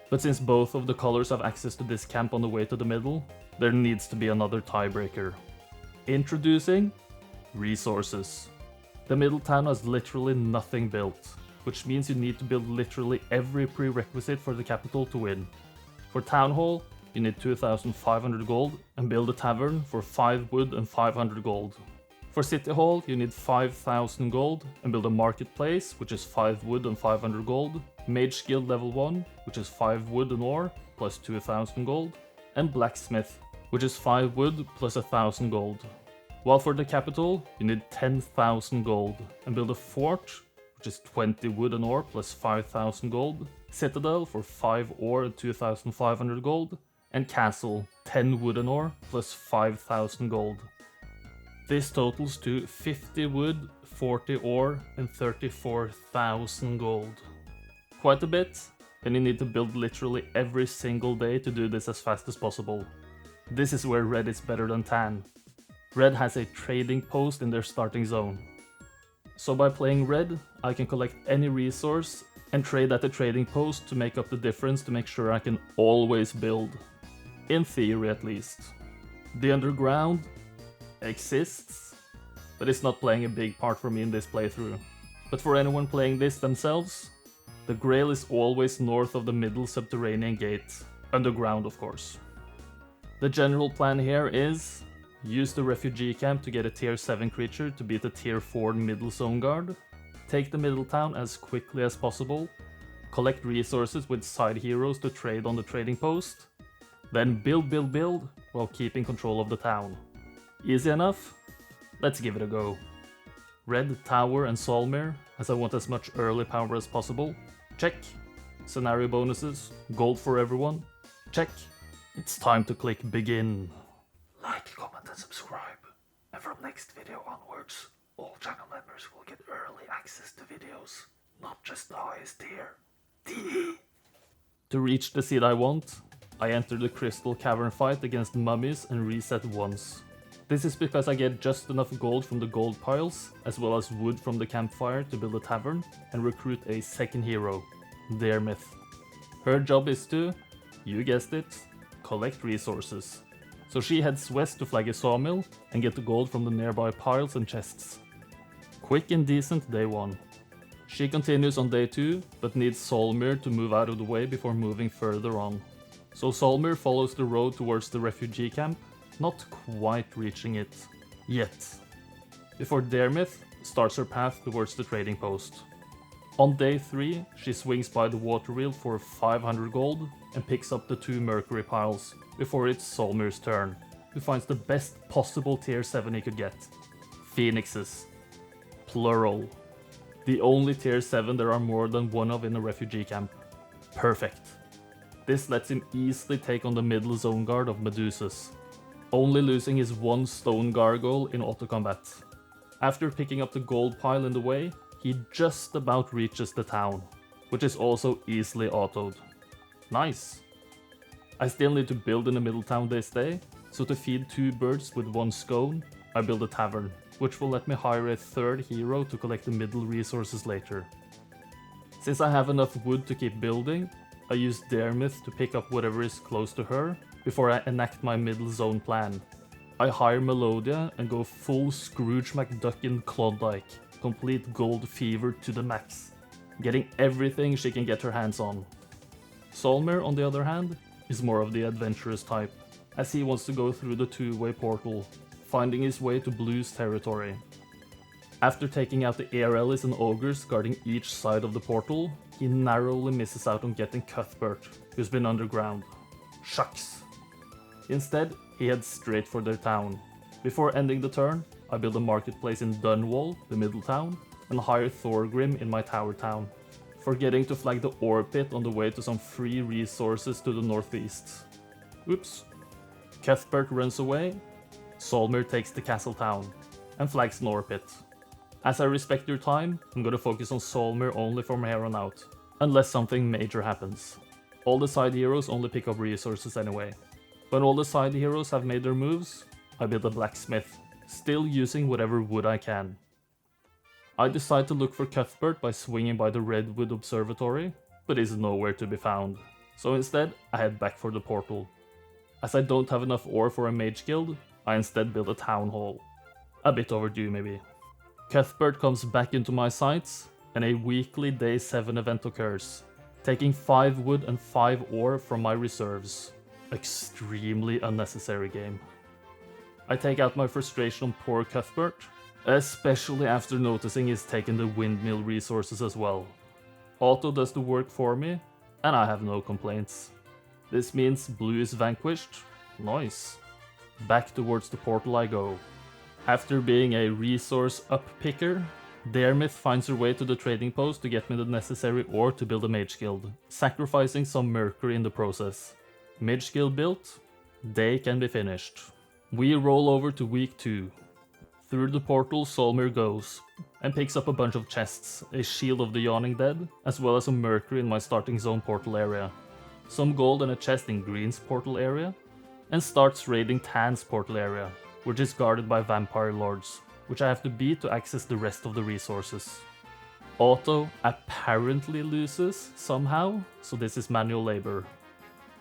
But since both of the colors have access to this camp on the way to the middle, there needs to be another tiebreaker. Introducing resources. The middle town has literally nothing built, which means you need to build literally every prerequisite for the capital to win. For Town Hall, you need 2,500 gold and build a tavern for 5 wood and 500 gold. For City Hall, you need 5,000 gold and build a marketplace, which is 5 wood and 500 gold, Mage Guild level 1, which is 5 wood and ore, plus 2,000 gold, and Blacksmith, which is 5 wood plus 1,000 gold. While for the capital, you need 10,000 gold and build a fort, which is 20 wood and ore plus 5,000 gold, Citadel for 5 ore and 2,500 gold, and Castle, 10 wood and ore plus 5,000 gold. This totals to 50 wood, 40 ore, and 34,000 gold. Quite a bit, and you need to build literally every single day to do this as fast as possible. This is where Red is better than Tan. Red has a trading post in their starting zone. So by playing Red, I can collect any resource and trade at the trading post to make up the difference to make sure I can always build. In theory at least. The Underground exists, but it's not playing a big part for me in this playthrough. But for anyone playing this themselves, the Grail is always north of the middle subterranean gate, underground of course. The general plan here is use the refugee camp to get a tier 7 creature to beat a tier 4 middle zone guard, take the middle town as quickly as possible, collect resources with side heroes to trade on the trading post, then build while keeping control of the town. Easy enough? Let's give it a go. Red, Tower and Solmir, as I want as much early power as possible. Check. Scenario bonuses, gold for everyone. Check. It's time to click begin. Like, comment and subscribe. And from next video onwards, all channel members will get early access to videos, not just the highest tier. To reach the seed I want, I enter the Crystal Cavern fight against mummies and reset once. This is because I get just enough gold from the gold piles, as well as wood from the campfire to build a tavern and recruit a second hero, Dermith. Her job is to, you guessed it, collect resources. So she heads west to flag a sawmill and get the gold from the nearby piles and chests. Quick and decent day 1. She continues on day 2, but needs Solmir to move out of the way before moving further on. So Solmir follows the road towards the refugee camp, not quite reaching it yet, before Dermith starts her path towards the trading post. On day 3, she swings by the water wheel for 500 gold and picks up the 2 mercury piles, before it's Solmir's turn, who finds the best possible tier 7 he could get. Phoenixes. Plural. The only tier 7 there are more than one of in a refugee camp. Perfect. This lets him easily take on the middle zone guard of Medusas, only losing his 1 stone gargoyle in auto combat. After picking up the gold pile in the way, he just about reaches the town, which is also easily autoed. Nice. I still need to build in the middle town this day, so to feed 2 birds with 1 scone, I build a tavern, which will let me hire a 3rd hero to collect the middle resources later. Since I have enough wood to keep building, I use Dermith to pick up whatever is close to her before I enact my middle zone plan. I hire Melodia and go full Scrooge McDuck in Klondike, complete gold fever to the max, getting everything she can get her hands on. Solmir, on the other hand, is more of the adventurous type, as he wants to go through the 2-way portal, finding his way to Blue's territory. After taking out the air ellis and ogres guarding each side of the portal, he narrowly misses out on getting Cuthbert, who's been underground. Shucks. Instead, he heads straight for their town. Before ending the turn, I build a marketplace in Dunwall, the middle town, and hire Thorgrim in my tower town, forgetting to flag the ore pit on the way to some free resources to the northeast. Oops. Cuthbert runs away, Solmir takes the castle town, and flags an ore pit. As I respect your time, I'm gonna focus on Solmir only from here on out, unless something major happens. All the side heroes only pick up resources anyway. When all the side heroes have made their moves, I build a blacksmith, still using whatever wood I can. I decide to look for Cuthbert by swinging by the Redwood Observatory, but is nowhere to be found. So instead, I head back for the portal. As I don't have enough ore for a mage guild, I instead build a town hall. A bit overdue maybe. Cuthbert comes back into my sights, and a weekly day 7 event occurs, taking 5 wood and 5 ore from my reserves. Extremely unnecessary game. I take out my frustration on poor Cuthbert, especially after noticing he's taken the windmill resources as well. Auto does the work for me, and I have no complaints. This means blue is vanquished. Nice. Back towards the portal I go. After being a resource up-picker, Dermith finds her way to the trading post to get me the necessary ore to build a mage guild, sacrificing some mercury in the process. Mage guild built, day can be finished. We roll over to week 2. Through the portal Solmir goes, and picks up a bunch of chests, a shield of the Yawning Dead, as well as some mercury in my starting zone portal area, some gold and a chest in Green's portal area, and starts raiding Tan's portal area, which is guarded by vampire lords, which I have to beat to access the rest of the resources. Auto apparently loses somehow, so this is manual labor.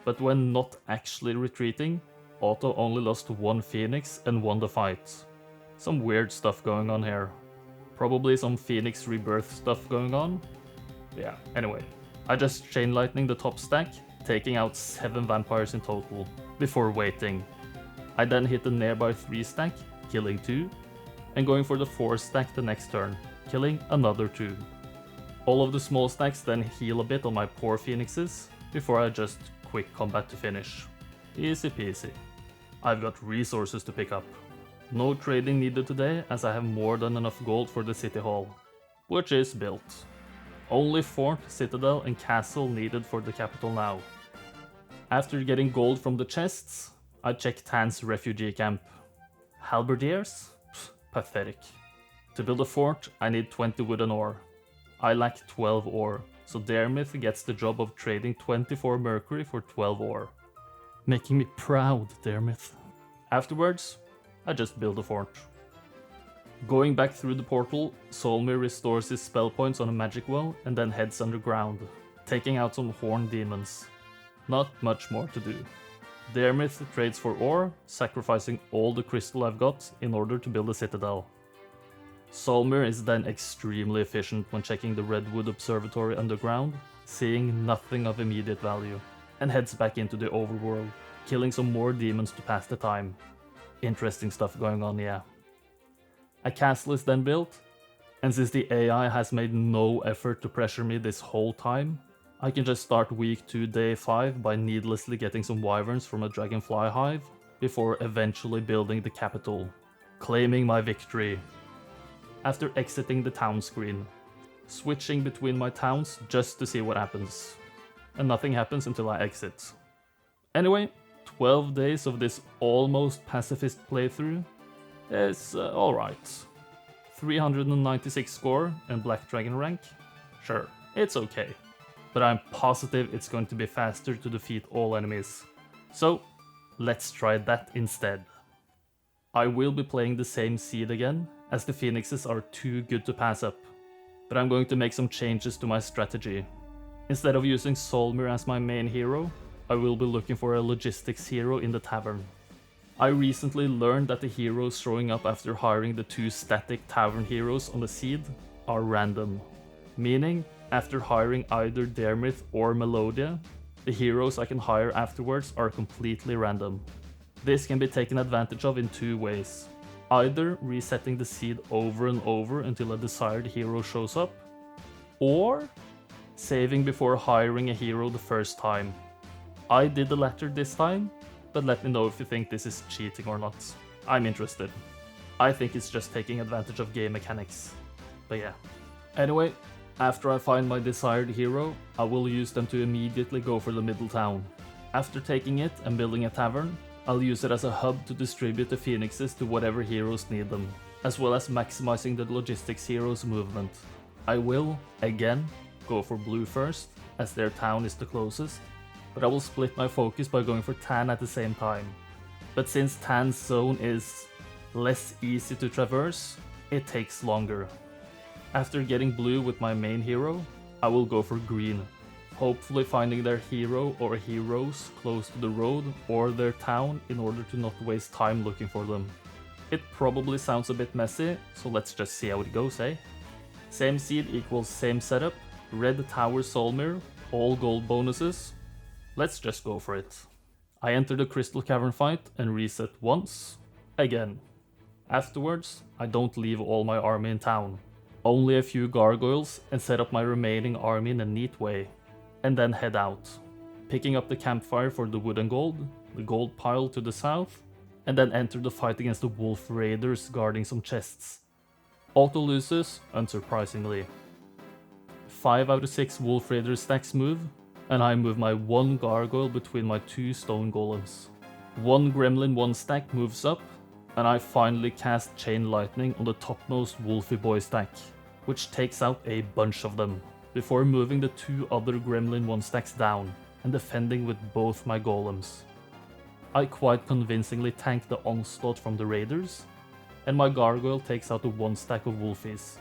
But when not actually retreating, Auto only lost 1 Phoenix and won the fight. Some weird stuff going on here. Probably some Phoenix rebirth stuff going on. Yeah, anyway. I just chain lightning the top stack, taking out 7 vampires in total, before waiting. I then hit the nearby 3 stack, killing 2, and going for the 4 stack the next turn, killing another 2. All of the small stacks then heal a bit on my poor phoenixes, before I just quick combat to finish. Easy peasy. I've got resources to pick up. No trading needed today, as I have more than enough gold for the city hall, which is built. Only fort, citadel and castle needed for the capital now. After getting gold from the chests, I check Tan's refugee camp. Halberdiers? Pfft, pathetic. To build a fort, I need 20 wood and ore. I lack 12 ore, so Dermith gets the job of trading 24 mercury for 12 ore. Making me proud, Dermith. Afterwards, I just build a fort. Going back through the portal, Solmir restores his spell points on a magic well and then heads underground, taking out some horned demons. Not much more to do. Dermith trades for ore, sacrificing all the crystal I've got in order to build a citadel. Solmir is then extremely efficient when checking the Redwood Observatory underground, seeing nothing of immediate value, and heads back into the overworld, killing some more demons to pass the time. Interesting stuff going on, yeah. A castle is then built, and since the AI has made no effort to pressure me this whole time, I can just start week 2 day 5 by needlessly getting some wyverns from a dragonfly hive, before eventually building the capital, claiming my victory. After exiting the town screen, switching between my towns just to see what happens, and nothing happens until I exit. Anyway, 12 days of this almost pacifist playthrough is alright. 396 score and Black Dragon rank? Sure, it's okay. But I'm positive it's going to be faster to defeat all enemies. So, let's try that instead. I will be playing the same seed again, as the phoenixes are too good to pass up. But I'm going to make some changes to my strategy. Instead of using Solmir as my main hero, I will be looking for a logistics hero in the tavern. I recently learned that the heroes showing up after hiring the 2 static tavern heroes on the seed are random. Meaning, after hiring either Dermith or Melodia, the heroes I can hire afterwards are completely random. This can be taken advantage of in 2 ways. Either resetting the seed over and over until a desired hero shows up, or saving before hiring a hero the first time. I did the latter this time, but let me know if you think this is cheating or not. I'm interested. I think it's just taking advantage of game mechanics. But yeah. Anyway, after I find my desired hero, I will use them to immediately go for the middle town. After taking it and building a tavern, I'll use it as a hub to distribute the phoenixes to whatever heroes need them, as well as maximizing the logistics heroes' movement. I will, again, go for blue first, as their town is the closest, but I will split my focus by going for tan at the same time. But since tan's zone is less easy to traverse, it takes longer. After getting blue with my main hero, I will go for green, hopefully finding their hero or heroes close to the road or their town in order to not waste time looking for them. It probably sounds a bit messy, so let's just see how it goes, eh? Same seed equals same setup, red tower soul mirror, all gold bonuses. Let's just go for it. I enter the Crystal Cavern fight and reset once, again. Afterwards, I don't leave all my army in town, only a few gargoyles and set up my remaining army in a neat way, and then head out, picking up the campfire for the wood and gold, the gold pile to the south, and then enter the fight against the wolf raiders guarding some chests. Auto loses, unsurprisingly. 5 out of 6 wolf raider stacks move, and I move my 1 gargoyle between my 2 stone golems. 1 gremlin 1 stack moves up, and I finally cast Chain Lightning on the topmost Wolfy Boy stack, which takes out a bunch of them, before moving the 2 other gremlin 1 stacks down, and defending with both my golems. I quite convincingly tank the onslaught from the raiders, and my gargoyle takes out the 1 stack of wolfies.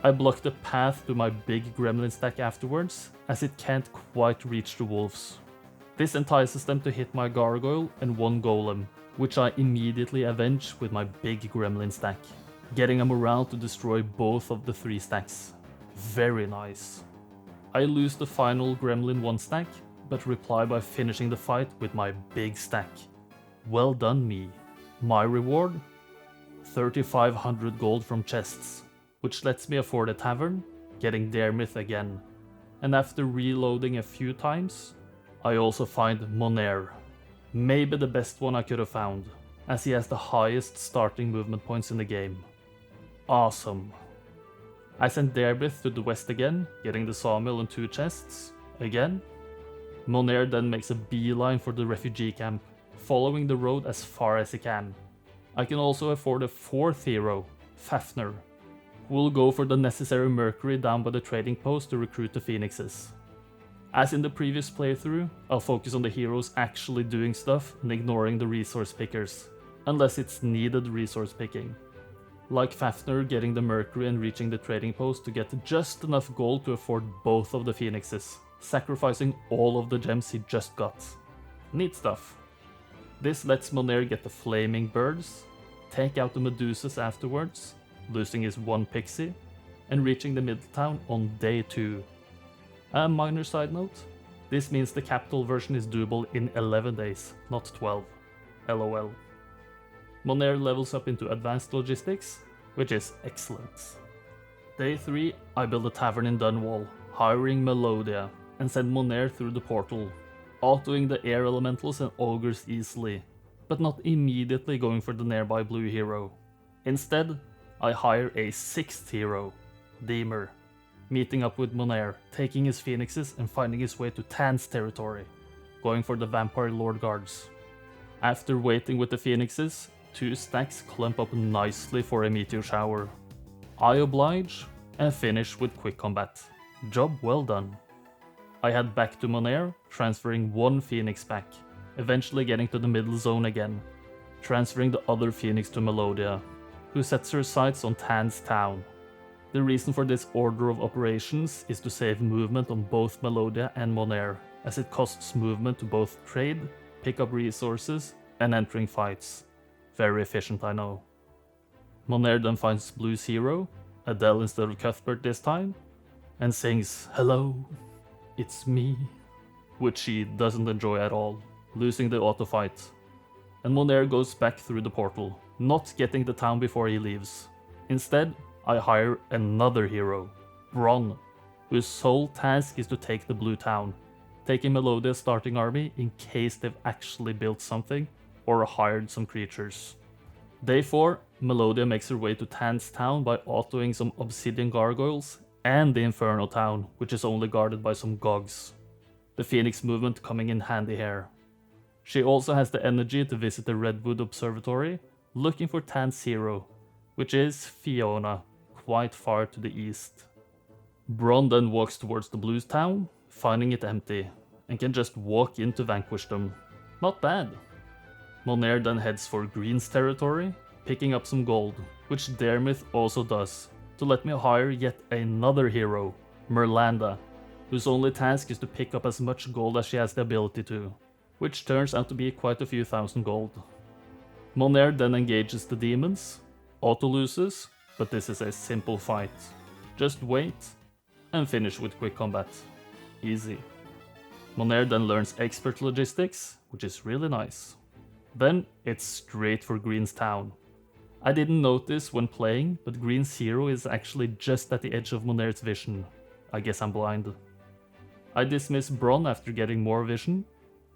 I block the path to my big gremlin stack afterwards, as it can't quite reach the wolves. This entices them to hit my gargoyle and 1 golem, which I immediately avenge with my big gremlin stack, getting a morale to destroy both of the 3 stacks. Very nice. I lose the final gremlin 1 stack, but reply by finishing the fight with my big stack. Well done me. My reward? 3,500 gold from chests, which lets me afford a tavern, getting Dermith again. And after reloading a few times, I also find Monair. Maybe the best one I could have found, as he has the highest starting movement points in the game. Awesome. I send Dermith to the west again, getting the sawmill and 2 chests, again. Monair then makes a beeline for the refugee camp, following the road as far as he can. I can also afford a 4th hero, Fafnir, who will go for the necessary mercury down by the trading post to recruit the phoenixes. As in the previous playthrough, I'll focus on the heroes actually doing stuff and ignoring the resource pickers, unless it's needed resource picking. Like Fafnir getting the mercury and reaching the trading post to get just enough gold to afford both of the phoenixes, sacrificing all of the gems he just got. Neat stuff. This lets Monair get the flaming birds, take out the Medusas afterwards, losing his 1 pixie, and reaching the middle town on day 2. A minor side note, this means the capital version is doable in 11 days, not 12. LOL. Monair levels up into advanced logistics, which is excellent. Day 3, I build a tavern in Dunwall, hiring Melodia, and send Monair through the portal, autoing the air elementals and ogres easily, but not immediately going for the nearby blue hero. Instead, I hire a 6th hero, Deemer, meeting up with Monair, taking his phoenixes and finding his way to Tan's territory, going for the vampire lord guards. After waiting with the phoenixes, 2 stacks clump up nicely for a meteor shower. I oblige and finish with quick combat. Job well done. I head back to Monair, transferring 1 phoenix back, eventually getting to the middle zone again, transferring the other phoenix to Melodia, who sets her sights on Tan's town. The reason for this order of operations is to save movement on both Melodia and Monair, as it costs movement to both trade, pick up resources, and entering fights. Very efficient, I know. Monair then finds Blue's hero, Adele instead of Cuthbert this time, and sings "Hello, it's me," which she doesn't enjoy at all, losing the auto fight. And Monair goes back through the portal, not getting the town before he leaves. Instead, I hire another hero, Bron, whose sole task is to take the blue town, taking Melodia's starting army in case they've actually built something or hired some creatures. Day 4, Melodia makes her way to Tan's town by autoing some obsidian gargoyles and the Inferno town, which is only guarded by some gogs. The Phoenix movement coming in handy here. She also has the energy to visit the Redwood Observatory, looking for Tan's hero, which is Fiona, quite far to the east. Bron then walks towards the Blues town, finding it empty, and can just walk in to vanquish them. Not bad. Monair then heads for Green's territory, picking up some gold, which Dermith also does, to let me hire yet another hero, Merlanda, whose only task is to pick up as much gold as she has the ability to, which turns out to be quite a few thousand gold. Monair then engages the demons, auto-loses, but this is a simple fight. Just wait, and finish with quick combat. Easy. Monair then learns expert logistics, which is really nice. Then it's straight for Green's town. I didn't notice when playing, but Green's hero is actually just at the edge of Monair's vision. I guess I'm blind. I dismiss Bronn after getting more vision,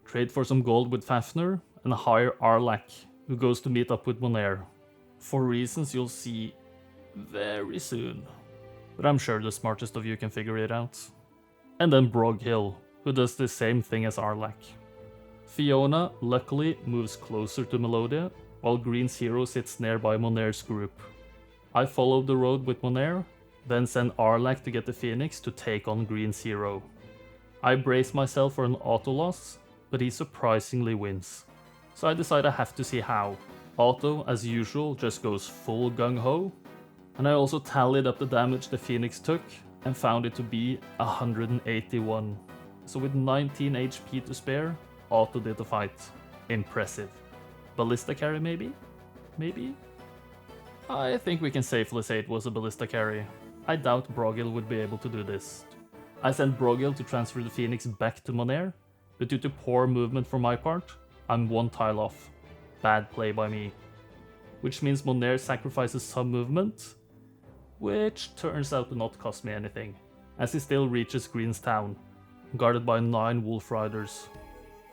trade for some gold with Fafnir, and hire Arlak, who goes to meet up with Monair, for reasons you'll see very soon. But I'm sure the smartest of you can figure it out. And then Broghill, who does the same thing as Arlak. Fiona luckily moves closer to Melodia, while Green's hero sits nearby Monair's group. I follow the road with Monair, then send Arlak to get the Phoenix to take on Green's hero. I brace myself for an auto loss, but he surprisingly wins. So I decide I have to see how. Auto, as usual, just goes full gung-ho, and I also tallied up the damage the Phoenix took and found it to be 181. So with 19 HP to spare, Auto did the fight. Impressive. Ballista carry maybe? Maybe? I think we can safely say it was a ballista carry. I doubt Broghill would be able to do this. I sent Broghill to transfer the Phoenix back to Monair, but due to poor movement for my part, I'm one tile off. Bad play by me. Which means Monair sacrifices some movement, which turns out to not cost me anything, as he still reaches Green's town, guarded by 9 Wolf Riders.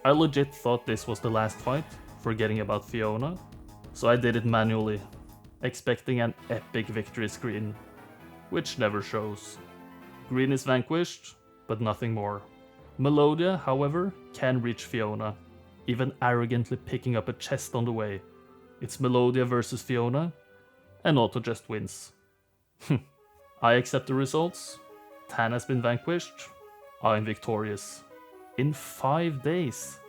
I legit thought this was the last fight, forgetting about Fiona, so I did it manually, expecting an epic victory screen, which never shows. Green is vanquished, but nothing more. Melodia, however, can reach Fiona, even arrogantly picking up a chest on the way. It's Melodia versus Fiona, and Auto just wins. I accept the results, Tan has been vanquished, I'm victorious. In 5 days.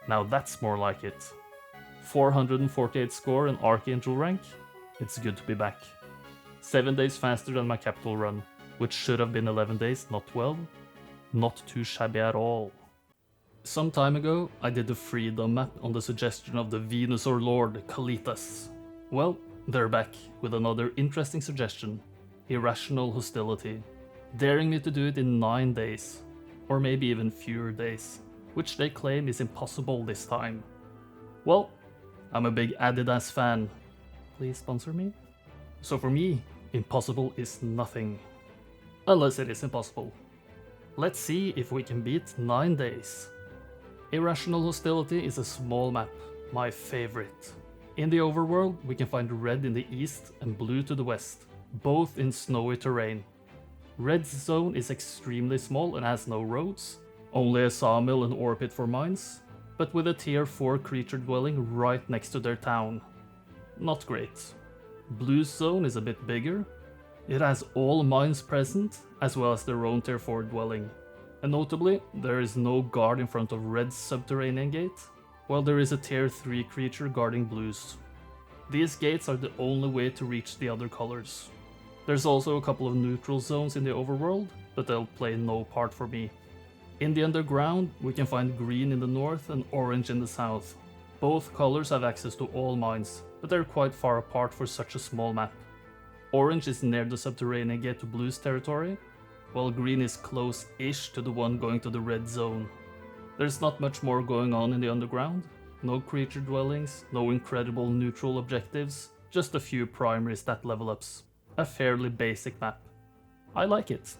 Now that's more like it. 448 score and Archangel rank, it's good to be back. 7 days faster than my capital run, which should have been 11 days, not 12. Not too shabby at all. Some time ago, I did the Freedom map on the suggestion of the Venusaur Lord, Kalitas. Well, they're back with another interesting suggestion, Irrational Hostility, daring me to do it in 9 days, or maybe even fewer days, which they claim is impossible this time. Well, I'm a big Adidas fan. Please sponsor me? So for me, impossible is nothing. Unless it is impossible. Let's see if we can beat 9 days. Irrational Hostility is a small map, my favorite. In the overworld, we can find red in the east and blue to the west, both in snowy terrain. Red's zone is extremely small and has no roads, only a sawmill and ore pit for mines, but with a tier 4 creature dwelling right next to their town. Not great. Blue's zone is a bit bigger. It has all mines present, as well as their own tier 4 dwelling. And notably, there is no guard in front of Red's subterranean gate, while there is a tier 3 creature guarding Blue's. These gates are the only way to reach the other colors. There's also a couple of neutral zones in the overworld, but they'll play no part for me. In the underground, we can find green in the north and orange in the south. Both colors have access to all mines, but they're quite far apart for such a small map. Orange is near the subterranean gate to Blue's territory, while green is close-ish to the one going to the red zone. There's not much more going on in the underground. No creature dwellings, no incredible neutral objectives, just a few primary stat level ups. A fairly basic map. I like it.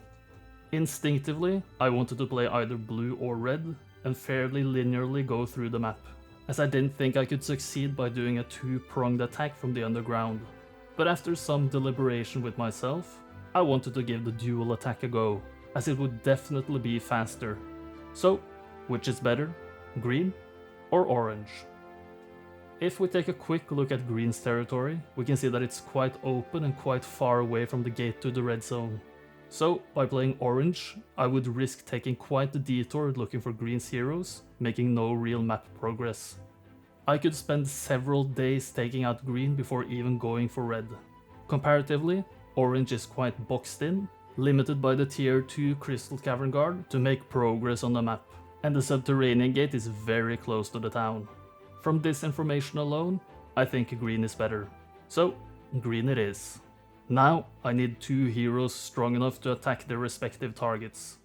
Instinctively, I wanted to play either blue or red, and fairly linearly go through the map, as I didn't think I could succeed by doing a 2-pronged attack from the underground. But after some deliberation with myself, I wanted to give the dual attack a go, as it would definitely be faster. So, which is better, green or orange? If we take a quick look at green's territory, we can see that it's quite open and quite far away from the gate to the red zone. So, by playing orange, I would risk taking quite the detour looking for green's heroes, making no real map progress. I could spend several days taking out green before even going for red. Comparatively, Orange is quite boxed in, limited by the tier 2 Crystal Cavern Guard to make progress on the map, and the subterranean gate is very close to the town. From this information alone, I think green is better. So, green it is. Now, I need 2 heroes strong enough to attack their respective targets.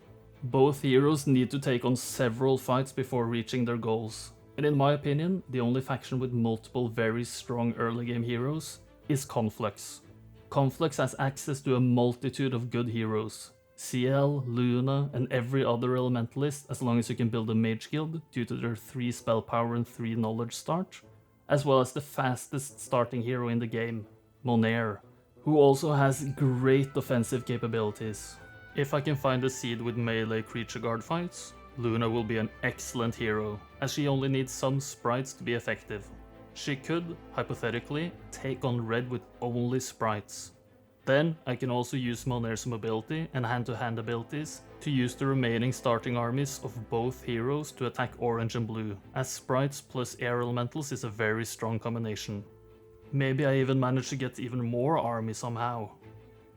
Both heroes need to take on several fights before reaching their goals, and in my opinion, the only faction with multiple very strong early game heroes is Conflux. Conflux has access to a multitude of good heroes, CL, Luna, and every other elementalist as long as you can build a mage guild due to their 3 spell power and 3 knowledge start, as well as the fastest starting hero in the game, Monair, who also has great offensive capabilities. If I can find a seed with melee creature guard fights, Luna will be an excellent hero, as she only needs some sprites to be effective. She could, hypothetically, take on red with only sprites. Then I can also use Monair's mobility and hand-to-hand abilities to use the remaining starting armies of both heroes to attack orange and blue, as sprites plus air elementals is a very strong combination. Maybe I even manage to get even more army somehow.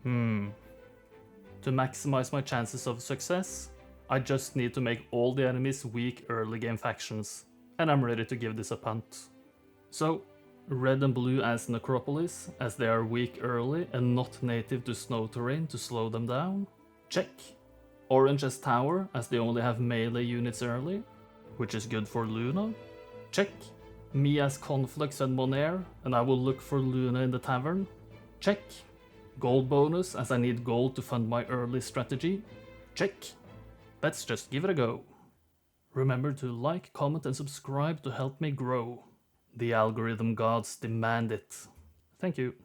To maximize my chances of success, I just need to make all the enemies weak early game factions, and I'm ready to give this a punt. So, red and blue as Necropolis, as they are weak early and not native to snow terrain to slow them down. Check. Orange as Tower, as they only have melee units early, which is good for Luna. Check. Me as Conflux and Monair, and I will look for Luna in the tavern. Check. Gold bonus, as I need gold to fund my early strategy. Check. Let's just give it a go. Remember to like, comment and subscribe to help me grow. The algorithm gods demand it. Thank you.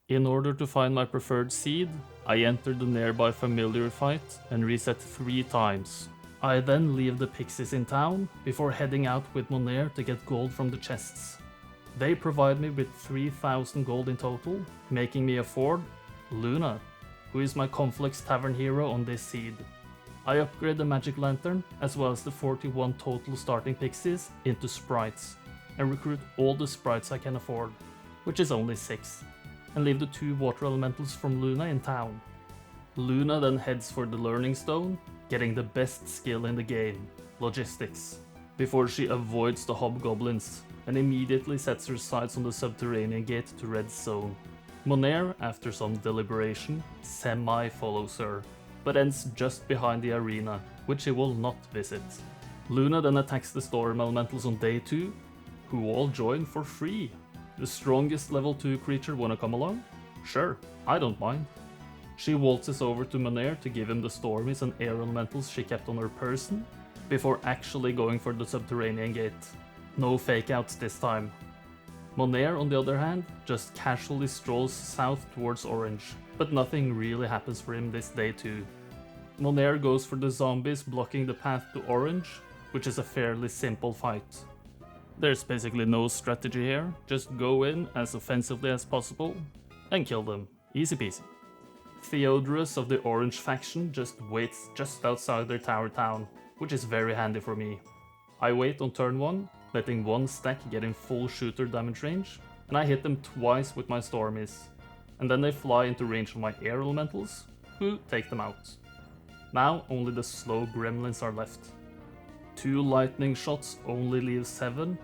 In order to find my preferred seed, I enter the nearby familiar fight and reset 3 times. I then leave the pixies in town before heading out with Monair to get gold from the chests. They provide me with 3000 gold in total, making me afford Luna, who is my Conflux Tavern hero on this seed. I upgrade the magic lantern as well as the 41 total starting pixies into sprites, and recruit all the sprites I can afford, which is only 6, and leave the 2 water elementals from Luna in town. Luna then heads for the learning stone, getting the best skill in the game, logistics, before she avoids the hobgoblins and immediately sets her sights on the subterranean gate to red zone. Monair, after some deliberation, semi-follows her, but ends just behind the arena, which he will not visit. Luna then attacks the storm elementals on day 2, who all join for free. The strongest level 2 creature wanna come along? Sure, I don't mind. She waltzes over to Monair to give him the stormies and air elementals she kept on her person, before actually going for the subterranean gate. No fake outs this time. Monair, on the other hand, just casually strolls south towards orange, but nothing really happens for him this day too. Monair goes for the zombies blocking the path to orange, which is a fairly simple fight. There's basically no strategy here, just go in as offensively as possible and kill them, easy peasy. Theodorus of the orange faction just waits just outside their tower town, which is very handy for me. I wait on turn 1, letting 1 stack get in full shooter damage range, and I hit them twice with my stormies, and then they fly into range of my air elementals, who take them out. Now only the slow gremlins are left. 2 lightning shots only leave 7,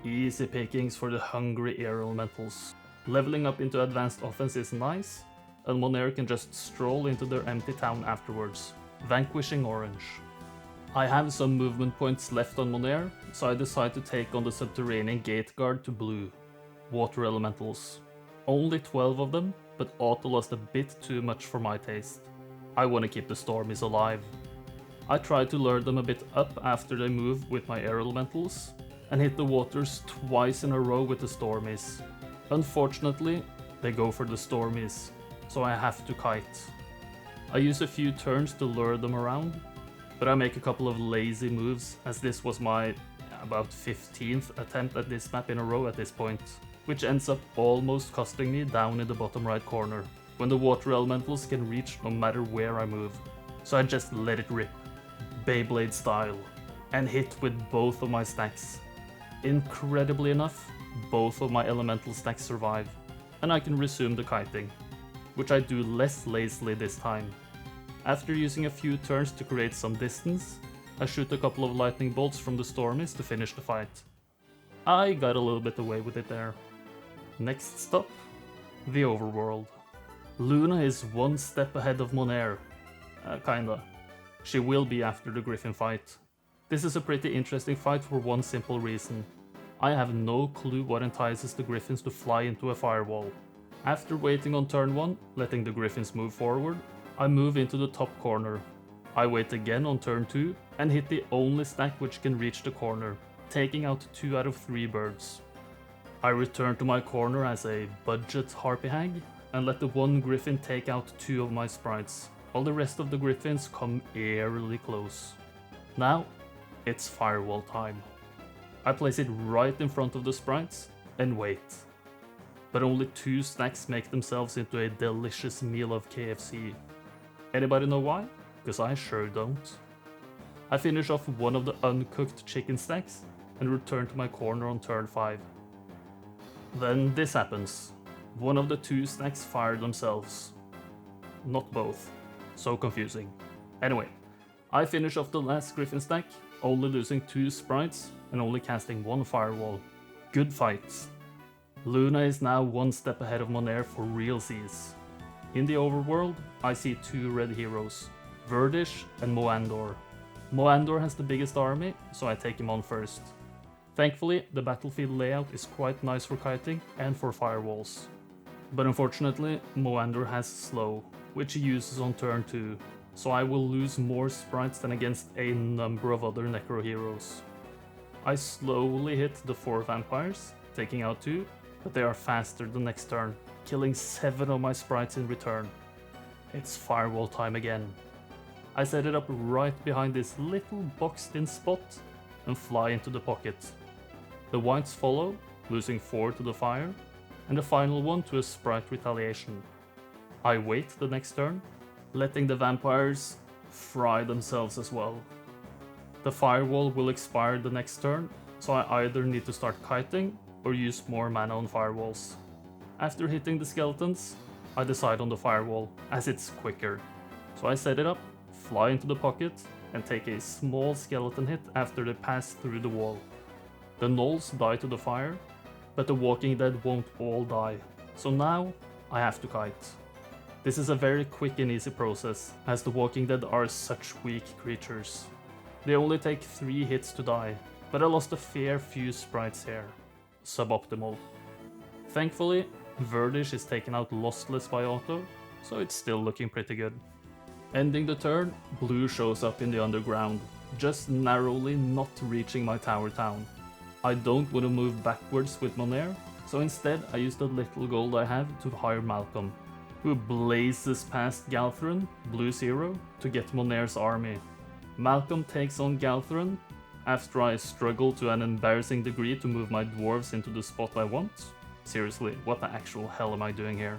easy pickings for the hungry air elementals. Leveling up into advanced offense is nice, and Monair can just stroll into their empty town afterwards, vanquishing orange. I have some movement points left on Monair, so I decide to take on the subterranean gate guard to blue, water elementals. Only 12 of them, but auto lost a bit too much for my taste. I want to keep the stormies alive. I try to lure them a bit up after they move with my air elementals, and hit the waters twice in a row with the stormies. Unfortunately, they go for the stormies, so I have to kite. I use a few turns to lure them around, but I make a couple of lazy moves, as this was my about 15th attempt at this map in a row at this point, which ends up almost costing me down in the bottom right corner, when the water elementals can reach no matter where I move. So I just let it rip, Beyblade style, and hit with both of my stacks. Incredibly enough, both of my elemental stacks survive, and I can resume the kiting. which I do less lazily this time. After using a few turns to create some distance, I shoot a couple of lightning bolts from the Stormies to finish the fight. I got a little bit away with it there. Next stop, the overworld. Luna is one step ahead of Monair. Kinda. She will be after the Griffin fight. This is a pretty interesting fight for one simple reason. I have no clue what entices the Griffins to fly into a firewall. After waiting on turn 1, letting the Griffins move forward, I move into the top corner. I wait again on turn 2 and hit the only stack which can reach the corner, taking out 2 out of 3 birds. I return to my corner as a budget Harpy Hag and let the one Griffin take out 2 of my sprites, while the rest of the Griffins come eerily close. Now, it's firewall time. I place it right in front of the sprites and wait. But only 2 stacks make themselves into a delicious meal of KFC. Anybody know why? Because I sure don't. I finish off one of the uncooked chicken stacks and return to my corner on turn 5. Then this happens. One of the 2 stacks fire themselves. Not both. So confusing. Anyway, I finish off the last Griffin stack, only losing 2 sprites and only casting 1 firewall. Good fights. Luna is now one step ahead of Monair for realsies. In the overworld, I see 2 red heroes, Verdish and Moandor. Moandor has the biggest army, so I take him on first. Thankfully, the battlefield layout is quite nice for kiting and for firewalls. But unfortunately, Moandor has slow, which he uses on turn 2, so I will lose more sprites than against a number of other necro heroes. I slowly hit the 4 vampires, taking out 2, but they are faster the next turn, killing 7 of my sprites in return. It's firewall time again. I set it up right behind this little boxed in spot and fly into the pocket. The whites follow, losing 4 to the fire, and the final one to a sprite retaliation. I wait the next turn, letting the vampires fry themselves as well. The firewall will expire the next turn, so I either need to start kiting or use more mana on firewalls. After hitting the skeletons, I decide on the firewall, as it's quicker. So I set it up, fly into the pocket, and take a small skeleton hit after they pass through the wall. The gnolls die to the fire, but the Walking Dead won't all die, so now I have to kite. This is a very quick and easy process, as the Walking Dead are such weak creatures. They only take 3 hits to die, but I lost a fair few sprites here. Suboptimal. Thankfully, Verdish is taken out lossless by auto, so it's still looking pretty good. Ending the turn, blue shows up in the underground, just narrowly not reaching my tower town. I don't want to move backwards with Monair, so instead I use the little gold I have to hire Malcolm, who blazes past Galthran, blue 0, to get Monair's army. Malcolm takes on Galthran after I struggle to an embarrassing degree to move my dwarves into the spot I want. Seriously, what the actual hell am I doing here?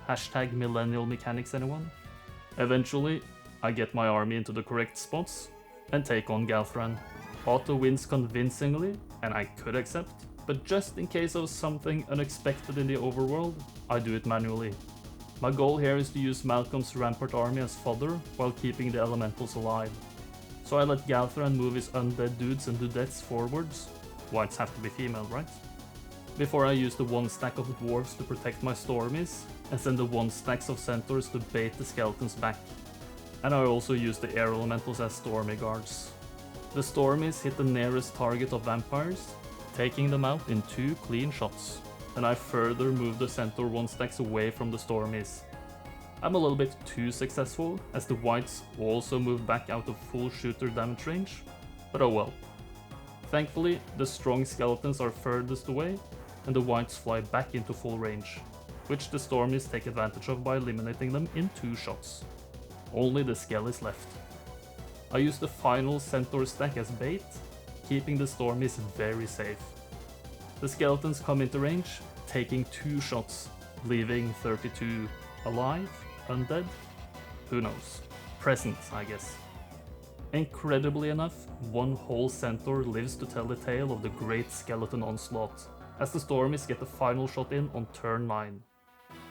Hashtag millennial mechanics, anyone? Eventually, I get my army into the correct spots and take on Galthran. Otto wins convincingly, and I could accept, but just in case of something unexpected in the overworld, I do it manually. My goal here is to use Malcolm's Rampart army as fodder while keeping the elementals alive. So I let Galthran move his undead dudes and dudettes forwards. Whites have to be female, right? Before I use the 1 stack of dwarves to protect my stormies, and send the 1 stacks of centaurs to bait the skeletons back. And I also use the air elementals as stormy guards. The stormies hit the nearest target of vampires, taking them out in 2 clean shots. And I further move the centaur 1 stacks away from the stormies. I'm a little bit too successful, as the whites also moved back out of full shooter damage range, but oh well. Thankfully, the strong skeletons are furthest away, and the whites fly back into full range, which the stormies take advantage of by eliminating them in 2 shots. Only the skell is left. I use the final centaur stack as bait, keeping the stormies very safe. The skeletons come into range, taking 2 shots, leaving 32 alive, undead, who knows, present I guess. Incredibly enough, 1 whole centaur lives to tell the tale of the great skeleton onslaught, as the stormies get the final shot in on turn 9.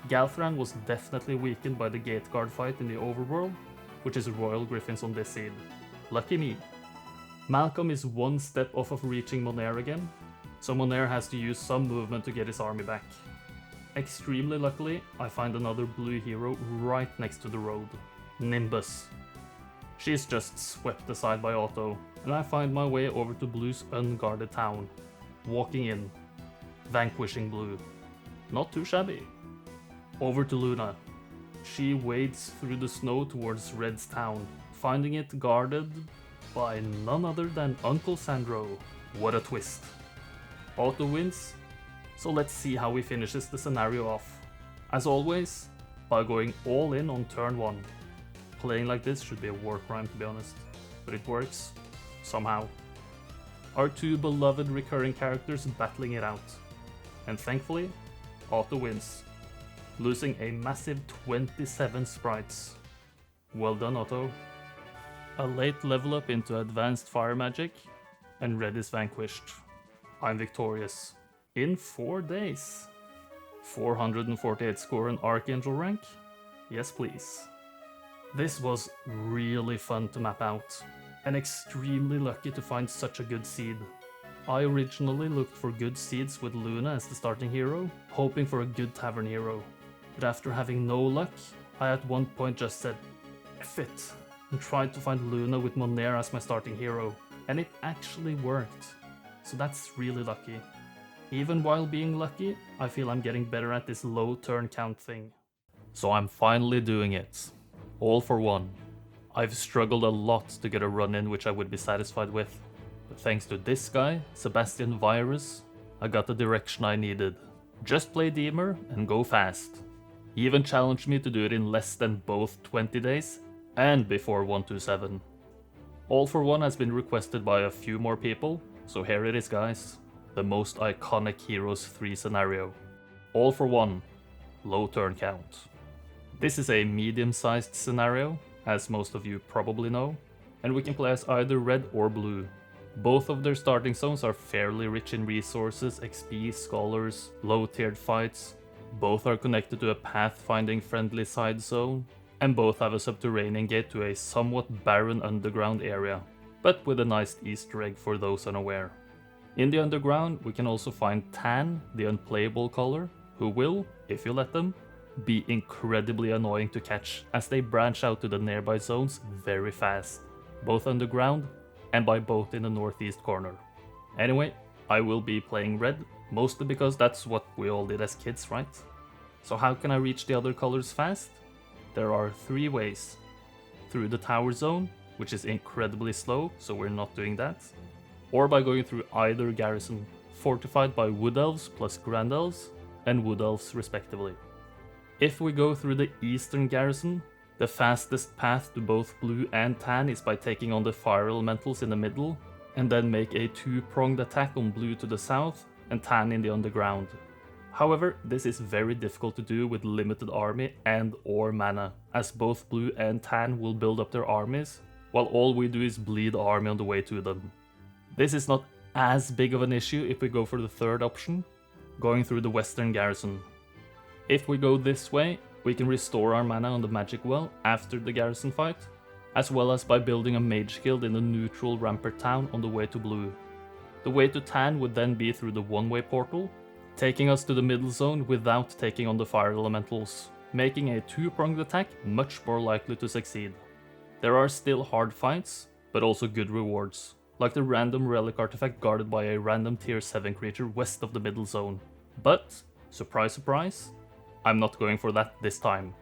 Galthran was definitely weakened by the Gateguard fight in the overworld, which is Royal Griffins on this seed. Lucky me. Malcolm is one step off of reaching Monair again, so Monair has to use some movement to get his army back. Extremely luckily, I find another blue hero right next to the road, Nimbus. She's just swept aside by Otto, and I find my way over to Blue's unguarded town, walking in, vanquishing Blue. Not too shabby. Over to Luna. She wades through the snow towards Red's town, finding it guarded by none other than Uncle Sandro. What a twist. Otto wins, so let's see how he finishes the scenario off. As always, by going all in on turn 1. Playing like this should be a war crime, to be honest, but it works, somehow. Our two beloved recurring characters battling it out, and thankfully, Otto wins, losing a massive 27 sprites. Well done, Otto. A late level up into advanced fire magic, and Red is vanquished. I'm victorious. In 4 days. 448 score and Archangel rank? Yes please. This was really fun to map out, and extremely lucky to find such a good seed. I originally looked for good seeds with Luna as the starting hero, hoping for a good tavern hero. But after having no luck, I at one point just said, F it, and tried to find Luna with Monair as my starting hero, and it actually worked. So that's really lucky. Even while being lucky, I feel I'm getting better at this low turn count thing. So I'm finally doing it. All for one. I've struggled a lot to get a run in which I would be satisfied with. But thanks to this guy, Sebastian Virus, I got the direction I needed. Just play Deemer and go fast. He even challenged me to do it in less than both 20 days and before 127. All for one has been requested by a few more people, so here it is guys. The most iconic Heroes 3 scenario. All for one, low turn count. This is a medium-sized scenario, as most of you probably know, and we can play as either red or blue. Both of their starting zones are fairly rich in resources, XP, scholars, low-tiered fights. Both are connected to a pathfinding friendly side zone, and both have a subterranean gate to a somewhat barren underground area, but with a nice Easter egg for those unaware. In the underground, we can also find Tan, the unplayable color, who will, if you let them, be incredibly annoying to catch as they branch out to the nearby zones very fast, both underground and by boat in the northeast corner. Anyway, I will be playing red, mostly because that's what we all did as kids, right? So how can I reach the other colors fast? There are 3 ways. Through the tower zone, which is incredibly slow, so we're not doing that. Or by going through either garrison, fortified by Wood Elves plus Grand Elves, and Wood Elves respectively. If we go through the eastern garrison, the fastest path to both blue and tan is by taking on the fire elementals in the middle, and then make a 2-pronged attack on blue to the south and tan in the underground. However, this is very difficult to do with limited army and or mana, as both blue and tan will build up their armies, while all we do is bleed army on the way to them. This is not as big of an issue if we go for the third option, going through the western garrison. If we go this way, we can restore our mana on the magic well after the garrison fight, as well as by building a mage guild in the neutral rampart town on the way to blue. The way to tan would then be through the one-way portal, taking us to the middle zone without taking on the fire elementals, making a 2-pronged attack much more likely to succeed. There are still hard fights, but also good rewards, like the random relic artifact guarded by a random tier 7 creature west of the middle zone. But, surprise surprise, I'm not going for that this time.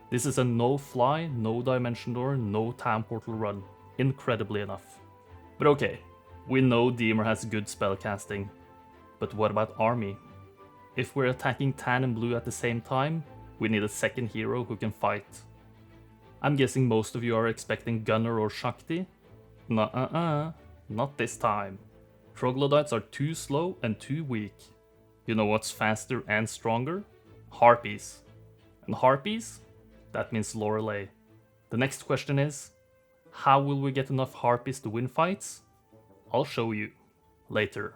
This is a no fly, no dimension door, no town portal run, incredibly enough. But okay, we know Deemer has good spellcasting, but what about army? If we're attacking tan and blue at the same time, we need a second hero who can fight. I'm guessing most of you are expecting Gunner or Shakti? Not this time. Troglodytes are too slow and too weak. You know what's faster and stronger? Harpies. And harpies? That means Lorelei. The next question is, how will we get enough harpies to win fights? I'll show you later.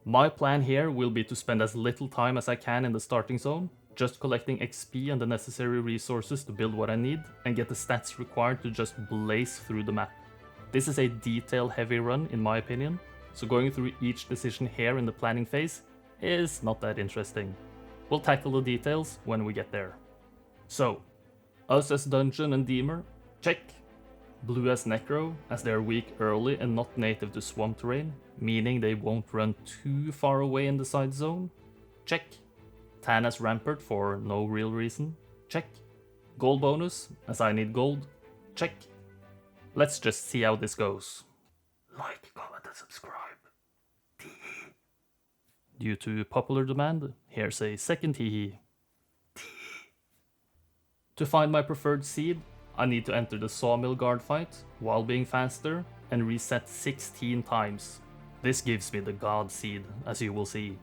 My plan here will be to spend as little time as I can in the starting zone, just collecting XP and the necessary resources to build what I need and get the stats required to just blaze through the map. This is a detail-heavy run in my opinion, so going through each decision here in the planning phase is not that interesting. We'll tackle the details when we get there. So, us as Dungeon and Deemer, check. Blue as Necro, as they are weak early and not native to swamp terrain, meaning they won't run too far away in the side zone, check. Tan as Rampart for no real reason, check. Gold bonus, as I need gold, check. Let's just see how this goes. Like, comment and subscribe. Tee-hee. Due to popular demand, here's a second tee-hee. Tee-hee. To find my preferred seed, I need to enter the Sawmill guard fight while being faster and reset 16 times. This gives me the God seed, as you will see.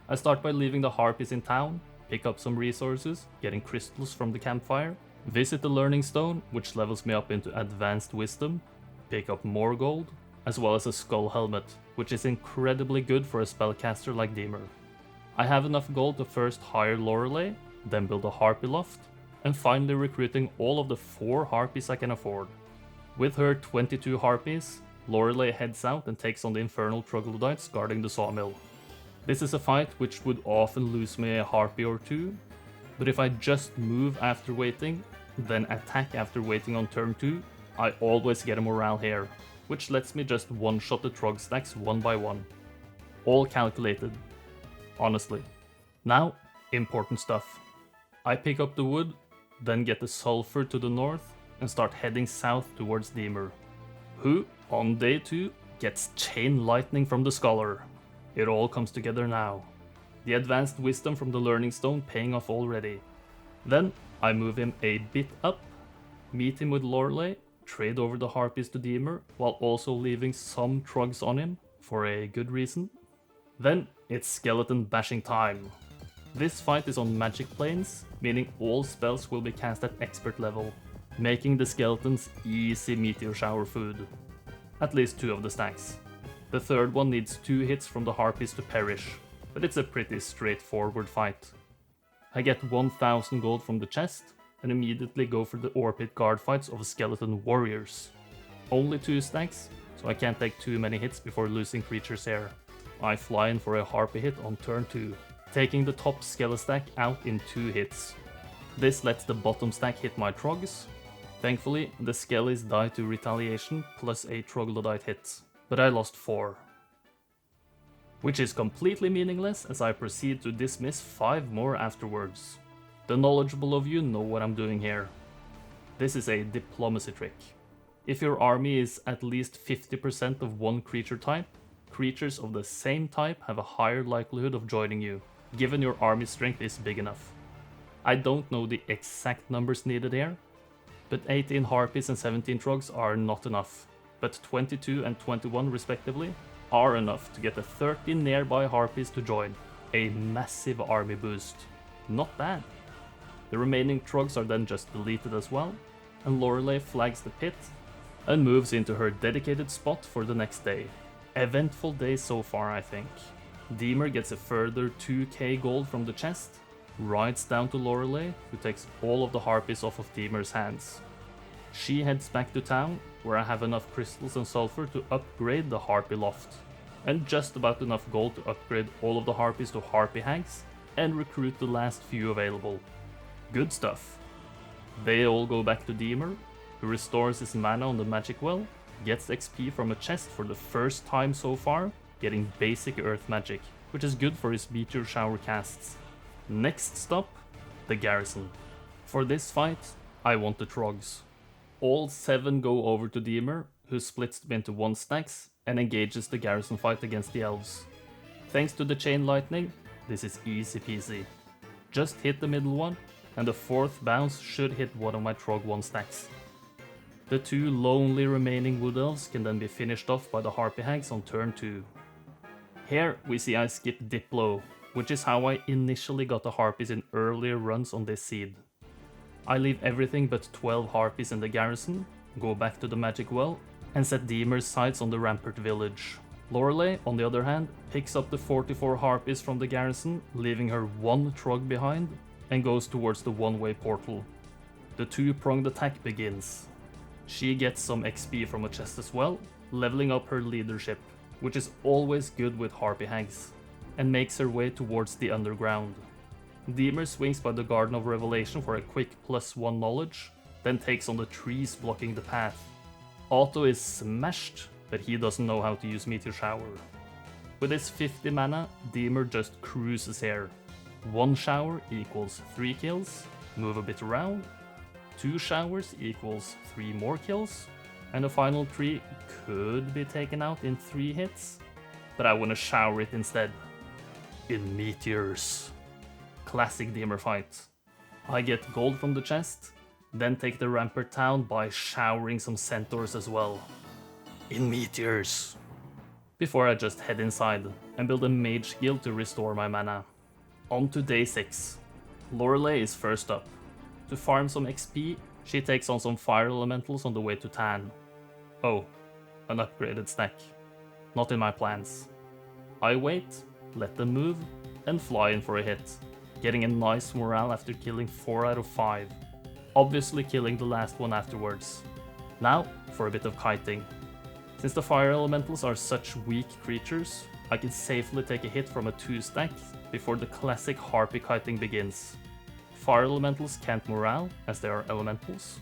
I start by leaving the Harpies in town, pick up some resources, getting crystals from the campfire, visit the Learning Stone, which levels me up into Advanced Wisdom, pick up more gold, as well as a Skull Helmet, which is incredibly good for a spellcaster like Deemer. I have enough gold to first hire Lorelei, then build a Harpy Loft, and finally recruiting all of the 4 Harpies I can afford. With her 22 Harpies, Lorelei heads out and takes on the Infernal Troglodytes guarding the Sawmill. This is a fight which would often lose me a Harpy or 2, but if I just move after waiting, then attack after waiting on turn 2, I always get a morale here, which lets me just one-shot the Trog stacks one by one. All calculated, honestly. Now, important stuff. I pick up the wood, then get the sulfur to the north, and start heading south towards Deemer, who, on day 2, gets Chain Lightning from the Scholar. It all comes together now. The Advanced Wisdom from the Learning Stone paying off already. Then I move him a bit up, meet him with Lorelei, trade over the Harpies to Deemer, while also leaving some Trogs on him, for a good reason. Then it's skeleton bashing time. This fight is on magic planes, meaning all spells will be cast at expert level, making the skeletons easy meteor shower food. At least 2 of the stacks. The third one needs 2 hits from the Harpies to perish, but it's a pretty straightforward fight. I get 1000 gold from the chest, and immediately go for the ore pit guard fights of skeleton warriors. Only 2 stacks, so I can't take too many hits before losing creatures here. I fly in for a Harpy hit on turn 2, taking the top skele stack out in 2 hits. This lets the bottom stack hit my Trogs. Thankfully, the skellies die to retaliation plus a Troglodyte hit, but I lost 4. Which is completely meaningless as I proceed to dismiss 5 more afterwards. The knowledgeable of you know what I'm doing here. This is a diplomacy trick. If your army is at least 50% of one creature type, creatures of the same type have a higher likelihood of joining you, given your army strength is big enough. I don't know the exact numbers needed here, but 18 Harpies and 17 Trogs are not enough, but 22 and 21 respectively are enough to get the 30 nearby Harpies to join. A massive army boost. Not bad. The remaining Trogs are then just deleted as well, and Lorelei flags the pit and moves into her dedicated spot for the next day. Eventful day so far, I think. Deemer gets a further 2k gold from the chest, rides down to Lorelei, who takes all of the Harpies off of Deemer's hands. She heads back to town, where I have enough crystals and sulfur to upgrade the Harpy Loft, and just about enough gold to upgrade all of the Harpies to Harpy Hags and recruit the last few available. Good stuff. They all go back to Deemer, who restores his mana on the magic well, gets XP from a chest for the first time so far, getting basic earth magic, which is good for his meteor shower casts. Next stop, the garrison. For this fight, I want the Trogs. All 7 go over to Deemer, who splits them into 1 stacks and engages the garrison fight against the elves. Thanks to the Chain Lightning, this is easy peasy. Just hit the middle one, and the 4th bounce should hit one of my Trog 1 stacks. The 2 lonely remaining Wood Elves can then be finished off by the Harpy Hags on turn 2. Here we see I skip Diplo, which is how I initially got the Harpies in earlier runs on this seed. I leave everything but 12 Harpies in the garrison, go back to the magic well, and set Deemer's sights on the Rampart village. Lorelei, on the other hand, picks up the 44 harpies from the garrison, leaving her one trog behind, and goes towards the one-way portal. The two-pronged attack begins. She gets some XP from a chest as well, leveling up her leadership, which is always good with harpy hags, and makes her way towards the underground. Deemer swings by the Garden of Revelation for a quick +1 knowledge, then takes on the trees blocking the path. Otto is smashed, but he doesn't know how to use Meteor Shower. With his 50 mana, Deemer just cruises here. 1 shower equals 3 kills, move a bit around, 2 showers equals 3 more kills, and the final 3 could be taken out in 3 hits, but I wanna shower it instead. In meteors. Classic Deemer fight. I get gold from the chest, then take the Rampart town by showering some centaurs as well. In meteors. Before I just head inside and build a mage guild to restore my mana. On to day 6. Lorelei is first up. To farm some XP, she takes on some fire elementals on the way to Tan. Oh, an upgraded stack. Not in my plans. I wait, let them move, and fly in for a hit, getting a nice morale after killing 4 out of 5. Obviously killing the last one afterwards. Now, for a bit of kiting. Since the fire elementals are such weak creatures, I can safely take a hit from a 2-stack before the classic harpy kiting begins. Fire elementals can't morale, as they are elementals,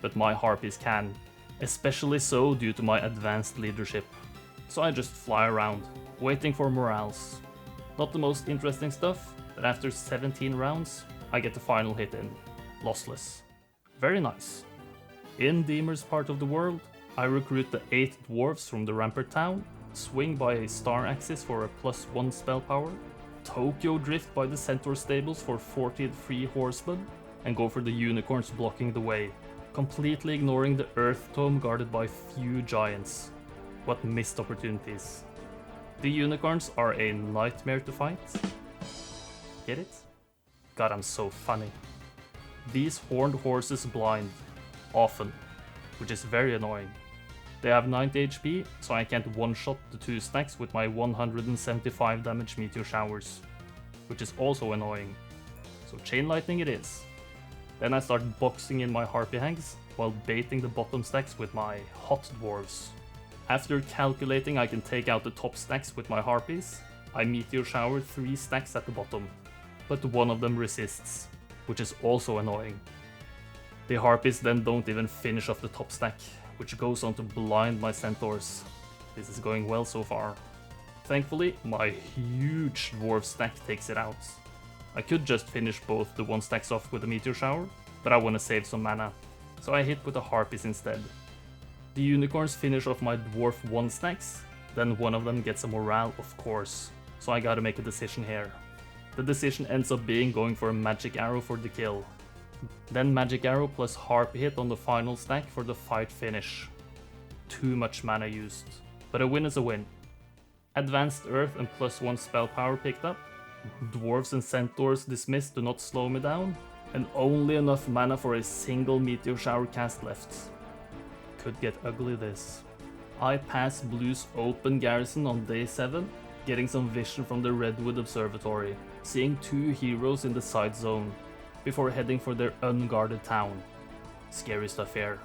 but my harpies can, especially so due to my advanced leadership. So I just fly around, waiting for morales. Not the most interesting stuff, but after 17 rounds, I get the final hit in, lossless. Very nice. In Deemer's part of the world, I recruit the 8 dwarves from the Rampart town, swing by a star axis for a +1 spell power, Tokyo drift by the centaur stables for 40 free horsemen, and go for the unicorns blocking the way, completely ignoring the earth tome guarded by few giants. What missed opportunities. The unicorns are a nightmare to fight. Get it? God, I'm so funny. These horned horses blind, often, which is very annoying. They have 90 HP, so I can't one-shot the 2 stacks with my 175 damage meteor showers, which is also annoying. So chain lightning it is. Then I start boxing in my harpy hags while baiting the bottom stacks with my hot dwarves. After calculating I can take out the top stacks with my harpies, I meteor shower 3 stacks at the bottom, but one of them resists, which is also annoying. The harpies then don't even finish off the top stack, which goes on to blind my centaurs. This is going well so far. Thankfully, my huge dwarf stack takes it out. I could just finish both the 1 stacks off with a meteor shower, but I want to save some mana, so I hit with the harpies instead. The unicorns finish off my dwarf 1 stacks, then one of them gets a morale of course, so I gotta make a decision here. The decision ends up being going for a magic arrow for the kill. Then magic arrow plus harpy hit on the final stack for the fight finish. Too much mana used, but a win is a win. Advanced earth and +1 spell power picked up, dwarves and centaurs dismissed to not slow me down, and only enough mana for a single meteor shower cast left. Could get ugly this. I pass Blue's open garrison on day 7, getting some vision from the Redwood Observatory, seeing 2 heroes in the side zone, before heading for their unguarded town. Scary stuff here.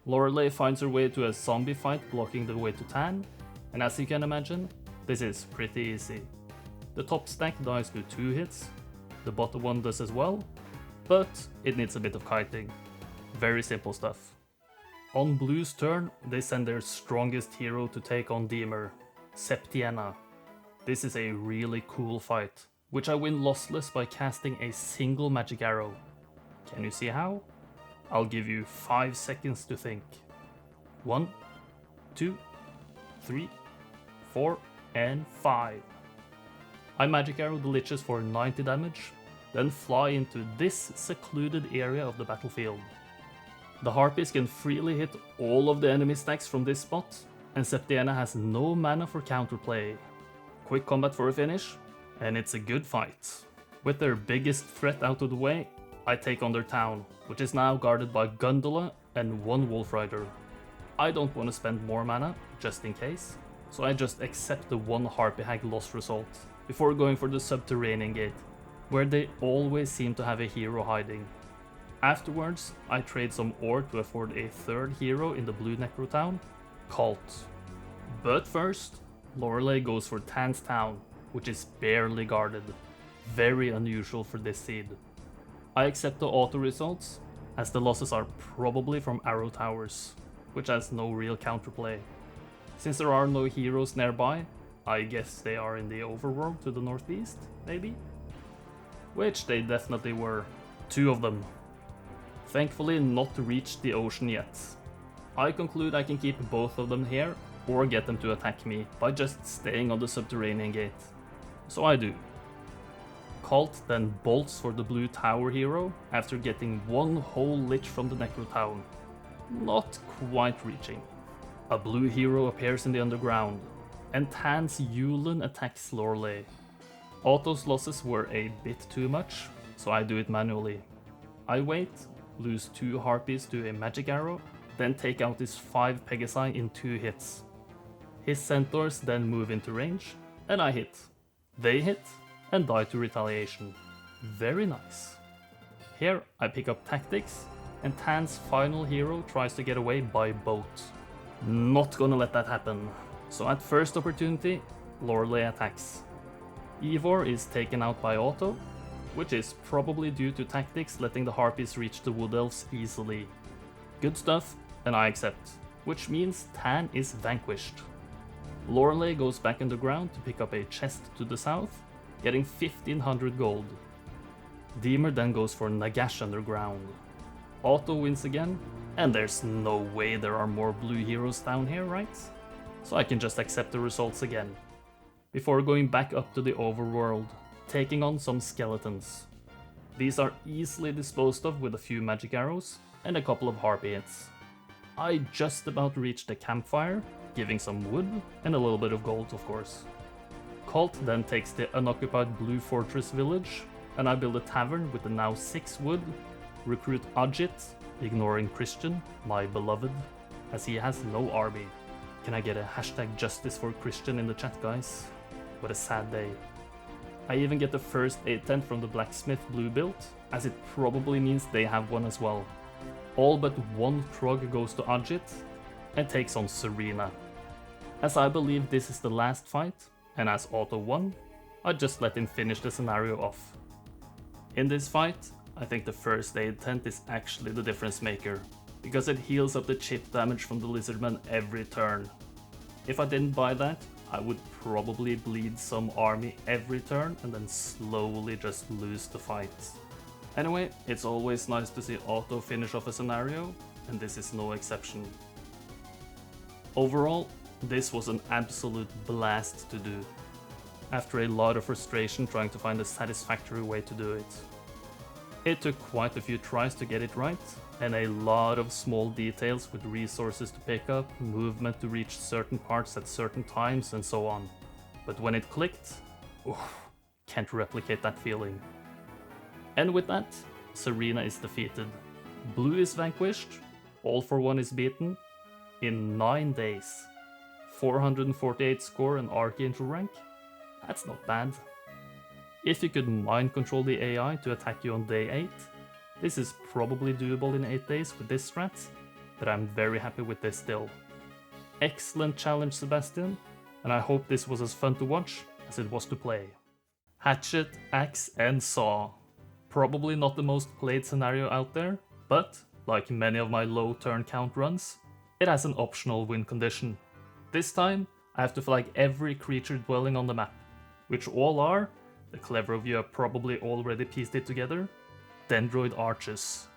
Lorelei finds her way to a zombie fight blocking the way to Tan, and as you can imagine, this is pretty easy. The top stack dies to 2 hits, the bottom one does as well, but it needs a bit of kiting. Very simple stuff. On Blue's turn, they send their strongest hero to take on Deemer, Septiena. This is a really cool fight, which I win lossless by casting a single magic arrow. Can you see how? I'll give you 5 seconds to think. 1, 2, 3, 4, and 5. I magic arrow the liches for 90 damage, then fly into this secluded area of the battlefield. The harpies can freely hit all of the enemy stacks from this spot, and Septiena has no mana for counterplay. Quick combat for a finish, and it's a good fight. With their biggest threat out of the way, I take on their town, which is now guarded by Gondola and 1 Wolf Rider. I don't want to spend more mana, just in case, so I just accept the one Harpy Hag loss result before going for the Subterranean Gate, where they always seem to have a hero hiding. Afterwards, I trade some ore to afford a third hero in the blue Necro Town, Cult. But first, Lorelei goes for Tan's Town, which is barely guarded. Very unusual for this seed. I accept the auto results, as the losses are probably from Arrow Towers, which has no real counterplay. Since there are no heroes nearby, I guess they are in the overworld to the northeast, maybe? Which they definitely were. 2 of them. Thankfully not reached the ocean yet. I conclude I can keep both of them here, or get them to attack me by just staying on the Subterranean Gate. So I do. Cult then bolts for the blue tower hero after getting one whole lich from the Necro Town. Not quite reaching. A blue hero appears in the underground, and Tan's Yulin attacks Lorelei. Otto's losses were a bit too much, so I do it manually. I wait, lose 2 harpies to a magic arrow, then take out his 5 Pegasi in 2 hits. His centaurs then move into range, and I hit. They hit, and die to retaliation. Very nice. Here I pick up tactics, and Tan's final hero tries to get away by boat. Not gonna let that happen. So at first opportunity, Lorelei attacks. Ivor is taken out by Otto, which is probably due to tactics letting the harpies reach the wood elves easily. Good stuff, and I accept, which means Tan is vanquished. Lorelei goes back underground to pick up a chest to the south, getting 1500 gold. Deemer then goes for Nagash underground. Otto wins again, and there's no way there are more blue heroes down here, right? So I can just accept the results again, before going back up to the overworld, taking on some skeletons. These are easily disposed of with a few magic arrows and a couple of harpy hits. I just about reached the campfire, giving some wood and a little bit of gold, of course. Cult then takes the unoccupied blue fortress village, and I build a tavern with the now 6 wood, recruit Ajit, ignoring Christian, my beloved, as he has no army. Can I get a #justice for Christian in the chat, guys? What a sad day. I even get the first 8 tent from the blacksmith blue build, as it probably means they have one as well. All but 1 Trog goes to Ajit, and takes on Serena. As I believe this is the last fight, and as Otto won, I just let him finish the scenario off. In this fight, I think the first aid tent is actually the difference maker, because it heals up the chip damage from the lizardmen every turn. If I didn't buy that, I would probably bleed some army every turn and then slowly just lose the fight. Anyway, it's always nice to see Otto finish off a scenario, and this is no exception. Overall, this was an absolute blast to do, after a lot of frustration trying to find a satisfactory way to do it. It took quite a few tries to get it right, and a lot of small details with resources to pick up, movement to reach certain parts at certain times, and so on. But when it clicked, can't replicate that feeling. And with that, Serena is defeated. Blue is vanquished, All for One is beaten, in 9 days. 448 score and Archangel rank? That's not bad. If you could mind control the AI to attack you on day 8, this is probably doable in 8 days with this strat, but I'm very happy with this still. Excellent challenge, Sebastian, and I hope this was as fun to watch as it was to play. Hatchet, Axe and Saw. Probably not the most played scenario out there, but, like many of my low turn count runs, it has an optional win condition. This time, I have to flag every creature dwelling on the map, which all are, the clever of you have probably already pieced it together, Dendroid Arches.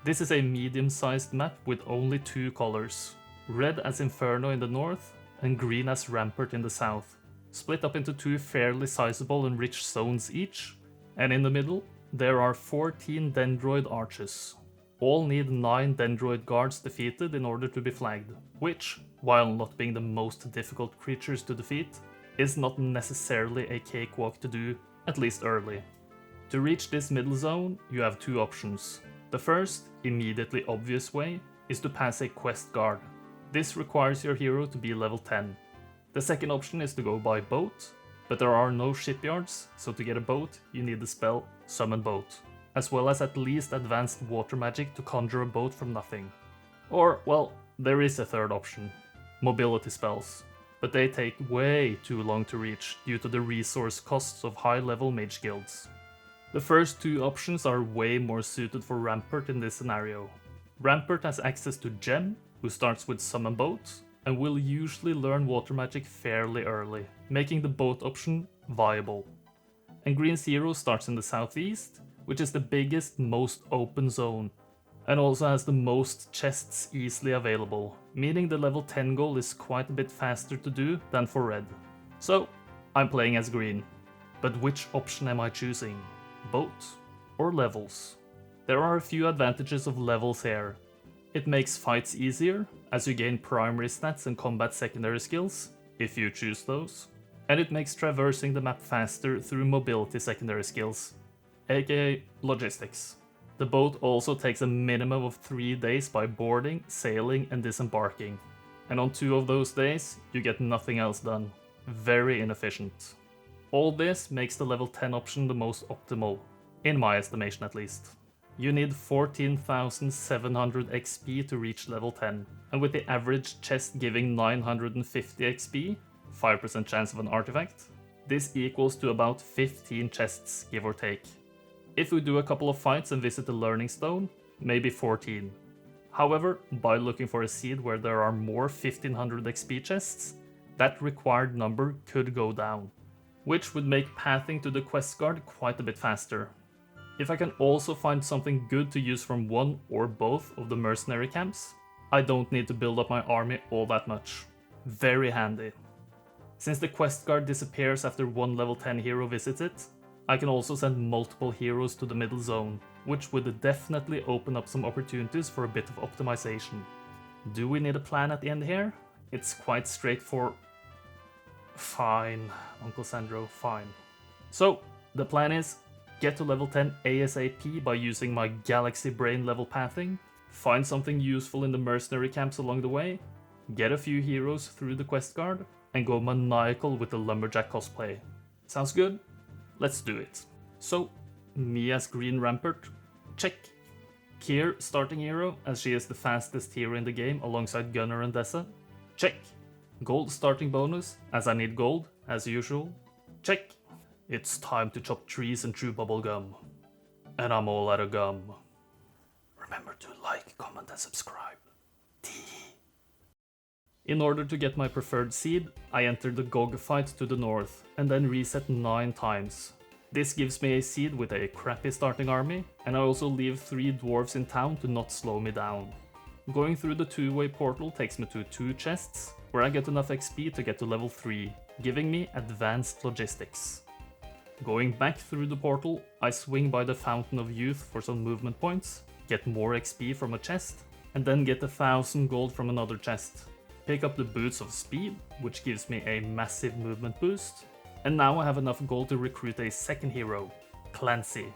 This is a medium-sized map with only 2 colors, red as Inferno in the north and green as Rampart in the south, split up into 2 fairly sizable and rich zones each, and in the middle there are 14 Dendroid Arches. All need 9 Dendroid guards defeated in order to be flagged, which, while not being the most difficult creatures to defeat, is not necessarily a cakewalk to do, at least early. To reach this middle zone, you have 2 options. The first, immediately obvious way, is to pass a quest guard. This requires your hero to be level 10. The second option is to go by boat, but there are no shipyards, so to get a boat you need the spell Summon Boat, as well as at least advanced water magic to conjure a boat from nothing. Or, well, there is a third option, mobility spells, but they take way too long to reach due to the resource costs of high-level mage guilds. The first two options are way more suited for Rampart in this scenario. Rampart has access to Gem, who starts with Summon Boat, and will usually learn water magic fairly early, making the boat option viable. And Green's hero starts in the southeast, which is the biggest, most open zone, and also has the most chests easily available, meaning the level 10 goal is quite a bit faster to do than for red. So, I'm playing as green. But which option am I choosing? Boat or levels? There are a few advantages of levels here. It makes fights easier, as you gain primary stats and combat secondary skills, if you choose those. And it makes traversing the map faster through mobility secondary skills, aka logistics. The boat also takes a minimum of 3 days by boarding, sailing and disembarking. And on 2 of those days, you get nothing else done. Very inefficient. All this makes the level 10 option the most optimal, in my estimation at least. You need 14,700 XP to reach level 10, and with the average chest giving 950 XP, 5% chance of an artifact, this equals to about 15 chests, give or take. If we do a couple of fights and visit the Learning Stone, maybe 14. However, by looking for a seed where there are more 1500 XP chests, that required number could go down, which would make pathing to the quest guard quite a bit faster. If I can also find something good to use from one or both of the mercenary camps, I don't need to build up my army all that much. Very handy. Since the quest guard disappears after one level 10 hero visits it, I can also send multiple heroes to the middle zone, which would definitely open up some opportunities for a bit of optimization. Do we need a plan at the end here? It's quite straightforward. Fine, Uncle Sandro, fine. So, the plan is get to level 10 ASAP by using my Galaxy Brain level pathing, find something useful in the mercenary camps along the way, get a few heroes through the quest guard, and go maniacal with the lumberjack cosplay. Sounds good? Let's do it. So, me as Green Rampart, check. Kier starting hero, as she is the fastest hero in the game alongside Gunnar and Dessa, check. Gold starting bonus, as I need gold, as usual, check. It's time to chop trees and chew bubble gum. And I'm all out of gum. Remember to like, comment and subscribe. In order to get my preferred seed, I enter the Gog fight to the north, and then reset 9 times. This gives me a seed with a crappy starting army, and I also leave 3 dwarves in town to not slow me down. Going through the 2-way portal takes me to 2 chests, where I get enough XP to get to level 3, giving me advanced logistics. Going back through the portal, I swing by the Fountain of Youth for some movement points, get more XP from a chest, and then get 1,000 gold from another chest. Pick up the Boots of Speed, which gives me a massive movement boost, and now I have enough gold to recruit a second hero, Clancy.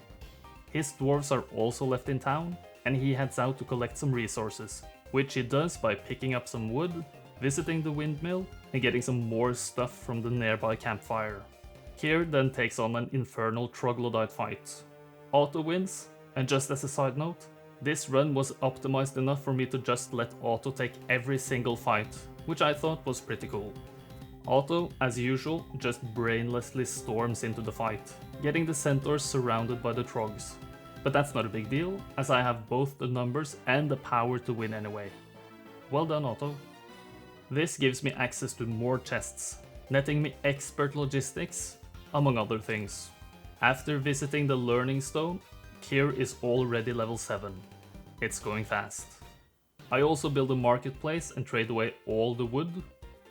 His dwarves are also left in town, and he heads out to collect some resources, which he does by picking up some wood, visiting the windmill, and getting some more stuff from the nearby campfire. Kier then takes on an infernal troglodyte fight. Otto wins, and just as a side note, this run was optimized enough for me to just let Otto take every single fight, which I thought was pretty cool. Otto, as usual, just brainlessly storms into the fight, getting the centaurs surrounded by the trogs. But that's not a big deal, as I have both the numbers and the power to win anyway. Well done, Otto. This gives me access to more chests, netting me expert logistics, among other things. After visiting the Learning Stone, Kier is already level 7. It's going fast. I also build a marketplace and trade away all the wood,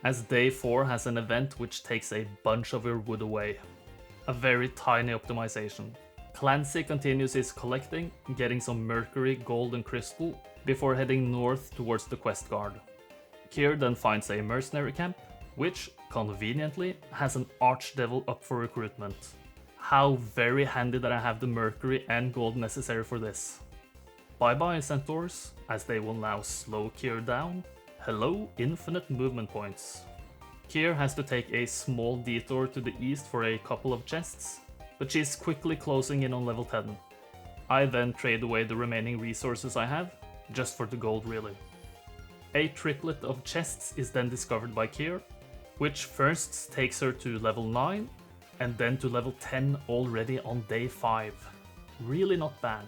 as day 4 has an event which takes a bunch of your wood away. A very tiny optimization. Clancy continues his collecting, getting some mercury, gold and crystal, before heading north towards the quest guard. Kier then finds a mercenary camp, which, conveniently, has an archdevil up for recruitment. How very handy that I have the mercury and gold necessary for this. Bye bye centaurs, as they will now slow Kier down. Hello infinite movement points. Kier has to take a small detour to the east for a couple of chests, but she's quickly closing in on level 10. I then trade away the remaining resources I have, just for the gold really. A triplet of chests is then discovered by Kier, which first takes her to level 9, and then to level 10 already on day 5. Really not bad.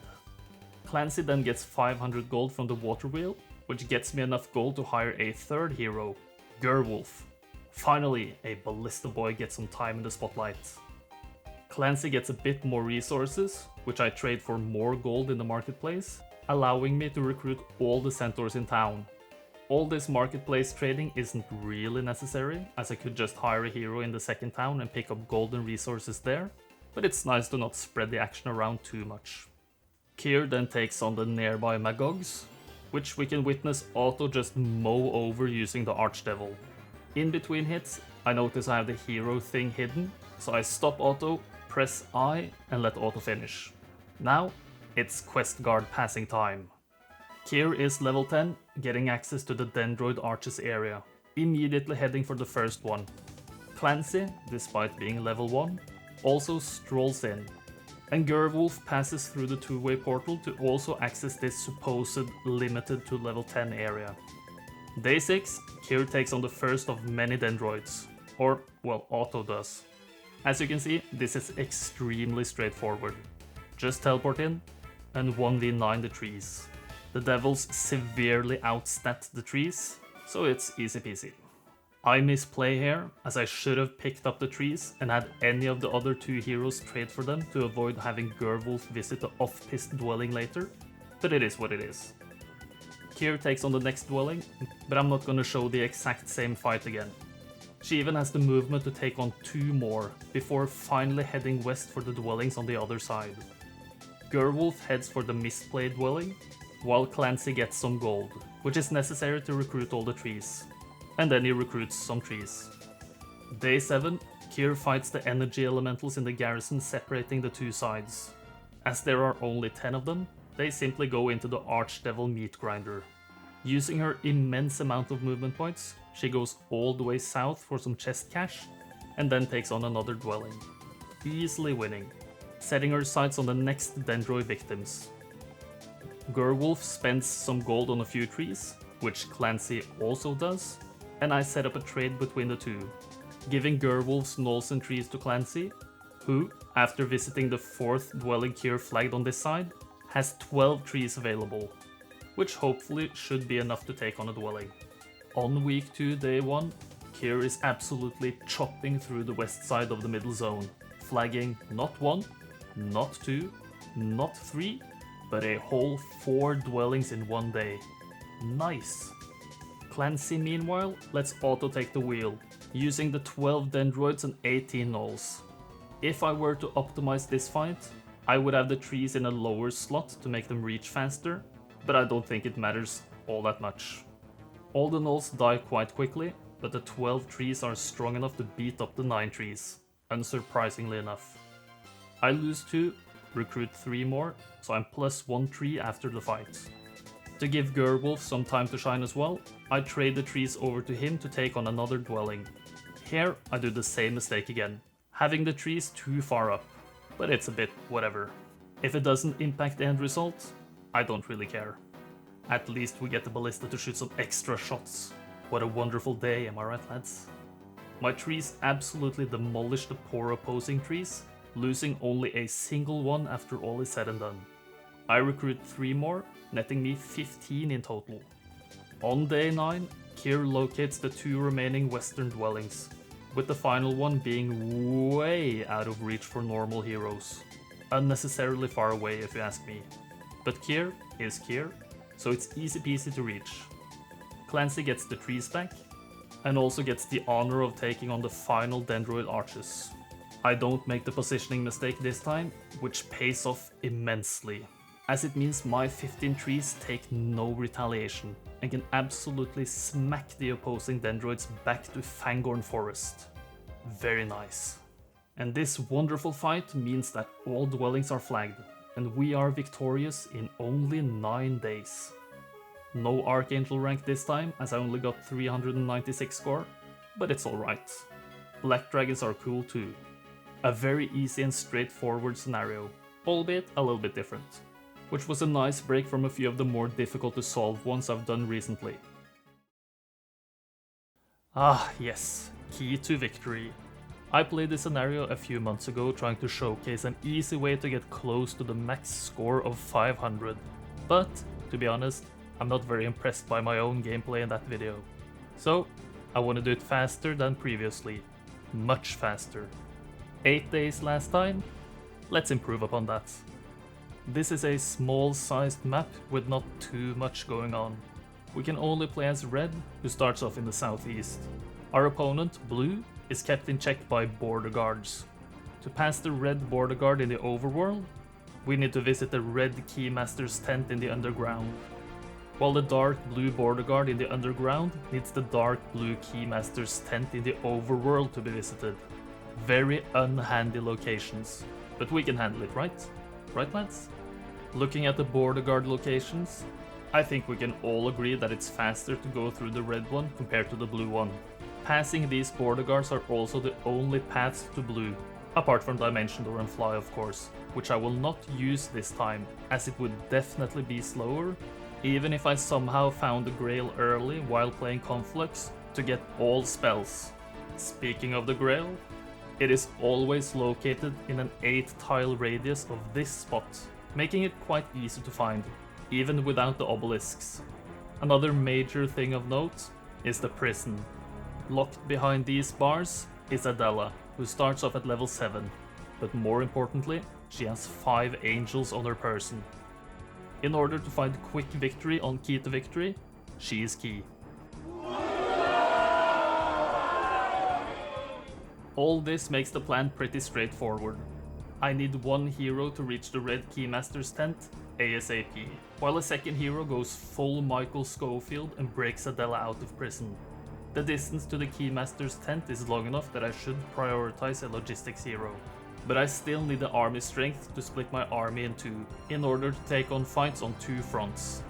Clancy then gets 500 gold from the water wheel, which gets me enough gold to hire a third hero, Gerwolf. Finally, a ballista boy gets some time in the spotlight. Clancy gets a bit more resources, which I trade for more gold in the marketplace, allowing me to recruit all the centaurs in town. All this marketplace trading isn't really necessary, as I could just hire a hero in the second town and pick up golden resources there, but it's nice to not spread the action around too much. Kier then takes on the nearby Magogs, which we can witness Otto just mow over using the Archdevil. In between hits, I notice I have the hero thing hidden, so I stop Otto, press I, and let Otto finish. Now, it's Quest Guard passing time. Kier is level 10, getting access to the Dendroid Arches area, immediately heading for the first one. Clancy, despite being level 1, also strolls in, and Gerwolf passes through the two-way portal to also access this supposed limited to level 10 area. Day 6, Kier takes on the first of many Dendroids, or, well, Otto does. As you can see, this is extremely straightforward. Just teleport in, and 1v9 the trees. The devils severely outstat the trees, so it's easy peasy. I misplay here, as I should have picked up the trees and had any of the other two heroes trade for them to avoid having Gerwolf visit the off-piste dwelling later, but it is what it is. Kier takes on the next dwelling, but I'm not gonna show the exact same fight again. She even has the movement to take on 2 more, before finally heading west for the dwellings on the other side. Gerwolf heads for the misplayed dwelling, while Clancy gets some gold, which is necessary to recruit all the trees. And then he recruits some trees. Day 7, Kier fights the energy elementals in the garrison separating the two sides. As there are only 10 of them, they simply go into the Archdevil meat grinder. Using her immense amount of movement points, she goes all the way south for some chest cash, and then takes on another dwelling. Easily winning, setting her sights on the next Dendroid victims. Gerwolf spends some gold on a few trees, which Clancy also does, and I set up a trade between the two, giving Gerwolf's Nolsen trees to Clancy, who, after visiting the 4th dwelling Kier flagged on this side, has 12 trees available, which hopefully should be enough to take on a dwelling. On week 2, day 1, Kier is absolutely chopping through the west side of the middle zone, flagging not 1, not 2, not 3, but a whole 4 dwellings in one day. Nice! Clancy, meanwhile, lets Otto take the wheel, using the 12 Dendroids and 18 Gnolls. If I were to optimize this fight, I would have the trees in a lower slot to make them reach faster, but I don't think it matters all that much. All the Gnolls die quite quickly, but the 12 trees are strong enough to beat up the 9 trees, unsurprisingly enough. I lose 2, recruit 3 more, so I'm plus 1 tree after the fight. To give Gerwolf some time to shine as well, I trade the trees over to him to take on another dwelling. Here, I do the same mistake again, having the trees too far up, but it's a bit whatever. If it doesn't impact the end result, I don't really care. At least we get the ballista to shoot some extra shots. What a wonderful day, am I right, lads? My trees absolutely demolish the poor opposing trees, losing only a single one after all is said and done. I recruit 3 more, netting me 15 in total. On day 9, Kier locates the 2 remaining western dwellings, with the final one being way out of reach for normal heroes. Unnecessarily far away if you ask me. But Kier is Kier, so it's easy peasy to reach. Clancy gets the trees back, and also gets the honor of taking on the final Dendroid Arches. I don't make the positioning mistake this time, which pays off immensely, as it means my 15 trees take no retaliation and can absolutely smack the opposing Dendroids back to Fangorn Forest. Very nice. And this wonderful fight means that all dwellings are flagged, and we are victorious in only 9 days. No Archangel rank this time, as I only got 396 score, but it's alright. Black dragons are cool too. A very easy and straightforward scenario, albeit a little bit different, which was a nice break from a few of the more difficult to solve ones I've done recently. Ah yes, key to victory. I played this scenario a few months ago trying to showcase an easy way to get close to the max score of 500, but to be honest, I'm not very impressed by my own gameplay in that video. So I want to do it faster than previously, much faster. 8 days last time, let's improve upon that. This is a small sized map with not too much going on. We can only play as red, who starts off in the southeast. Our opponent, blue, is kept in check by border guards. To pass the red border guard in the overworld, we need to visit the red keymaster's tent in the underground, while the dark blue border guard in the underground needs the dark blue keymaster's tent in the overworld to be visited. Very unhandy locations, but we can handle it, right? Right, lads? Looking at the border guard locations, I think we can all agree that it's faster to go through the red one compared to the blue one. Passing these border guards are also the only paths to blue, apart from Dimension Door and Fly of course, which I will not use this time, as it would definitely be slower, even if I somehow found the Grail early while playing Conflux to get all spells. Speaking of the Grail, it is always located in an 8-tile radius of this spot, making it quite easy to find, even without the obelisks. Another major thing of note is the prison. Locked behind these bars is Adela, who starts off at level 7, but more importantly, she has 5 angels on her person. In order to find quick victory on Key to Victory, she is key. All this makes the plan pretty straightforward. I need one hero to reach the red keymaster's tent ASAP, while a second hero goes full Michael Schofield and breaks Adela out of prison. The distance to the keymaster's tent is long enough that I should prioritize a logistics hero, but I still need the army strength to split my army in two in order to take on fights on 2 fronts.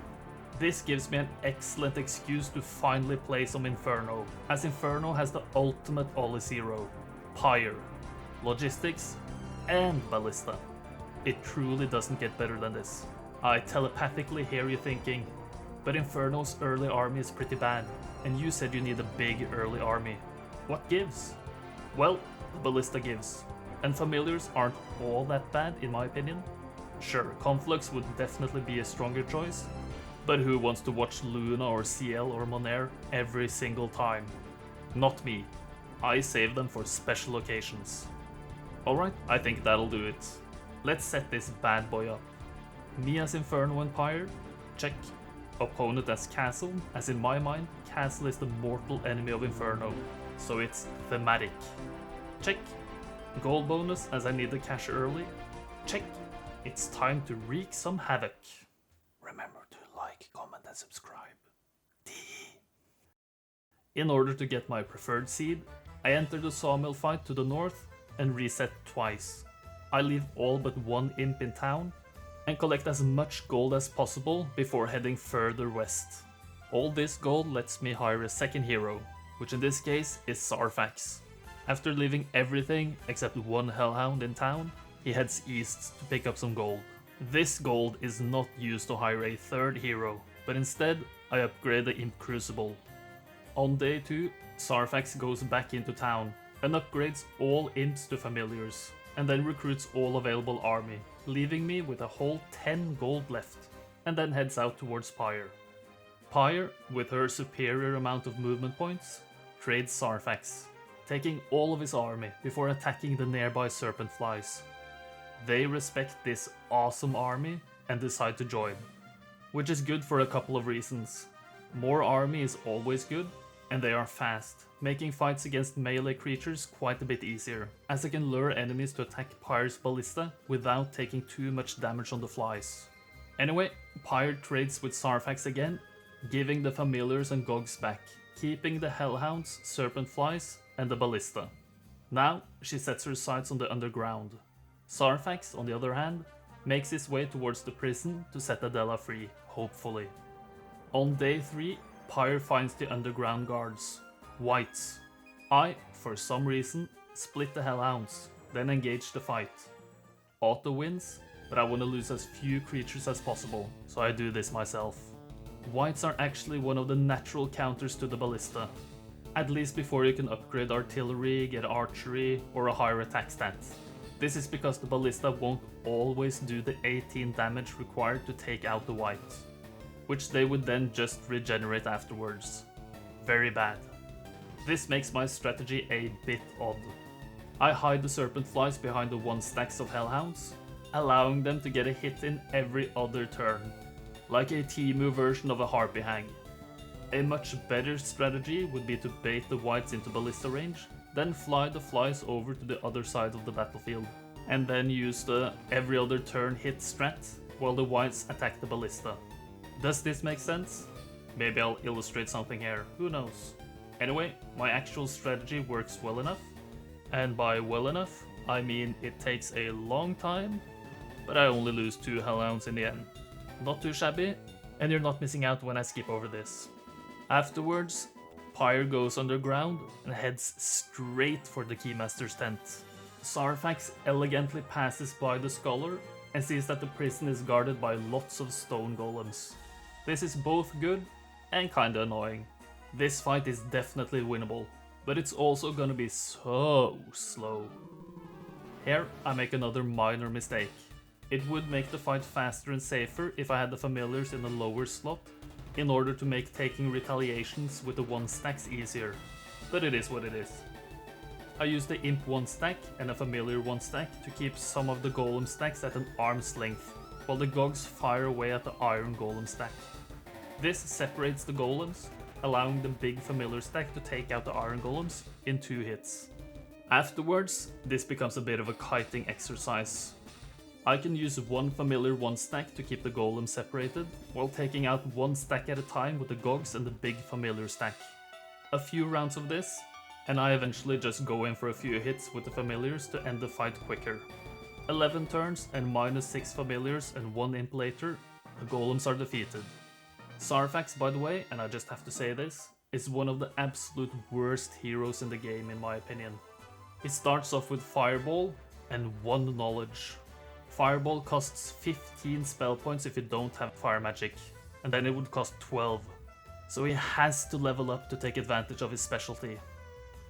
This gives me an excellent excuse to finally play some Inferno, as Inferno has the ultimate Ollis hero, Pyre, logistics, and ballista. It truly doesn't get better than this. I telepathically hear you thinking, but Inferno's early army is pretty bad, and you said you need a big early army. What gives? Well, the ballista gives, and familiars aren't all that bad in my opinion. Sure, Conflux would definitely be a stronger choice, but who wants to watch Luna or CL or Monair every single time? Not me. I save them for special occasions. Alright, I think that'll do it. Let's set this bad boy up. Me as Inferno and Pyre, check. Opponent as Castle, as in my mind, Castle is the mortal enemy of Inferno, so it's thematic. Check. Gold bonus as I need the cash early. Check. It's time to wreak some havoc. Remember to like, comment and subscribe. In order to get my preferred seed, I enter the sawmill fight to the north and reset twice. I leave all but one imp in town and collect as much gold as possible before heading further west. All this gold lets me hire a second hero, which in this case is Sarfax. After leaving everything except one hellhound in town, he heads east to pick up some gold. This gold is not used to hire a third hero, but instead I upgrade the Imp Crucible. On day 2, Sarfax goes back into town and upgrades all imps to familiars, and then recruits all available army, leaving me with a whole 10 gold left, and then heads out towards Pyre. Pyre, with her superior amount of movement points, trades Sarfax, taking all of his army before attacking the nearby serpent flies. They respect this awesome army and decide to join, which is good for a couple of reasons. More army is always good, and they are fast, making fights against melee creatures quite a bit easier, as I can lure enemies to attack Pyre's ballista without taking too much damage on the flies. Anyway, Pyre trades with Sarfax again, giving the familiars and Gogs back, keeping the hellhounds, serpent flies, and the ballista. Now she sets her sights on the underground. Sarfax, on the other hand, makes his way towards the prison to set Adela free, hopefully. On day 3, Pyre finds the underground guards, Whites. I, for some reason, split the Hellhounds, then engage the fight. Auto wins, but I want to lose as few creatures as possible, so I do this myself. Whites are actually one of the natural counters to the Ballista, at least before you can upgrade artillery, get archery, or a higher attack stat. This is because the Ballista won't always do the 18 damage required to take out the white, which they would then just regenerate afterwards. Very bad. This makes my strategy a bit odd. I hide the Serpent Flies behind the 1 stacks of Hellhounds, allowing them to get a hit in every other turn, like a Temu version of a Harpy Hag. A much better strategy would be to bait the whites into Ballista range, then fly the flies over to the other side of the battlefield, and then use the every other turn hit strat while the whites attack the Ballista. Does this make sense? Maybe I'll illustrate something here, who knows. Anyway, my actual strategy works well enough, and by well enough, I mean it takes a long time, but I only lose 2 Hellhounds in the end. Not too shabby, and you're not missing out when I skip over this. Afterwards, Pyre goes underground and heads straight for the Keymaster's tent. Sarfax elegantly passes by the Scholar and sees that the prison is guarded by lots of stone golems. This is both good and kinda annoying. This fight is definitely winnable, but it's also gonna be so slow. Here, I make another minor mistake. It would make the fight faster and safer if I had the familiars in the lower slot, in order to make taking retaliations with the 1 stacks easier, but it is what it is. I use the Imp 1 stack and a familiar 1 stack to keep some of the Golem stacks at an arm's length, while the Gogs fire away at the Iron Golem stack. This separates the Golems, allowing the big familiar stack to take out the Iron Golems in 2 hits. Afterwards, this becomes a bit of a kiting exercise. I can use 1 familiar 1 stack to keep the Golem separated, while taking out 1 stack at a time with the Gogs and the big familiar stack. A few rounds of this, and I eventually just go in for a few hits with the familiars to end the fight quicker. 11 turns and -6 familiars and 1 imp later, the Golems are defeated. Sarfax, by the way, and I just have to say this, is one of the absolute worst heroes in the game in my opinion. He starts off with Fireball and 1 knowledge. Fireball costs 15 spell points if you don't have fire magic, and then it would cost 12. So he has to level up to take advantage of his specialty.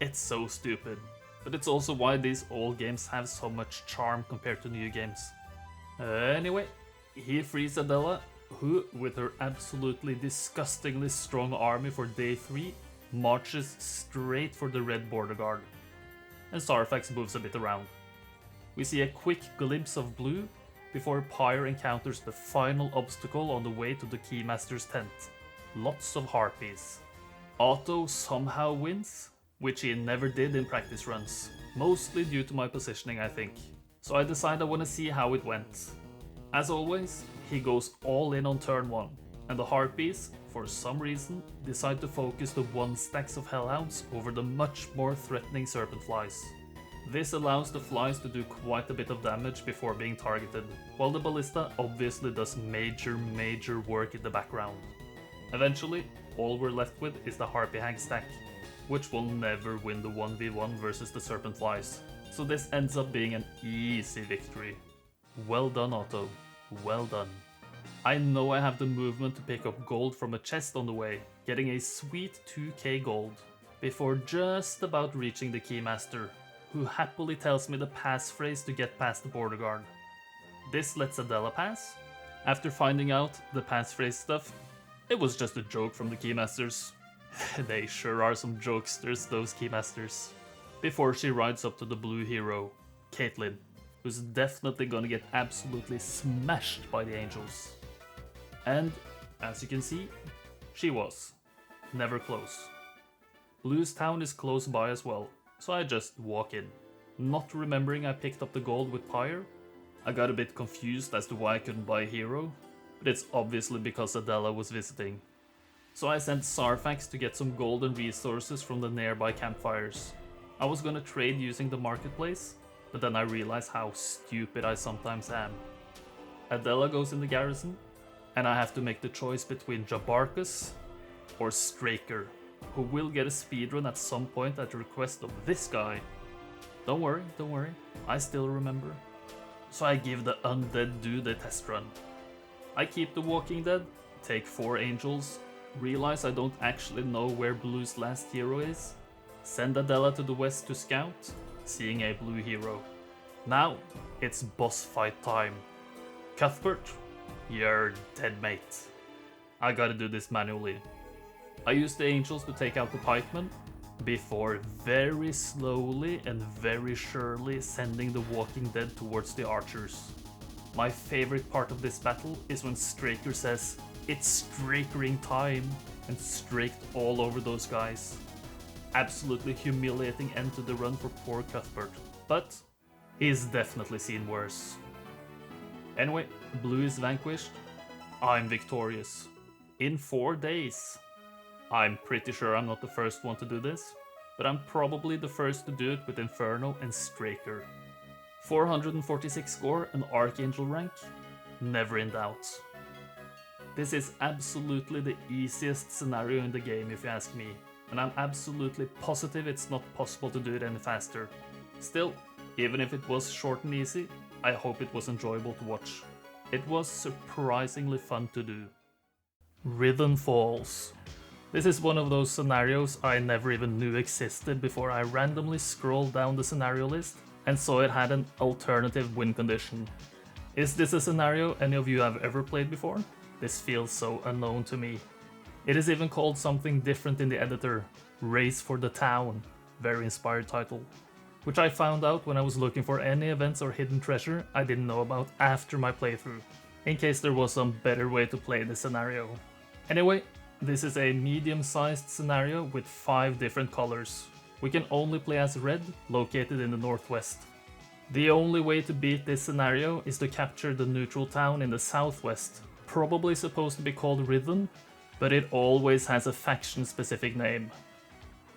It's so stupid, but it's also why these old games have so much charm compared to new games. Anyway, he frees Adela, who, with her absolutely disgustingly strong army for day 3, marches straight for the red border guard. And Sarfax moves a bit around. We see a quick glimpse of blue before Pyre encounters the final obstacle on the way to the Keymaster's tent. Lots of harpies. Otto somehow wins, which he never did in practice runs, mostly due to my positioning I think. So I decide I want to see how it went. As always, he goes all in on turn 1, and the harpies, for some reason, decide to focus the 1 stacks of Hellhounds over the much more threatening Serpent Flies. This allows the flies to do quite a bit of damage before being targeted, while the Ballista obviously does major work in the background. Eventually, all we're left with is the Harpy Hag stack, which will never win the 1v1 versus the Serpent Flies, so this ends up being an easy victory. Well done, Otto. Well done. I know I have the movement to pick up gold from a chest on the way, getting a sweet 2k gold, before just about reaching the Keymaster, who happily tells me the passphrase to get past the border guard. This lets Adela pass. After finding out the passphrase stuff, it was just a joke from the Keymasters. They sure are some jokesters, those Keymasters. Before she rides up to the blue hero, Caitlyn, who's definitely gonna get absolutely smashed by the angels. And, as you can see, she was. Never close. Blue's town is close by as well, so I just walk in. Not remembering I picked up the gold with Pyre, I got a bit confused as to why I couldn't buy a hero, but it's obviously because Adela was visiting. So I sent Sarfax to get some gold and resources from the nearby campfires. I was gonna trade using the marketplace, but then I realized how stupid I sometimes am. Adela goes in the garrison, and I have to make the choice between Jabarkus or Straker. who will get a speedrun at some point at the request of this guy. Don't worry, I still remember. So I give the Undead dude a test run. I keep the Walking Dead, take 4 angels, realize I don't actually know where Blue's last hero is, send Adela to the west to scout, seeing a blue hero. Now, it's boss fight time. Cuthbert, you're dead, mate. I gotta do this manually. I use the angels to take out the pikemen, before very slowly and very surely sending the Walking Dead towards the archers. My favorite part of this battle is when Straker says, "It's Strakering time," and straked all over those guys. Absolutely humiliating end to the run for poor Cuthbert, but he's definitely seen worse. Anyway, Blue is vanquished, I'm victorious. In 4 days. I'm pretty sure I'm not the first one to do this, but I'm probably the first to do it with Inferno and Straker. 446 score and Archangel rank, never in doubt. This is absolutely the easiest scenario in the game if you ask me, and I'm absolutely positive it's not possible to do it any faster. Still, even if it was short and easy, I hope it was enjoyable to watch. It was surprisingly fun to do. Rithen Falls. This is one of those scenarios I never even knew existed before I randomly scrolled down the scenario list and saw it had an alternative win condition. Is this a scenario any of you have ever played before? This feels so unknown to me. It is even called something different in the editor, Race for the Town, very inspired title, which I found out when I was looking for any events or hidden treasure I didn't know about after my playthrough, in case there was some better way to play this scenario. Anyway, this is a medium-sized scenario with 5 different colors. We can only play as red, located in the northwest. The only way to beat this scenario is to capture the neutral town in the southwest, probably supposed to be called Rithen, but it always has a faction-specific name.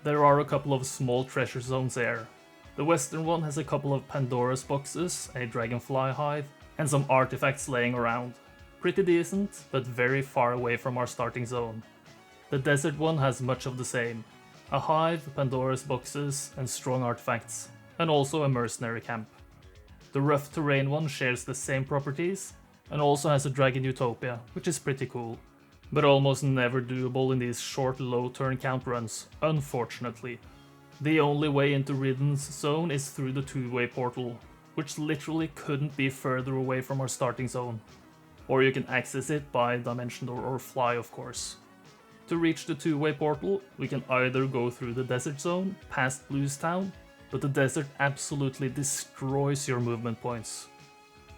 There are a couple of small treasure zones there. The western one has a couple of Pandora's boxes, a dragonfly hive, and some artifacts laying around. Pretty decent, but very far away from our starting zone. The desert one has much of the same. A hive, Pandora's boxes, and strong artifacts, and also a mercenary camp. The rough terrain one shares the same properties, and also has a dragon utopia, which is pretty cool, but almost never doable in these short low turn count runs, unfortunately. The only way into Rithen's zone is through the 2-way portal, which literally couldn't be further away from our starting zone. Or you can access it by dimension door or fly, of course. To reach the 2-way portal, we can either go through the desert zone, past Blue's town, but the desert absolutely destroys your movement points.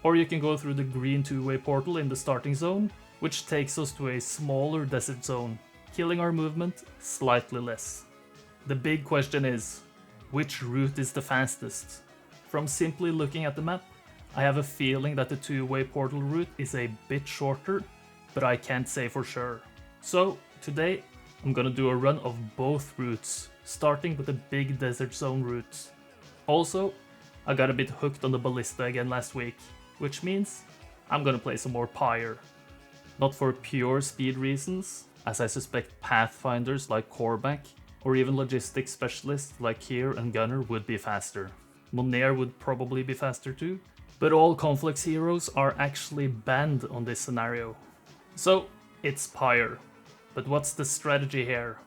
Or you can go through the green 2-way portal in the starting zone, which takes us to a smaller desert zone, killing our movement slightly less. The big question is, which route is the fastest? From simply looking at the map, I have a feeling that the 2-way portal route is a bit shorter, but I can't say for sure. So, today, I'm gonna do a run of both routes, starting with the big desert zone route. Also, I got a bit hooked on the ballista again last week, which means I'm gonna play some more Pyre. Not for pure speed reasons, as I suspect pathfinders like Korvac, or even logistics specialists like Kier and Gunner would be faster. Monair would probably be faster too, but all Conflicts heroes are actually banned on this scenario. So, it's Pyre. But what's the strategy here?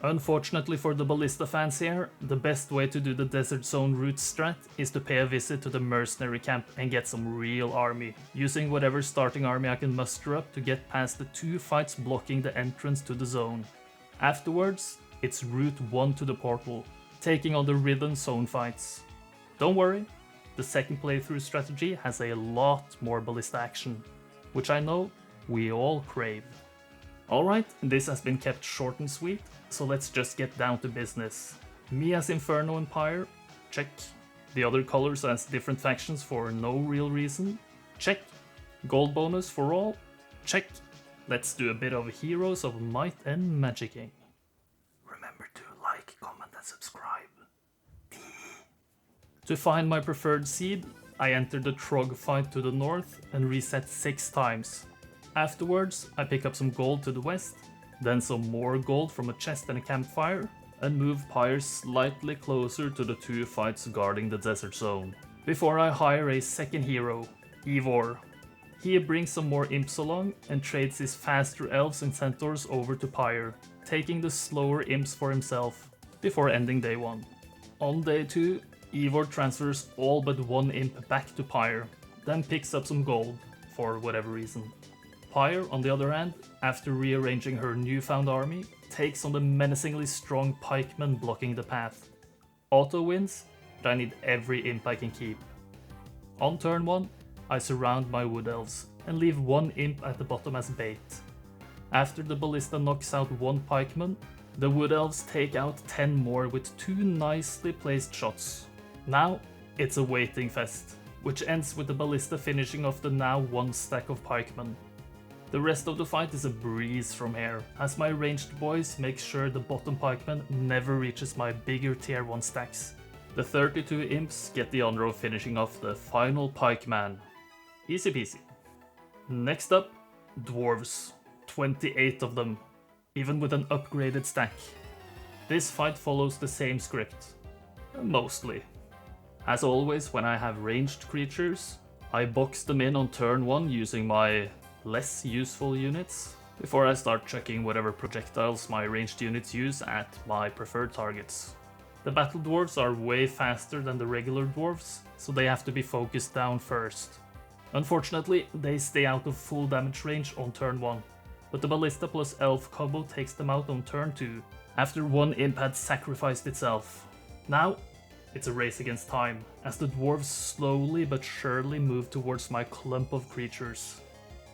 Unfortunately for the Ballista fans here, the best way to do the Desert Zone route strat is to pay a visit to the mercenary camp and get some real army, using whatever starting army I can muster up to get past the 2 fights blocking the entrance to the zone. Afterwards, it's route 1 to the portal, taking on the Rithen zone fights. Don't worry, the second playthrough strategy has a lot more Ballista action, which I know we all crave. Alright, this has been kept short and sweet, so let's just get down to business. Me as Inferno and Pyre, check. The other colors as different factions for no real reason, check. Gold bonus for all, check. Let's do a bit of Heroes of Might and Magicking. Remember to like, comment and subscribe. To find my preferred seed, I entered the Trog fight to the north and reset 6 times. Afterwards, I pick up some gold to the west, then some more gold from a chest and a campfire, and move Pyre slightly closer to the two fights guarding the desert zone. Before I hire a second hero, Ivor. He brings some more imps along and trades his faster elves and centaurs over to Pyre, taking the slower imps for himself, before ending day 1. On day 2, Ivor transfers all but one imp back to Pyre, then picks up some gold, for whatever reason. Pyre, on the other hand, after rearranging her newfound army, takes on the menacingly strong pikemen blocking the path. Auto wins, but I need every imp I can keep. On turn 1, I surround my wood elves and leave one imp at the bottom as bait. After the ballista knocks out one pikeman, the wood elves take out 10 more with 2 nicely placed shots. Now it's a waiting fest, which ends with the ballista finishing off the now 1 stack of pikemen. The rest of the fight is a breeze from here, as my ranged boys make sure the bottom pikeman never reaches my bigger tier 1 stacks. The 32 imps get the honor of finishing off the final pikeman. Easy peasy. Next up, dwarves. 28 of them, even with an upgraded stack. This fight follows the same script. Mostly. As always, when I have ranged creatures, I box them in on turn 1 using my less useful units, before I start chucking whatever projectiles my ranged units use at my preferred targets. The battle dwarves are way faster than the regular dwarves, so they have to be focused down first. Unfortunately, they stay out of full damage range on turn 1, but the ballista plus elf combo takes them out on turn 2, after one imp had sacrificed itself. Now, it's a race against time, as the dwarves slowly but surely move towards my clump of creatures.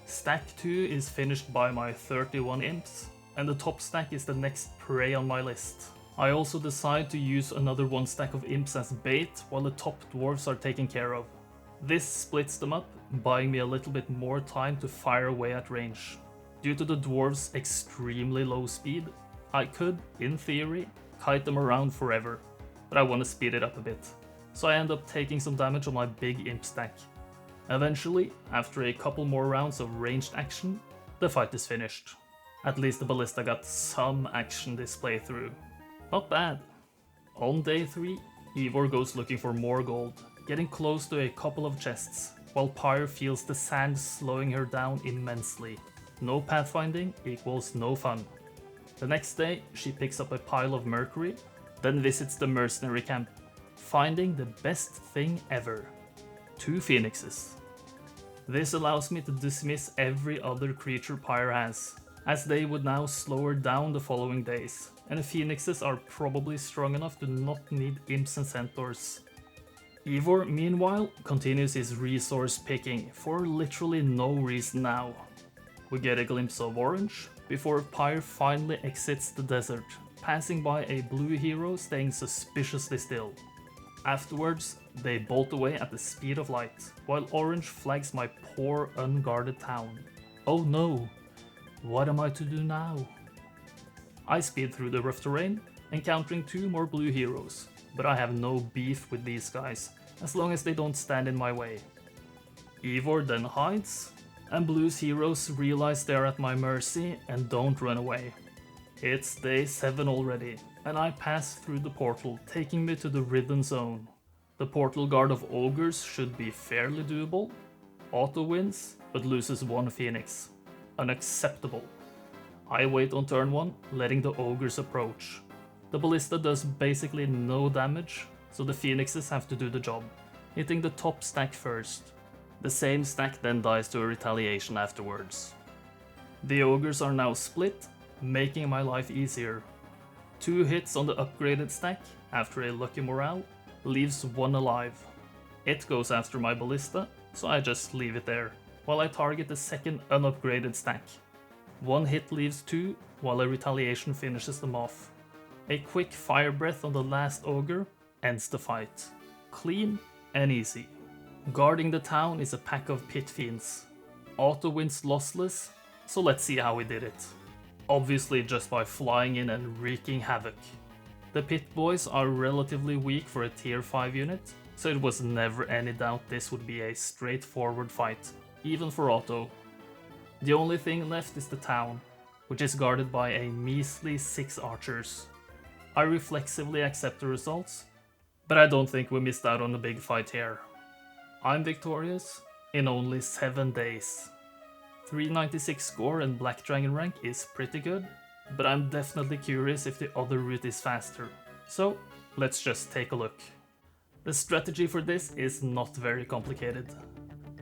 Stack 2 is finished by my 31 imps, and the top stack is the next prey on my list. I also decide to use another 1 stack of imps as bait while the top dwarves are taken care of. This splits them up, buying me a little bit more time to fire away at range. Due to the dwarves' extremely low speed, I could, in theory, kite them around forever, but I want to speed it up a bit, so I end up taking some damage on my big imp stack. Eventually, after a couple more rounds of ranged action, the fight is finished. At least the ballista got some action this playthrough. Not bad. On day 3, Ivor goes looking for more gold, getting close to a couple of chests, while Pyre feels the sand slowing her down immensely. No pathfinding equals no fun. The next day, she picks up a pile of mercury, then visits the mercenary camp, finding the best thing ever: 2 phoenixes. This allows me to dismiss every other creature Pyre has, as they would now slow her down the following days, and the phoenixes are probably strong enough to not need imps and centaurs. Ivor, meanwhile, continues his resource picking for literally no reason now. We get a glimpse of orange, before Pyre finally exits the desert, passing by a blue hero staying suspiciously still. Afterwards, they bolt away at the speed of light, while orange flags my poor unguarded town. Oh no, what am I to do now? I speed through the rough terrain, encountering 2 more blue heroes, but I have no beef with these guys, as long as they don't stand in my way. Ivor then hides, and blue's heroes realize they are at my mercy and don't run away. It's day 7 already, and I pass through the portal, taking me to the Rithen zone. The portal guard of ogres should be fairly doable. Auto wins, but loses 1 phoenix. Unacceptable. I wait on turn 1, letting the ogres approach. The ballista does basically no damage, so the phoenixes have to do the job, hitting the top stack first. The same stack then dies to a retaliation afterwards. The ogres are now split, making my life easier. 2 hits on the upgraded stack, after a lucky morale, leaves 1 alive. It goes after my ballista, so I just leave it there, while I target the second unupgraded stack. 1 hit leaves 2, while a retaliation finishes them off. A quick fire breath on the last ogre ends the fight. Clean and easy. Guarding the town is a pack of pit fiends. Auto wins lossless, so let's see how we did it. Obviously just by flying in and wreaking havoc. The pit boys are relatively weak for a tier 5 unit, so it was never any doubt this would be a straightforward fight, even for Auto. The only thing left is the town. which is guarded by a measly 6 archers. I reflexively accept the results, but I don't think we missed out on a big fight here. I'm victorious in only 7 days. 396 score and Black Dragon rank is pretty good, but I'm definitely curious if the other route is faster. So let's just take a look. The strategy for this is not very complicated.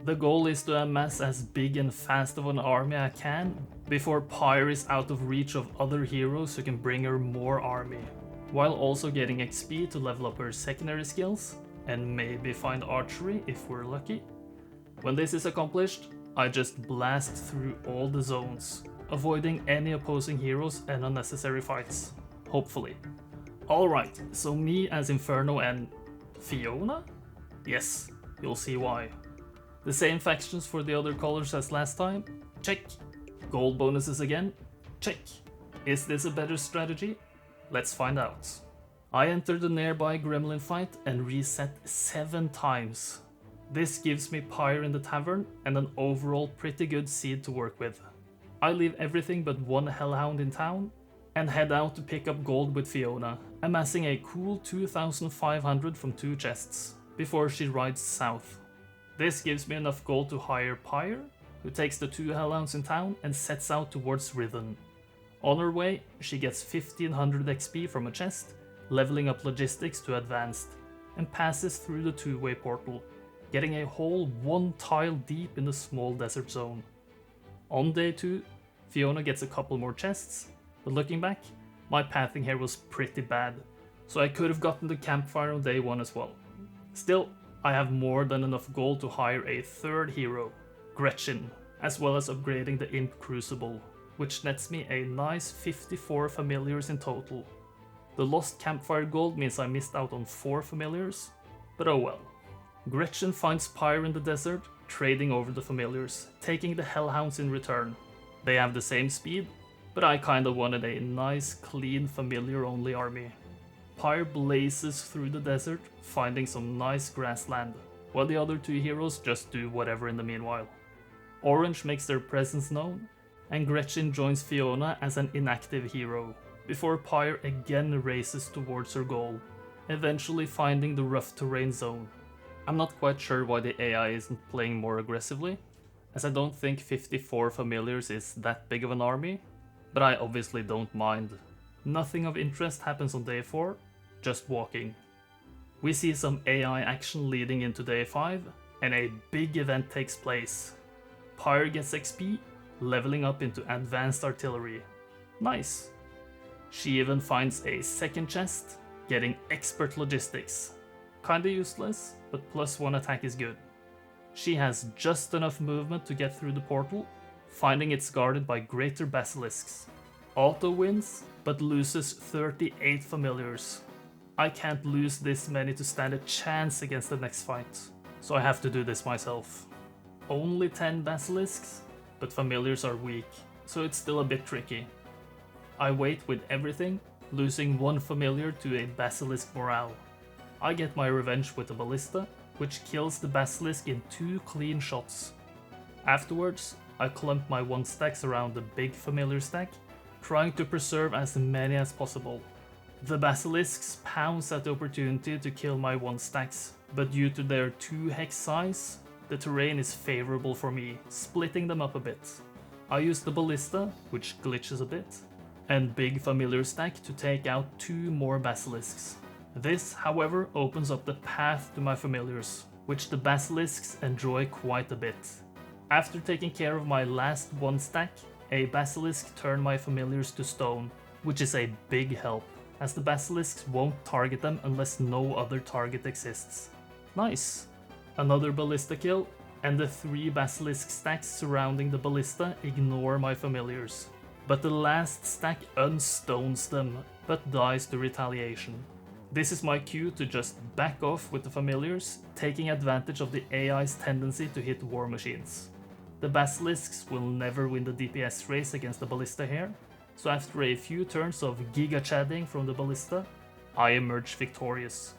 The goal is to amass as big and fast of an army I can before Pyre is out of reach of other heroes who can bring her more army, while also getting XP to level up her secondary skills and maybe find archery if we're lucky. When this is accomplished, I just blast through all the zones, avoiding any opposing heroes and unnecessary fights, hopefully. Alright, so me as Inferno and Fiona? Yes, you'll see why. The same factions for the other colors as last time? Check. Gold bonuses again? Check. Is this a better strategy? Let's find out. I entered the nearby gremlin fight and reset 7 times. This gives me Pyre in the tavern and an overall pretty good seed to work with. I leave everything but 1 Hellhound in town and head out to pick up gold with Fiona, amassing a cool 2,500 from 2 chests, before she rides south. This gives me enough gold to hire Pyre, who takes the 2 Hellhounds in town and sets out towards Rithen. On her way, she gets 1500 XP from a chest, leveling up logistics to advanced, and passes through the 2-way portal, getting a whole 1 tile deep in the small desert zone. On day 2, Fiona gets a couple more chests, but looking back, my pathing here was pretty bad, so I could have gotten the campfire on day 1 as well. Still, I have more than enough gold to hire a 3rd hero, Gretchen, as well as upgrading the Imp Crucible, which nets me a nice 54 familiars in total. The lost campfire gold means I missed out on 4 familiars, but oh well. Gretchen finds Pyre in the desert, trading over the familiars, taking the Hellhounds in return. They have the same speed, but I kinda wanted a nice, clean, familiar-only army. Pyre blazes through the desert, finding some nice grassland, while the other 2 heroes just do whatever in the meanwhile. Orange makes their presence known, and Gretchen joins Fiona as an inactive hero, before Pyre again races towards her goal, eventually finding the rough terrain zone. I'm not quite sure why the AI isn't playing more aggressively, as I don't think 54 familiars is that big of an army, but I obviously don't mind. Nothing of interest happens on day 4, just walking. We see some AI action leading into day 5, and a big event takes place. Pyre gets XP, leveling up into advanced artillery. Nice. She even finds a 2nd chest, getting expert logistics. Kinda useless, but +1 attack is good. She has just enough movement to get through the portal, finding it's guarded by greater basilisks. Auto wins, but loses 38 familiars. I can't lose this many to stand a chance against the next fight, so I have to do this myself. Only 10 basilisks, but familiars are weak, so it's still a bit tricky. I wait with everything, losing 1 familiar to a basilisk morale. I get my revenge with the ballista, which kills the basilisk in 2 clean shots. Afterwards, I clump my 1 stacks around the big familiar stack, trying to preserve as many as possible. The basilisks pounce at the opportunity to kill my 1 stacks, but due to their 2 hex size, the terrain is favorable for me, splitting them up a bit. I use the ballista, which glitches a bit, and big familiar stack to take out 2 more basilisks. This, however, opens up the path to my familiars, which the basilisks enjoy quite a bit. After taking care of my last 1 stack, a basilisk turned my familiars to stone, which is a big help, as the basilisks won't target them unless no other target exists. Nice! Another ballista kill, and the 3 basilisk stacks surrounding the ballista ignore my familiars. But the last stack unstones them, but dies to retaliation. This is my cue to just back off with the familiars, taking advantage of the AI's tendency to hit war machines. The basilisks will never win the DPS race against the ballista here, so after a few turns of giga chadding from the ballista, I emerge victorious,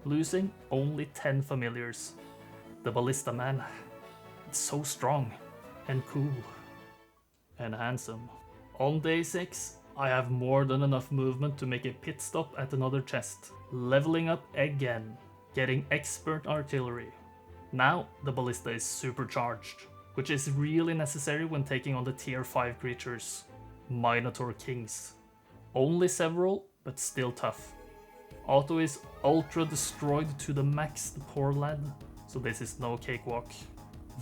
losing only 10 familiars. The ballista, man, it's so strong, and cool, and handsome. On day 6, I have more than enough movement to make a pit stop at another chest, leveling up again, getting expert artillery. Now the ballista is supercharged, which is really necessary when taking on the tier 5 creatures, Minotaur Kings. Only several, but still tough. Auto is ultra destroyed to the max, the poor lad, so this is no cakewalk.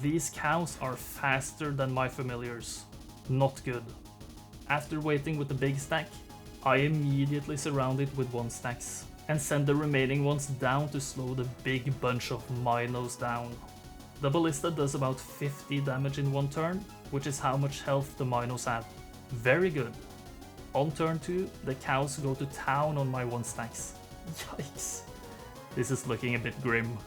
These cows are faster than my familiars, not good. After waiting with the big stack, I immediately surround it with 1 stacks and send the remaining ones down to slow the big bunch of Minos down. The ballista does about 50 damage in 1 turn, which is how much health the Minos have. Very good. On turn 2, the cows go to town on my 1 stacks. Yikes. This is looking a bit grim.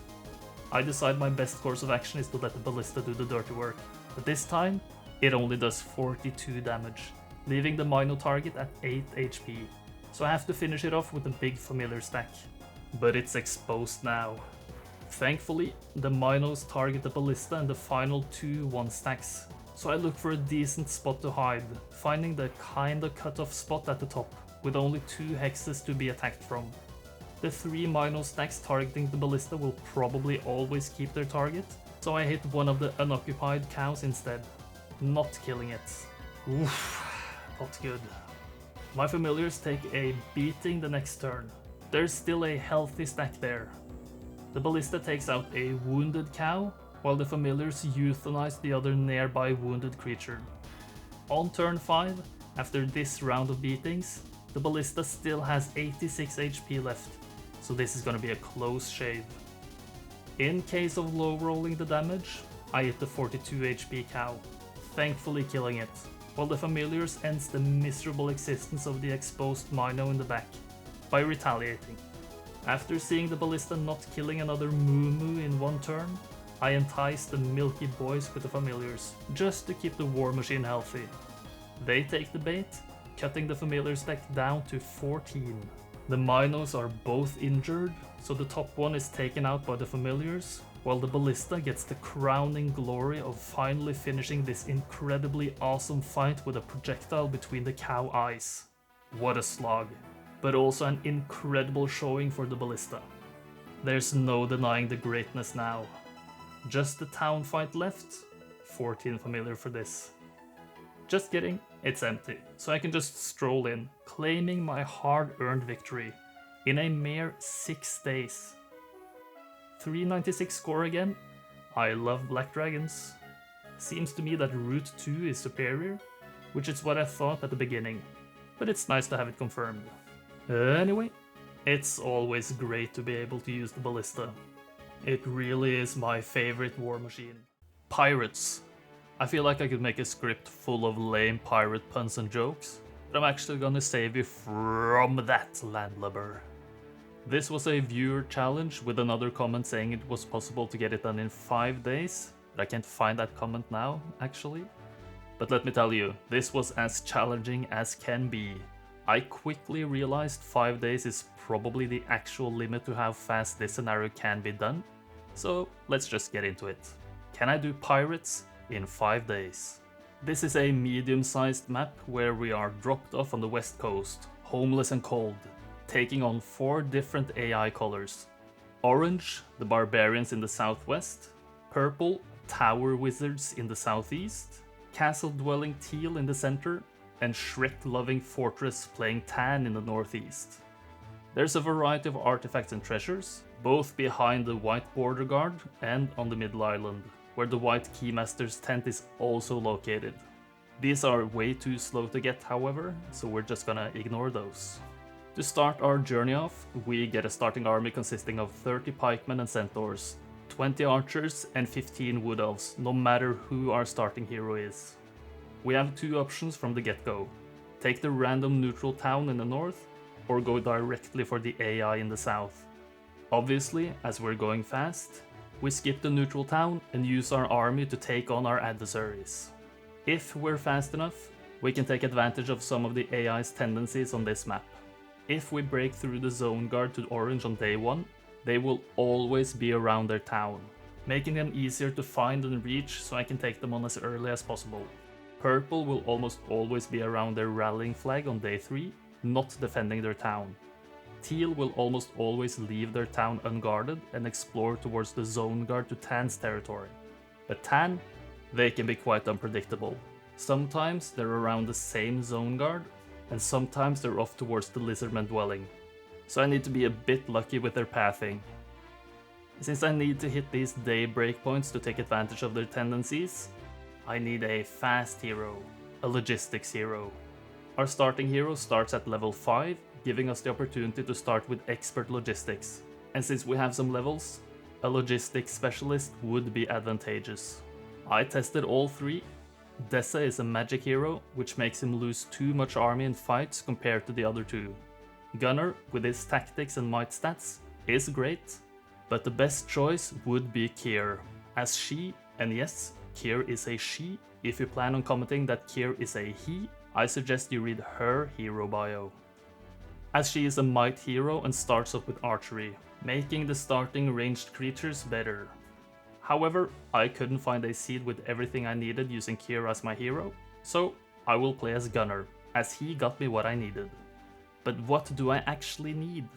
I decide my best course of action is to let the ballista do the dirty work, but this time it only does 42 damage, leaving the Mino target at 8 HP, so I have to finish it off with a big familiar stack. But it's exposed now. Thankfully, the Minos target the ballista and the final 2 1 stacks, so I look for a decent spot to hide, finding the kinda cut off spot at the top, with only 2 hexes to be attacked from. The 3 Minos stacks targeting the ballista will probably always keep their target, so I hit one of the unoccupied cows instead, not killing it. Oof. Not good. My familiars take a beating the next turn. There's still a healthy stack there. The ballista takes out a wounded cow, while the familiars euthanize the other nearby wounded creature. On turn 5, after this round of beatings, the ballista still has 86 HP left, so this is gonna be a close shave. In case of low rolling the damage, I hit the 42 HP cow, thankfully killing it, while the familiars ends the miserable existence of the exposed Mino in the back by retaliating. After seeing the ballista not killing another Moo in 1 turn, I entice the milky boys with the familiars, just to keep the war machine healthy. They take the bait, cutting the familiar stack down to 14. The Minos are both injured, so the top one is taken out by the familiars, while the ballista gets the crowning glory of finally finishing this incredibly awesome fight with a projectile between the cow eyes. What a slog, but also an incredible showing for the ballista. There's no denying the greatness now. Just the town fight left, 14 familiar for this. Just kidding, it's empty, so I can just stroll in, claiming my hard-earned victory in a mere 6 days. 396 score again. I love black dragons. Seems to me that Route 2 is superior, which is what I thought at the beginning, but it's nice to have it confirmed. Anyway, it's always great to be able to use the ballista. It really is my favorite war machine. Pirates. I feel like I could make a script full of lame pirate puns and jokes, but I'm actually gonna save you from that, landlubber. This was a viewer challenge with another comment saying it was possible to get it done in 5 days, but I can't find that comment now, actually. But let me tell you, this was as challenging as can be. I quickly realized 5 days is probably the actual limit to how fast this scenario can be done, so let's just get into it. Can I do pirates in 5 days? This is a medium-sized map where we are dropped off on the west coast, homeless and cold, taking on 4 different AI colors. Orange, the barbarians in the southwest, purple, tower wizards in the southeast, castle-dwelling teal in the center, and Shrek-loving fortress playing tan in the northeast. There's a variety of artifacts and treasures, both behind the white border guard and on the middle island, where the white keymaster's tent is also located. These are way too slow to get, however, so we're just gonna ignore those. To start our journey off, we get a starting army consisting of 30 pikemen and centaurs, 20 archers and 15 wood elves, no matter who our starting hero is. We have 2 options from the get-go: take the random neutral town in the north, or go directly for the AI in the south. Obviously, as we're going fast, we skip the neutral town and use our army to take on our adversaries. If we're fast enough, we can take advantage of some of the AI's tendencies on this map. If we break through the zone guard to orange on day 1, they will always be around their town, making them easier to find and reach so I can take them on as early as possible. Purple will almost always be around their rallying flag on day 3, not defending their town. Teal will almost always leave their town unguarded and explore towards the zone guard to Tan's territory. But Tan, they can be quite unpredictable. Sometimes they're around the same zone guard, and sometimes they're off towards the Lizardman dwelling. So I need to be a bit lucky with their pathing. Since I need to hit these day breakpoints to take advantage of their tendencies, I need a fast hero, a logistics hero. Our starting hero starts at level 5, giving us the opportunity to start with expert logistics. And since we have some levels, a logistics specialist would be advantageous. I tested all 3. Dessa is a magic hero, which makes him lose too much army in fights compared to the other 2. Gunner, with his tactics and might stats, is great, but the best choice would be Kier, as she, and yes, Kier is a she. If you plan on commenting that Kier is a he, I suggest you read her hero bio, as she is a might hero and starts off with archery, making the starting ranged creatures better. However, I couldn't find a seed with everything I needed using Kier as my hero, so I will play as Gunner, as he got me what I needed. But what do I actually need?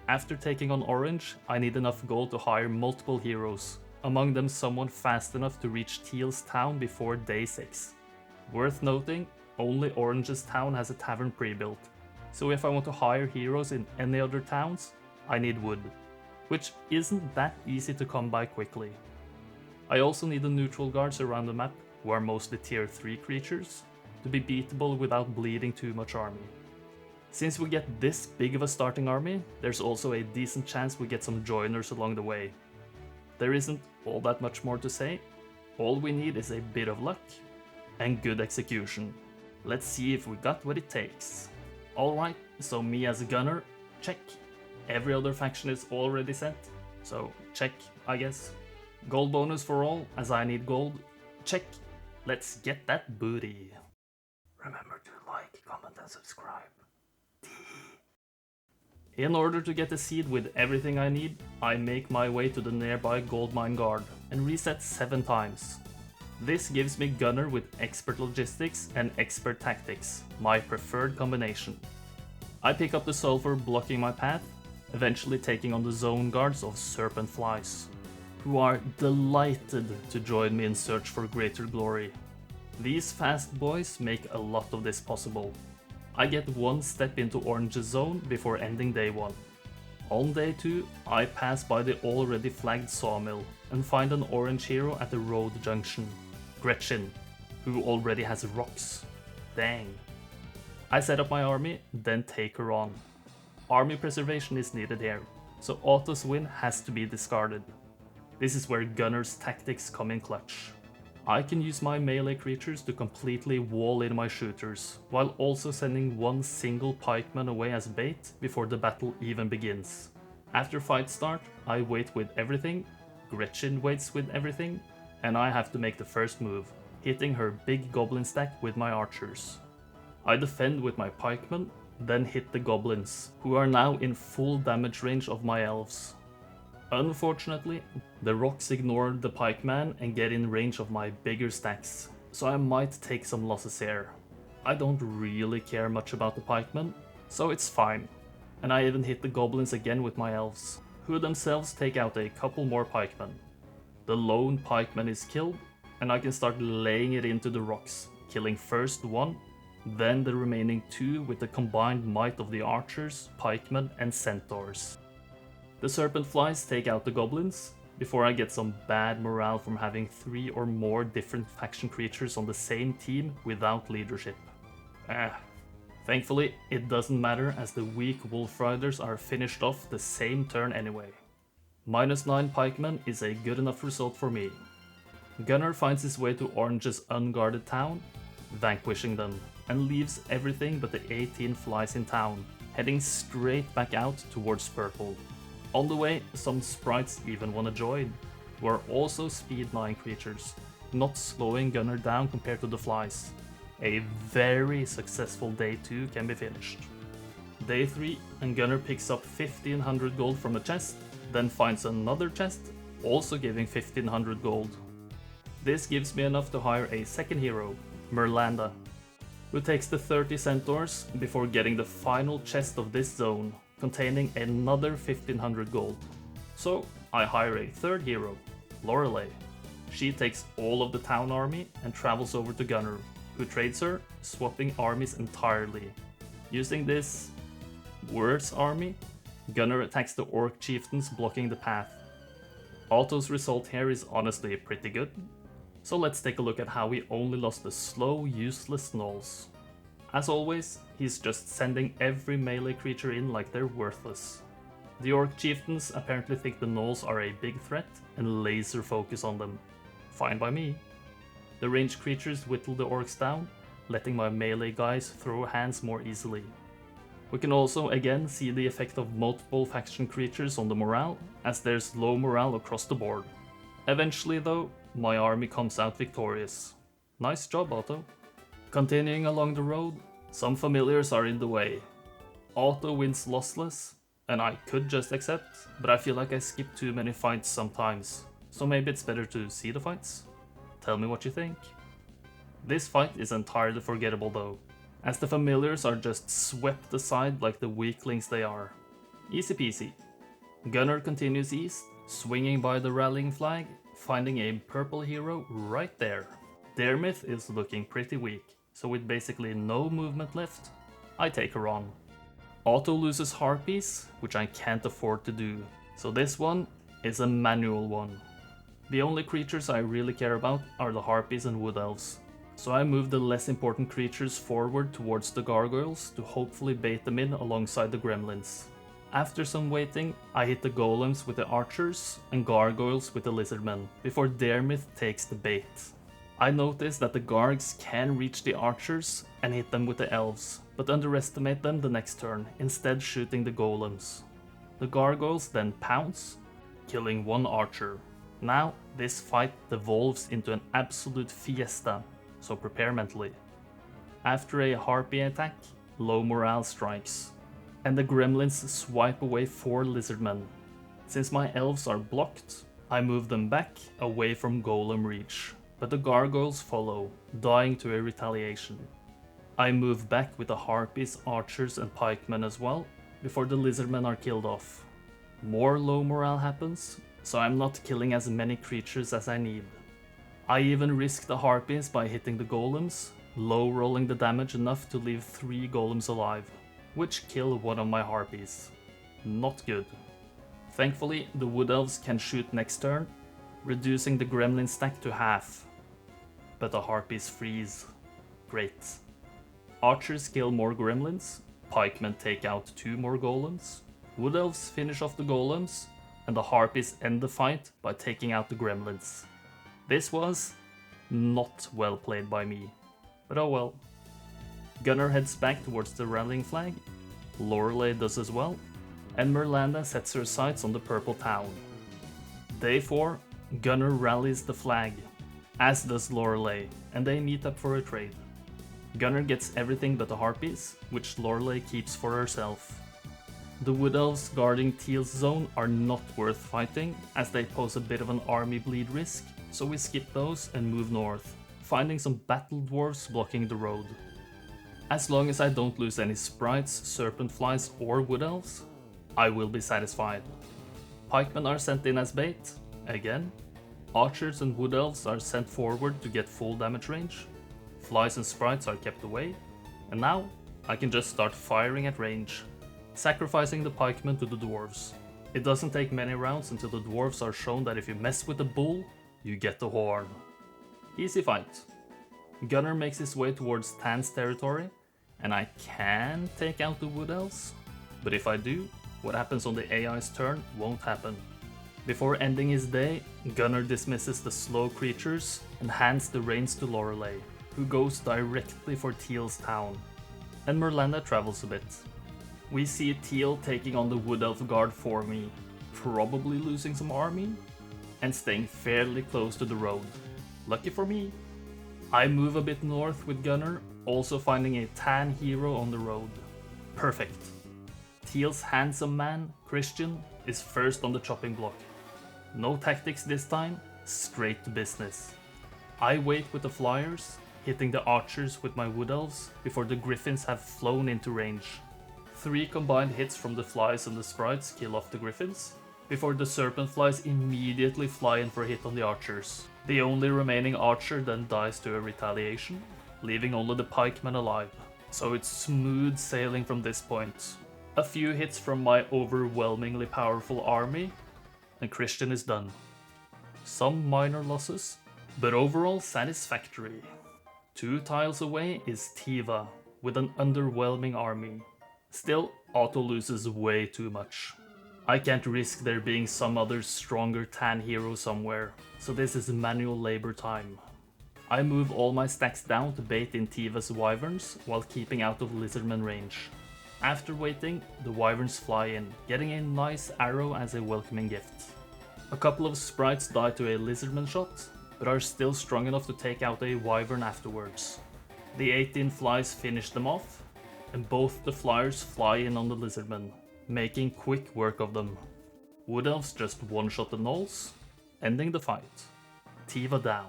After taking on Orange, I need enough gold to hire multiple heroes, among them someone fast enough to reach Teal's town before day 6. Worth noting, only Orange's town has a tavern pre-built, so if I want to hire heroes in any other towns, I need wood, which isn't that easy to come by quickly. I also need the neutral guards around the map, who are mostly tier 3 creatures, to be beatable without bleeding too much army. Since we get this big of a starting army, there's also a decent chance we get some joiners along the way. There isn't all that much more to say, all we need is a bit of luck and good execution. Let's see if we got what it takes. Alright, so me as a gunner, check. Every other faction is already set, so check, I guess. Gold bonus for all, as I need gold, check. Let's get that booty. Remember to like, comment and subscribe. In order to get a seed with everything I need, I make my way to the nearby gold mine guard and reset 7 times. This gives me Gunner with expert logistics and expert tactics, my preferred combination. I pick up the sulfur blocking my path, eventually taking on the zone guards of Serpent Flies, who are delighted to join me in search for greater glory. These fast boys make a lot of this possible. I get 1 step into Orange's zone before ending day 1. On day 2, I pass by the already flagged sawmill and find an orange hero at the road junction, Gretchen, who already has rocks. Dang. I set up my army, then take her on. Army preservation is needed here, so Auto's win has to be discarded. This is where Gunner's tactics come in clutch. I can use my melee creatures to completely wall in my shooters, while also sending 1 single pikeman away as bait before the battle even begins. After fight start, I wait with everything, Gretchen waits with everything, and I have to make the first move, hitting her big goblin stack with my archers. I defend with my pikemen, then hit the goblins, who are now in full damage range of my elves. Unfortunately, the rocks ignore the pikeman and get in range of my bigger stacks, so I might take some losses here. I don't really care much about the pikemen, so it's fine. And I even hit the goblins again with my elves, who themselves take out a couple more pikemen. The lone pikeman is killed, and I can start laying it into the rocks, killing first 1, then the remaining 2 with the combined might of the archers, pikemen and centaurs. The Serpent Flies take out the goblins, before I get some bad morale from having 3 or more different faction creatures on the same team without leadership. Thankfully, it doesn't matter as the weak Wolf Riders are finished off the same turn anyway. -9 pikemen is a good enough result for me. Gunner finds his way to Orange's unguarded town, vanquishing them, and leaves everything but the 18 flies in town, heading straight back out towards Purple. On the way, some sprites even want to join, who are also speed 9 creatures, not slowing Gunner down compared to the flies. A very successful day 2 can be finished. Day 3, and Gunner picks up 1500 gold from a chest, then finds another chest, also giving 1500 gold. This gives me enough to hire a second hero, Merlanda, who takes the 30 centaurs before getting the final chest of this zone, containing another 1500 gold. So I hire a third hero, Lorelei. She takes all of the town army and travels over to Gunnar, who trades her, swapping armies entirely. Using this worse army, Gunnar attacks the orc chieftains blocking the path. Otto's result here is honestly pretty good, so let's take a look at how we only lost the slow, useless gnolls. As always, he's just sending every melee creature in like they're worthless. The orc chieftains apparently think the gnolls are a big threat and laser focus on them. Fine by me. The ranged creatures whittle the orcs down, letting my melee guys throw hands more easily. We can also again see the effect of multiple faction creatures on the morale, as there's low morale across the board. Eventually though, my army comes out victorious. Nice job, Otto. Continuing along the road, some familiars are in the way. Otto wins lossless, and I could just accept, but I feel like I skip too many fights sometimes, so maybe it's better to see the fights? Tell me what you think. This fight is entirely forgettable though, as the familiars are just swept aside like the weaklings they are. Easy peasy. Gunnar continues east, swinging by the rallying flag, finding a purple hero right there. Dermith is looking pretty weak, so with basically no movement left, I take her on. Otto loses harpies, which I can't afford to do, so this one is a manual one. The only creatures I really care about are the harpies and wood elves, so I move the less important creatures forward towards the gargoyles to hopefully bait them in alongside the gremlins. After some waiting, I hit the golems with the archers and gargoyles with the lizardmen, before Dermith takes the bait. I notice that the gargs can reach the archers and hit them with the elves, but underestimate them the next turn, instead shooting the golems. The gargoyles then pounce, killing one archer. Now this fight devolves into an absolute fiesta, so prepare mentally. After a harpy attack, low morale strikes, and the gremlins swipe away 4 lizardmen. Since my elves are blocked, I move them back away from golem reach, but the gargoyles follow, dying to a retaliation. I move back with the harpies, archers and pikemen as well, before the lizardmen are killed off. More low morale happens, so I'm not killing as many creatures as I need. I even risk the harpies by hitting the golems, low rolling the damage enough to leave 3 golems alive, which kill one of my harpies. Not good. Thankfully, the wood elves can shoot next turn, reducing the gremlin stack to half. But the harpies freeze. Great. Archers kill more gremlins, pikemen take out 2 more golems, wood elves finish off the golems, and the harpies end the fight by taking out the gremlins. This was not well played by me, but oh well. Gunnar heads back towards the rallying flag, Lorelei does as well, and Merlanda sets her sights on the purple town. Day 4, Gunnar rallies the flag, as does Lorelei, and they meet up for a trade. Gunnar gets everything but the harpies, which Lorelei keeps for herself. The wood elves guarding Teal's zone are not worth fighting, as they pose a bit of an army bleed risk, so we skip those and move north, finding some battle dwarves blocking the road. As long as I don't lose any sprites, serpent flies or wood elves, I will be satisfied. Pikemen are sent in as bait, again. Archers and wood elves are sent forward to get full damage range. Flies and sprites are kept away, and now I can just start firing at range, sacrificing the pikemen to the dwarves. It doesn't take many rounds until the dwarves are shown that if you mess with the bull, you get the horn. Easy fight. Gunnar makes his way towards Tan's territory, and I can take out the wood elves, but if I do, what happens on the AI's turn won't happen. Before ending his day, Gunnar dismisses the slow creatures and hands the reins to Lorelei, who goes directly for Teal's town, and Merlanda travels a bit. We see Teal taking on the wood elf guard for me, probably losing some army, and staying fairly close to the road. Lucky for me. I move a bit north with Gunnar, also finding a Tan hero on the road. Perfect. Teal's handsome man, Christian, is first on the chopping block. No tactics this time, straight to business. I wait with the flyers, hitting the archers with my wood elves before the griffins have flown into range. 3 combined hits from the flies and the sprites kill off the griffins, before the serpent flies immediately fly in for a hit on the archers. The only remaining archer then dies to a retaliation, leaving only the pikemen alive. So it's smooth sailing from this point. A few hits from my overwhelmingly powerful army, and Christian is done. Some minor losses, but overall satisfactory. 2 tiles away is Tiva, with an underwhelming army. Still, Otto loses way too much. I can't risk there being some other stronger tan hero somewhere, so this is manual labor time. I move all my stacks down to bait in Tiva's wyverns while keeping out of lizardman range. After waiting, the wyverns fly in, getting a nice arrow as a welcoming gift. A couple of sprites die to a lizardman shot, but are still strong enough to take out a wyvern afterwards. The 18 flies finish them off, and both the flyers fly in on the lizardmen, making quick work of them. Wood elves just one-shot the gnolls, ending the fight. Tiva down.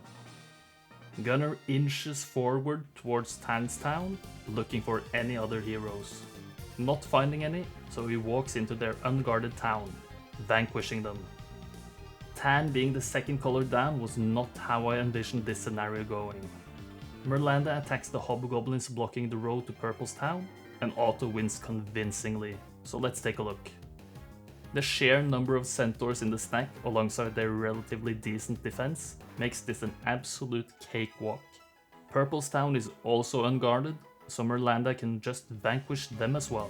Gunnar inches forward towards Tan's town, looking for any other heroes. Not finding any, so he walks into their unguarded town, vanquishing them. Tan being the second color down was not how I envisioned this scenario going. Merlanda attacks the hobgoblins blocking the road to Purple's town, and Otto wins convincingly, so let's take a look. The sheer number of centaurs in the stack alongside their relatively decent defense makes this an absolute cakewalk. Purple's town is also unguarded, so Merlanda can just vanquish them as well.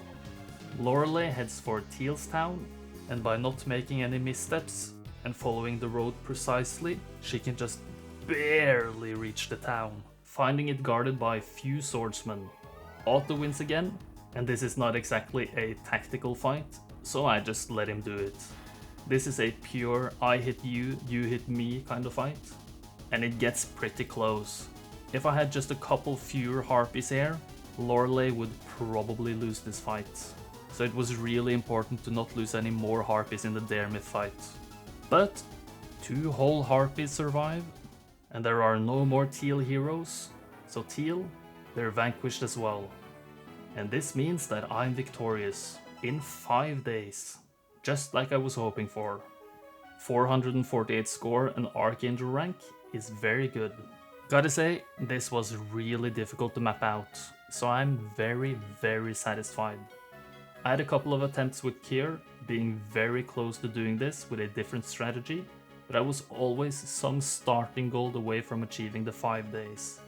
Lorelei heads for Teal's town, and by not making any missteps and following the road precisely, she can just barely reach the town, finding it guarded by few swordsmen. Otto wins again, and this is not exactly a tactical fight, so I just let him do it. This is a pure I hit you, you hit me kind of fight, and it gets pretty close. If I had just a couple fewer harpies here, Lorelei would probably lose this fight. So it was really important to not lose any more harpies in the Dermith fight. But 2 whole harpies survive, and there are no more Teal heroes, so Teal, they're vanquished as well. And this means that I'm victorious in 5 days, just like I was hoping for. 448 score and Archangel rank is very good. Gotta say, this was really difficult to map out, so I'm very satisfied. I had a couple of attempts with Kier, being very close to doing this with a different strategy, but I was always some starting gold away from achieving the 5 days.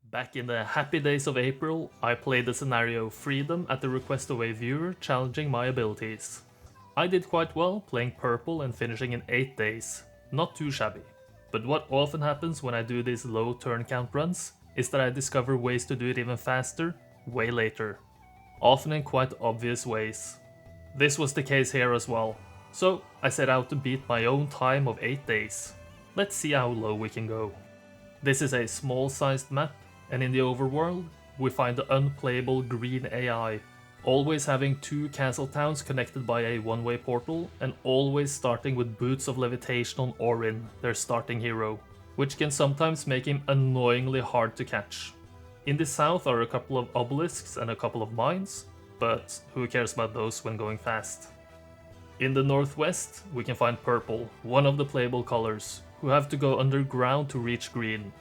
Back in the happy days of April, I played the scenario Freedom at the request of a viewer challenging my abilities. I did quite well, playing purple and finishing in 8 days, not too shabby. But what often happens when I do these low turn count runs is that I discover ways to do it even faster, way later. Often in quite obvious ways. This was the case here as well, so I set out to beat my own time of 8 days. Let's see how low we can go. This is a small sized map, and in the overworld, we find the unplayable green AI, always having 2 castle towns connected by a one-way portal, and always starting with Boots of Levitation on Orin, their starting hero, which can sometimes make him annoyingly hard to catch. In the south are a couple of obelisks and a couple of mines, but who cares about those when going fast? In the northwest, we can find purple, one of the playable colors, who have to go underground to reach green.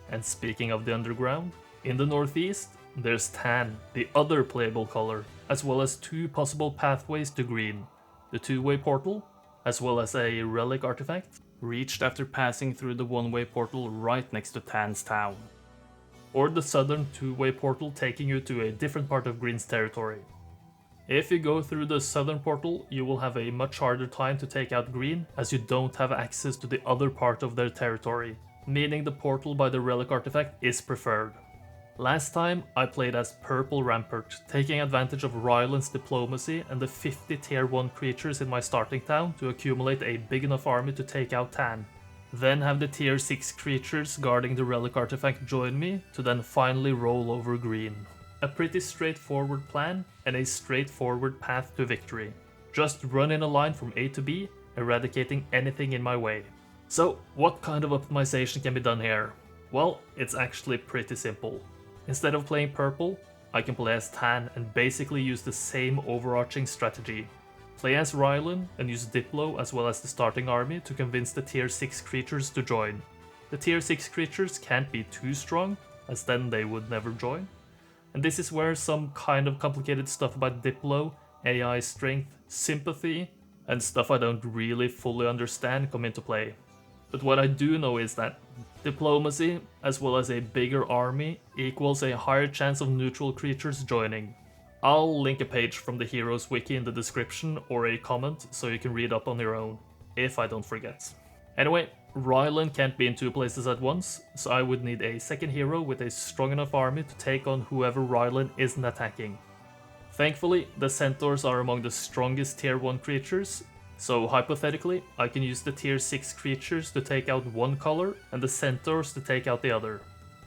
And speaking of the underground, in the northeast, there's tan, the other playable color, as well as 2 possible pathways to green. The 2-way portal, as well as a relic artifact, reached after passing through the 1-way portal right next to Tan's town. Or the southern 2-way portal taking you to a different part of green's territory. If you go through the southern portal, you will have a much harder time to take out green, as you don't have access to the other part of their territory, meaning the portal by the relic artifact is preferred. Last time, I played as Purple Rampart, taking advantage of Ryland's diplomacy and the 50 tier 1 creatures in my starting town to accumulate a big enough army to take out Tan. Then have the tier 6 creatures guarding the relic artifact join me to then finally roll over green. A pretty straightforward plan and a straightforward path to victory. Just run in a line from A to B, eradicating anything in my way. So, what kind of optimization can be done here? Well, it's actually pretty simple. Instead of playing purple, I can play as tan and basically use the same overarching strategy. Play as Rylan and use Diplo as well as the starting army to convince the tier 6 creatures to join. The tier 6 creatures can't be too strong, as then they would never join. And this is where some kind of complicated stuff about Diplo, AI strength, sympathy, and stuff I don't really fully understand come into play. But what I do know is that diplomacy, as well as a bigger army, equals a higher chance of neutral creatures joining. I'll link a page from the Heroes wiki in the description or a comment so you can read up on your own, if I don't forget. Anyway, Rylan can't be in two places at once, so I would need a second hero with a strong enough army to take on whoever Rylan isn't attacking. Thankfully, the centaurs are among the strongest tier 1 creatures, so hypothetically, I can use the tier 6 creatures to take out one color and the centaurs to take out the other.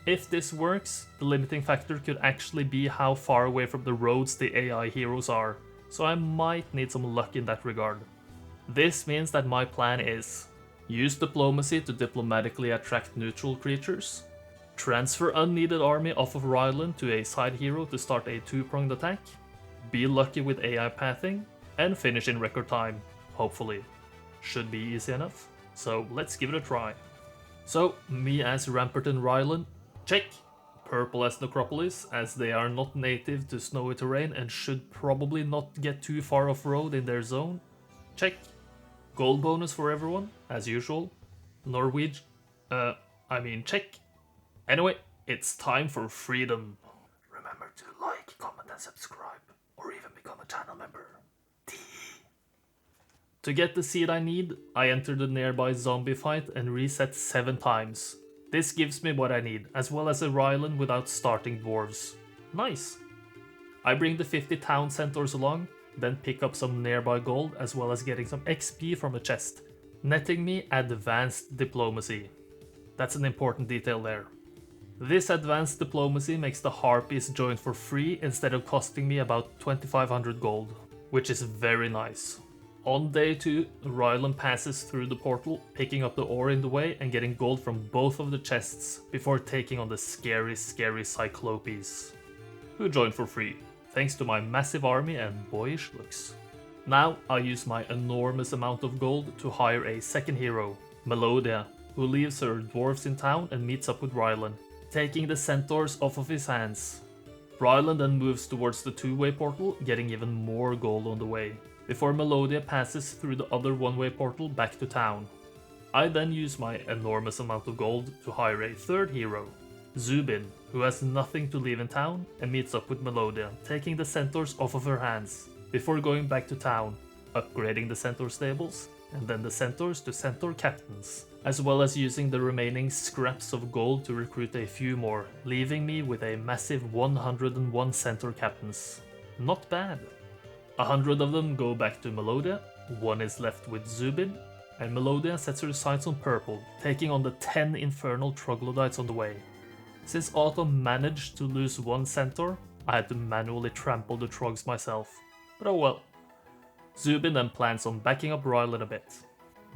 If this works, the limiting factor could actually be how far away from the roads the AI heroes are, so I might need some luck in that regard. This means that my plan is use diplomacy to diplomatically attract neutral creatures, transfer unneeded army off of Rylan to a side hero to start a two-pronged attack, be lucky with AI pathing, and finish in record time, hopefully. Should be easy enough, so let's give it a try. So, me as Rampart and Rylan, check. Purple as Necropolis, as they are not native to snowy terrain and should probably not get too far off-road in their zone, check. Gold bonus for everyone, as usual. Norwegian, check. Anyway, it's time for freedom. Remember to like, comment and subscribe, or even become a channel member. To get the seed I need, I enter the nearby zombie fight and reset 7 times. This gives me what I need, as well as a Rylan without starting dwarves. Nice! I bring the 50 town centaurs along, then pick up some nearby gold as well as getting some XP from a chest, netting me advanced diplomacy. That's an important detail there. This advanced diplomacy makes the harpies join for free instead of costing me about 2500 gold, which is very nice. On day 2, Rylan passes through the portal, picking up the ore in the way and getting gold from both of the chests before taking on the scary Cyclopes, who join for free, thanks to my massive army and boyish looks. Now I use my enormous amount of gold to hire a second hero, Melodia, who leaves her dwarves in town and meets up with Rylan, taking the centaurs off of his hands. Rylan then moves towards the two-way portal, getting even more gold on the way, before Melodia passes through the other one-way portal back to town. I then use my enormous amount of gold to hire a third hero, Zubin, who has nothing to leave in town and meets up with Melodia, taking the centaurs off of her hands, before going back to town, upgrading the centaur stables, and then the centaurs to centaur captains, as well as using the remaining scraps of gold to recruit a few more, leaving me with a massive 101 centaur captains. Not bad. 100 of them go back to Melodia, 1 is left with Zubin, and Melodia sets her sights on purple, taking on the 10 infernal troglodytes on the way. Since Autumn managed to lose 1 centaur, I had to manually trample the trogs myself, but oh well. Zubin then plans on backing up Rylan a bit.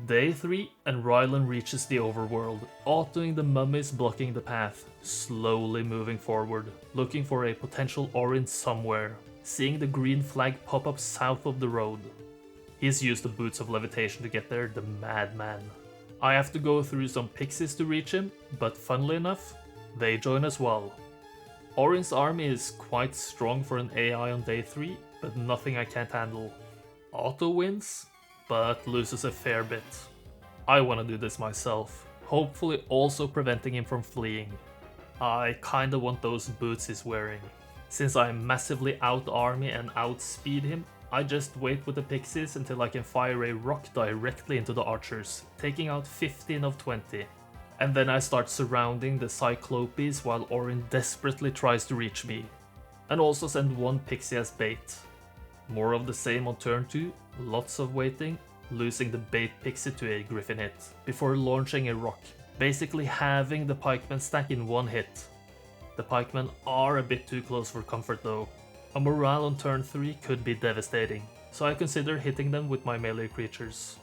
Day 3 and Rylan reaches the overworld, autoing the mummies blocking the path, slowly moving forward, looking for a potential Orin somewhere, seeing the green flag pop up south of the road. He's used the boots of levitation to get there, the madman. I have to go through some pixies to reach him, but funnily enough, they join as well. Orin's army is quite strong for an AI on day 3, but nothing I can't handle. Otto wins, but loses a fair bit. I want to do this myself, hopefully also preventing him from fleeing. I kinda want those boots he's wearing. Since I massively out-army and outspeed him, I just wait with the pixies until I can fire a rock directly into the archers, taking out 15 of 20. And then I start surrounding the Cyclopes while Orin desperately tries to reach me. And also send 1 pixie as bait. More of the same on turn 2, lots of waiting, losing the bait pixie to a griffin hit, before launching a rock, basically having the pikemen stack in 1 hit. The pikemen are a bit too close for comfort though. A morale on turn 3 could be devastating, so I consider hitting them with my melee creatures.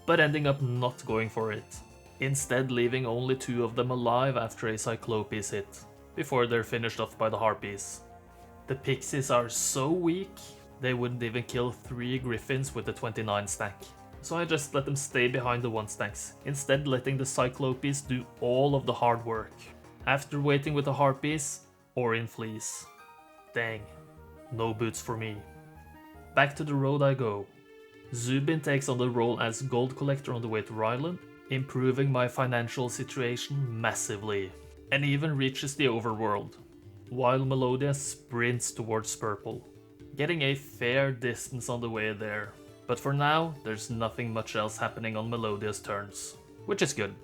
But ending up not going for it. instead leaving only 2 of them alive after a Cyclopes hit, before they're finished off by the Harpies. The Pixies are so weak, they wouldn't even kill 3 Griffins with the 29 stack. So I just let them stay behind the 1 stacks, instead letting the Cyclopes do all of the hard work. After waiting with the Harpies, Orin flees. Dang, no boots for me. Back to the road I go. Zubin takes on the role as gold collector on the way to Ryland, improving my financial situation massively, and even reaches the overworld, while Melodia sprints towards purple, getting a fair distance on the way there. But for now, there's nothing much else happening on Melodia's turns, which is good.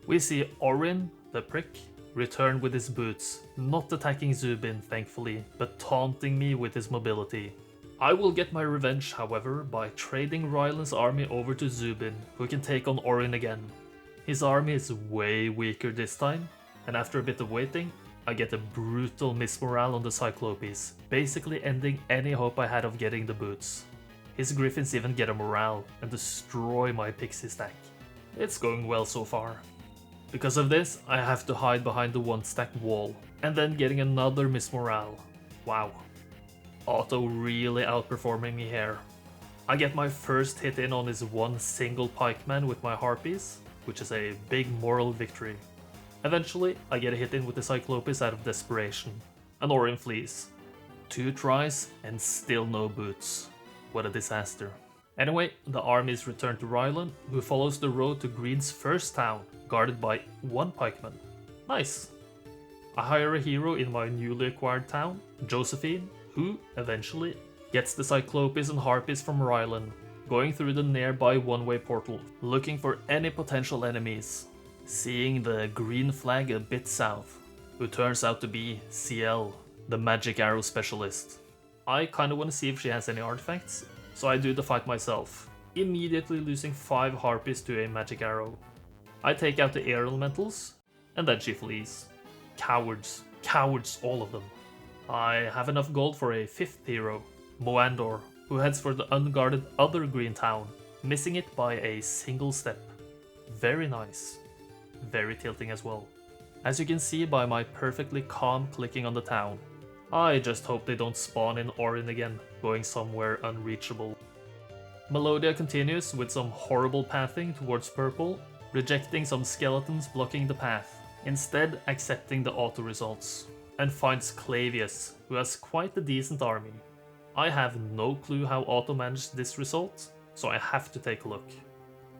We see Orin, the prick, return with his boots, not attacking Zubin thankfully, but taunting me with his mobility. I will get my revenge, however, by trading Ryland's army over to Zubin, who can take on Orin again. His army is way weaker this time, and after a bit of waiting, I get a brutal mismorale on the Cyclopes, basically ending any hope I had of getting the boots. His Griffins even get a morale and destroy my Pixie stack. It's going well so far. Because of this, I have to hide behind the 1 stack wall, and then getting another mismorale. Wow. Otto really outperforming me here. I get my first hit in on his 1 single pikeman with my Harpies, which is a big moral victory. Eventually, I get a hit in with the Cyclopes out of desperation, and Orin flees. 2 tries and still no boots. What a disaster. Anyway, the armies return to Ryland, who follows the road to Green's first town, guarded by 1 pikeman. Nice. I hire a hero in my newly acquired town, Josephine, who, eventually, gets the Cyclopes and Harpies from Ryland, going through the nearby one-way portal, looking for any potential enemies. Seeing the green flag a bit south, who turns out to be CL, the magic arrow specialist. I kinda wanna see if she has any artifacts, so I do the fight myself, immediately losing 5 Harpies to a magic arrow. I take out the air elementals, and then she flees. Cowards, cowards all of them. I have enough gold for a 5th hero, Moandor, who heads for the unguarded other green town, missing it by a single step. Very nice. Very tilting as well. As you can see by my perfectly calm clicking on the town. I just hope they don't spawn in Orin again, going somewhere unreachable. Melodia continues with some horrible pathing towards purple, rejecting some skeletons blocking the path, instead accepting the auto results, and finds Clavius, who has quite a decent army. I have no clue how Otto managed this result, so I have to take a look.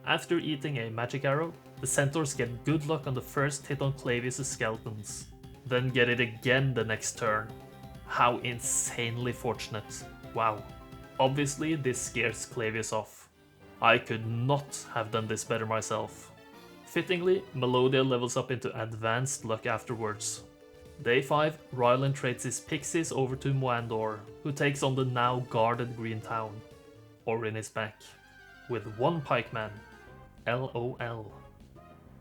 After eating a magic arrow, the centaurs get good luck on the first hit on Clavius' skeletons, then get it again the next turn. How insanely fortunate. Wow. Obviously this scares Clavius off. I could not have done this better myself. Fittingly, Melodia levels up into advanced luck afterwards. Day 5, Ryland trades his pixies over to Moandor, who takes on the now guarded green town. Orin is back, with 1 pikeman. LOL.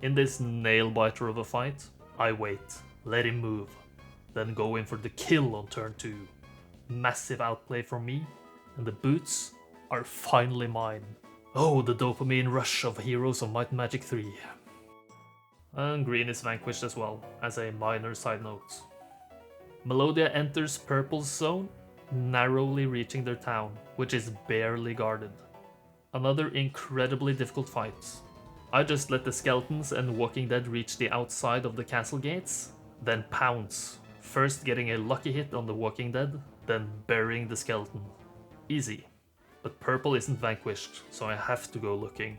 In this nail-biter of a fight, I wait, let him move, then go in for the kill on turn 2. Massive outplay from me, and the boots are finally mine. Oh, the dopamine rush of Heroes of Might and Magic 3. And green is vanquished as well, as a minor side note. Melodia enters purple's zone, narrowly reaching their town, which is barely guarded. Another incredibly difficult fight. I just let the skeletons and Walking Dead reach the outside of the castle gates, then pounce, first getting a lucky hit on the Walking Dead, then burying the skeleton. Easy. But purple isn't vanquished, so I have to go looking.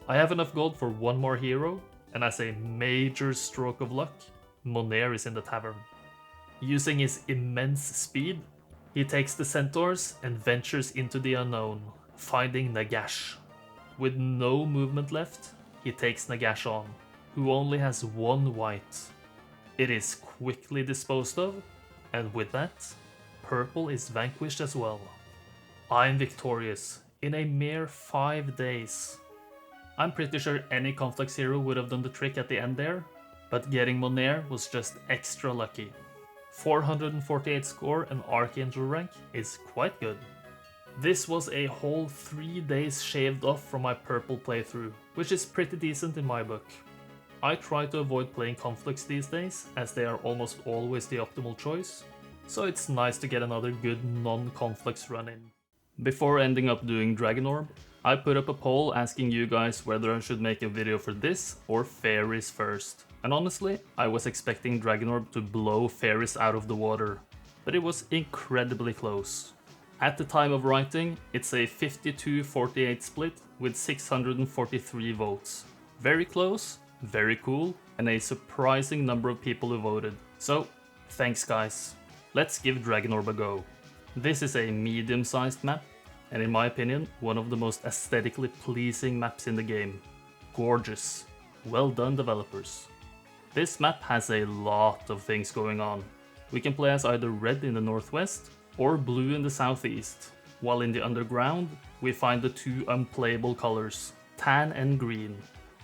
I have enough gold for 1 more hero, and as a major stroke of luck, Monair is in the tavern. Using his immense speed, he takes the centaurs and ventures into the unknown, finding Nagash. With no movement left, he takes Nagash on, who only has 1 white. It is quickly disposed of, and with that, purple is vanquished as well. I'm victorious in a mere 5 days. I'm pretty sure any Conflux hero would have done the trick at the end there, but getting Monair was just extra lucky. 448 score and Archangel rank is quite good. This was a whole 3 days shaved off from my purple playthrough, which is pretty decent in my book. I try to avoid playing conflicts these days, as they are almost always the optimal choice, so it's nice to get another good non-conflicts run in. Before ending up doing Dragon Orb, I put up a poll asking you guys whether I should make a video for this or Faeries first. And honestly, I was expecting Dragon Orb to blow Faeries out of the water, but it was incredibly close. At the time of writing, it's a 52-48 split with 643 votes. Very close, very cool, and a surprising number of people who voted. So, thanks guys. Let's give Dragon Orb a go. This is a medium-sized map, and in my opinion, one of the most aesthetically pleasing maps in the game. Gorgeous. Well done, developers. This map has a lot of things going on. We can play as either red in the northwest or blue in the southeast, while in the underground we find the two unplayable colors, tan and green.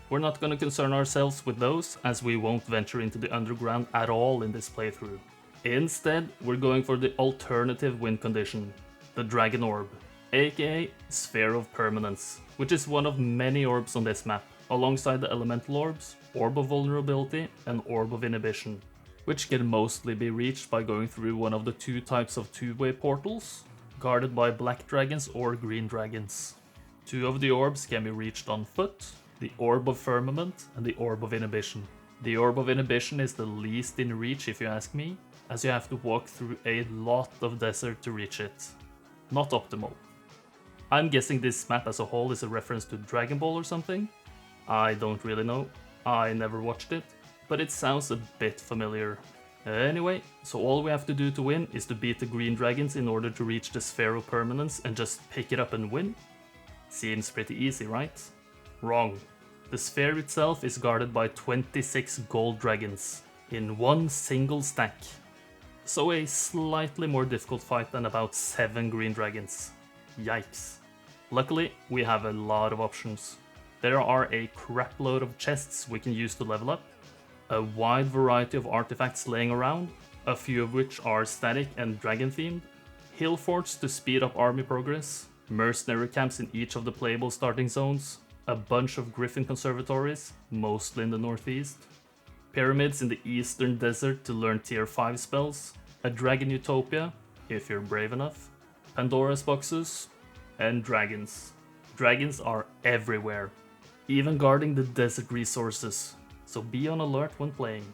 We're not gonna concern ourselves with those, as we won't venture into the underground at all in this playthrough. Instead, we're going for the alternative win condition, the Dragon Orb, aka Sphere of Permanence, which is one of many orbs on this map, alongside the Elemental Orbs, Orb of Vulnerability and Orb of Inhibition, which can mostly be reached by going through one of the two types of two-way portals, guarded by black dragons or green dragons. Two of the orbs can be reached on foot, the Orb of Firmament and the Orb of Inhibition. The Orb of Inhibition is the least in reach if you ask me, as you have to walk through a lot of desert to reach it. Not optimal. I'm guessing this map as a whole is a reference to Dragon Ball or something? I don't really know, I never watched it, but it sounds a bit familiar. Anyway, so all we have to do to win is to beat the green dragons in order to reach the Sphere of Permanence and just pick it up and win? Seems pretty easy, right? Wrong. The sphere itself is guarded by 26 gold dragons, in one single stack. So a slightly more difficult fight than about 7 green dragons. Yikes. Luckily, we have a lot of options. There are a crapload of chests we can use to level up, a wide variety of artifacts laying around, a few of which are static and dragon themed, hill forts to speed up army progress, mercenary camps in each of the playable starting zones, a bunch of griffin conservatories, mostly in the northeast, pyramids in the eastern desert to learn tier 5 spells, a dragon utopia, if you're brave enough, Pandora's boxes, and dragons. Dragons are everywhere, even guarding the desert resources, so be on alert when playing.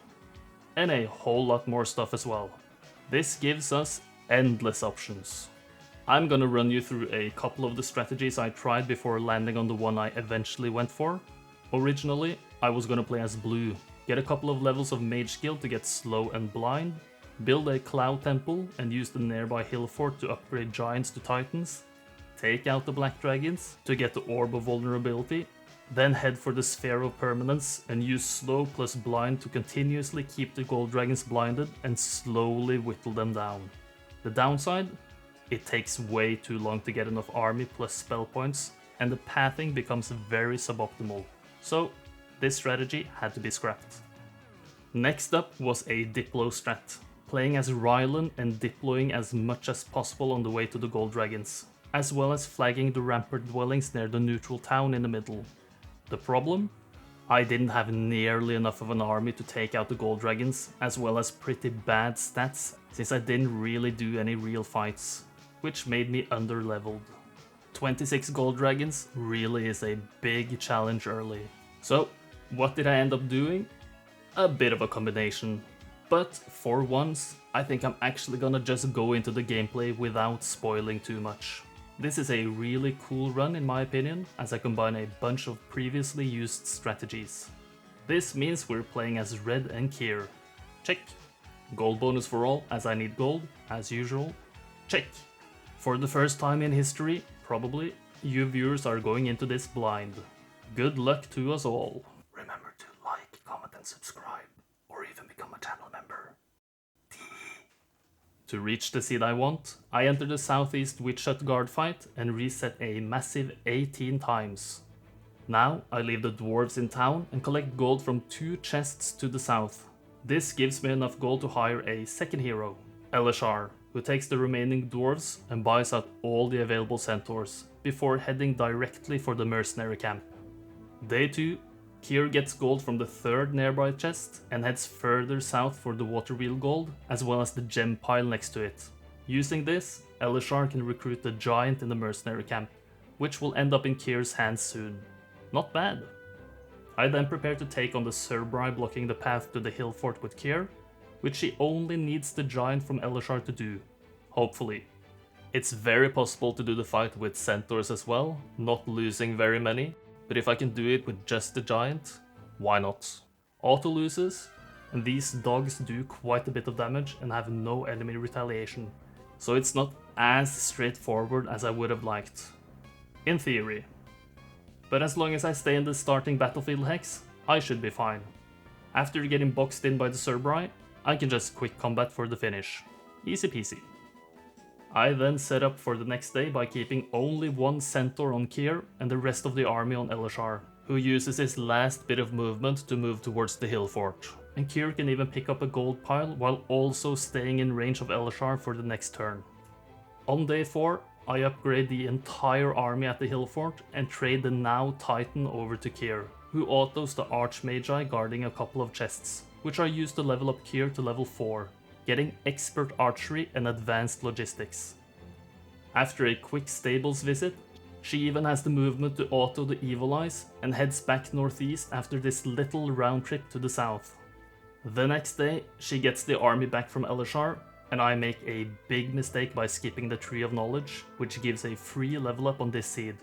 And a whole lot more stuff as well. This gives us endless options. I'm gonna run you through a couple of the strategies I tried before landing on the one I eventually went for. Originally, I was gonna play as blue, get a couple of levels of mage skill to get slow and blind, build a cloud temple and use the nearby hill fort to upgrade giants to titans, take out the black dragons to get the orb of vulnerability, then head for the Sphere of Permanence and use slow plus blind to continuously keep the gold dragons blinded and slowly whittle them down. The downside? It takes way too long to get enough army plus spell points, and the pathing becomes very suboptimal. So, this strategy had to be scrapped. Next up was a Diplo strat, playing as Rylan and diploing as much as possible on the way to the gold dragons, as well as flagging the rampart dwellings near the neutral town in the middle. The problem? I didn't have nearly enough of an army to take out the gold dragons, as well as pretty bad stats, since I didn't really do any real fights, which made me underleveled. 26 gold dragons really is a big challenge early. So, what did I end up doing? A bit of a combination. But for once, I think I'm actually gonna just go into the gameplay without spoiling too much. This is a really cool run in my opinion, as I combine a bunch of previously used strategies. This means we're playing as Red and Kier. Check. Gold bonus for all, as I need gold, as usual. Check. For the first time in history, probably, you viewers are going into this blind. Good luck to us all. Remember to like, comment and subscribe, or even become a channel member. To reach the seed I want, I enter the southeast Witch Hut guard fight and reset a massive 18 times. Now I leave the dwarves in town and collect gold from 2 chests to the south. This gives me enough gold to hire a second hero, Elishar, who takes the remaining dwarves and buys out all the available centaurs, before heading directly for the mercenary camp. Day 2, Kier gets gold from the third nearby chest and heads further south for the water wheel gold, as well as the gem pile next to it. Using this, Elishar can recruit the giant in the mercenary camp, which will end up in Kier's hands soon. Not bad. I then prepare to take on the Cerbri blocking the path to the hill fort with Kier, which she only needs the giant from Elishar to do. Hopefully. It's very possible to do the fight with centaurs as well, not losing very many, but if I can do it with just the giant, why not? Auto loses, and these dogs do quite a bit of damage and have no enemy retaliation, so it's not as straightforward as I would have liked. In theory. But as long as I stay in the starting battlefield hex, I should be fine. After getting boxed in by the Cerbri, I can just quick combat for the finish. Easy peasy. I then set up for the next day by keeping only one centaur on Kier and the rest of the army on Elishar, who uses his last bit of movement to move towards the hill fort. And Kier can even pick up a gold pile while also staying in range of Elishar for the next turn. On day 4, I upgrade the entire army at the hill fort and trade the now Titan over to Kier, who autos the Archmagi guarding a couple of chests, which I use to level up Kier to level 4, getting expert archery and advanced logistics. After a quick stables visit, she even has the movement to auto the Evil Eyes and heads back northeast after this little round trip to the south. The next day, she gets the army back from Elishar, and I make a big mistake by skipping the Tree of Knowledge, which gives a free level up on this seed.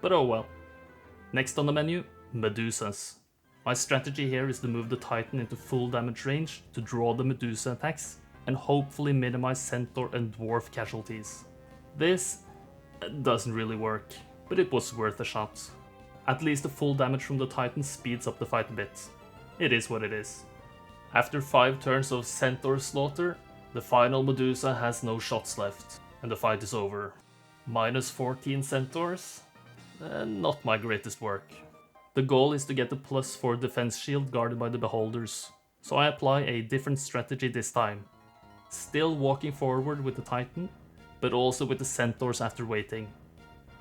But oh well. Next on the menu, Medusas. My strategy here is to move the Titan into full damage range to draw the Medusa attacks and hopefully minimize Centaur and Dwarf casualties. This doesn't really work, but it was worth a shot. At least the full damage from the Titan speeds up the fight a bit. It is what it is. After 5 turns of Centaur slaughter, the final Medusa has no shots left, and the fight is over. Minus 14 Centaurs? Not my greatest work. The goal is to get the +4 defense shield guarded by the Beholders, so I apply a different strategy this time. Still walking forward with the Titan, but also with the Centaurs after waiting.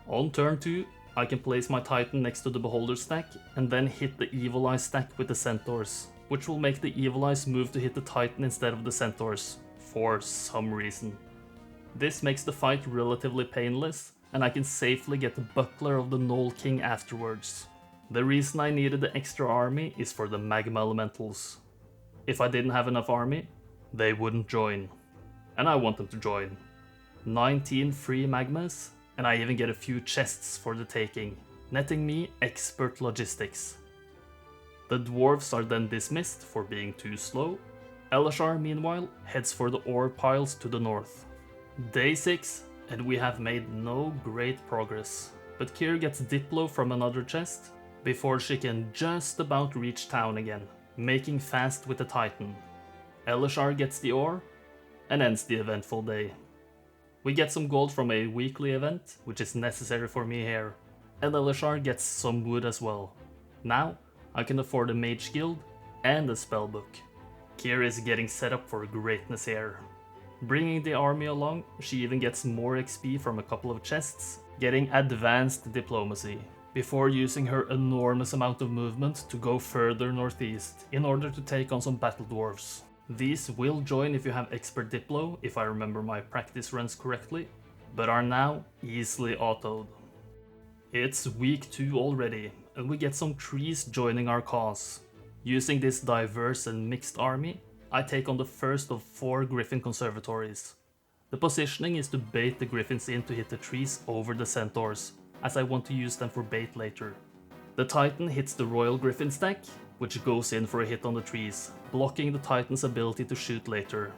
On turn 2, I can place my Titan next to the Beholder stack and then hit the Evil Eye stack with the Centaurs, which will make the Evil Eyes move to hit the Titan instead of the Centaurs, for some reason. This makes the fight relatively painless, and I can safely get the Buckler of the Knoll King afterwards. The reason I needed the extra army is for the Magma Elementals. If I didn't have enough army, they wouldn't join. And I want them to join. 19 free Magmas, and I even get a few chests for the taking, netting me expert logistics. The Dwarves are then dismissed for being too slow. Elishar, meanwhile, heads for the ore piles to the north. Day 6, and we have made no great progress, but Kier gets Diplo from another chest, before she can just about reach town again, making fast with the Titan. Elishar gets the ore, and ends the eventful day. We get some gold from a weekly event, which is necessary for me here, and Elishar gets some wood as well. Now, I can afford a mage guild and a spellbook. Kier is getting set up for greatness here. Bringing the army along, she even gets more XP from a couple of chests, getting advanced diplomacy, before using her enormous amount of movement to go further northeast in order to take on some battle dwarves. These will join if you have expert diplo, if I remember my practice runs correctly, but are now easily autoed. It's week 2 already, and we get some trees joining our cause. Using this diverse and mixed army, I take on the first of 4 Griffin conservatories. The positioning is to bait the Griffins in to hit the trees over the Centaurs, as I want to use them for bait later. The Titan hits the Royal Griffin stack, which goes in for a hit on the trees, blocking the Titan's ability to shoot later.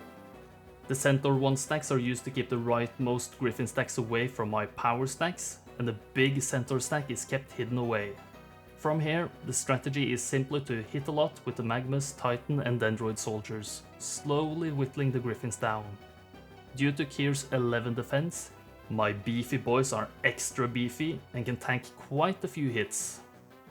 The Centaur 1 stacks are used to keep the rightmost Griffin stacks away from my power stacks, and the big Centaur stack is kept hidden away. From here, the strategy is simply to hit a lot with the Magmas, Titan and Dendroid soldiers, slowly whittling the Griffins down. Due to Kier's 11 defense, my beefy boys are extra beefy and can tank quite a few hits.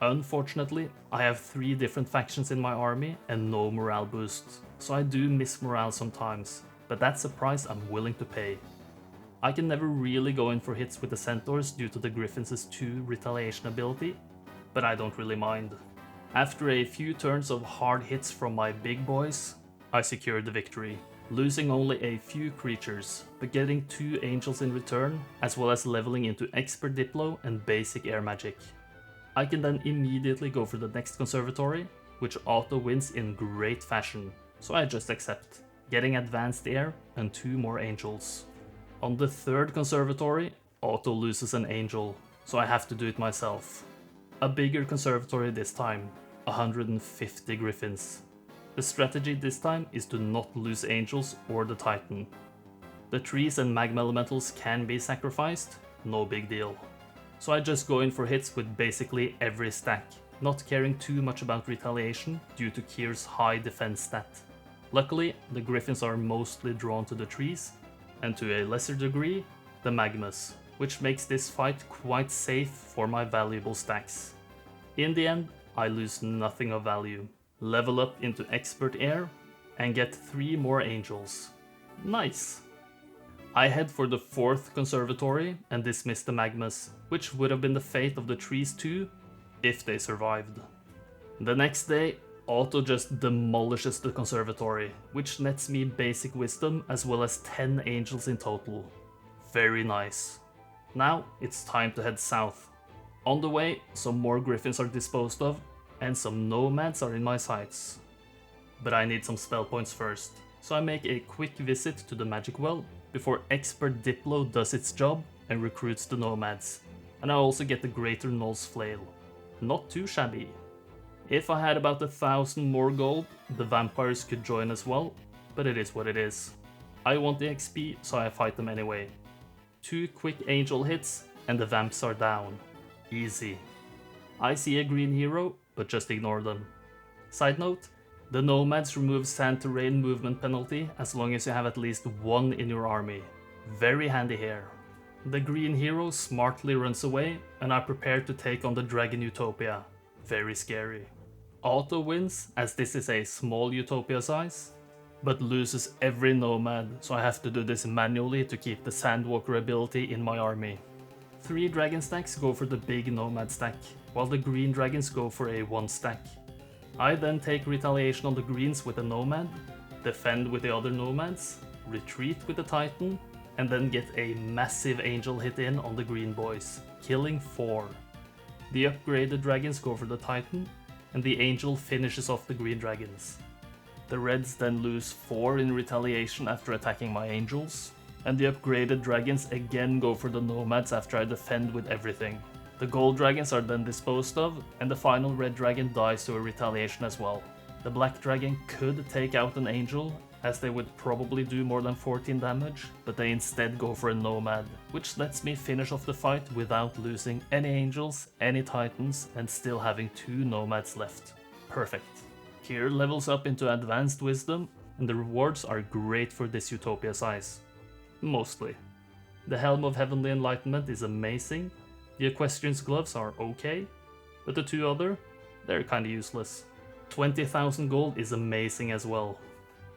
Unfortunately, I have 3 different factions in my army and no morale boost, so I do miss morale sometimes, but that's a price I'm willing to pay. I can never really go in for hits with the Centaurs due to the Griffins' 2 retaliation ability, but I don't really mind. After a few turns of hard hits from my big boys, I secured the victory, losing only a few creatures, but getting 2 angels in return, as well as leveling into expert Diplo and basic air magic. I can then immediately go for the next conservatory, which auto wins in great fashion, so I just accept, getting advanced air and 2 more angels. On the 3rd conservatory, auto loses an angel, so I have to do it myself. A bigger conservatory this time, 150 griffins. The strategy this time is to not lose angels or the titan. The trees and magma elementals can be sacrificed, no big deal. So I just go in for hits with basically every stack, not caring too much about retaliation due to Kyr's high defense stat. Luckily, the griffins are mostly drawn to the trees, and to a lesser degree, the magmas, which makes this fight quite safe for my valuable stacks. In the end, I lose nothing of value, level up into expert air, and get 3 more angels. Nice! I head for the 4th conservatory and dismiss the magmas, which would have been the fate of the trees too, if they survived. The next day, auto just demolishes the conservatory, which nets me basic wisdom as well as 10 angels in total. Very nice. Now it's time to head south. On the way, some more griffins are disposed of, and some nomads are in my sights. But I need some spell points first, so I make a quick visit to the magic well before expert Diplo does its job and recruits the nomads, and I also get the Greater Null's Flail. Not too shabby. If I had about 1,000 more gold, the vampires could join as well, but it is what it is. I want the XP, so I fight them anyway. 2 quick angel hits and the vamps are down. Easy. I see a green hero, but just ignore them. Side note, the nomads remove sand terrain movement penalty as long as you have at least 1 in your army. Very handy here. The green hero smartly runs away, and I prepare to take on the Dragon Utopia. Very scary. Auto wins, as this is a small Utopia size, but loses every nomad, so I have to do this manually to keep the Sandwalker ability in my army. 3 dragon stacks go for the big nomad stack, while the green dragons go for a 1 stack. I then take retaliation on the greens with a nomad, defend with the other nomads, retreat with the titan, and then get a massive angel hit in on the green boys, killing 4. The upgraded dragons go for the titan, and the angel finishes off the green dragons. The reds then lose 4 in retaliation after attacking my angels, and the upgraded dragons again go for the nomads after I defend with everything. The gold dragons are then disposed of, and the final red dragon dies to a retaliation as well. The black dragon could take out an angel, as they would probably do more than 14 damage, but they instead go for a nomad, which lets me finish off the fight without losing any angels, any titans, and still having 2 nomads left. Perfect. Kyr levels up into advanced wisdom, and the rewards are great for this Utopia size. Mostly. The Helm of Heavenly Enlightenment is amazing, the Equestrian's Gloves are okay, but the 2 other, they're kinda useless. 20,000 gold is amazing as well.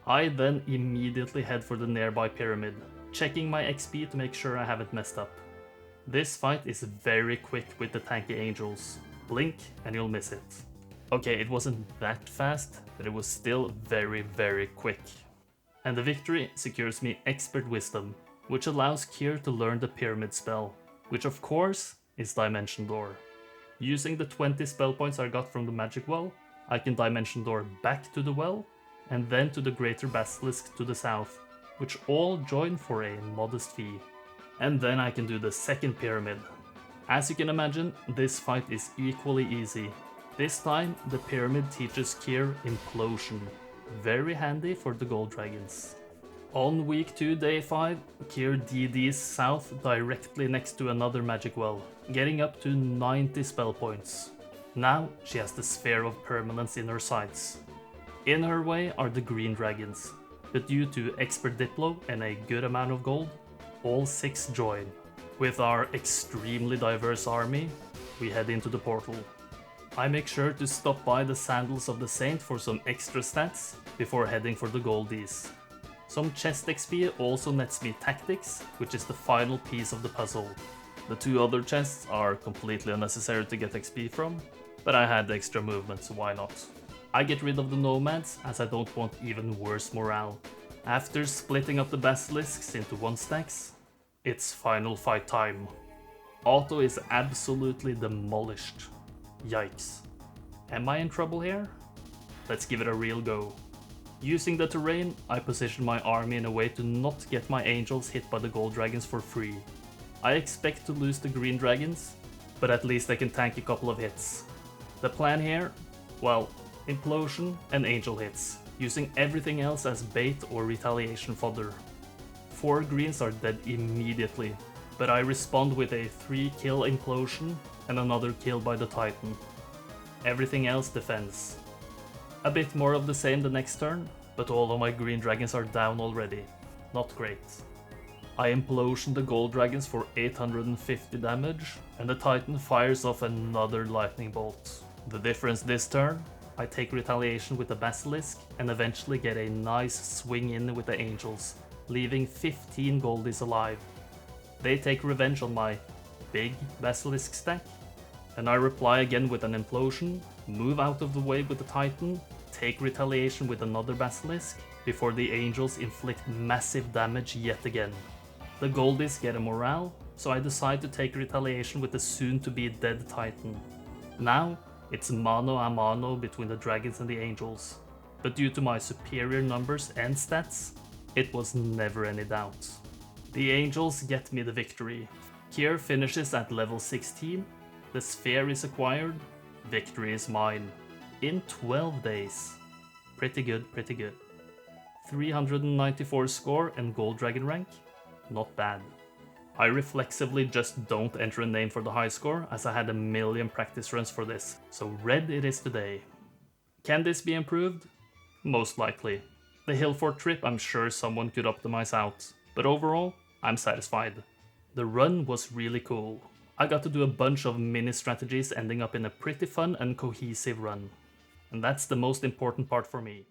I then immediately head for the nearby pyramid, checking my XP to make sure I haven't messed up. This fight is very quick with the tanky angels. Blink and you'll miss it. Okay, it wasn't that fast, but it was still very quick. And the victory secures me Expert Wisdom, which allows Kyr to learn the pyramid spell, which of course is Dimension Door. Using the 20 spell points I got from the magic well, I can Dimension Door back to the well, and then to the Greater Basilisk to the south, which all join for a modest fee. And then I can do the second pyramid. As you can imagine, this fight is equally easy. This time, the pyramid teaches Kyr Implosion. Very handy for the gold dragons. On week 2, day 5, Kyr DDs south directly next to another magic well, getting up to 90 spell points. Now she has the Sphere of Permanence in her sights. In her way are the green dragons, but due to Expert Diplo and a good amount of gold, all 6 join. With our extremely diverse army, we head into the portal. I make sure to stop by the Sandals of the Saint for some extra stats before heading for the goldies. Some chest XP also nets me Tactics, which is the final piece of the puzzle. The 2 other chests are completely unnecessary to get XP from, but I had the extra movement, so why not? I get rid of the nomads as I don't want even worse morale. After splitting up the basilisks into 1 stacks, it's final fight time. Auto is absolutely demolished. Yikes. Am I in trouble here? Let's give it a real go. Using the terrain, I position my army in a way to not get my angels hit by the gold dragons for free. I expect to lose the green dragons, but at least I can tank a couple of hits. The plan here? Well, implosion and angel hits, using everything else as bait or retaliation fodder. 4 greens are dead immediately, but I respond with a 3-kill implosion and another kill by the Titan. Everything else defends. A bit more of the same the next turn, but all of my green dragons are down already. Not great. I implosion the gold dragons for 850 damage, and the Titan fires off another lightning bolt. The difference this turn? I take retaliation with the basilisk and eventually get a nice swing in with the angels, leaving 15 goldies alive. They take revenge on my big basilisk stack, and I reply again with an implosion, move out of the way with the Titan, take retaliation with another basilisk, before the angels inflict massive damage yet again. The goldies get a morale, so I decide to take retaliation with the soon-to-be dead Titan. Now, it's mano a mano between the dragons and the angels, but due to my superior numbers and stats, it was never any doubt. The angels get me the victory. Kier finishes at level 16, the sphere is acquired, victory is mine. In 12 days. Pretty good, pretty good. 394 score and gold dragon rank? Not bad. I reflexively just don't enter a name for the high score, as I had a million practice runs for this, so red it is today. Can this be improved? Most likely. The hill fort trip I'm sure someone could optimize out, but overall, I'm satisfied. The run was really cool. I got to do a bunch of mini strategies ending up in a pretty fun and cohesive run. And that's the most important part for me.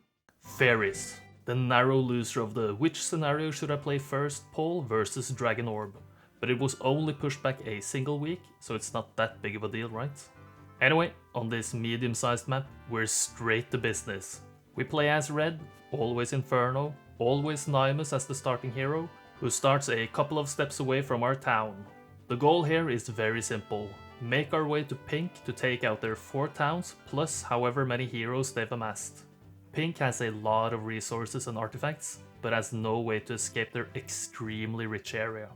Faeries, the narrow loser of the which scenario should I play first poll versus Dragon Orb. But it was only pushed back a single week, so it's not that big of a deal, right? Anyway, on this medium-sized map, we're straight to business. We play as red, always Inferno, always Nymus as the starting hero, who starts a couple of steps away from our town. The goal here is very simple. Make our way to pink to take out their 4 towns, plus however many heroes they've amassed. Pink has a lot of resources and artifacts, but has no way to escape their extremely rich area.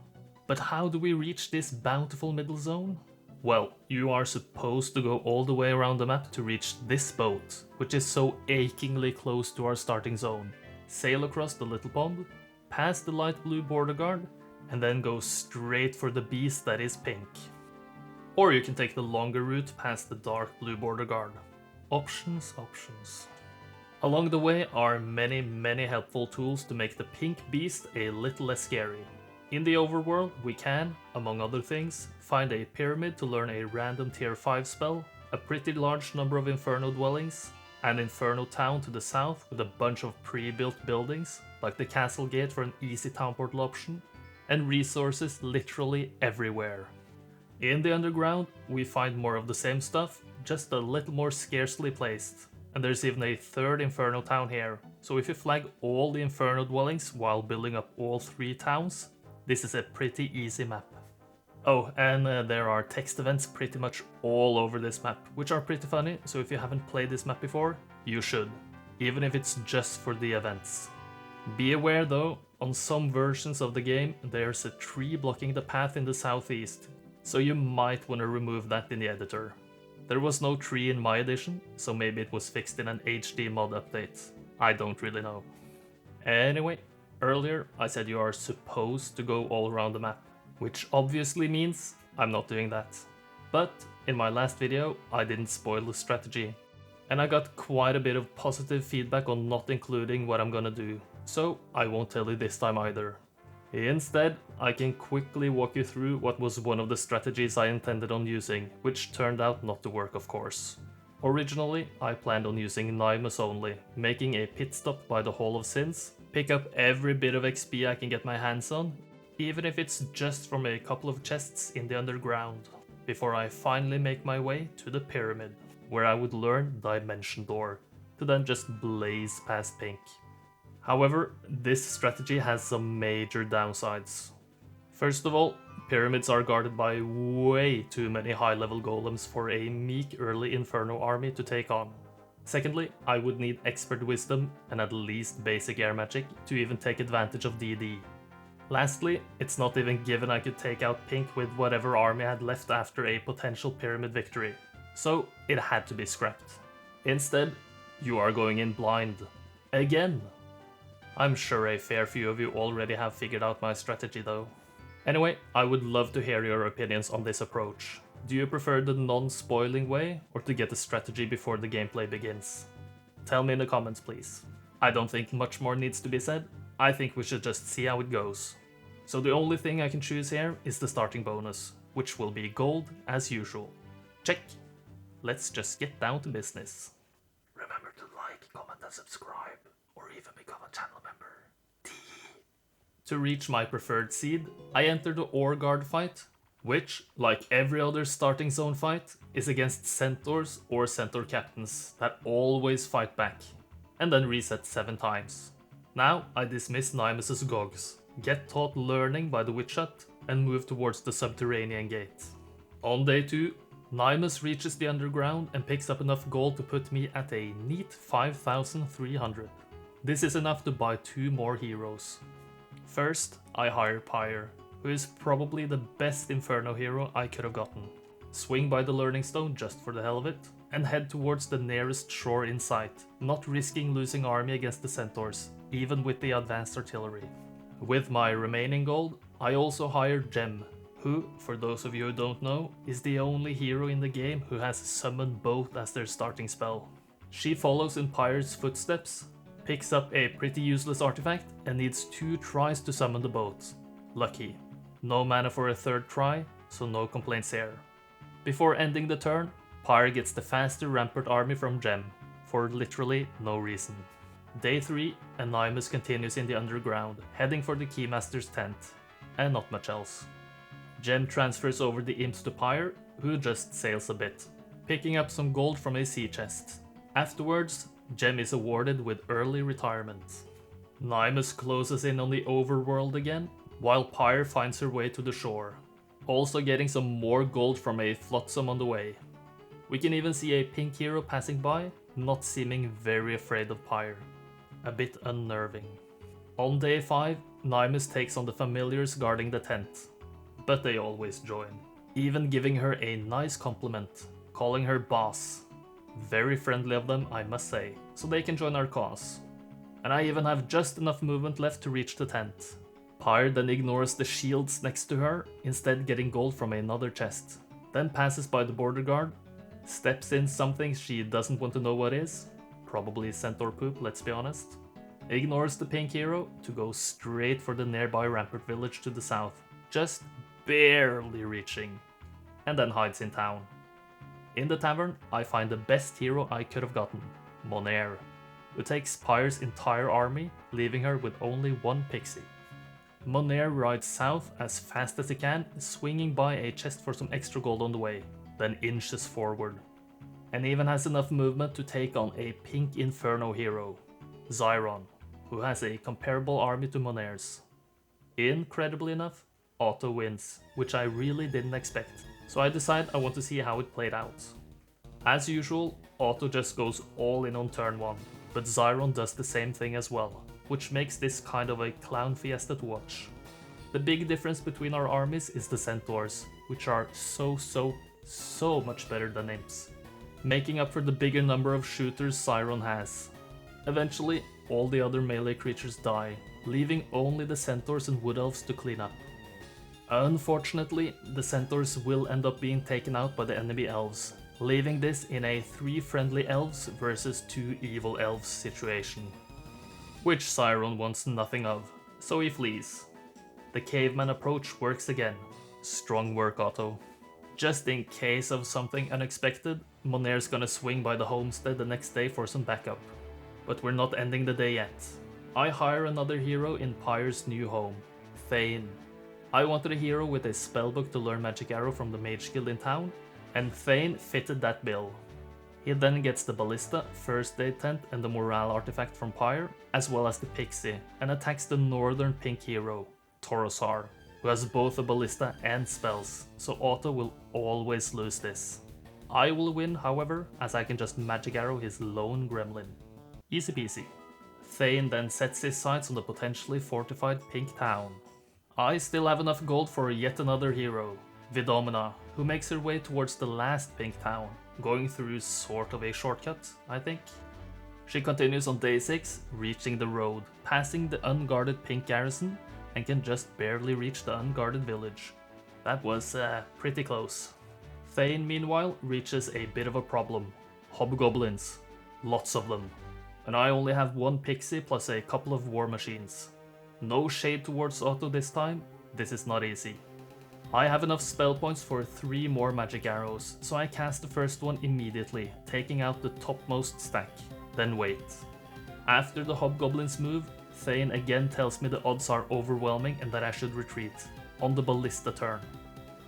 But how do we reach this bountiful middle zone? Well, you are supposed to go all the way around the map to reach this boat, which is so achingly close to our starting zone. Sail across the little pond, past the light blue border guard, and then go straight for the beast that is pink. Or you can take the longer route past the dark blue border guard. Options, options. Along the way are many helpful tools to make the pink beast a little less scary. In the overworld, we can, among other things, find a pyramid to learn a random tier 5 spell, a pretty large number of inferno dwellings, an inferno town to the south with a bunch of pre-built buildings, like the castle gate for an easy town portal option, and resources literally everywhere. In the underground, we find more of the same stuff, just a little more scarcely placed. And there's even a 3rd inferno town here, so if you flag all the inferno dwellings while building up all 3 towns, this is a pretty easy map. Oh, and there are text events pretty much all over this map, which are pretty funny, so if you haven't played this map before, you should, even if it's just for the events. Be aware though, on some versions of the game, there's a tree blocking the path in the southeast, so you might want to remove that in the editor. There was no tree in my edition, so maybe it was fixed in an HD mod update. I don't really know. Anyway, earlier I said you are supposed to go all around the map, which obviously means I'm not doing that. But in my last video I didn't spoil the strategy, and I got quite a bit of positive feedback on not including what I'm gonna do, so I won't tell you this time either. Instead, I can quickly walk you through what was one of the strategies I intended on using, which turned out not to work of course. Originally, I planned on using Nymus only, making a pit stop by the Hall of Sins, pick up every bit of XP I can get my hands on, even if it's just from a couple of chests in the underground, before I finally make my way to the pyramid. where I would learn Dimension Door, to then just blaze past pink. However, this strategy has some major downsides. First of all, pyramids are guarded by way too many high-level golems for a meek early Inferno army to take on. Secondly, I would need expert wisdom and at least basic air magic to even take advantage of DD. Lastly, it's not even given I could take out pink with whatever army I had left after a potential pyramid victory, so it had to be scrapped. Instead, you are going in blind. Again! I'm sure a fair few of you already have figured out my strategy though. Anyway, I would love to hear your opinions on this approach. Do you prefer the non-spoiling way, or to get the strategy before the gameplay begins? Tell me in the comments please. I don't think much more needs to be said. I think we should just see how it goes. So the only thing I can choose here is the starting bonus, which will be gold as usual. Check! Let's just get down to business. Remember to like, comment and subscribe, or even become a channel member. To reach my preferred seed, I enter the Ore Guard fight, which, like every other starting zone fight, is against centaurs or centaur captains that always fight back, and then reset 7 times. Now I dismiss Nymus's Gogs, get taught learning by the Witch Hut, and move towards the subterranean gate. On day 2, Nymus reaches the underground and picks up enough gold to put me at a neat 5,300. This is enough to buy 2 more heroes. First, I hire Pyre, who is probably the best Inferno hero I could have gotten. Swing by the Learning Stone just for the hell of it, and head towards the nearest shore in sight, not risking losing army against the centaurs, even with the advanced artillery. With my remaining gold, I also hire Gem, who, for those of you who don't know, is the only hero in the game who has summoned both as their starting spell. She follows in Pyre's footsteps, picks up a pretty useless artifact, and needs 2 tries to summon the boat. Lucky. No mana for a 3rd try, so no complaints here. Before ending the turn, Pyre gets the faster Rampart army from Gem, for literally no reason. Day 3, and Nymus continues in the underground, heading for the Keymaster's tent, and not much else. Gem transfers over the imps to Pyre, who just sails a bit, picking up some gold from a sea chest. Afterwards, Gem is awarded with early retirement. Nymus closes in on the overworld again, while Pyre finds her way to the shore, also getting some more gold from a flotsam on the way. We can even see a pink hero passing by, not seeming very afraid of Pyre. A bit unnerving. On day 5, Nymus takes on the familiars guarding the tent, but they always join, even giving her a nice compliment, calling her boss. Very friendly of them, I must say, so they can join our cause. And I even have just enough movement left to reach the tent. Pyre then ignores the shields next to her, instead getting gold from another chest, then passes by the border guard, steps in something she doesn't want to know what is, probably centaur poop, let's be honest, ignores the pink hero to go straight for the nearby Rampart village to the south, just barely reaching, and then hides in town. In the tavern, I find the best hero I could have gotten, Monair, who takes Pyre's entire army, leaving her with only 1 pixie. Monair rides south as fast as he can, swinging by a chest for some extra gold on the way, then inches forward, and even has enough movement to take on a pink Inferno hero, Zyron, who has a comparable army to Monair's. Incredibly enough, Otto wins, which I really didn't expect, so I decide I want to see how it played out. As usual, Otto just goes all in on turn 1, but Zyron does the same thing as well, which makes this kind of a clown fiesta to watch. The big difference between our armies is the centaurs, which are so much better than imps, making up for the bigger number of shooters Zyron has. Eventually, all the other melee creatures die, leaving only the centaurs and wood elves to clean up. Unfortunately, the centaurs will end up being taken out by the enemy elves, leaving this in a 3 friendly elves versus 2 evil elves situation, which Zyron wants nothing of, so he flees. The caveman approach works again. Strong work, Otto. Just in case of something unexpected, Monair's gonna swing by the homestead the next day for some backup. But we're not ending the day yet. I hire another hero in Pyre's new home, Thane. I wanted a hero with a spellbook to learn Magic Arrow from the Mage Guild in town, and Thane fitted that bill. He then gets the Ballista, First Aid Tent and the Morale Artifact from Pyre, as well as the Pixie, and attacks the northern pink hero, Torosar, who has both a Ballista and spells, so Otto will always lose this. I will win, however, as I can just Magic Arrow his lone gremlin. Easy peasy. Thane then sets his sights on the potentially fortified pink town. I still have enough gold for yet another hero, Vidomina, who makes her way towards the last pink town, going through sort of a shortcut, I think. She continues on day 6, reaching the road, passing the unguarded pink garrison, and can just barely reach the unguarded village. That was pretty close. Thane, meanwhile, reaches a bit of a problem. Hobgoblins. Lots of them. And I only have one pixie plus a couple of war machines. No shade towards Otto this time, this is not easy. I have enough spell points for 3 more magic arrows, so I cast the first one immediately, taking out the topmost stack, then wait. After the hobgoblins move, Thane again tells me the odds are overwhelming and that I should retreat, on the ballista turn.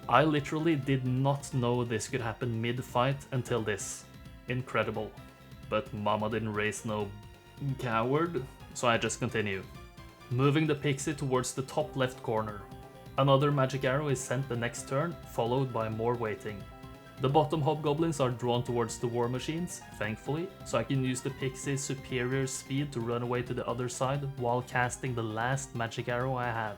I literally did not know this could happen mid-fight until this. Incredible. But mama didn't raise no coward, so I just continue. Moving the pixie towards the top left corner. Another magic arrow is sent the next turn, followed by more waiting. The bottom hobgoblins are drawn towards the war machines, thankfully, so I can use the pixie's superior speed to run away to the other side while casting the last magic arrow I have.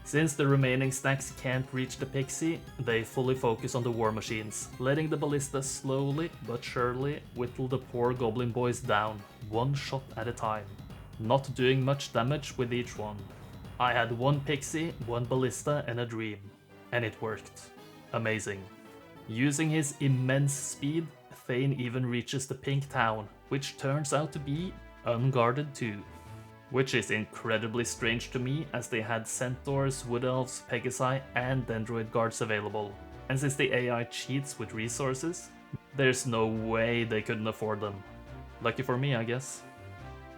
Since the remaining stacks can't reach the pixie, they fully focus on the war machines, letting the ballista slowly but surely whittle the poor goblin boys down, one shot at a time. Not doing much damage with each one. I had one pixie, one ballista and a dream. And it worked. Amazing. Using his immense speed, Thane even reaches the pink town, which turns out to be unguarded too. Which is incredibly strange to me, as they had centaurs, wood elves, pegasi and dendroid guards available. And since the AI cheats with resources, there's no way they couldn't afford them. Lucky for me, I guess.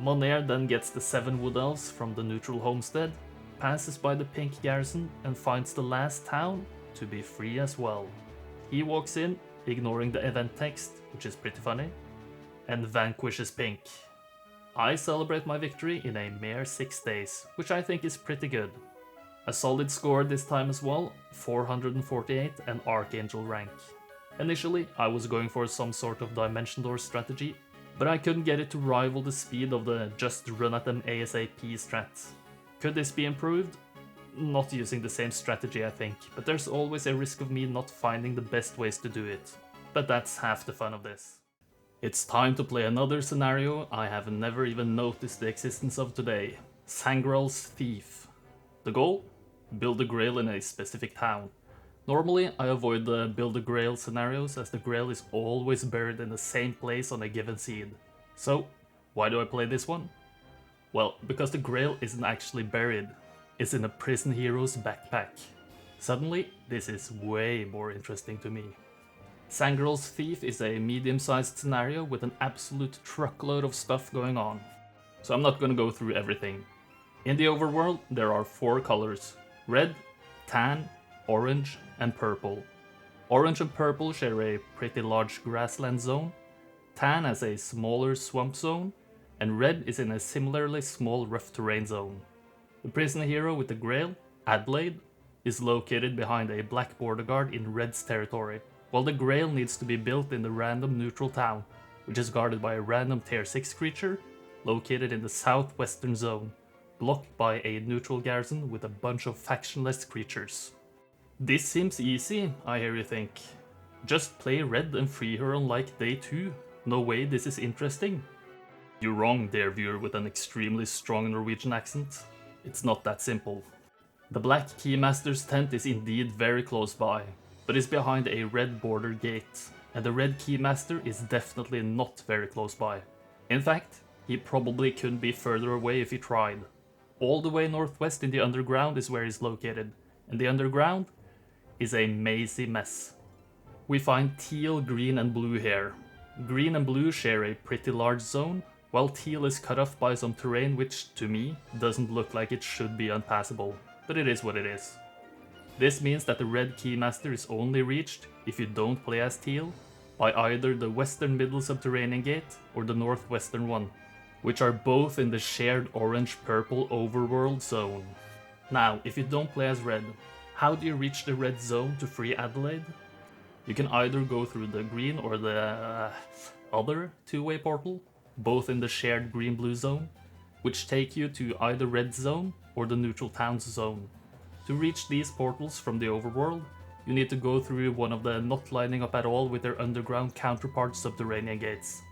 Monair then gets the 7 wood elves from the neutral homestead, passes by the pink garrison and finds the last town to be free as well. He walks in, ignoring the event text, which is pretty funny, and vanquishes pink. I celebrate my victory in a mere 6 days, which I think is pretty good. A solid score this time as well, 448 and Archangel rank. Initially, I was going for some sort of Dimension Door strategy, but I couldn't get it to rival the speed of the just run at them ASAP strats. Could this be improved? Not using the same strategy, I think, but there's always a risk of me not finding the best ways to do it. But that's half the fun of this. It's time to play another scenario I have never even noticed the existence of today. Sangraal's Thief. The goal? Build a grail in a specific town. Normally, I avoid the build a grail scenarios as the grail is always buried in the same place on a given seed. So, why do I play this one? Well, because the grail isn't actually buried. It's in a prison hero's backpack. Suddenly, this is way more interesting to me. Sangraal's Thief is a medium-sized scenario with an absolute truckload of stuff going on. So I'm not gonna go through everything. In the overworld, there are 4 colors: red, tan, orange, and purple. Orange and purple share a pretty large grassland zone, tan has a smaller swamp zone, and red is in a similarly small rough terrain zone. The prison hero with the grail, Adelaide, is located behind a black border guard in red's territory, while the grail needs to be built in the random neutral town, which is guarded by a random tier 6 creature, located in the southwestern zone, blocked by a neutral garrison with a bunch of factionless creatures. This seems easy, I hear you think. Just play red and free her on like day 2. No way this is interesting. You're wrong, dear viewer with an extremely strong Norwegian accent. It's not that simple. The Black Keymaster's tent is indeed very close by, but is behind a red border gate, and the Red Keymaster is definitely not very close by. In fact, he probably couldn't be further away if he tried. All the way northwest in the underground is where he's located, and the underground is a mazy mess. We find teal, green and blue here. Green and blue share a pretty large zone, while teal is cut off by some terrain which, to me, doesn't look like it should be unpassable, but it is what it is. This means that the Red Keymaster is only reached if you don't play as teal, by either the western middle subterranean gate or the northwestern one, which are both in the shared orange-purple overworld zone. Now, if you don't play as red, how do you reach the red zone to free Adelaide? You can either go through the green or the other two-way portal, both in the shared green-blue zone, which take you to either red zone or the neutral towns zone. To reach these portals from the overworld, you need to go through one of the not lining up at all with their underground counterpart subterranean gates.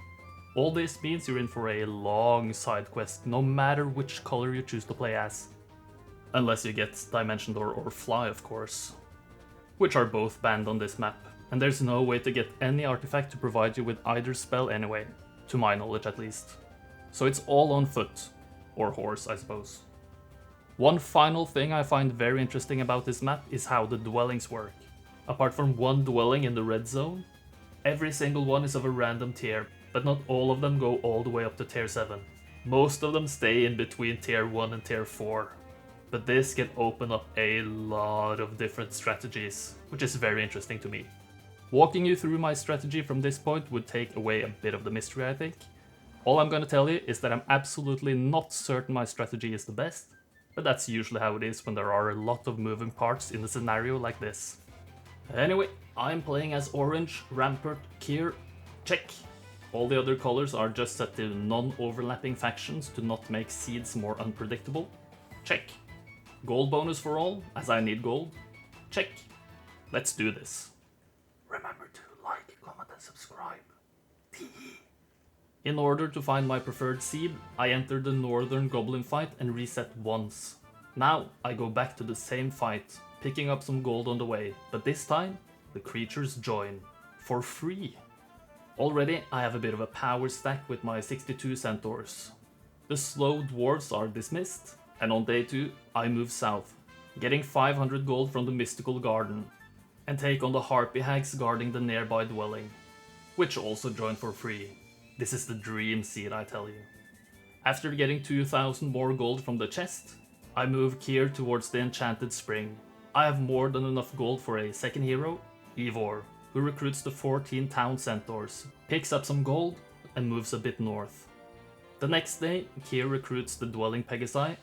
All this means you're in for a long side quest, no matter which color you choose to play as. Unless you get Dimension Door or Fly, of course, which are both banned on this map, and there's no way to get any artifact to provide you with either spell anyway, to my knowledge at least. So it's all on foot, or horse I suppose. One final thing I find very interesting about this map is how the dwellings work. Apart from one dwelling in the red zone, every single one is of a random tier, but not all of them go all the way up to tier 7. Most of them stay in between tier 1 and tier 4. But this can open up a lot of different strategies, which is very interesting to me. Walking you through my strategy from this point would take away a bit of the mystery, I think. All I'm gonna tell you is that I'm absolutely not certain my strategy is the best, but that's usually how it is when there are a lot of moving parts in a scenario like this. Anyway, I'm playing as Orange, Rampart, Kier, check. All the other colors are just set to non-overlapping factions to not make seeds more unpredictable, check. Gold bonus for all, as I need gold, check. Let's do this. Remember to like, comment and subscribe. In order to find my preferred seed, I enter the northern goblin fight and reset once. Now I go back to the same fight, picking up some gold on the way, but this time the creatures join, for free. Already I have a bit of a power stack with my 62 centaurs. The slow dwarves are dismissed, and on day 2 I move south, getting 500 gold from the mystical garden, and take on the harpy hags guarding the nearby dwelling, which also join for free. This is the dream seed, I tell you. After getting 2000 more gold from the chest, I move Kier towards the enchanted spring. I have more than enough gold for a second hero, Ivor, who recruits the 14 town centaurs, picks up some gold, and moves a bit north. The next day, Kier recruits the dwelling Pegasi,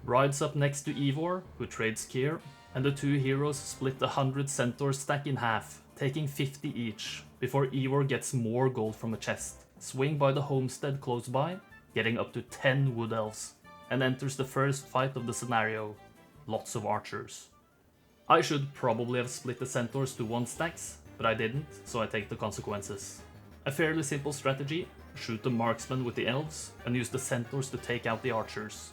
rides up next to Ivor, who trades Kier, and the two heroes split the 100 centaur stack in half, taking 50 each, before Ivor gets more gold from a chest, swing by the homestead close by, getting up to 10 wood elves, and enters the first fight of the scenario, lots of archers. I should probably have split the centaurs to 1 stacks, but I didn't, so I take the consequences. A fairly simple strategy, shoot the marksman with the elves, and use the centaurs to take out the archers.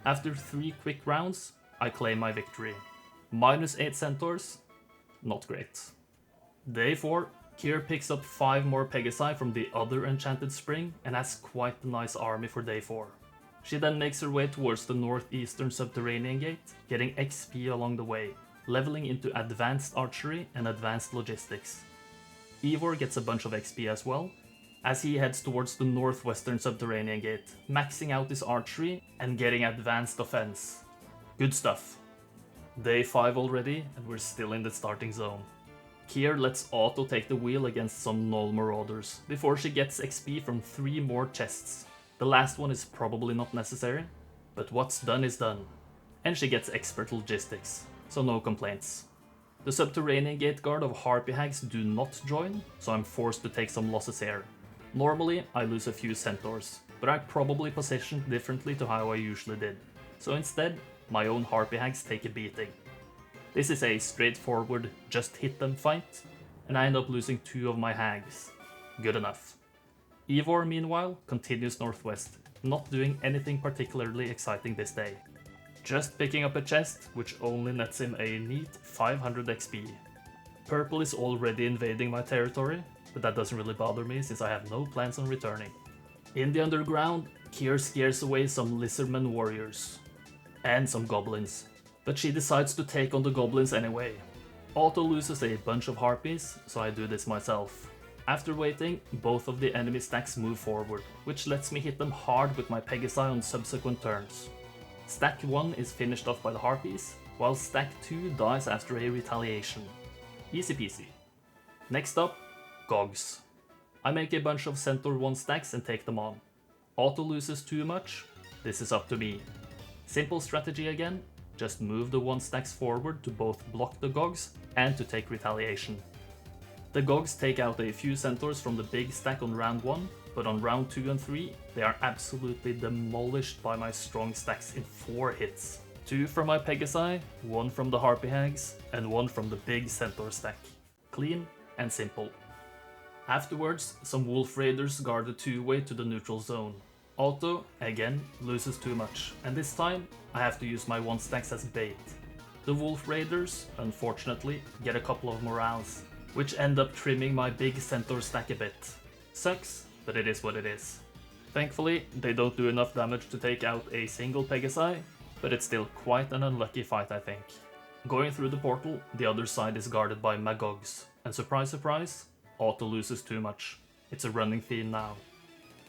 After 3 quick rounds, I claim my victory. -8 centaurs, not great. Day 4, Kier picks up 5 more Pegasi from the other enchanted spring and has quite a nice army for day 4. She then makes her way towards the northeastern subterranean gate, getting XP along the way, leveling into advanced archery and advanced logistics. Ivor gets a bunch of XP as well, as he heads towards the northwestern subterranean gate, maxing out his archery and getting advanced offense. Good stuff. Day 5 already, and we're still in the starting zone. Kier lets Otto take the wheel against some Null Marauders, before she gets XP from 3 more chests. The last one is probably not necessary, but what's done is done. And she gets expert logistics, so no complaints. The subterranean gate guard of Harpy Hags do not join, so I'm forced to take some losses here. Normally I lose a few centaurs, but I probably positioned differently to how I usually did. So instead, my own Harpy Hags take a beating. This is a straightforward just hit them fight, and I end up losing 2 of my hags. Good enough. Ivor, meanwhile, continues northwest, not doing anything particularly exciting this day. Just picking up a chest, which only nets him a neat 500 XP. Purple is already invading my territory, but that doesn't really bother me since I have no plans on returning. In the underground, Kier scares away some lizardmen warriors. And some goblins. But she decides to take on the goblins anyway. Otto loses a bunch of harpies, so I do this myself. After waiting, both of the enemy stacks move forward, which lets me hit them hard with my Pegasi on subsequent turns. Stack 1 is finished off by the harpies, while stack 2 dies after a retaliation. Easy peasy. Next up, Gogs. I make a bunch of Centaur 1 stacks and take them on. Auto loses too much, this is up to me. Simple strategy again, just move the 1 stacks forward to both block the Gogs and to take retaliation. The Gogs take out a few Centaurs from the big stack on round 1, but on round 2 and 3 they are absolutely demolished by my strong stacks in 4 hits. 2 from my Pegasi, 1 from the Harpy Hags, and 1 from the big Centaur stack. Clean and simple. Afterwards, some Wolf Raiders guard the 2-way to the neutral zone. Auto, again, loses too much, and this time I have to use my 1 stacks as bait. The Wolf Raiders, unfortunately, get a couple of morals, which end up trimming my big Centaur stack a bit. Sucks, but it is what it is. Thankfully, they don't do enough damage to take out a single Pegasi, but it's still quite an unlucky fight, I think. Going through the portal, the other side is guarded by Magogs, and surprise surprise, Auto loses too much. It's a running theme now.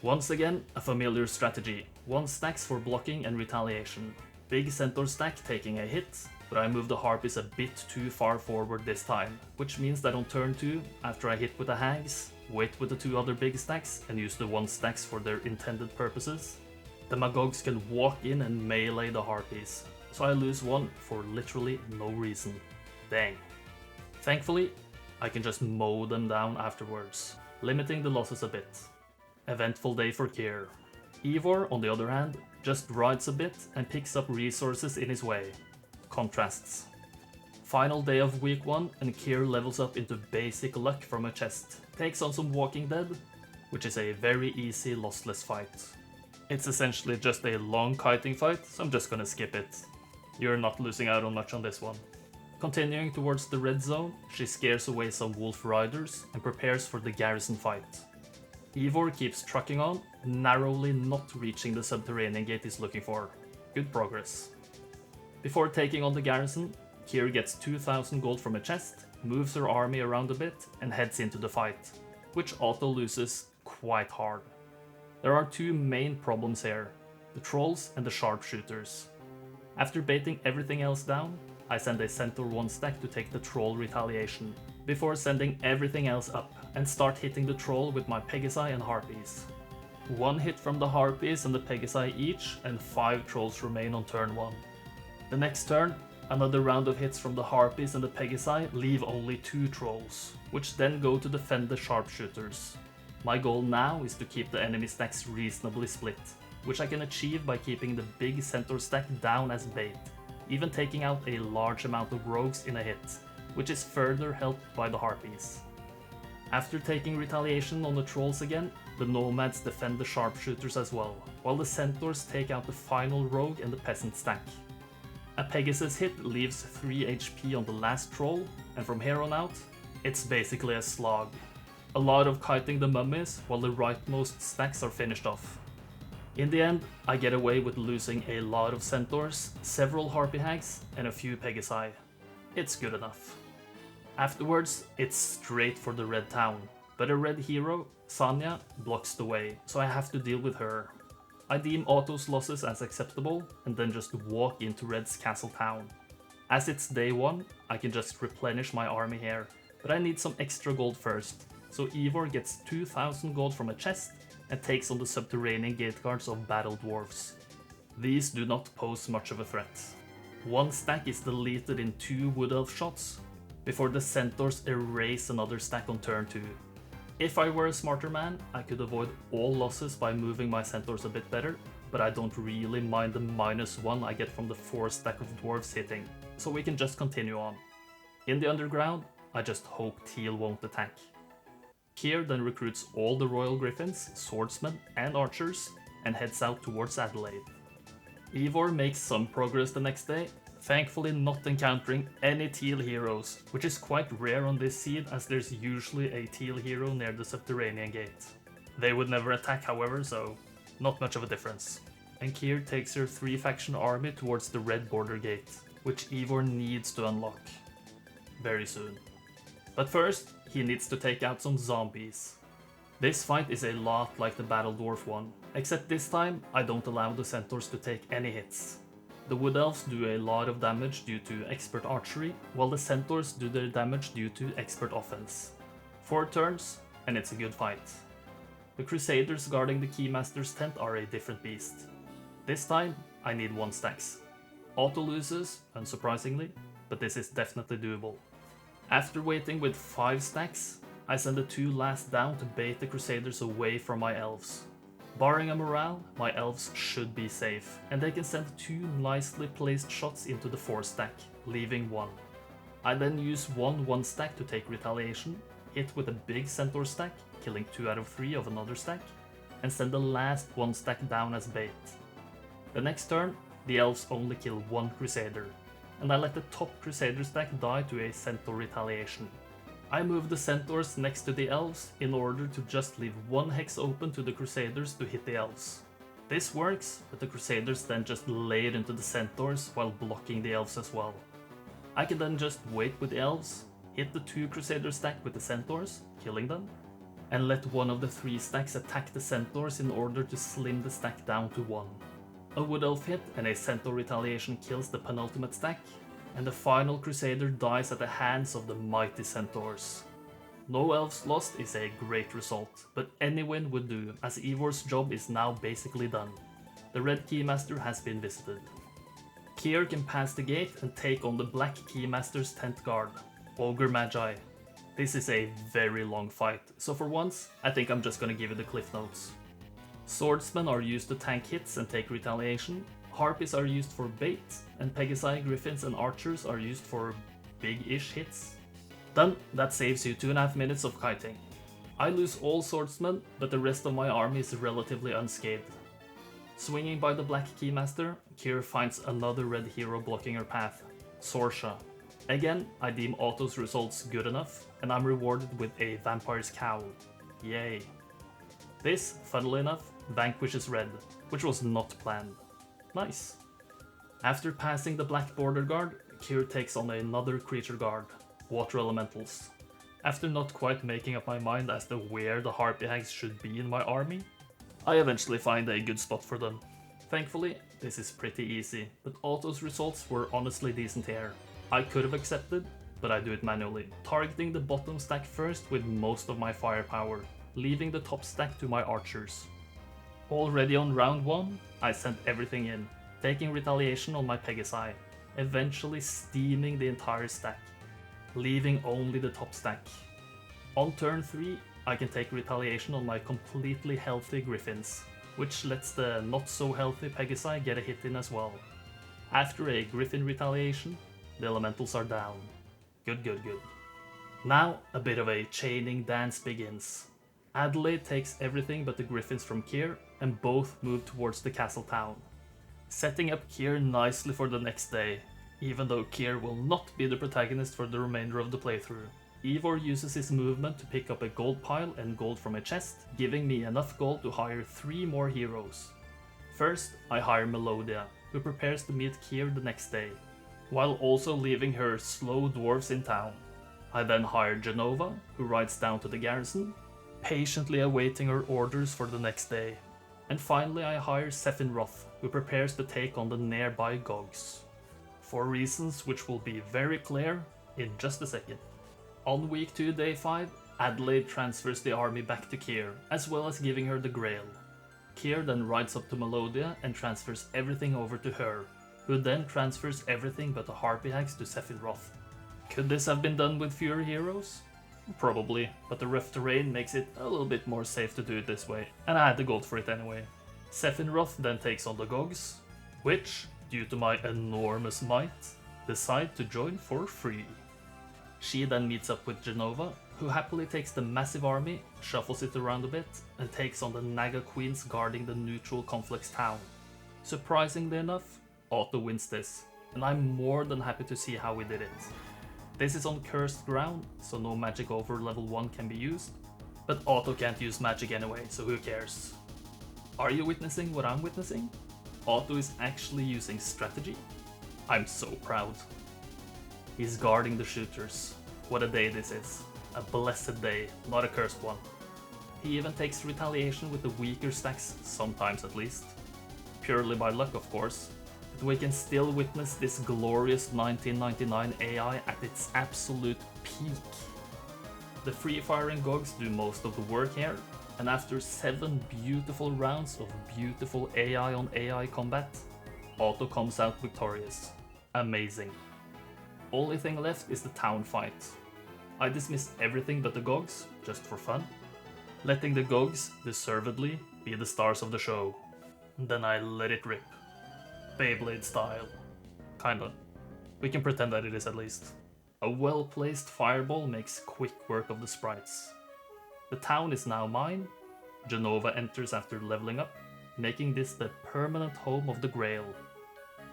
Once again, a familiar strategy. 1 stacks for blocking and retaliation. Big Centaur stack taking a hit, but I move the Harpies a bit too far forward this time, which means that on turn 2, after I hit with the Hags, wait with the 2 other big stacks and use the 1 stacks for their intended purposes, the Magogs can walk in and melee the Harpies, so I lose 1 for literally no reason. Dang. Thankfully, I can just mow them down afterwards, limiting the losses a bit. Eventful day for Kier. Ivor, on the other hand, just rides a bit and picks up resources in his way. Contrasts. Final day of week 1 and Kier levels up into basic luck from a chest, takes on some Walking Dead, which is a very easy lossless fight. It's essentially just a long kiting fight, so I'm just gonna skip it. You're not losing out on much on this one. Continuing towards the red zone, she scares away some wolf riders and prepares for the garrison fight. Ivor keeps trucking on, narrowly not reaching the subterranean gate he's looking for. Good progress. Before taking on the garrison, Kier gets 2000 gold from a chest, moves her army around a bit and heads into the fight, which Auto loses quite hard. There are 2 main problems here, the trolls and the sharpshooters. After baiting everything else down, I send a Centaur 1 stack to take the troll retaliation, before sending everything else up and start hitting the troll with my Pegasi and Harpies. 1 hit from the Harpies and the Pegasi each, and 5 trolls remain on turn 1. The next turn, another round of hits from the Harpies and the Pegasi leave only 2 trolls, which then go to defend the sharpshooters. My goal now is to keep the enemy stacks reasonably split, which I can achieve by keeping the big Centaur stack down as bait, even taking out a large amount of rogues in a hit, which is further helped by the Harpies. After taking retaliation on the trolls again, the nomads defend the sharpshooters as well, while the centaurs take out the final rogue and the peasant stack. A Pegasus hit leaves 3 HP on the last troll, and from here on out, it's basically a slog. A lot of kiting the mummies while the rightmost stacks are finished off. In the end, I get away with losing a lot of centaurs, several harpy hags, and a few Pegasi. It's good enough. Afterwards, it's straight for the red town, but a red hero, Sanya, blocks the way, so I have to deal with her. I deem Auto's losses as acceptable, and then just walk into Red's castle town. As it's day 1, I can just replenish my army here, but I need some extra gold first, so Ivor gets 2000 gold from a chest and takes on the subterranean gate guards of battle dwarves. These do not pose much of a threat. 1 stack is deleted in 2 wood elf shots, before the centaurs erase another stack on turn 2. If I were a smarter man, I could avoid all losses by moving my centaurs a bit better, but I don't really mind the -1 I get from the 4 stack of dwarves hitting, so we can just continue on. In the underground, I just hope Teal won't attack. Kier then recruits all the Royal Griffins, Swordsmen and Archers, and heads out towards Adelaide. Ivor makes some progress the next day, thankfully not encountering any Teal heroes, which is quite rare on this seed as there's usually a Teal hero near the subterranean gate. They would never attack however, so not much of a difference. And Kier takes her 3-faction army towards the red border gate, which Ivor needs to unlock. Very soon. But first, he needs to take out some zombies. This fight is a lot like the Battle Dwarf one, except this time I don't allow the centaurs to take any hits. The Wood Elves do a lot of damage due to expert archery, while the centaurs do their damage due to expert offense. 4 turns, and it's a good fight. The Crusaders guarding the Keymaster's tent are a different beast. This time, I need 1 stacks. Auto loses, unsurprisingly, but this is definitely doable. After waiting with 5 stacks, I send the 2 last down to bait the Crusaders away from my elves. Barring a morale, my elves should be safe, and they can send 2 nicely placed shots into the 4 stack, leaving 1. I then use 1 stack to take retaliation, hit with a big centaur stack, killing 2 out of 3 of another stack, and send the last 1 stack down as bait. The next turn, the elves only kill 1 crusader, and I let the top crusader stack die to a centaur retaliation. I move the centaurs next to the elves in order to just leave 1 hex open to the crusaders to hit the elves. This works, but the crusaders then just lay it into the centaurs while blocking the elves as well. I can then just wait with the elves, hit the 2 crusader stack with the centaurs, killing them, and let 1 of the 3 stacks attack the centaurs in order to slim the stack down to 1. A wood elf hit and a centaur retaliation kills the penultimate stack, and the final crusader dies at the hands of the mighty centaurs. No elves lost is a great result, but any win would do, as Ivor's job is now basically done. The red keymaster has been visited. Kier can pass the gate and take on the black keymaster's tent guard, Ogre Magi. This is a very long fight, so for once, I think I'm just gonna give you the cliff notes. Swordsmen are used to tank hits and take retaliation, Harpies are used for bait, and Pegasi, Griffins and Archers are used for big-ish hits. Done, that saves you 2.5 minutes of kiting. I lose all swordsmen, but the rest of my army is relatively unscathed. Swinging by the black keymaster, Kier finds another red hero blocking her path, Sorsha. Again, I deem Otto's results good enough, and I'm rewarded with a vampire's cowl. Yay. This, funnily enough, vanquishes red, which was not planned. Nice. After passing the black border guard, Kier takes on another creature guard, water elementals. After not quite making up my mind as to where the harpy hags should be in my army, I eventually find a good spot for them. Thankfully, this is pretty easy, but Otto's results were honestly decent here. I could have accepted, but I do it manually, targeting the bottom stack first with most of my firepower, leaving the top stack to my archers. Already on round 1, I sent everything in, taking retaliation on my Pegasi, eventually steaming the entire stack, leaving only the top stack. On turn 3, I can take retaliation on my completely healthy Griffins, which lets the not so healthy Pegasi get a hit in as well. After a Griffin retaliation, the elementals are down. Good, good, good. Now, a bit of a chaining dance begins. Adelaide takes everything but the Griffins from Kier, and both move towards the castle town, setting up Kier nicely for the next day, even though Kier will not be the protagonist for the remainder of the playthrough. Ivor uses his movement to pick up a gold pile and gold from a chest, giving me enough gold to hire 3 more heroes. First, I hire Melodia, who prepares to meet Kier the next day, while also leaving her slow dwarves in town. I then hire Genova, who rides down to the garrison, patiently awaiting her orders for the next day. And finally I hire Sephinroth, who prepares to take on the nearby Gogs. For reasons which will be very clear in just a second. On week 2, day 5, Adelaide transfers the army back to Kier, as well as giving her the Grail. Kier then rides up to Melodia and transfers everything over to her, who then transfers everything but the Harpy Hags to Sephinroth. Could this have been done with fewer heroes? Probably, but the rough terrain makes it a little bit more safe to do it this way, and I had the gold for it anyway. Sephinroth then takes on the Gogs, which, due to my enormous might, decide to join for free. She then meets up with Genova, who happily takes the massive army, shuffles it around a bit, and takes on the Naga Queens guarding the neutral Conflicts town. Surprisingly enough, Otto wins this, and I'm more than happy to see how we did it. This is on cursed ground, so no magic over level 1 can be used, but Otto can't use magic anyway, so who cares? Are you witnessing what I'm witnessing? Otto is actually using strategy? I'm so proud. He's guarding the shooters. What a day this is. A blessed day, not a cursed one. He even takes retaliation with the weaker stacks, sometimes at least. Purely by luck, of course. But we can still witness this glorious 1999 AI at its absolute peak. The free firing Gogs do most of the work here, and after 7 beautiful rounds of beautiful AI on AI combat, Auto comes out victorious. Amazing. Only thing left is the town fight. I dismiss everything but the Gogs, just for fun, letting the Gogs, deservedly, be the stars of the show. Then I let it rip. Beyblade style. Kinda. We can pretend that it is at least. A well-placed fireball makes quick work of the sprites. The town is now mine. Genova enters after leveling up, making this the permanent home of the Grail.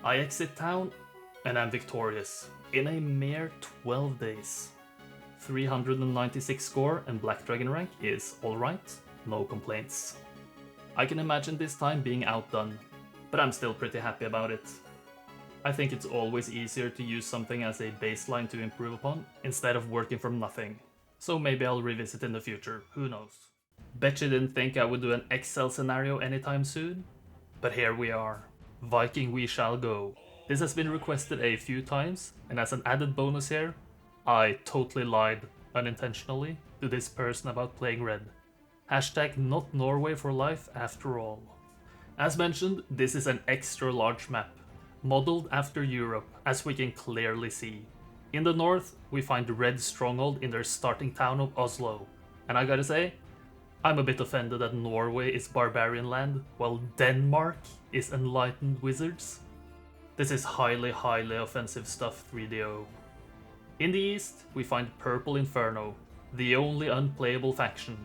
I exit town and am victorious in a mere 12 days. 396 score and Black Dragon rank is alright, no complaints. I can imagine this time being outdone, but I'm still pretty happy about it. I think it's always easier to use something as a baseline to improve upon, instead of working from nothing. So maybe I'll revisit in the future, who knows. Bet you didn't think I would do an Excel scenario anytime soon? But here we are. Viking We Shall Go. This has been requested a few times, and as an added bonus here, I totally lied, unintentionally, to this person about playing red. Hashtag not Norway for life after all. As mentioned, this is an extra large map, modeled after Europe, as we can clearly see. In the north, we find the Red Stronghold in their starting town of Oslo, and I gotta say, I'm a bit offended that Norway is barbarian land, while Denmark is enlightened wizards. This is highly offensive stuff, 3DO. In the east, we find Purple Inferno, the only unplayable faction.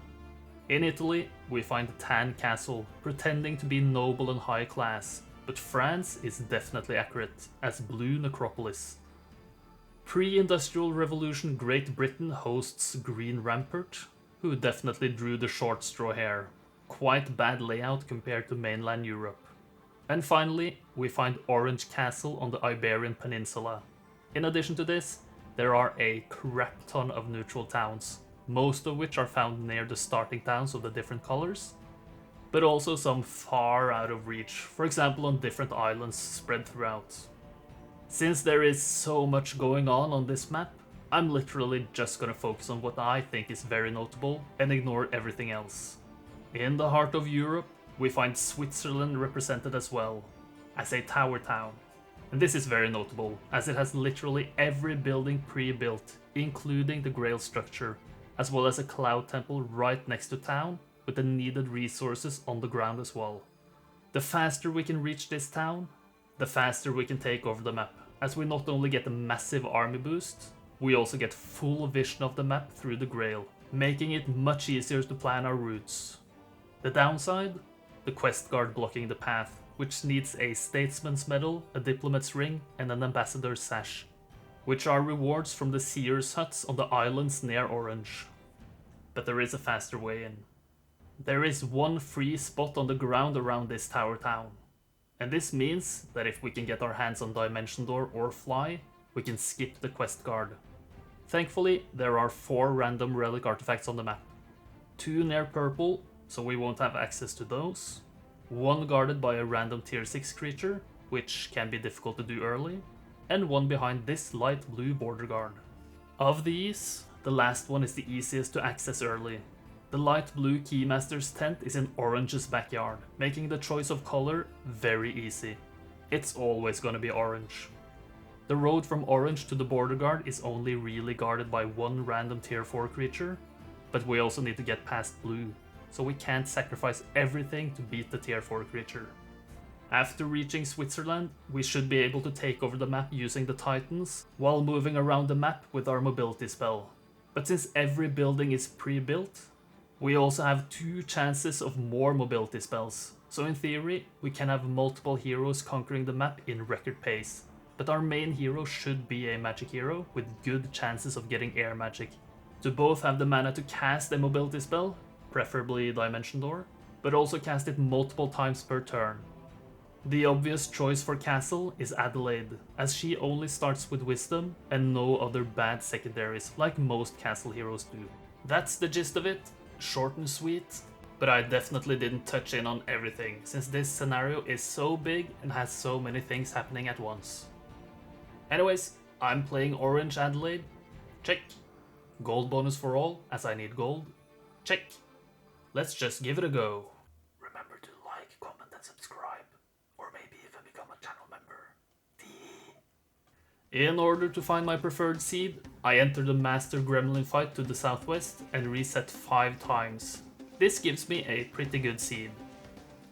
In Italy, we find Tan Castle, pretending to be noble and high class, but France is definitely accurate, as Blue Necropolis. Pre-Industrial Revolution Great Britain hosts Green Rampart, who definitely drew the short straw here. Quite bad layout compared to mainland Europe. And finally, we find Orange Castle on the Iberian Peninsula. In addition to this, there are a crap ton of neutral towns, most of which are found near the starting towns of the different colors, but also some far out of reach, for example on different islands spread throughout. Since there is so much going on this map, I'm literally just gonna focus on what I think is very notable and ignore everything else. In the heart of Europe, we find Switzerland represented as well, as a tower town. And this is very notable, as it has literally every building pre-built, including the Grail structure, as well as a cloud temple right next to town, with the needed resources on the ground as well. The faster we can reach this town, the faster we can take over the map, as we not only get a massive army boost, we also get full vision of the map through the Grail, making it much easier to plan our routes. The downside? The quest guard blocking the path, which needs a Statesman's Medal, a Diplomat's Ring, and an Ambassador's Sash, which are rewards from the Seers' huts on the islands near Orange. But there is a faster way in. There is one free spot on the ground around this tower town, and this means that if we can get our hands on Dimension Door or Fly, we can skip the quest guard. Thankfully, there are 4 random relic artifacts on the map. 2 near purple, so we won't have access to those. 1 guarded by a random tier 6 creature, which can be difficult to do early, and 1 behind this light blue border guard. Of these, the last one is the easiest to access early. The light blue Keymaster's tent is in Orange's backyard, making the choice of color very easy. It's always gonna be orange. The road from Orange to the border guard is only really guarded by 1 random tier 4 creature, but we also need to get past blue, so we can't sacrifice everything to beat the tier 4 creature. After reaching Switzerland, we should be able to take over the map using the Titans, while moving around the map with our mobility spell. But since every building is pre-built, we also have 2 chances of more mobility spells, so in theory, we can have multiple heroes conquering the map in record pace. But our main hero should be a magic hero with good chances of getting air magic, to both have the mana to cast a mobility spell, preferably Dimension Door, but also cast it multiple times per turn. The obvious choice for Castle is Adelaide, as she only starts with Wisdom and no other bad secondaries like most Castle heroes do. That's the gist of it, short and sweet, but I definitely didn't touch in on everything, since this scenario is so big and has so many things happening at once. Anyways, I'm playing Orange Adelaide. Check. Gold bonus for all, as I need gold. Check. Let's just give it a go. Remember to like, comment and subscribe, or maybe even become a channel member. In order to find my preferred seed, I enter the Master Gremlin fight to the southwest and reset 5 times. This gives me a pretty good seed.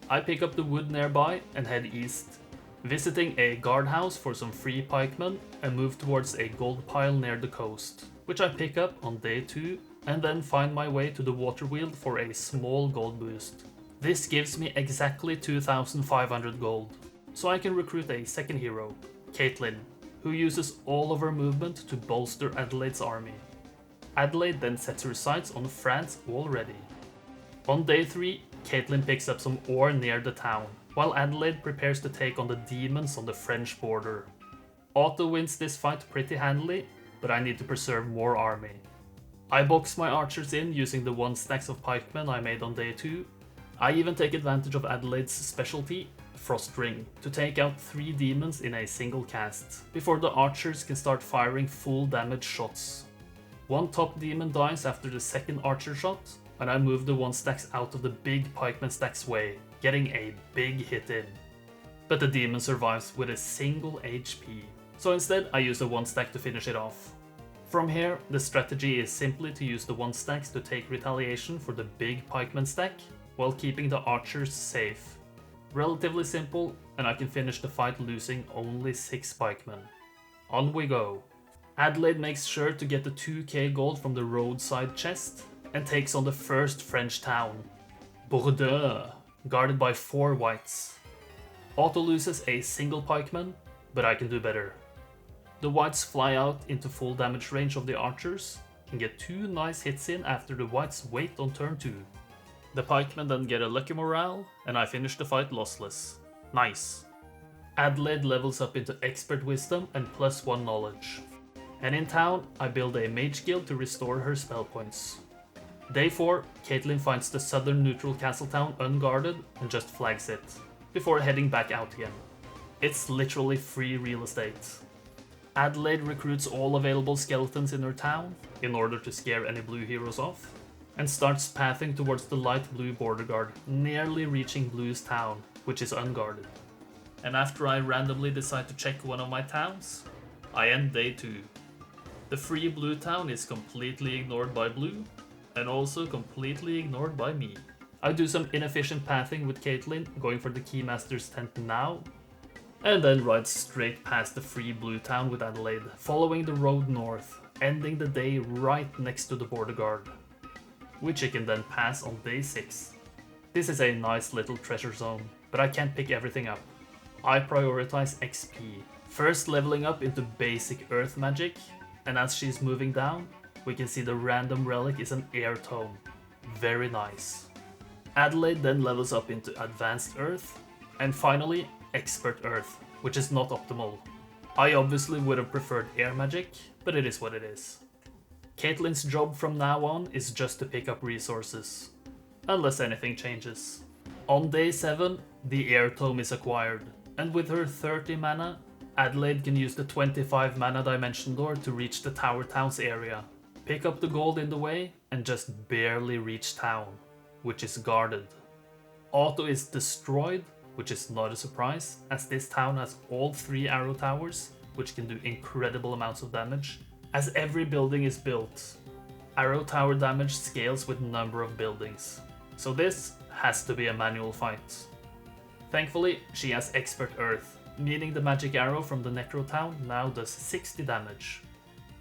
I pick up the wood nearby and head east, visiting a guardhouse for some free pikemen and move towards a gold pile near the coast, which I pick up on day 2 and then find my way to the water wheel for a small gold boost. This gives me exactly 2,500 gold, so I can recruit a second hero, Caitlyn, who uses all of her movement to bolster Adelaide's army. Adelaide then sets her sights on France already. On day 3, Caitlyn picks up some ore near the town, while Adelaide prepares to take on the demons on the French border. Otto wins this fight pretty handily, but I need to preserve more army. I box my archers in using the 1 stacks of pikemen I made on day 2. I even take advantage of Adelaide's specialty, Frost Ring, to take out 3 demons in a single cast, before the archers can start firing full damage shots. 1 top demon dies after the second archer shot, and I move the 1 stacks out of the big pikeman stack's way, getting a big hit in. But the demon survives with a single HP, so instead I use a 1 stack to finish it off. From here, the strategy is simply to use the 1 stacks to take retaliation for the big pikeman stack, while keeping the archers safe. Relatively simple, and I can finish the fight losing only 6 pikemen. On we go. Adelaide makes sure to get the 2k gold from the roadside chest, and takes on the first French town, Bordeaux, guarded by 4 whites. Otto loses a single pikeman, but I can do better. The whites fly out into full damage range of the archers, and get 2 nice hits in after the whites wait on turn 2. The pikemen then get a lucky morale, and I finish the fight lossless. Nice. Adelaide levels up into expert wisdom and +1 knowledge. And in town, I build a mage guild to restore her spell points. Day 4, Caitlyn finds the southern neutral castle town unguarded and just flags it, before heading back out again. It's literally free real estate. Adelaide recruits all available skeletons in her town, in order to scare any blue heroes off, and starts pathing towards the light blue border guard, nearly reaching blue's town, which is unguarded. And after I randomly decide to check one of my towns, I end day 2. The free blue town is completely ignored by blue, and also completely ignored by me. I do some inefficient pathing with Caitlyn, going for the Keymaster's tent now, and then ride straight past the free blue town with Adelaide, following the road north, ending the day right next to the border guard, which I can then pass on day 6. This is a nice little treasure zone, but I can't pick everything up. I prioritize XP, first leveling up into basic earth magic, and as she's moving down, we can see the random relic is an air tome. Very nice. Adelaide then levels up into advanced earth, and finally expert earth, which is not optimal. I obviously would have preferred air magic, but it is what it is. Caitlyn's job from now on is just to pick up resources, unless anything changes. On day 7, the air tome is acquired, and with her 30 mana, Adelaide can use the 25 mana dimension door to reach the Tower Towns area, pick up the gold in the way, and just barely reach town, which is guarded. Otto is destroyed, which is not a surprise, as this town has all 3 arrow towers, which can do incredible amounts of damage, as every building is built. Arrow tower damage scales with number of buildings, so this has to be a manual fight. Thankfully, she has expert earth, meaning the magic arrow from the Necro town now does 60 damage.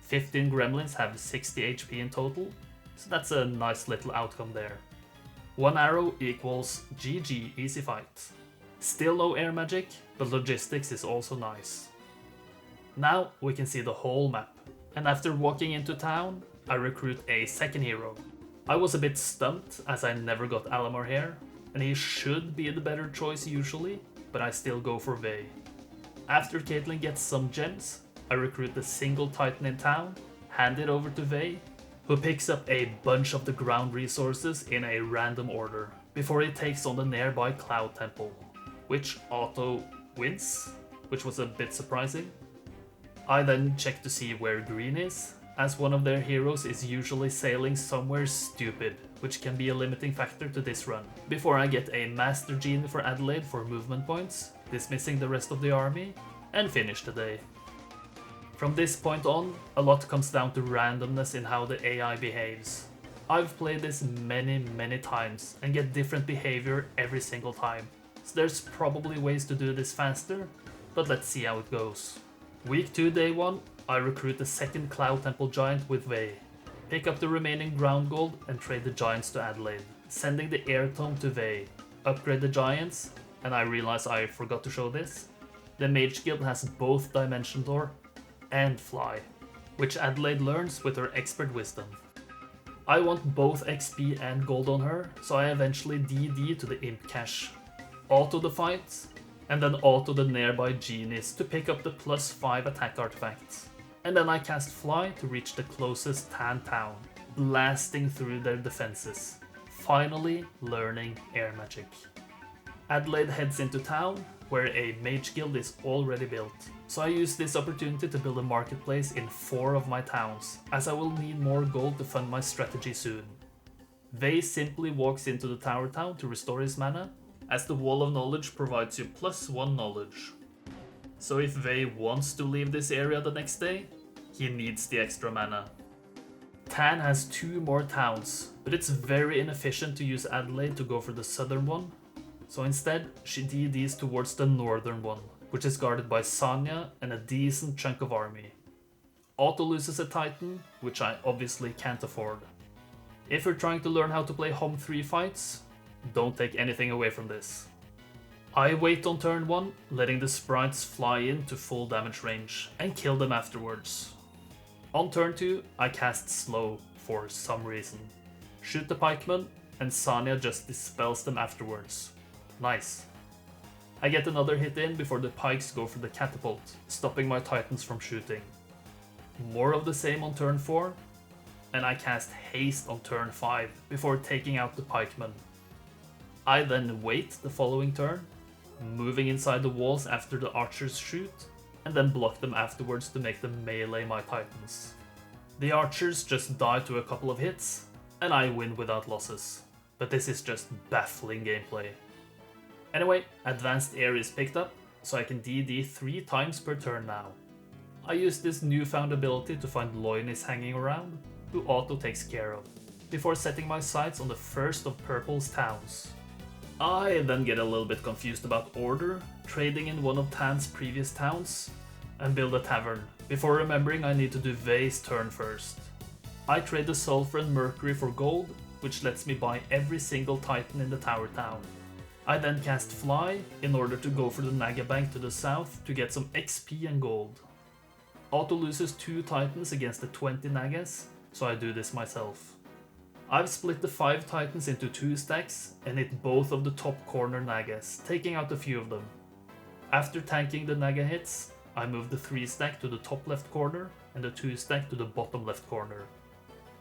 15 gremlins have 60 HP in total, so that's a nice little outcome there. 1 arrow equals GG, easy fight. Still no air magic, but logistics is also nice. Now we can see the whole map, and after walking into town, I recruit a second hero. I was a bit stumped as I never got Alamar here, and he should be the better choice usually, but I still go for Vey. After Caitlyn gets some gems, I recruit the single titan in town, hand it over to Vey, who picks up a bunch of the ground resources in a random order, before he takes on the nearby Cloud Temple, which Otto wins, which was a bit surprising. I then check to see where green is, as one of their heroes is usually sailing somewhere stupid, which can be a limiting factor to this run, before I get a Master Genie for Adelaide for movement points, dismissing the rest of the army, and finish the day. From this point on, a lot comes down to randomness in how the AI behaves. I've played this many times and get different behavior every single time, so there's probably ways to do this faster, but let's see how it goes. Week 2 day 1, I recruit the second Cloud Temple Giant with Vey, pick up the remaining ground gold and trade the Giants to Adelaide, sending the Air Tome to Vey, upgrade the Giants, and I realize I forgot to show this. The Mage Guild has both Dimension Door and Fly, which Adelaide learns with her Expert Wisdom. I want both XP and gold on her, so I eventually DD to the Imp Cache, auto the fights, and then auto the nearby genies to pick up the +5 attack artifacts. And then I cast Fly to reach the closest Tan town, blasting through their defenses, finally learning air magic. Adelaide heads into town, where a mage guild is already built, so I use this opportunity to build a marketplace in 4 of my towns, as I will need more gold to fund my strategy soon. Vey simply walks into the tower town to restore his mana, as the Wall of Knowledge provides you +1 knowledge. So if Vey wants to leave this area the next day, he needs the extra mana. Tan has 2 more towns, but it's very inefficient to use Adelaide to go for the southern one, so instead she DDs towards the northern one, which is guarded by Sanya and a decent chunk of army. Auto loses a Titan, which I obviously can't afford. If you're trying to learn how to play HOMM3 fights, don't take anything away from this. I wait on turn 1, letting the sprites fly in to full damage range, and kill them afterwards. On turn 2, I cast Slow for some reason. Shoot the pikemen, and Sanya just dispels them afterwards. Nice. I get another hit in before the pikes go for the catapult, stopping my titans from shooting. More of the same on turn 4, and I cast Haste on turn 5 before taking out the pikemen. I then wait the following turn, moving inside the walls after the archers shoot, and then block them afterwards to make them melee my titans. The archers just die to a couple of hits, and I win without losses, but this is just baffling gameplay. Anyway, Advanced Air is picked up, so I can DD 3 times per turn now. I use this newfound ability to find Loinis hanging around, who auto takes care of, before setting my sights on the first of Purple's towns. I then get a little bit confused about order, trading in one of Tan's previous towns, and build a tavern, before remembering I need to do Vey's turn first. I trade the Sulfur and Mercury for gold, which lets me buy every single Titan in the tower town. I then cast Fly in order to go for the Naga Bank to the south to get some XP and gold. Auto loses 2 Titans against the 20 Nagas, so I do this myself. I've split the 5 Titans into 2 stacks and hit both of the top corner Nagas, taking out a few of them. After tanking the Naga hits, I move the 3 stack to the top left corner and the 2 stack to the bottom left corner.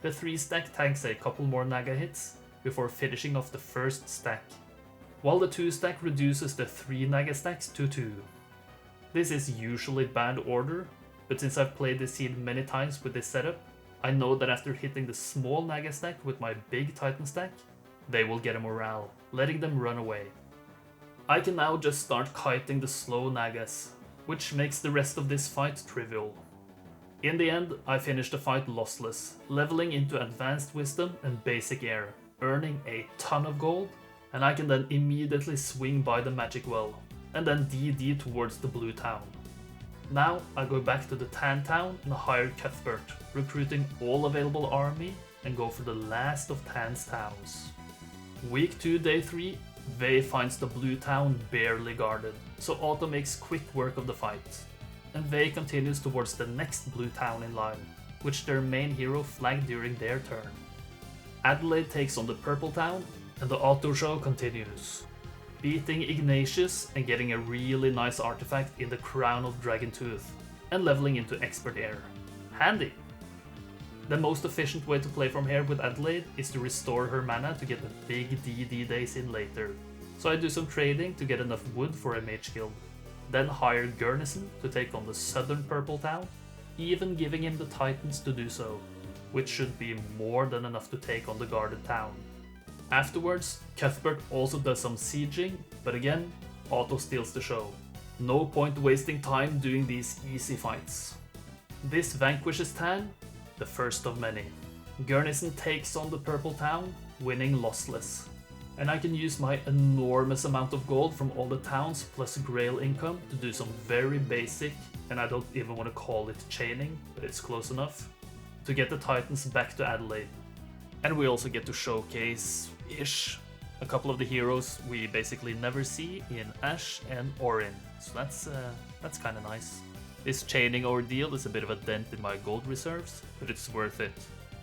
The 3 stack tanks a couple more Naga hits before finishing off the first stack, while the 2 stack reduces the 3 Naga stacks to 2. This is usually bad order, but since I've played this seed many times with this setup, I know that after hitting the small Naga stack with my big Titan stack, they will get a morale, letting them run away. I can now just start kiting the slow Nagas, which makes the rest of this fight trivial. In the end, I finish the fight lossless, leveling into Advanced Wisdom and Basic Air, earning a ton of gold, and I can then immediately swing by the Magic Well, and then DD towards the Blue Town. Now I go back to the Tan Town and hire Cuthbert, recruiting all available army, and go for the last of Tan's towns. Week 2 day 3, Vey finds the Blue Town barely guarded, so Auto makes quick work of the fight, and Vey continues towards the next Blue Town in line, which their main hero flagged during their turn. Adelaide takes on the Purple Town, and the auto show continues, beating Ignatius and getting a really nice artifact in the Crown of Dragontooth, and leveling into Expert Air. Handy! The most efficient way to play from here with Adelaide is to restore her mana to get the big DD days in later, so I do some trading to get enough wood for a mage guild, then hire Gurnison to take on the southern Purple Town, even giving him the Titans to do so, which should be more than enough to take on the guarded town. Afterwards, Cuthbert also does some sieging, but again, auto steals the show. No point wasting time doing these easy fights. This vanquishes Tan, the first of many. Garnison takes on the purple town, winning lossless. And I can use my enormous amount of gold from all the towns plus Grail income to do some very basic, and I don't even want to call it chaining, but it's close enough, to get the Titans back to Adelaide. And we also get to showcase-ish a couple of the heroes we basically never see in Ash and Orin, so that's kind of nice. This chaining ordeal is a bit of a dent in my gold reserves, but it's worth it.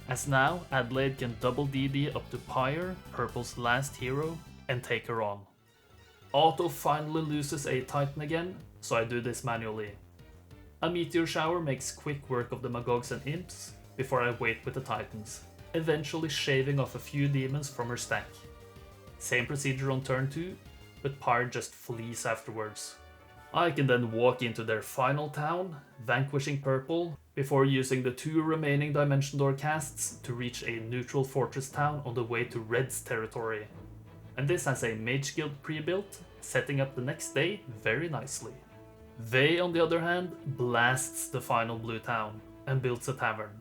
As now, Adelaide can double DD up to Pyre, Purple's last hero, and take her on. Auto finally loses a Titan again, so I do this manually. A Meteor Shower makes quick work of the Magogs and Imps, before I wait with the Titans, eventually shaving off a few demons from her stack. Same procedure on turn 2, but Pyre just flees afterwards. I can then walk into their final town, vanquishing Purple, before using the 2 remaining Dimension Door casts to reach a neutral fortress town on the way to Red's territory. And this has a Mage Guild pre-built, setting up the next day very nicely. Vey, on the other hand, blasts the final blue town and builds a tavern.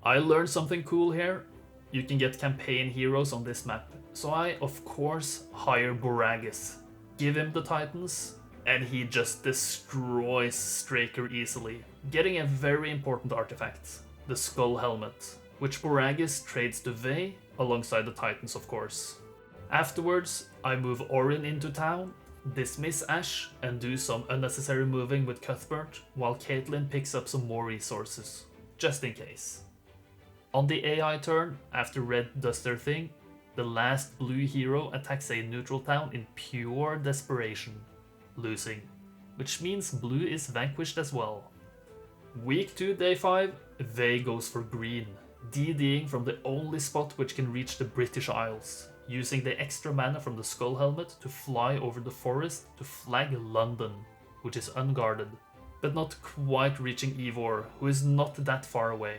I learned something cool here. You can get campaign heroes on this map, so I of course hire Borragus, give him the Titans, and he just destroys Straker easily, getting a very important artifact, the Skull Helmet, which Borragus trades to Vey, alongside the Titans of course. Afterwards, I move Orin into town, dismiss Ash, and do some unnecessary moving with Cuthbert, while Caitlyn picks up some more resources, just in case. On the AI turn, after Red does their thing, the last blue hero attacks a neutral town in pure desperation, losing, which means blue is vanquished as well. Week 2, day 5, Vey goes for green, DDing from the only spot which can reach the British Isles, using the extra mana from the Skull Helmet to fly over the forest to flag London, which is unguarded, but not quite reaching Ivor, who is not that far away.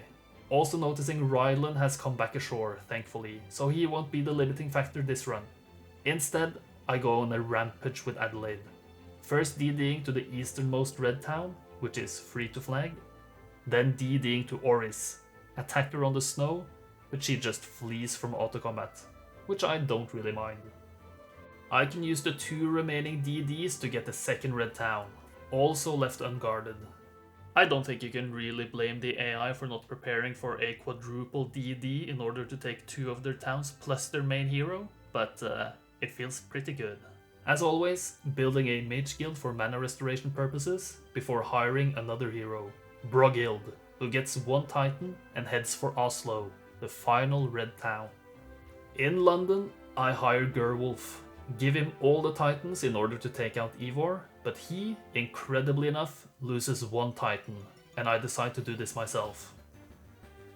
Also noticing Rylan has come back ashore, thankfully, so he won't be the limiting factor this run. Instead, I go on a rampage with Adelaide. First DDing to the easternmost red town, which is free to flag, then DDing to Oris, attack her on the snow, but she just flees from auto combat, which I don't really mind. I can use the 2 remaining DDs to get the second red town, also left unguarded. I don't think you can really blame the AI for not preparing for a quadruple DD in order to take 2 of their towns plus their main hero, but it feels pretty good. As always, building a Mage Guild for mana restoration purposes before hiring another hero, Broghild, who gets 1 Titan and heads for Oslo, the final red town. In London, I hire Gerwolf, give him all the Titans in order to take out Ivor, but he, incredibly enough, loses 1 Titan, and I decide to do this myself.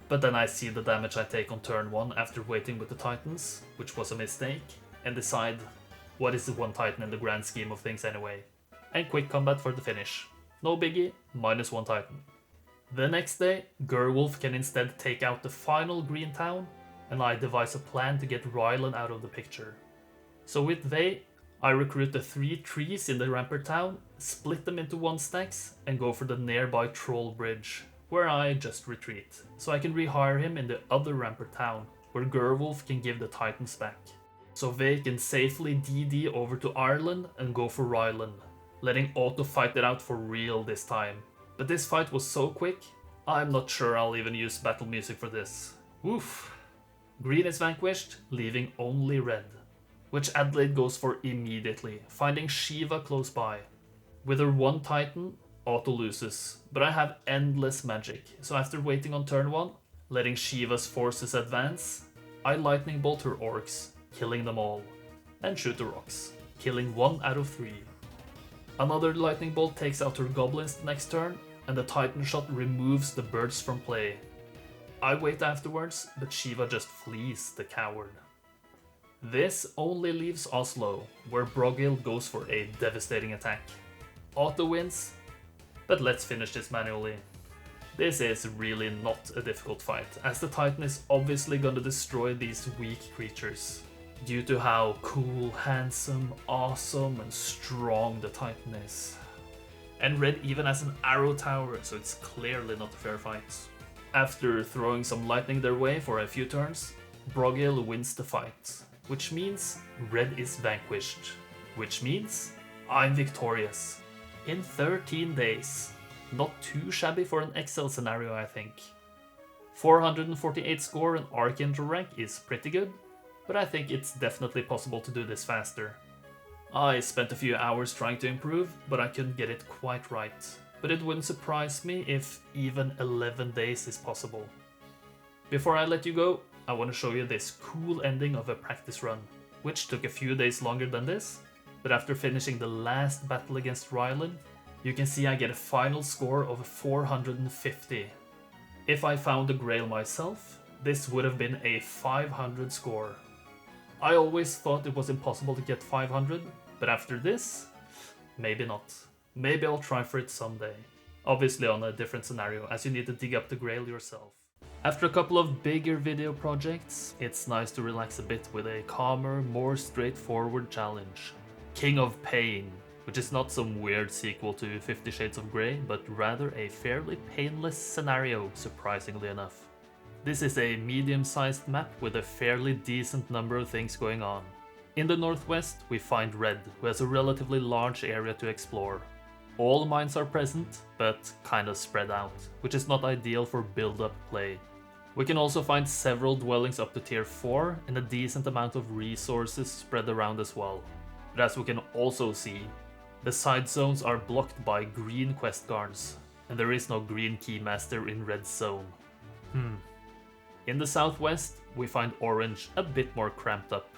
But then I see the damage I take on turn 1 after waiting with the Titans, which was a mistake, and decide, what is the 1 Titan in the grand scheme of things anyway? And quick combat for the finish. No biggie, -1 Titan. The next day, Gerwolf can instead take out the final green town, and I devise a plan to get Rylan out of the picture. So with Vey, I recruit the 3 trees in the Rampart town, split them into 1 stacks, and go for the nearby Troll Bridge, where I just retreat, so I can rehire him in the other Rampart town, where Gerwolf can give the Titans back. So Vey can safely DD over to Ireland and go for Rylan, letting Otto fight it out for real this time. But this fight was so quick, I'm not sure I'll even use battle music for this. Woof. Green is vanquished, leaving only red, which Adelaide goes for immediately, finding Shiva close by. With her 1 Titan, Otto loses, but I have endless magic, so after waiting on turn 1, letting Shiva's forces advance, I lightning bolt her orcs, killing them all, and shoot the rocks, killing 1 out of 3. Another lightning bolt takes out her goblins the next turn, and the Titan shot removes the birds from play. I wait afterwards, but Shiva just flees, the coward. This only leaves Oslo, where Broghild goes for a devastating attack. Otto wins, but let's finish this manually. This is really not a difficult fight, as the Titan is obviously gonna destroy these weak creatures, due to how cool, handsome, awesome and strong the Titan is. And red even has an arrow tower, so it's clearly not a fair fight. After throwing some lightning their way for a few turns, Brogale wins the fight, which means red is vanquished, which means I'm victorious. In 13 days. Not too shabby for an Excel scenario, I think. 448 score in Archangel rank is pretty good, but I think it's definitely possible to do this faster. I spent a few hours trying to improve, but I couldn't get it quite right. But it wouldn't surprise me if even 11 days is possible. Before I let you go, I want to show you this cool ending of a practice run, which took a few days longer than this, but after finishing the last battle against Ryland, you can see I get a final score of 450. If I found the Grail myself, this would have been a 500 score. I always thought it was impossible to get 500, but after this, maybe not. Maybe I'll try for it someday. Obviously on a different scenario, as you need to dig up the Grail yourself. After a couple of bigger video projects, it's nice to relax a bit with a calmer, more straightforward challenge. King of Pain, which is not some weird sequel to 50 Shades of Grey, but rather a fairly painless scenario, surprisingly enough. This is a medium-sized map with a fairly decent number of things going on. In the northwest, we find Red, who has a relatively large area to explore. All mines are present, but kinda spread out, which is not ideal for build-up play. We can also find several dwellings up to tier 4 and a decent amount of resources spread around as well. But as we can also see, the side zones are blocked by green quest guards, and there is no green keymaster in red zone. In the southwest, we find orange a bit more cramped up.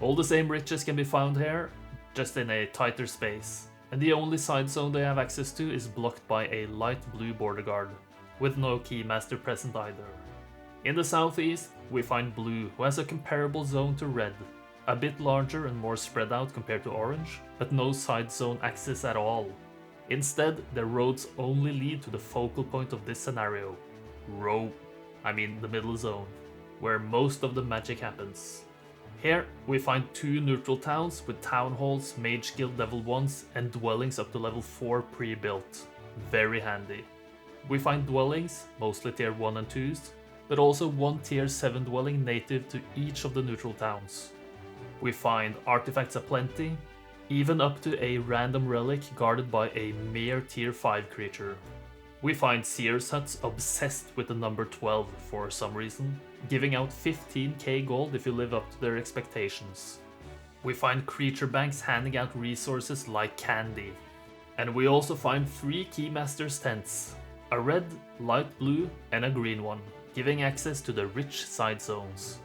All the same riches can be found here, just in a tighter space, and the only side zone they have access to is blocked by a light blue border guard, with no keymaster present either. In the southeast, we find blue, who has a comparable zone to red, a bit larger and more spread out compared to orange, but no side zone access at all. Instead, the roads only lead to the focal point of this scenario, the middle zone, where most of the magic happens. Here, we find 2 neutral towns with town halls, mage guild level 1s, and dwellings up to level 4 pre-built. Very handy. We find dwellings, mostly tier 1 and 2s, but also 1 tier 7 dwelling native to each of the neutral towns. We find artifacts aplenty, even up to a random relic guarded by a mere tier 5 creature. We find Seer's huts obsessed with the number 12 for some reason, giving out 15k gold if you live up to their expectations. We find creature banks handing out resources like candy. And we also find 3 keymasters tents, a red, light blue and a green one, giving access to the rich side zones.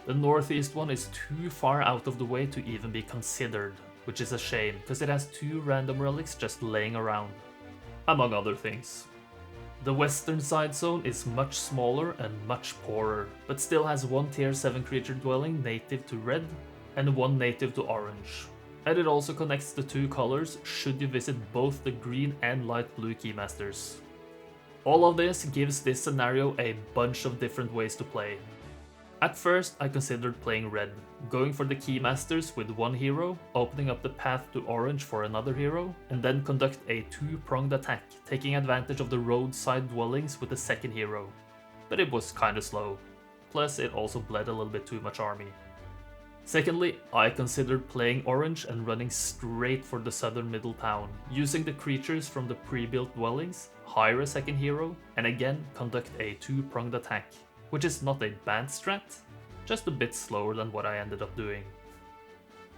The northeast one is too far out of the way to even be considered, which is a shame, because it has 2 random relics just laying around, among other things. The western side zone is much smaller and much poorer, but still has 1 tier 7 creature dwelling native to red and 1 native to orange. And it also connects the 2 colors should you visit both the green and light blue keymasters. All of this gives this scenario a bunch of different ways to play. At first, I considered playing red, going for the keymasters with 1 hero, opening up the path to orange for another hero, and then conduct a 2-pronged attack, taking advantage of the roadside dwellings with the second hero. But it was kinda slow, plus it also bled a little bit too much army. Secondly, I considered playing orange and running straight for the southern middle town, using the creatures from the pre-built dwellings, hire a second hero, and again conduct a 2-pronged attack. Which is not a bad strat, just a bit slower than what I ended up doing.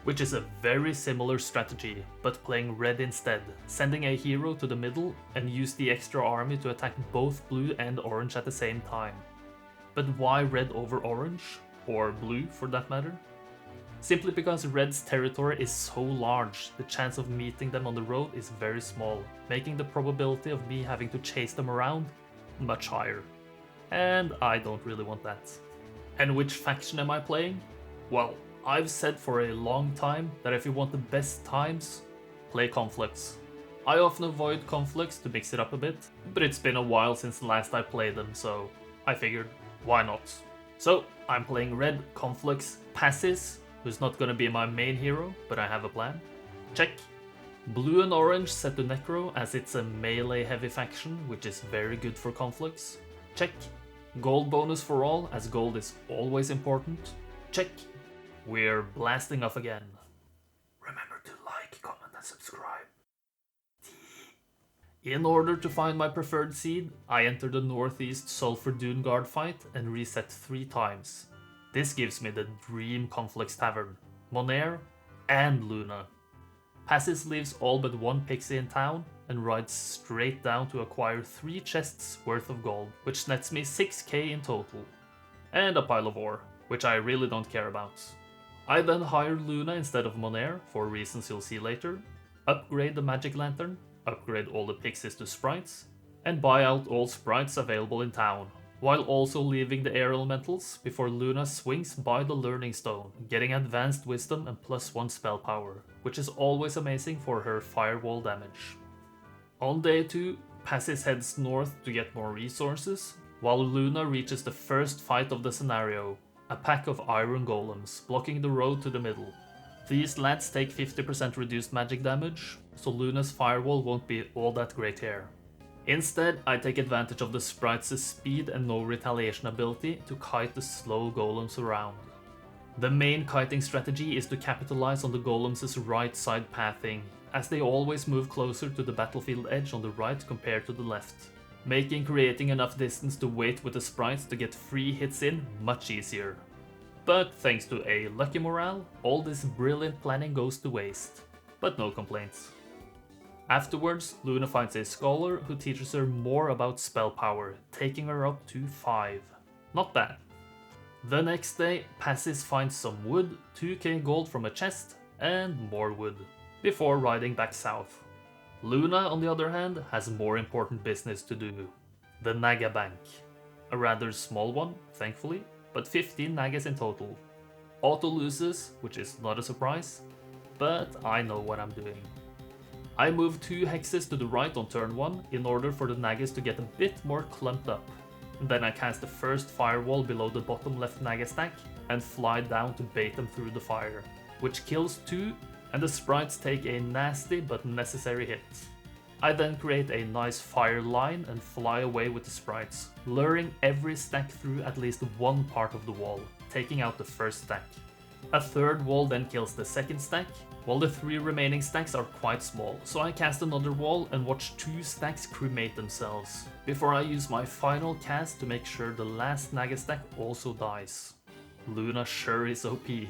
Which is a very similar strategy, but playing red instead, sending a hero to the middle and use the extra army to attack both blue and orange at the same time. But why red over orange, or blue for that matter? Simply because red's territory is so large, the chance of meeting them on the road is very small, making the probability of me having to chase them around much higher. And I don't really want that. And which faction am I playing? Well, I've said for a long time that if you want the best times, play Conflux. I often avoid conflicts to mix it up a bit, but it's been a while since the last I played them, so I figured, why not? So I'm playing red conflicts Passes, who's not gonna be my main hero, but I have a plan. Check. Blue and orange set to Necro as it's a melee heavy faction, which is very good for conflicts. Check. Gold bonus for all, as gold is always important. Check. We're blasting off again. Remember to like, comment and subscribe. In order to find my preferred seed, I enter the Northeast Sulfur Dune Guard fight and reset 3 times. This gives me the dream Conflicts Tavern, Monair and Luna. Passes leaves all but 1 pixie in town and rides straight down to acquire 3 chests worth of gold, which nets me 6k in total. And a pile of ore, which I really don't care about. I then hire Luna instead of Monair, for reasons you'll see later, upgrade the magic lantern, upgrade all the pixies to sprites, and buy out all sprites available in town, while also leaving the air elementals before Luna swings by the learning stone, getting advanced wisdom and +1 spell power, which is always amazing for her firewall damage. On day 2, Passes heads north to get more resources, while Luna reaches the first fight of the scenario, a pack of iron golems blocking the road to the middle. These lads take 50% reduced magic damage, so Luna's firewall won't be all that great here. Instead, I take advantage of the sprites' speed and no retaliation ability to kite the slow golems around. The main kiting strategy is to capitalize on the golems' right side pathing, as they always move closer to the battlefield edge on the right compared to the left, making creating enough distance to wait with the sprites to get free hits in much easier. But thanks to a lucky morale, all this brilliant planning goes to waste. But no complaints. Afterwards, Luna finds a scholar who teaches her more about spell power, taking her up to 5. Not bad. The next day, Passes finds some wood, 2k gold from a chest, and more wood, before riding back south. Luna, on the other hand, has more important business to do. The Naga Bank. A rather small one, thankfully, but 15 Nagas in total. Auto loses, which is not a surprise, but I know what I'm doing. I move 2 hexes to the right on turn 1 in order for the Nagas to get a bit more clumped up. Then I cast the first firewall below the bottom left Naga stack and fly down to bait them through the fire, which kills 2 and the sprites take a nasty but necessary hit. I then create a nice fire line and fly away with the sprites, luring every stack through at least one part of the wall, taking out the first stack. A third wall then kills the second stack, while the 3 remaining stacks are quite small, so I cast another wall and watch 2 stacks cremate themselves, before I use my final cast to make sure the last Naga stack also dies. Luna sure is OP.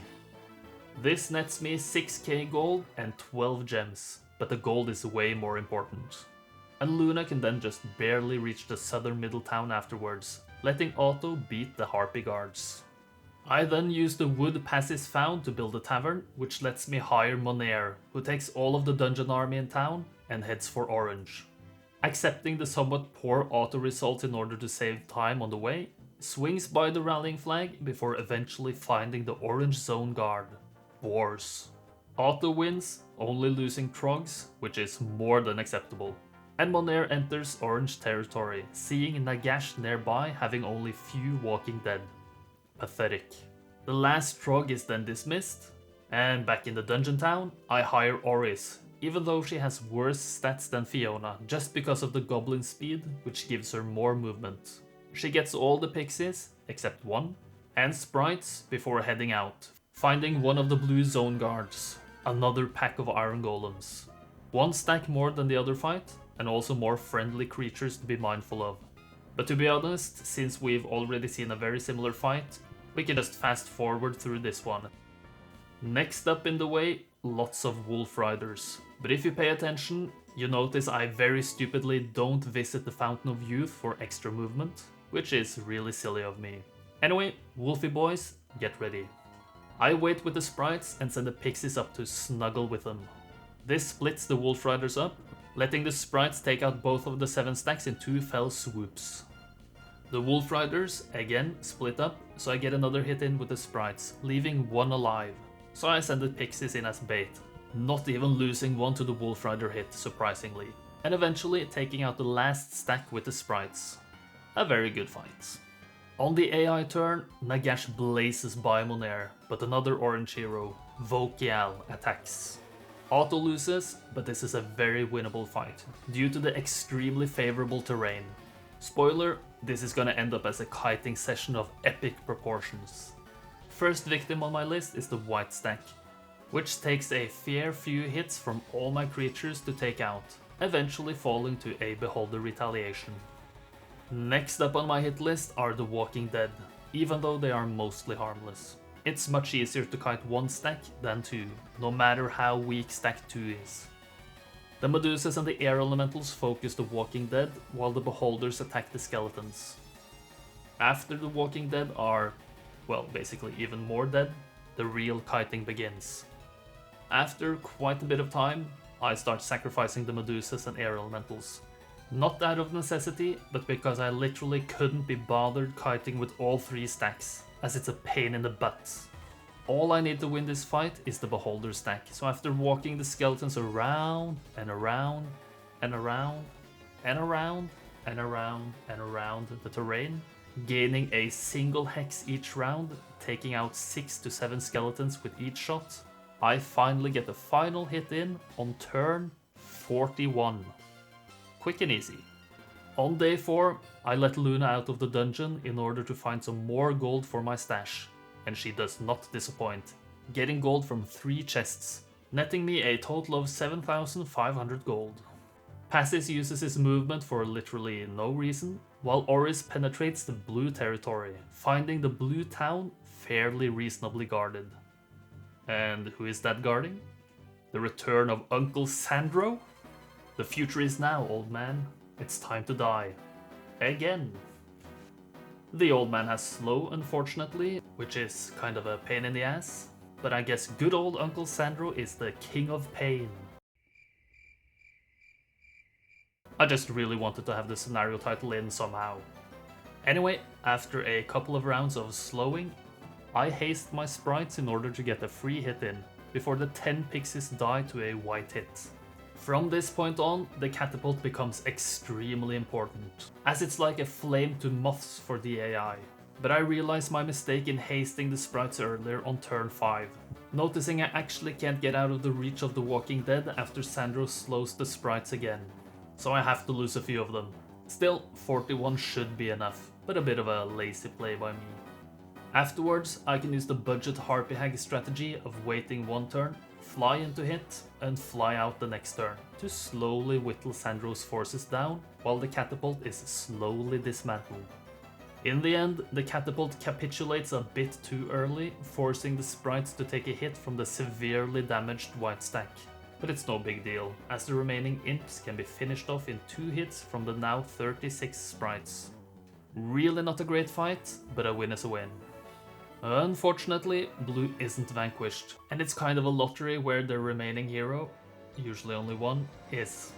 This nets me 6k gold and 12 gems, but the gold is way more important. And Luna can then just barely reach the southern middle town afterwards, letting Otto beat the Harpy guards. I then use the wood Passes found to build a tavern, which lets me hire Monair, who takes all of the dungeon army in town and heads for Orange. Accepting the somewhat poor auto results in order to save time on the way, swings by the rallying flag before eventually finding the Orange Zone Guard. Wars. Otto wins, only losing Trogs, which is more than acceptable. And Monair enters Orange territory, seeing Nagash nearby having only few walking dead. Pathetic. The last Trog is then dismissed, and back in the dungeon town, I hire Oris, even though she has worse stats than Fiona, just because of the goblin speed, which gives her more movement. She gets all the pixies, except 1, and sprites before heading out, finding one of the blue zone guards, another pack of iron golems. 1 stack more than the other fight, and also more friendly creatures to be mindful of. But to be honest, since we've already seen a very similar fight, we can just fast forward through this one. Next up in the way, lots of wolf riders. But if you pay attention, you notice I very stupidly don't visit the Fountain of Youth for extra movement, which is really silly of me. Anyway, wolfy boys, get ready. I wait with the sprites and send the pixies up to snuggle with them. This splits the wolf riders up, letting the sprites take out both of the 7 stacks in 2 fell swoops. The wolf riders, again, split up, so I get another hit in with the sprites, leaving 1 alive, so I send the pixies in as bait. not even losing one to the Wolf Rider hit, surprisingly, and eventually taking out the last stack with the sprites. A very good fight. On the AI turn, Nagash blazes by Monair, but another orange hero, Vokial, attacks. Auto loses, but this is a very winnable fight, due to the extremely favorable terrain. Spoiler, this is gonna end up as a kiting session of epic proportions. First victim on my list is the white stack, which takes a fair few hits from all my creatures to take out, eventually falling to a Beholder retaliation. Next up on my hit list are the Walking Dead, even though they are mostly harmless. It's much easier to kite one stack than two, no matter how weak stack 2 is. The Medusas and the Air Elementals focus the Walking Dead, while the Beholders attack the Skeletons. After the Walking Dead are, well, basically even more dead, the real kiting begins. After quite a bit of time, I start sacrificing the Medusas and Air Elementals. Not out of necessity, but because I literally couldn't be bothered kiting with all 3 stacks, as it's a pain in the butt. All I need to win this fight is the Beholder stack, so after walking the Skeletons around and around and around and around and around and around the terrain, gaining a single hex each round, taking out 6 to 7 Skeletons with each shot, I finally get the final hit in on turn 41. Quick and easy. On day 4, I let Luna out of the dungeon in order to find some more gold for my stash, and she does not disappoint, getting gold from 3 chests, netting me a total of 7,500 gold. Passis uses his movement for literally no reason, while Oris penetrates the blue territory, finding the blue town fairly reasonably guarded. And who is that guarding? The return of Uncle Sandro? The future is now, old man. It's time to die. Again. The old man has slow, unfortunately, which is kind of a pain in the ass, but I guess good old Uncle Sandro is the king of pain. I just really wanted to have the scenario title in somehow. Anyway, after a couple of rounds of slowing, I haste my sprites in order to get a free hit in, before the 10 pixies die to a white hit. From this point on, the catapult becomes extremely important, as it's like a flame to moths for the AI. But I realize my mistake in hasting the sprites earlier on turn 5, noticing I actually can't get out of the reach of the Walking Dead after Sandro slows the sprites again, so I have to lose a few of them. Still, 41 should be enough, but a bit of a lazy play by me. Afterwards, I can use the budget Harpy Hag strategy of waiting one turn, fly into hit, and fly out the next turn, to slowly whittle Sandro's forces down, while the catapult is slowly dismantled. In the end, the catapult capitulates a bit too early, forcing the sprites to take a hit from the severely damaged white stack. But it's no big deal, as the remaining imps can be finished off in 2 hits from the now 36 sprites. Really not a great fight, but a win is a win. Unfortunately, blue isn't vanquished, and it's kind of a lottery where the remaining hero, usually only one, is.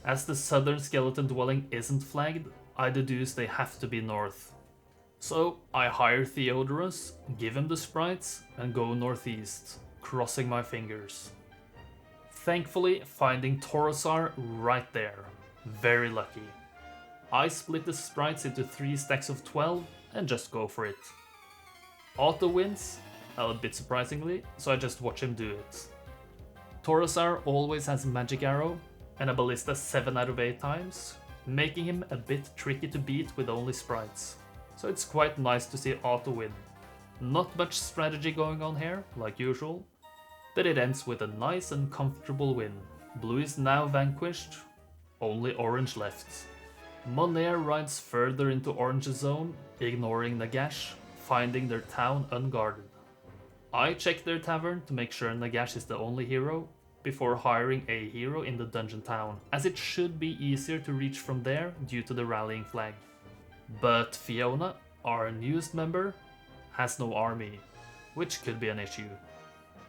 As the southern skeleton dwelling isn't flagged, I deduce they have to be north. So I hire Theodorus, give him the sprites, and go northeast, crossing my fingers. Thankfully, finding Torosar right there. Very lucky. I split the sprites into 3 stacks of 12 and just go for it. Otto wins, a bit surprisingly, so I just watch him do it. Torosar always has Magic Arrow and a Ballista 7 out of 8 times, making him a bit tricky to beat with only sprites. So it's quite nice to see Otto win. Not much strategy going on here, like usual, but it ends with a nice and comfortable win. Blue is now vanquished, only orange left. Monair rides further into Orange's zone, ignoring Nagash, finding their town unguarded. I check their tavern to make sure Nagash is the only hero, before hiring a hero in the dungeon town, as it should be easier to reach from there due to the rallying flag. But Fiona, our newest member, has no army, which could be an issue.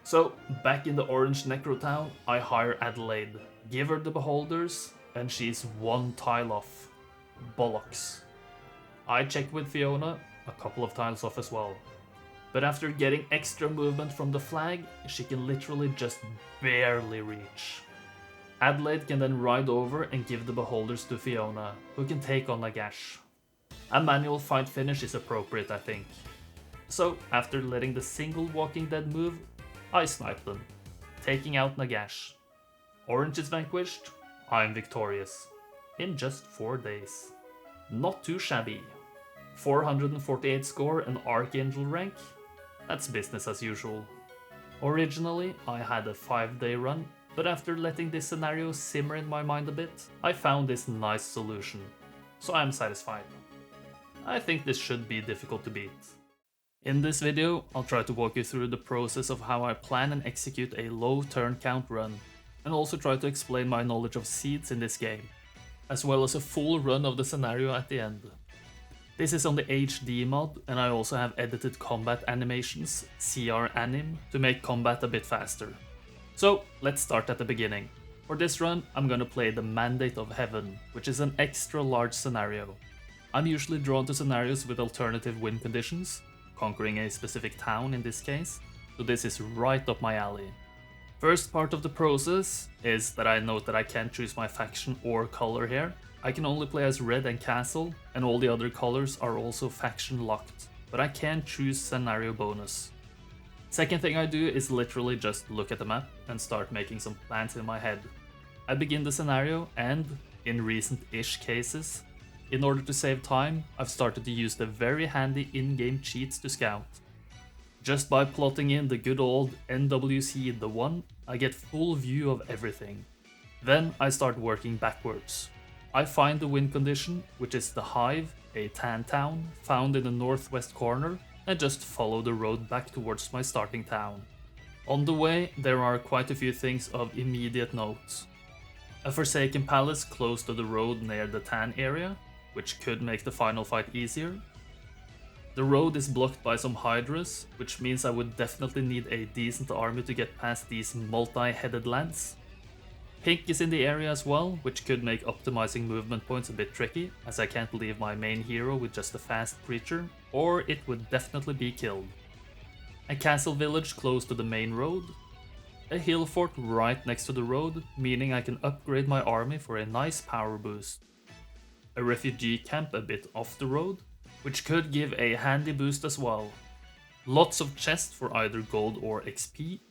So, back in the orange Necro town, I hire Adelaide, give her the Beholders, and she's 1 tile off. Bollocks. I check with Fiona, a couple of tiles off as well. But after getting extra movement from the flag, she can literally just barely reach. Adelaide can then ride over and give the beholders to Fiona, who can take on Nagash. A manual fight finish is appropriate, I think. So, after letting the single Walking Dead move, I snipe them, taking out Nagash. Orange is vanquished, I'm victorious. In just 4 days. Not too shabby. 448 score and Archangel rank? That's business as usual. Originally, I had a 5-day run, but after letting this scenario simmer in my mind a bit, I found this nice solution. So I'm satisfied. I think this should be difficult to beat. In this video, I'll try to walk you through the process of how I plan and execute a low turn count run, and also try to explain my knowledge of seeds in this game, as well as a full run of the scenario at the end. This is on the HD mod, and I also have edited combat animations, CR Anim, to make combat a bit faster. So let's start at the beginning. For this run, I'm gonna play the Mandate of Heaven, which is an extra large scenario. I'm usually drawn to scenarios with alternative win conditions, conquering a specific town in this case, so this is right up my alley. First part of the process is that I note that I can't choose my faction or color here. I can only play as red and castle, and all the other colors are also faction locked, but I can choose scenario bonus. Second thing I do is literally just look at the map and start making some plans in my head. I begin the scenario and, in recent-ish cases, in order to save time, I've started to use the very handy in-game cheats to scout. Just by plotting in the good old NWC the 1, I get full view of everything. Then I start working backwards. I find the win condition, which is the Hive, a tan town, found in the northwest corner, and just follow the road back towards my starting town. On the way, there are quite a few things of immediate note. A Forsaken Palace close to the road near the tan area, which could make the final fight easier. The road is blocked by some Hydras, which means I would definitely need a decent army to get past these multi-headed lads. Pink is in the area as well, which could make optimizing movement points a bit tricky, as I can't leave my main hero with just a fast creature, or it would definitely be killed. A castle village close to the main road. A hill fort right next to the road, meaning I can upgrade my army for a nice power boost. A refugee camp a bit off the road, which could give a handy boost as well. Lots of chests for either gold or XP.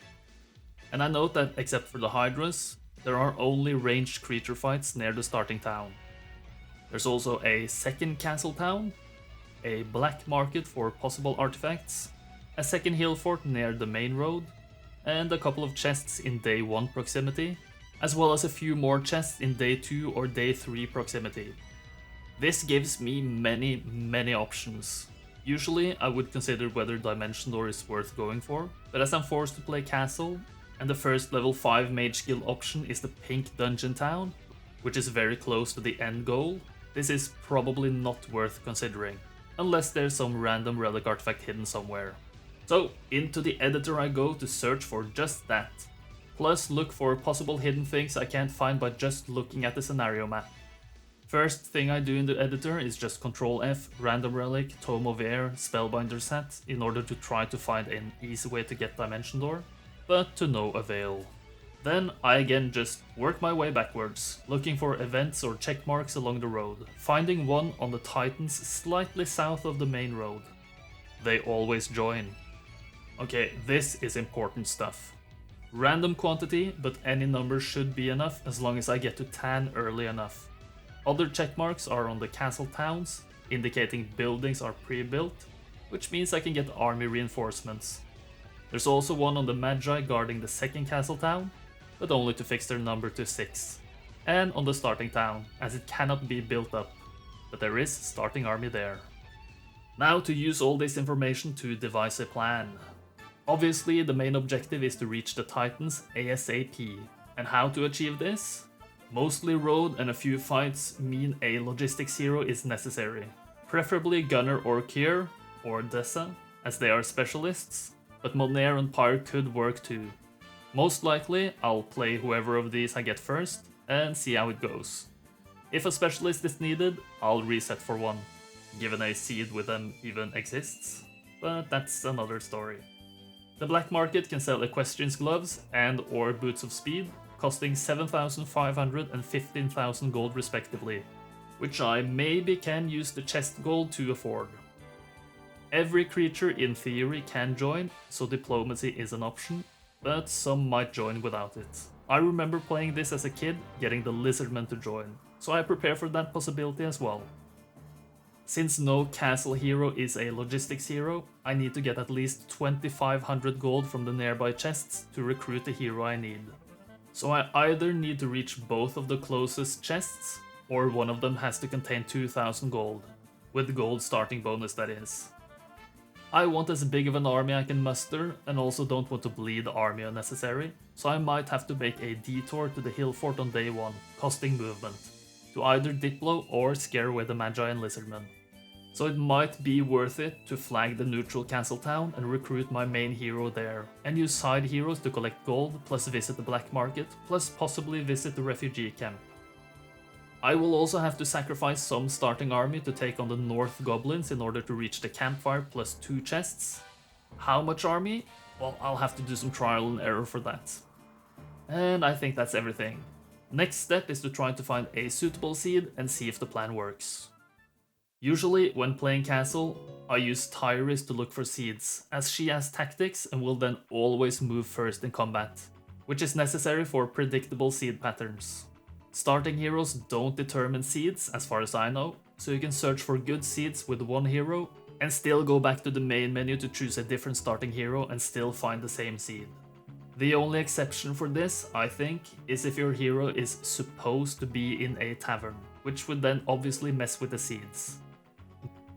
And I note that except for the Hydras, there are only ranged creature fights near the starting town. There's also a second castle town, a black market for possible artifacts, a second hill fort near the main road, and a couple of chests in day 1 proximity, as well as a few more chests in day 2 or day 3 proximity. This gives me many options. Usually I would consider whether Dimension Door is worth going for, but as I'm forced to play castle, and the first level 5 mage guild option is the pink dungeon town, which is very close to the end goal, this is probably not worth considering, unless there's some random relic artifact hidden somewhere. So into the editor I go to search for just that, plus look for possible hidden things I can't find by just looking at the scenario map. First thing I do in the editor is just Ctrl F, Random Relic, Tome of Air, Spellbinder set in order to try to find an easy way to get Dimension Door, but to no avail. Then I again just work my way backwards, looking for events or check marks along the road, finding one on the Titans slightly south of the main road. They always join. Okay, this is important stuff. Random quantity, but any number should be enough as long as I get to tan early enough. Other checkmarks are on the castle towns, indicating buildings are pre-built, which means I can get army reinforcements. There's also one on the Magi guarding the second castle town, but only to fix their number to 6. And on the starting town, as it cannot be built up, but there is starting army there. Now to use all this information to devise a plan. Obviously the main objective is to reach the Titans ASAP, and how to achieve this? Mostly road and a few fights mean a logistics hero is necessary. Preferably Gunner or Kier, or Dessa, as they are specialists, but Monair and Pyre could work too. Most likely, I'll play whoever of these I get first, and see how it goes. If a specialist is needed, I'll reset for one, given a seed with them even exists. but that's another story. The black market can sell Equestrian's gloves and or boots of speed, costing 7,500 and 15,000 gold respectively, which I maybe can use the chest gold to afford. Every creature in theory can join, so diplomacy is an option, but some might join without it. I remember playing this as a kid, getting the lizardmen to join, so I prepare for that possibility as well. Since no castle hero is a logistics hero, I need to get at least 2,500 gold from the nearby chests to recruit the hero I need. So I either need to reach both of the closest chests, or one of them has to contain 2,000 gold, with gold starting bonus that is. I want as big of an army I can muster, and also don't want to bleed the army unnecessary, so I might have to make a detour to the hill fort on day 1, costing movement, to either diplo or scare away the magi and lizardmen. So it might be worth it to flag the neutral castle town and recruit my main hero there, and use side heroes to collect gold, plus visit the black market, plus possibly visit the refugee camp. I will also have to sacrifice some starting army to take on the North Goblins in order to reach the campfire plus 2 chests. How much army? Well, I'll have to do some trial and error for that. And I think that's everything. Next step is to try to find a suitable seed and see if the plan works. Usually, when playing castle, I use Tyris to look for seeds, as she has tactics and will then always move first in combat, which is necessary for predictable seed patterns. Starting heroes don't determine seeds, as far as I know, so you can search for good seeds with one hero, and still go back to the main menu to choose a different starting hero and still find the same seed. The only exception for this, I think, is if your hero is supposed to be in a tavern, which would then obviously mess with the seeds.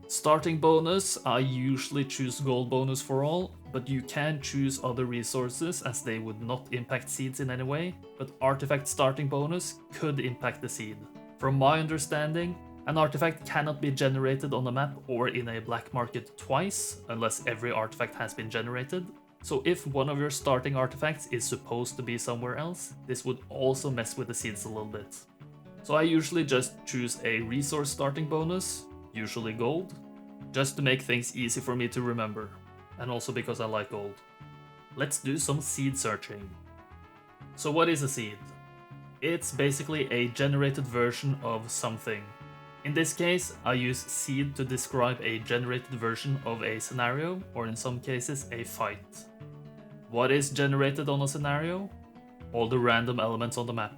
Starting bonus, I usually choose gold bonus for all, but you can choose other resources as they would not impact seeds in any way, but artifact starting bonus could impact the seed. From my understanding, an artifact cannot be generated on a map or in a black market twice, unless every artifact has been generated. So if one of your starting artifacts is supposed to be somewhere else, this would also mess with the seeds a little bit. So I usually just choose a resource starting bonus, usually gold, just to make things easy for me to remember, and also because I like gold. Let's do some seed searching. So what is a seed? It's basically a generated version of something. In this case, I use seed to describe a generated version of a scenario, or in some cases a fight. What is generated on a scenario? All the random elements on the map.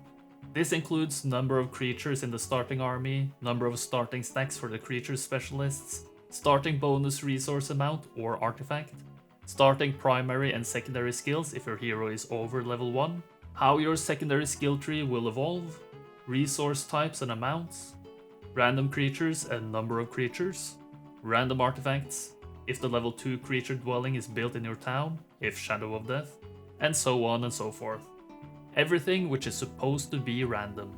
This includes number of creatures in the starting army, number of starting stacks for the creature specialists, starting bonus resource amount or artifact, starting primary and secondary skills if your hero is over level 1, how your secondary skill tree will evolve, resource types and amounts, random creatures and number of creatures, random artifacts, if the level 2 creature dwelling is built in your town, if Shadow of Death, and so on and so forth. Everything which is supposed to be random.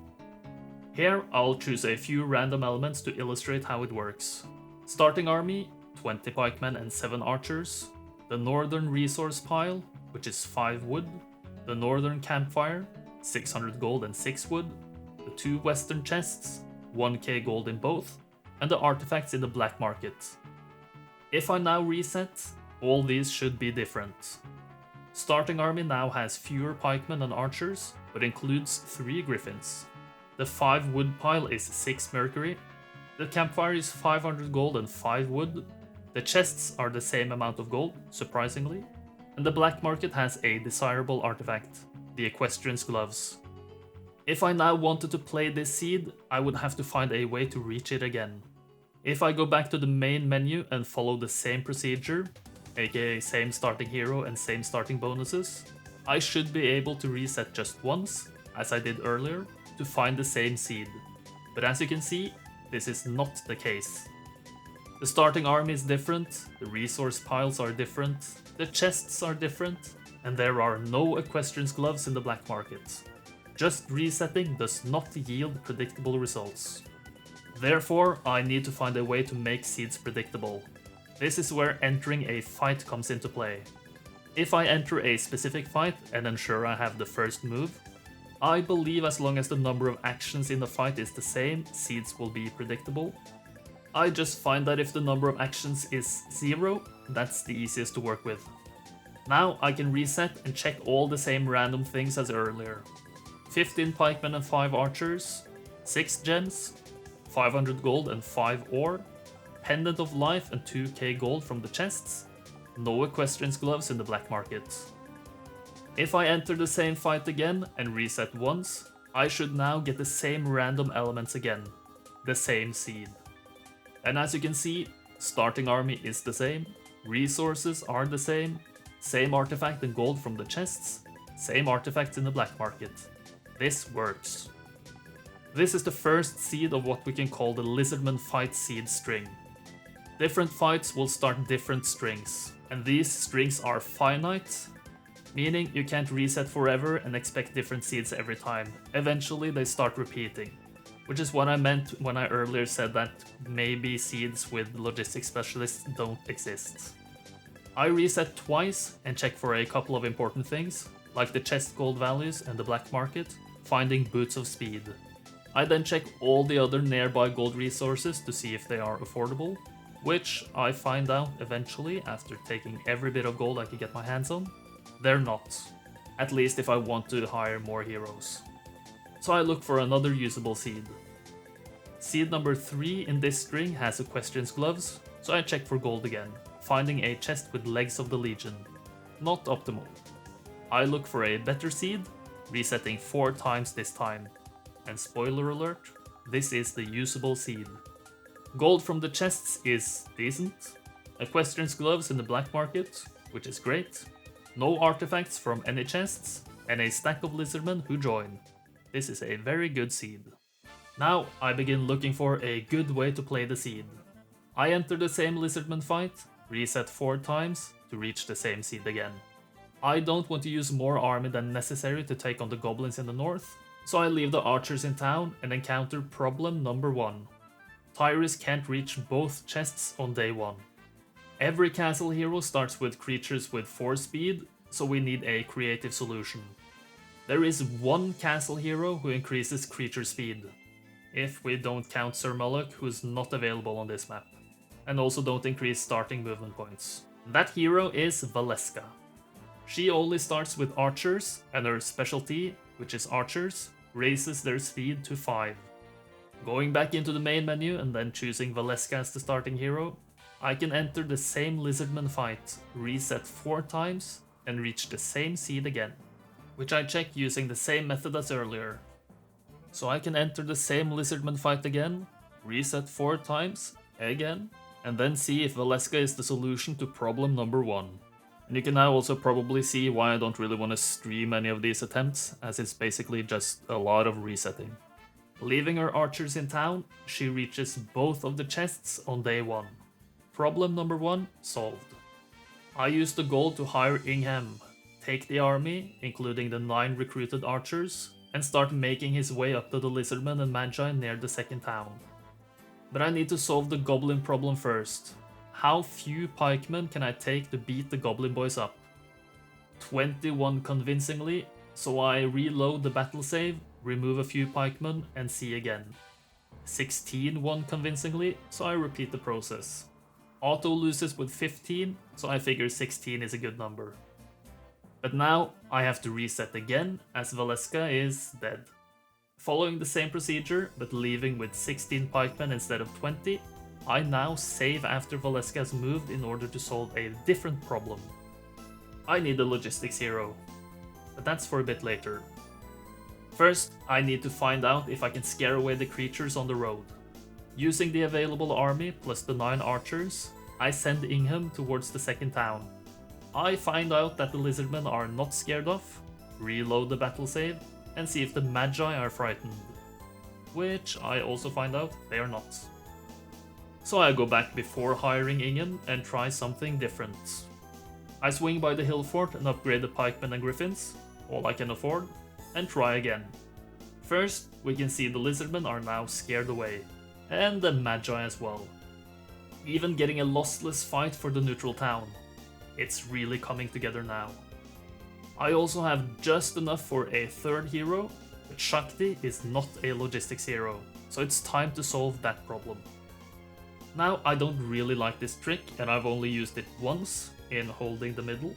Here I'll choose a few random elements to illustrate how it works. Starting army, 20 pikemen and 7 archers, the northern resource pile, which is 5 wood, the northern campfire, 600 gold and 6 wood, the 2 western chests, 1k gold in both, and the artifacts in the black market. If I now reset, all these should be different. Starting army now has fewer pikemen and archers, but includes 3 griffins. The 5 wood pile is 6 mercury, the campfire is 500 gold and 5 wood, the chests are the same amount of gold, surprisingly, and the black market has a desirable artifact, the Equestrian's gloves. If I now wanted to play this seed, I would have to find a way to reach it again. If I go back to the main menu and follow the same procedure, aka same starting hero and same starting bonuses, I should be able to reset just once, as I did earlier, to find the same seed. But as you can see, this is not the case. The starting army is different, the resource piles are different, the chests are different, and there are no Equestrian's gloves in the black market. Just resetting does not yield predictable results. Therefore, I need to find a way to make seeds predictable. This is where entering a fight comes into play. If I enter a specific fight and ensure I have the first move, I believe as long as the number of actions in the fight is the same, seeds will be predictable. I just find that if the number of actions is 0, That's the easiest to work with. Now I can reset and check all the same random things as earlier. 15 pikemen and 5 archers, 6 gems, 500 gold and 5 ore, Pendant of Life and 2k gold from the chests, no Equestrian's Gloves in the black market. If I enter the same fight again and reset once, I should now get the same random elements again, the same seed. And as you can see, starting army is the same, resources are the same artifact and gold from the chests, same artifacts in the black market. This works. This is the first seed of what we can call the Lizardman fight seed string. Different fights will start different strings, and these strings are finite, meaning you can't reset forever and expect different seeds every time. Eventually they start repeating, which is what I meant when I earlier said that maybe seeds with logistics specialists don't exist. I reset twice and check for a couple of important things, like the chest gold values and the black market, finding boots of speed. I then check all the other nearby gold resources to see if they are affordable, which I find out eventually after taking every bit of gold I can get my hands on. They're not, at least if I want to hire more heroes. So I look for another usable seed. Seed number 3 in this string has Equestrian's Gloves, so I check for gold again, finding a chest with Legs of the Legion. Not optimal. I look for a better seed, resetting 4 times this time. And spoiler alert, this is the usable seed. Gold from the chests is decent. Equestrian's Gloves in the black market, which is great. No artifacts from any chests, and a stack of lizardmen who join. This is a very good seed. Now I begin looking for a good way to play the seed. I enter the same lizardman fight, reset 4 times to reach the same seed again. I don't want to use more army than necessary to take on the goblins in the north, so I leave the archers in town and encounter problem number 1. Tyrus can't reach both chests on day 1. Every castle hero starts with creatures with 4 speed, so we need a creative solution. There is one castle hero who increases creature speed, if we don't count Sir Mulloch, who's not available on this map, and also don't increase starting movement points. That hero is Valeska. She only starts with archers, and her specialty, which is archers, raises their speed to 5. Going back into the main menu and then choosing Valeska as the starting hero, I can enter the same Lizardman fight, reset 4 times, and reach the same seed again, which I check using the same method as earlier. So I can enter the same Lizardman fight again, reset 4 times, again, and then see if Valeska is the solution to problem number 1. And you can now also probably see why I don't really want to stream any of these attempts, as it's basically just a lot of resetting. Leaving her archers in town, she reaches both of the chests on day 1. Problem number 1 solved. I use the gold to hire Ingham, take the army, including the 9 recruited archers, and start making his way up to the Lizardmen and Magi near the second town. But I need to solve the goblin problem first. How few pikemen can I take to beat the goblin boys up? 21 convincingly, so I reload the battle save, remove a few pikemen, and see again. 16 won convincingly, so I repeat the process. Otto loses with 15, so I figure 16 is a good number. But now I have to reset again, as Valeska is dead. Following the same procedure, but leaving with 16 pikemen instead of 20, I now save after Valeska has moved in order to solve a different problem. I need a logistics hero, but that's for a bit later. First, I need to find out if I can scare away the creatures on the road. Using the available army plus the 9 archers, I send Ingham towards the second town. I find out that the lizardmen are not scared off, reload the battle save, and see if the Magi are frightened. Which I also find out they are not. So I go back before hiring Ingham and try something different. I swing by the hill fort and upgrade the pikemen and griffins, all I can afford, and try again. First, we can see the lizardmen are now scared away, and the Magi as well. Even getting a lossless fight for the neutral town. It's really coming together now. I also have just enough for a third hero, but Shakti is not a logistics hero, so it's time to solve that problem. Now, I don't really like this trick, and I've only used it once in holding the middle,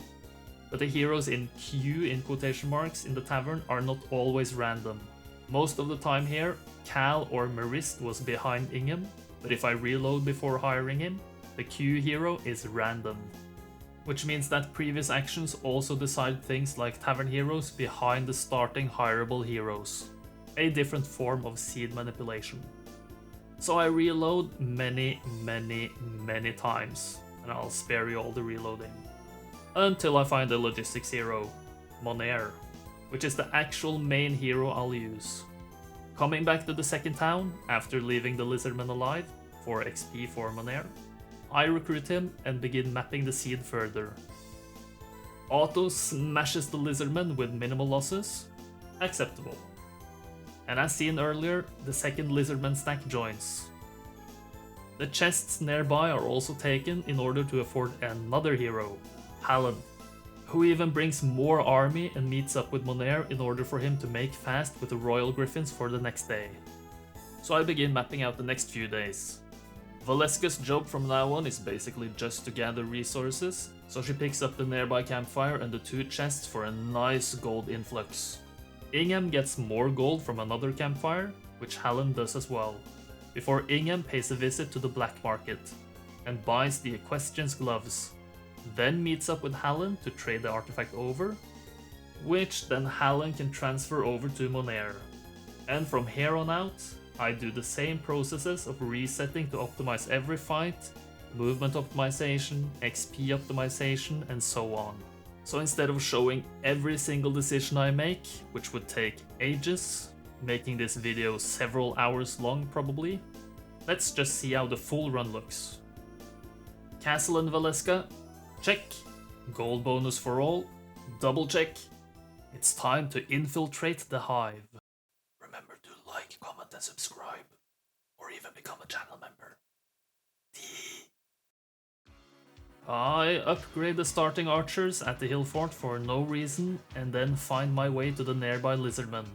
but the heroes in queue in quotation marks in the tavern are not always random. Most of the time here, Cal or Marist was behind Ingham, but if I reload before hiring him, the queue hero is random. Which means that previous actions also decide things like tavern heroes behind the starting hireable heroes. A different form of seed manipulation. So I reload many times, and I'll spare you all the reloading. Until I find a logistics hero, Monair, which is the actual main hero I'll use. Coming back to the second town, after leaving the Lizardman alive, for XP for Monair, I recruit him and begin mapping the seed further. Auto smashes the Lizardman with minimal losses, acceptable. And as seen earlier, the second Lizardman stack joins. The chests nearby are also taken in order to afford another hero, Hallen, who even brings more army and meets up with Monair in order for him to make fast with the Royal Griffins for the next day. So I begin mapping out the next few days. Valeska's job from now on is basically just to gather resources, so she picks up the nearby campfire and the 2 chests for a nice gold influx. Ingham gets more gold from another campfire, which Hallen does as well, before Ingham pays a visit to the black market and buys the Equestrian's gloves, then meets up with Hallen to trade the artifact over, which then Hallen can transfer over to Monair. And from here on out, I do the same processes of resetting to optimize every fight, movement optimization, XP optimization, and so on. So instead of showing every single decision I make, which would take ages, making this video several hours long probably, let's just see how the full run looks. Castle and Valeska, check. Gold bonus for all, double check. It's time to infiltrate the hive. Remember to like, comment and subscribe, or even become a channel member. I upgrade the starting archers at the hill fort for no reason and then find my way to the nearby Lizardman.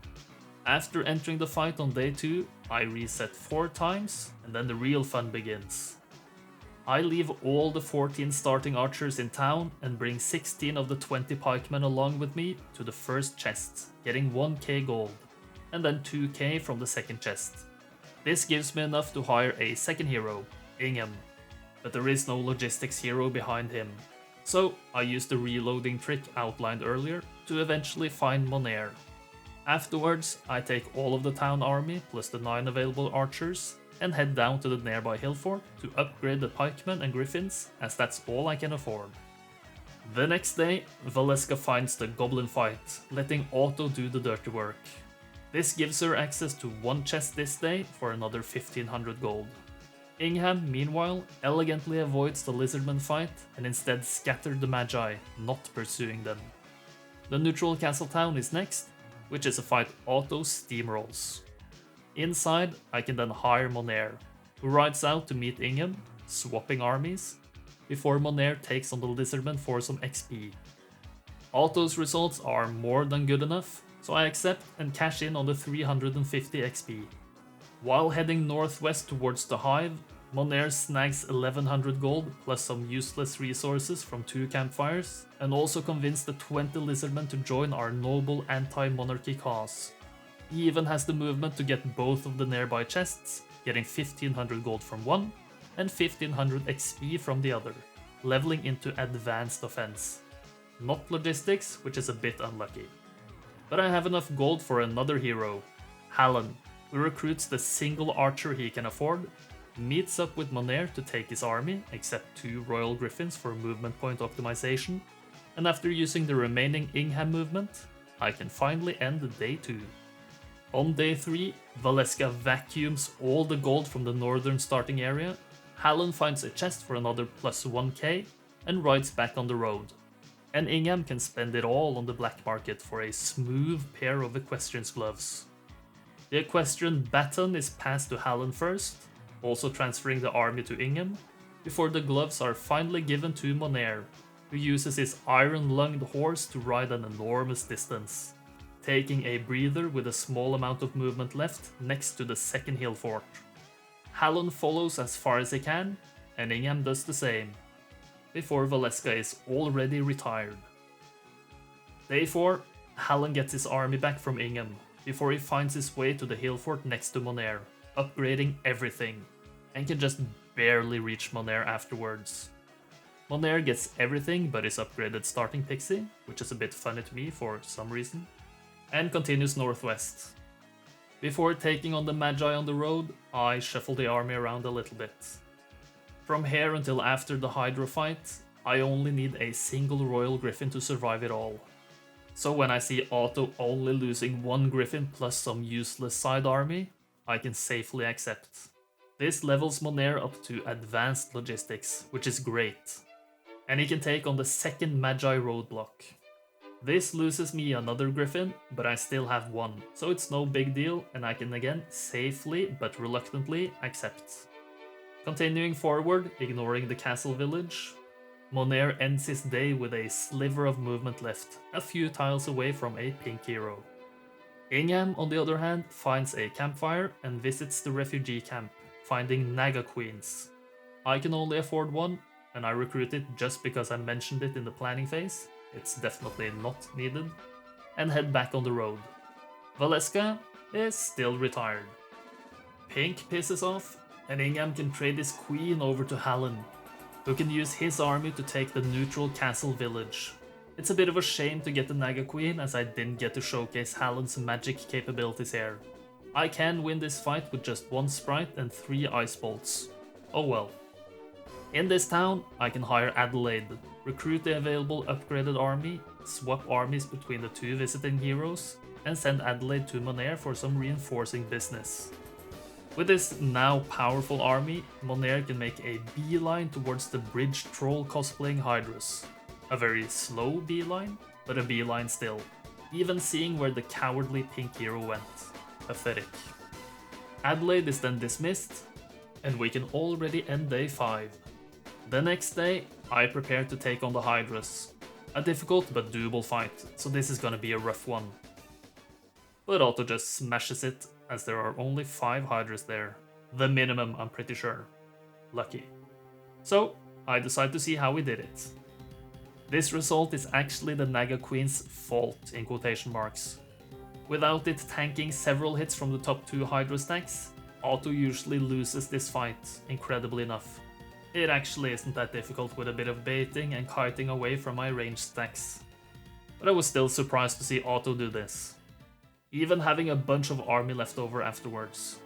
After entering the fight on day 2, I reset 4 times and then the real fun begins. I leave all the 14 starting archers in town and bring 16 of the 20 pikemen along with me to the first chest, getting 1k gold, and then 2k from the second chest. This gives me enough to hire a second hero, Ingham, but there is no logistics hero behind him. So I use the reloading trick outlined earlier to eventually find Monair. Afterwards, I take all of the town army plus the 9 available archers and head down to the nearby hill fort to upgrade the pikemen and griffins, as that's all I can afford. The next day, Valeska finds the goblin fight, letting Otto do the dirty work. This gives her access to 1 chest this day for another 1500 gold. Ingham, meanwhile, elegantly avoids the Lizardman fight and instead scattered the Magi, not pursuing them. The neutral castle town is next, which is a fight Otto steamrolls. Inside, I can then hire Monair, who rides out to meet Ingham, swapping armies, before Monair takes on the Lizardman for some XP. Otto's results are more than good enough, so I accept and cash in on the 350 XP. While heading northwest towards the hive, Monair snags 1100 gold plus some useless resources from 2 campfires, and also convinced the 20 Lizardmen to join our noble anti-monarchy cause. He even has the movement to get both of the nearby chests, getting 1500 gold from one and 1500 XP from the other, leveling into advanced offense. Not logistics, which is a bit unlucky. But I have enough gold for another hero, Hallen, who recruits the single archer he can afford, meets up with Monair to take his army, except 2 Royal Griffins for movement point optimization, and after using the remaining Ingham movement, I can finally end day 2. On day 3, Valeska vacuums all the gold from the northern starting area, Hallen finds a chest for another plus 1k, and rides back on the road. And Ingham can spend it all on the black market for a smooth pair of Equestrian's gloves. The Equestrian baton is passed to Hallen first, also transferring the army to Ingham, before the gloves are finally given to Monair, who uses his iron-lunged horse to ride an enormous distance, taking a breather with a small amount of movement left next to the second hill fort. Halon follows as far as he can, and Ingham does the same, before Valeska is already retired. Day 4, Halon gets his army back from Ingham, before he finds his way to the hill fort next to Monair, upgrading everything, and can just barely reach Monair afterwards. Monair gets everything but his upgraded starting pixie, which is a bit funny to me for some reason, and continues northwest. Before taking on the Magi on the road, I shuffle the army around a little bit. From here until after the Hydra fight, I only need a single Royal Griffin to survive it all. So when I see Otto only losing one Griffin plus some useless side army, I can safely accept. This levels Monair up to advanced logistics, which is great. And he can take on the second Magi roadblock. This loses me another Griffin, but I still have one, so it's no big deal and I can again safely but reluctantly accept. Continuing forward, ignoring the castle village, Monair ends his day with a sliver of movement left, a few tiles away from a pink hero. Ingham, on the other hand, finds a campfire and visits the refugee camp, finding Naga Queens. I can only afford one, and I recruit it just because I mentioned it in the planning phase, it's definitely not needed, and head back on the road. Valeska is still retired. Pink pisses off, and Ingham can trade his queen over to Halon, who can use his army to take the neutral castle village. It's a bit of a shame to get the Naga Queen, as I didn't get to showcase Halon's magic capabilities here. I can win this fight with just one sprite and 3 ice bolts. Oh well. In this town, I can hire Adelaide, recruit the available upgraded army, swap armies between the 2 visiting heroes, and send Adelaide to Monair for some reinforcing business. With this now powerful army, Monair can make a beeline towards the bridge troll cosplaying Hydrus. A very slow beeline, but a beeline still, even seeing where the cowardly pink hero went. Pathetic. Adelaide is then dismissed, and we can already end day 5. The next day, I prepare to take on the Hydrus. A difficult but doable fight, so this is gonna be a rough one. But Otto just smashes it, as there are only 5 Hydras there. The minimum, I'm pretty sure. Lucky. So, I decide to see how we did it. This result is actually the Naga Queen's fault, in quotation marks. Without it tanking several hits from the top 2 Hydra stacks, Otto usually loses this fight, incredibly enough. It actually isn't that difficult with a bit of baiting and kiting away from my ranged stacks. But I was still surprised to see Otto do this, even having a bunch of army left over afterwards.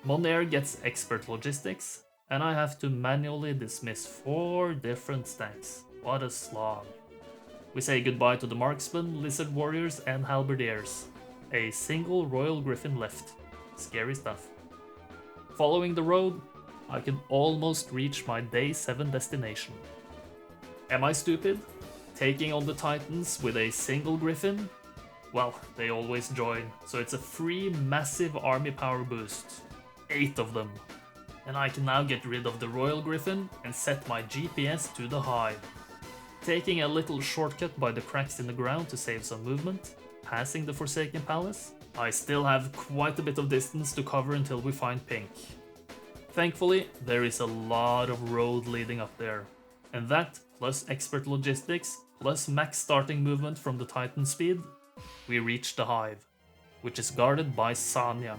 Monair gets expert logistics, and I have to manually dismiss 4 different stacks. What a slog. We say goodbye to the marksmen, lizard warriors, and halberdiers. A single royal griffin left. Scary stuff. Following the road, I can almost reach my day 7 destination. Am I stupid? Taking on the titans with a single griffin? Well, they always join, so it's a free massive army power boost. 8 of them. And I can now get rid of the Royal Griffin and set my GPS to the hive. Taking a little shortcut by the cracks in the ground to save some movement, passing the Forsaken Palace, I still have quite a bit of distance to cover until we find Pink. Thankfully, there is a lot of road leading up there, and that, plus expert logistics, plus max starting movement from the Titan speed, we reach the hive, which is guarded by Sanya.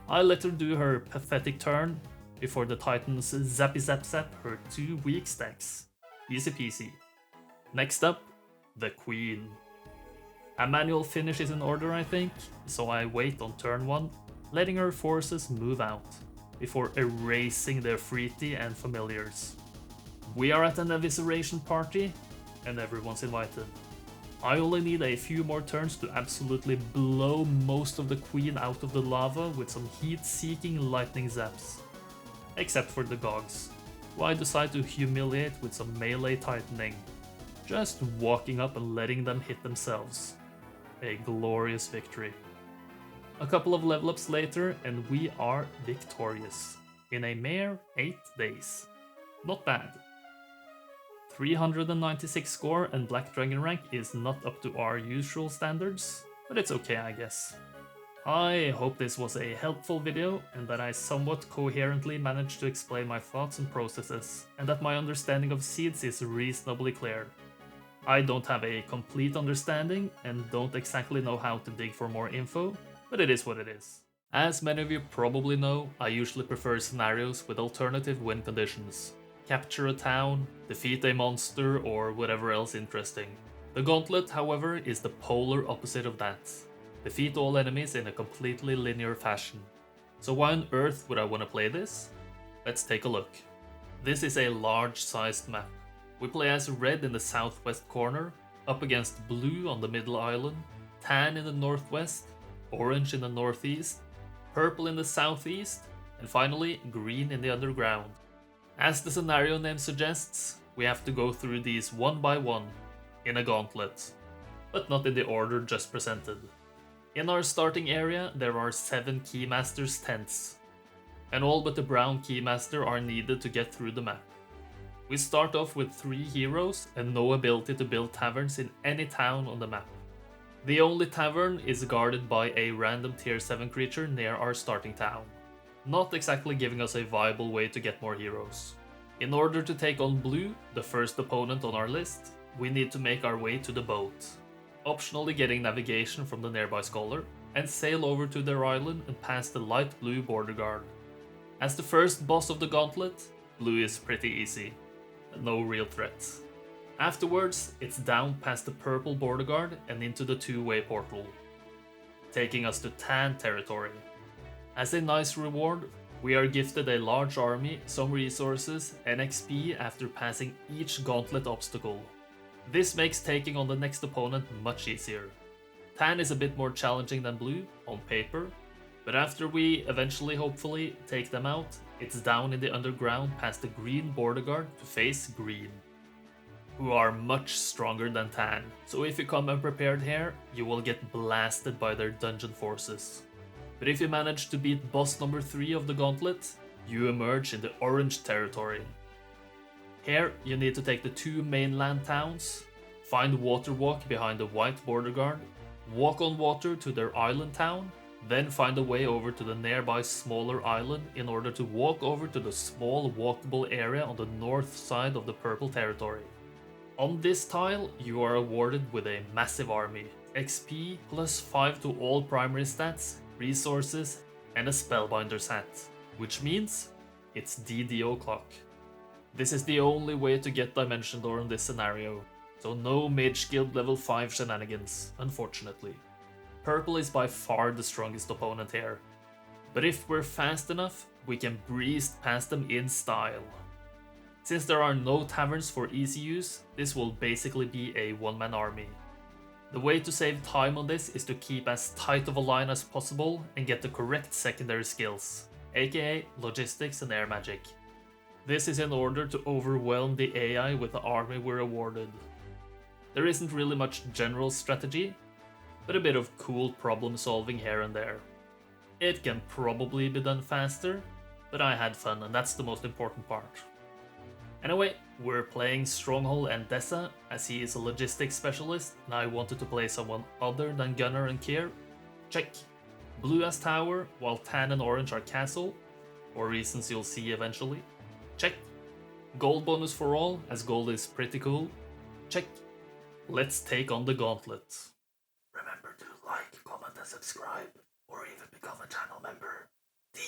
I let her do her pathetic turn before the Titans zappy zap zap her 2 weak stacks. Easy peasy. Next up, the Queen. A manual finish is in order, I think, so I wait on turn 1, letting her forces move out, before erasing their Freety and familiars. We are at an evisceration party, and everyone's invited. I only need a few more turns to absolutely blow most of the Queen out of the lava with some heat-seeking lightning zaps. Except for the Gogs, who I decide to humiliate with some melee tightening. Just walking up and letting them hit themselves. A glorious victory. A couple of level ups later and we are victorious. In a mere 8 days. Not bad. 396 score and Black Dragon rank is not up to our usual standards, but it's okay I guess. I hope this was a helpful video and that I somewhat coherently managed to explain my thoughts and processes, and that my understanding of seeds is reasonably clear. I don't have a complete understanding and don't exactly know how to dig for more info, but it is what it is. As many of you probably know, I usually prefer scenarios with alternative win conditions. Capture a town, defeat a monster, or whatever else interesting. The Gauntlet, however, is the polar opposite of that. Defeat all enemies in a completely linear fashion. So why on earth would I want to play this? Let's take a look. This is a large-sized map. We play as red in the southwest corner, up against blue on the middle island, tan in the northwest, orange in the northeast, purple in the southeast, and finally green in the underground. As the scenario name suggests, we have to go through these one by one, in a gauntlet, but not in the order just presented. In our starting area there are 7 Keymasters tents, and all but the brown Keymaster are needed to get through the map. We start off with 3 heroes and no ability to build taverns in any town on the map. The only tavern is guarded by a random tier 7 creature near our starting town, not exactly giving us a viable way to get more heroes. In order to take on blue, the first opponent on our list, we need to make our way to the boat, optionally getting navigation from the nearby scholar, and sail over to their island and pass the light blue border guard. As the first boss of the gauntlet, blue is pretty easy, no real threat. Afterwards, it's down past the purple border guard and into the two-way portal, taking us to tan territory. As a nice reward, we are gifted a large army, some resources, and XP after passing each gauntlet obstacle. This makes taking on the next opponent much easier. Tan is a bit more challenging than blue, on paper, but after we eventually, hopefully, take them out, it's down in the underground past the green border guard to face green, who are much stronger than tan, so if you come unprepared here, you will get blasted by their dungeon forces. But if you manage to beat boss number 3 of the gauntlet, you emerge in the orange territory. Here, you need to take the 2 mainland towns, find water walk behind the white border guard, walk on water to their island town, then find a way over to the nearby smaller island in order to walk over to the small walkable area on the north side of the purple territory. On this tile, you are awarded with a massive army, XP plus 5 to all primary stats, resources, and a Spellbinder's hat, which means it's DD o'clock. This is the only way to get Dimension Door in this scenario, so no Mage Guild level 5 shenanigans, unfortunately. Purple is by far the strongest opponent here, but if we're fast enough, we can breeze past them in style. Since there are no taverns for easy use, this will basically be a one-man army. The way to save time on this is to keep as tight of a line as possible and get the correct secondary skills, aka logistics and air magic. This is in order to overwhelm the AI with the army we're awarded. There isn't really much general strategy, but a bit of cool problem solving here and there. It can probably be done faster, but I had fun and that's the most important part. Anyway, we're playing Stronghold and Dessa, as he is a logistics specialist and I wanted to play someone other than Gunnar and Kier. Check. Blue as tower, while tan and orange are castle, for reasons you'll see eventually. Check. Gold bonus for all, as gold is pretty cool. Check. Let's take on the gauntlet. Remember to like, comment and subscribe, or even become a channel member. DE.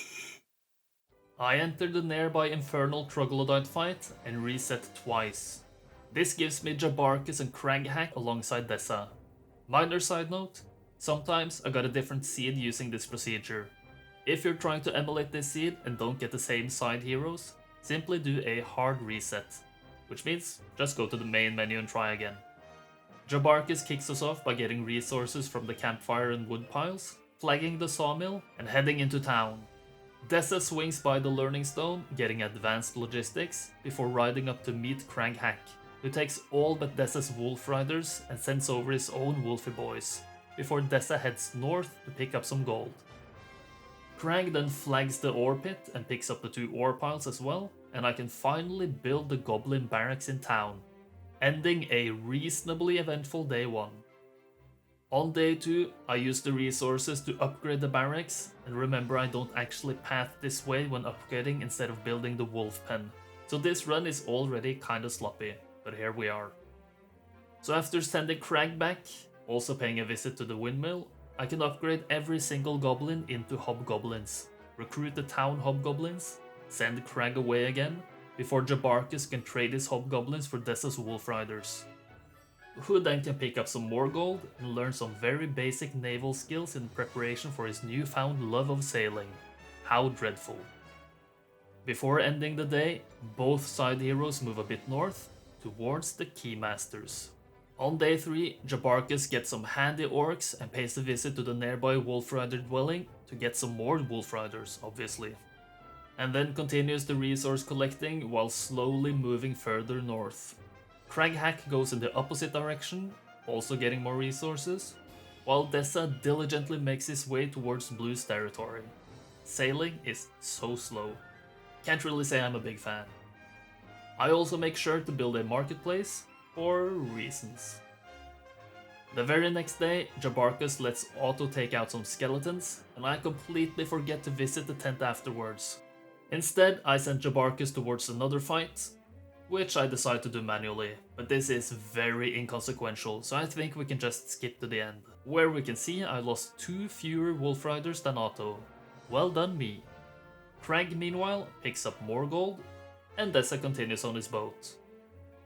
I entered the nearby infernal troglodyte fight and reset twice. This gives me Jabarcus and Craghack alongside Dessa. Minor side note, sometimes I got a different seed using this procedure. If you're trying to emulate this seed and don't get the same side heroes, simply do a hard reset, which means just go to the main menu and try again. Jabarcus kicks us off by getting resources from the campfire and wood piles, flagging the sawmill, and heading into town. Dessa swings by the Learning Stone, getting advanced logistics, before riding up to meet Craghack, who takes all but Dessa's wolf riders and sends over his own wolfy boys, before Dessa heads north to pick up some gold. Crag then flags the ore pit and picks up the 2 ore piles as well, and I can finally build the goblin barracks in town, ending a reasonably eventful day 1. On day 2, I used the resources to upgrade the barracks, and remember I don't actually path this way when upgrading instead of building the wolf pen. So this run is already kinda sloppy, but here we are. So after sending Crag back, also paying a visit to the windmill, I can upgrade every single goblin into hobgoblins, recruit the town hobgoblins, send Crag away again, before Jabarkus can trade his hobgoblins for Dessa's wolf riders. Who then can pick up some more gold and learn some very basic naval skills in preparation for his newfound love of sailing. How dreadful. Before ending the day, both side heroes move a bit north, towards the Keymasters. On day 3, Jabarkus gets some handy orcs and pays a visit to the nearby Wolf Rider dwelling to get some more Wolf Riders, obviously. And then continues the resource collecting while slowly moving further north. Craghack goes in the opposite direction, also getting more resources, while Dessa diligently makes his way towards Blue's territory. Sailing is so slow. Can't really say I'm a big fan. I also make sure to build a marketplace, for reasons. The very next day, Jabarkus lets Otto take out some skeletons, and I completely forget to visit the tent afterwards. Instead, I send Jabarkus towards another fight, which I decide to do manually, but this is very inconsequential, so I think we can just skip to the end, where we can see I lost 2 fewer Wolf Riders than Otto. Well done me. Crag meanwhile picks up more gold, and Dessa continues on his boat.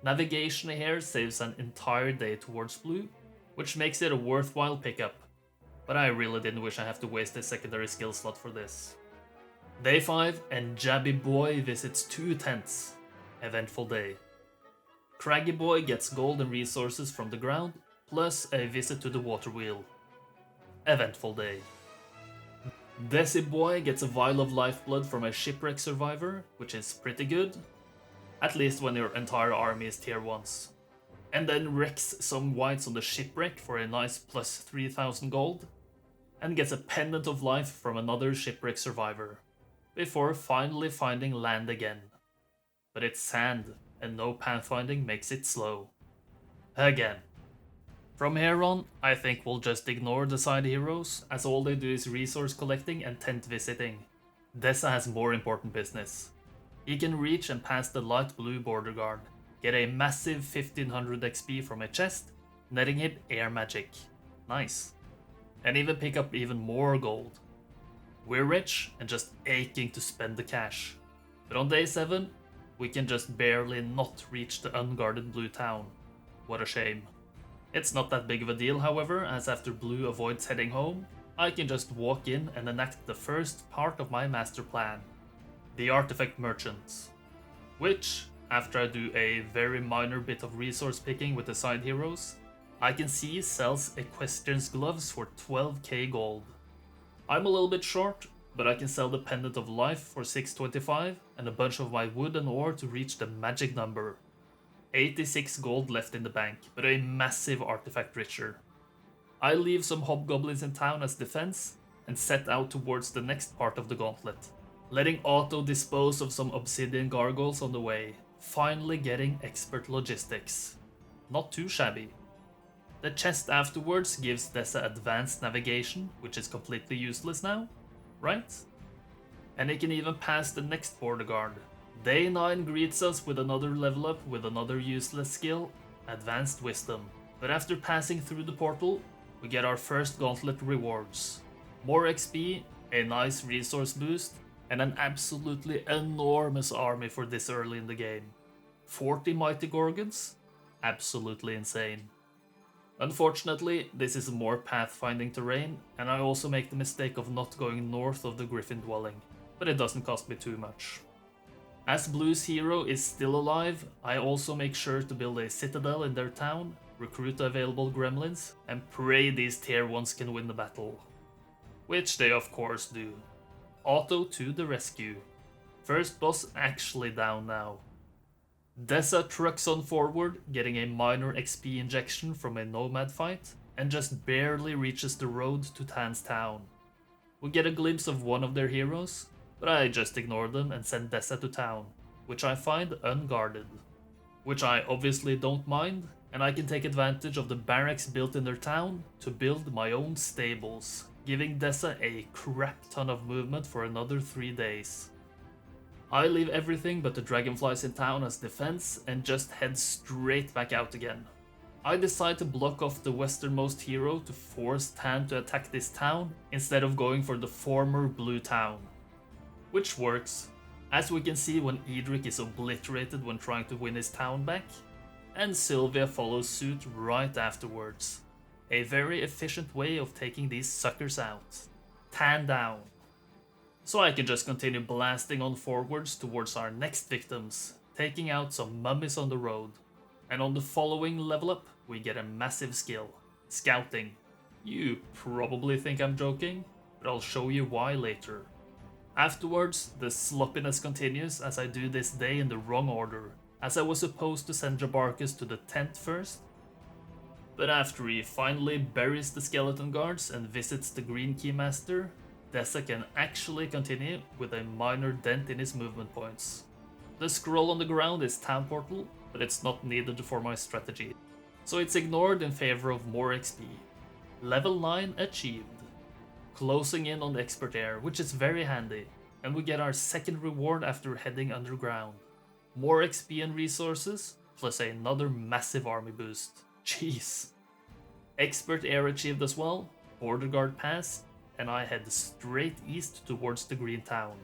Navigation here saves an entire day towards Blue, which makes it a worthwhile pickup, but I really didn't wish I have to waste a secondary skill slot for this. Day 5 and Jabby Boy visits 2 tents. Eventful day. Craggy Boy gets gold and resources from the ground, plus a visit to the water wheel. Eventful day. Desi Boy gets a vial of lifeblood from a shipwreck survivor, which is pretty good, at least when your entire army is tier 1s. And then wrecks some whites on the shipwreck for a nice plus 3000 gold, and gets a pendant of life from another shipwreck survivor, before finally finding land again. But it's sand, and no pathfinding makes it slow. Again. From here on, I think we'll just ignore the side heroes, as all they do is resource collecting and tent visiting. Dessa has more important business. He can reach and pass the light blue border guard, get a massive 1500 XP from a chest, netting him air magic. Nice. And even pick up even more gold. We're rich and just aching to spend the cash. But on day 7, we can just barely not reach the unguarded blue town. What a shame. It's not that big of a deal, however, as after Blue avoids heading home, I can just walk in and enact the first part of my master plan. The Artifact Merchants. Which, after I do a very minor bit of resource picking with the side heroes, I can see sells Equestrian's Gloves for 12k gold. I'm a little bit short, but I can sell the Pendant of Life for 625 and a bunch of my wood and ore to reach the magic number. 86 gold left in the bank, but a massive artifact richer. I leave some hobgoblins in town as defense and set out towards the next part of the gauntlet, letting Otto dispose of some obsidian gargoyles on the way, finally getting expert logistics. Not too shabby. The chest afterwards gives Dessa advanced navigation, which is completely useless now, right? And he can even pass the next border guard. Day 9 greets us with another level up with another useless skill, Advanced Wisdom. But after passing through the portal, we get our first gauntlet rewards. More XP, a nice resource boost, and an absolutely enormous army for this early in the game. 40 mighty Gorgons? Absolutely insane. Unfortunately, this is more pathfinding terrain, and I also make the mistake of not going north of the Griffin dwelling, but it doesn't cost me too much. As Blue's hero is still alive, I also make sure to build a citadel in their town, recruit available gremlins, and pray these tier 1s can win the battle. Which they of course do. Otto to the rescue. First boss actually down now. Dessa trucks on forward, getting a minor XP injection from a nomad fight, and just barely reaches the road to Tan's town. We get a glimpse of one of their heroes, but I just ignore them and send Dessa to town, which I find unguarded. Which I obviously don't mind, and I can take advantage of the barracks built in their town to build my own stables, giving Dessa a crap ton of movement for another 3 days. I leave everything but the dragonflies in town as defense and just head straight back out again. I decide to block off the westernmost hero to force Tan to attack this town instead of going for the former blue town. Which works, as we can see when Edric is obliterated when trying to win his town back, and Sylvia follows suit right afterwards. A very efficient way of taking these suckers out. Tan down. So I can just continue blasting on forwards towards our next victims, taking out some mummies on the road. And on the following level up, we get a massive skill, Scouting. You probably think I'm joking, but I'll show you why later. Afterwards, the sloppiness continues as I do this day in the wrong order, as I was supposed to send Jabarcus to the tent first. But after he finally buries the skeleton guards and visits the Green Keymaster, Dessa can actually continue with a minor dent in his movement points. The scroll on the ground is Town Portal, but it's not needed for my strategy, so it's ignored in favor of more XP. Level 9 achieved. Closing in on the Expert Air, which is very handy, and we get our second reward after heading underground. More XP and resources, plus another massive army boost. Jeez. Expert Air achieved as well, Border Guard pass, and I head straight east towards the Green Town.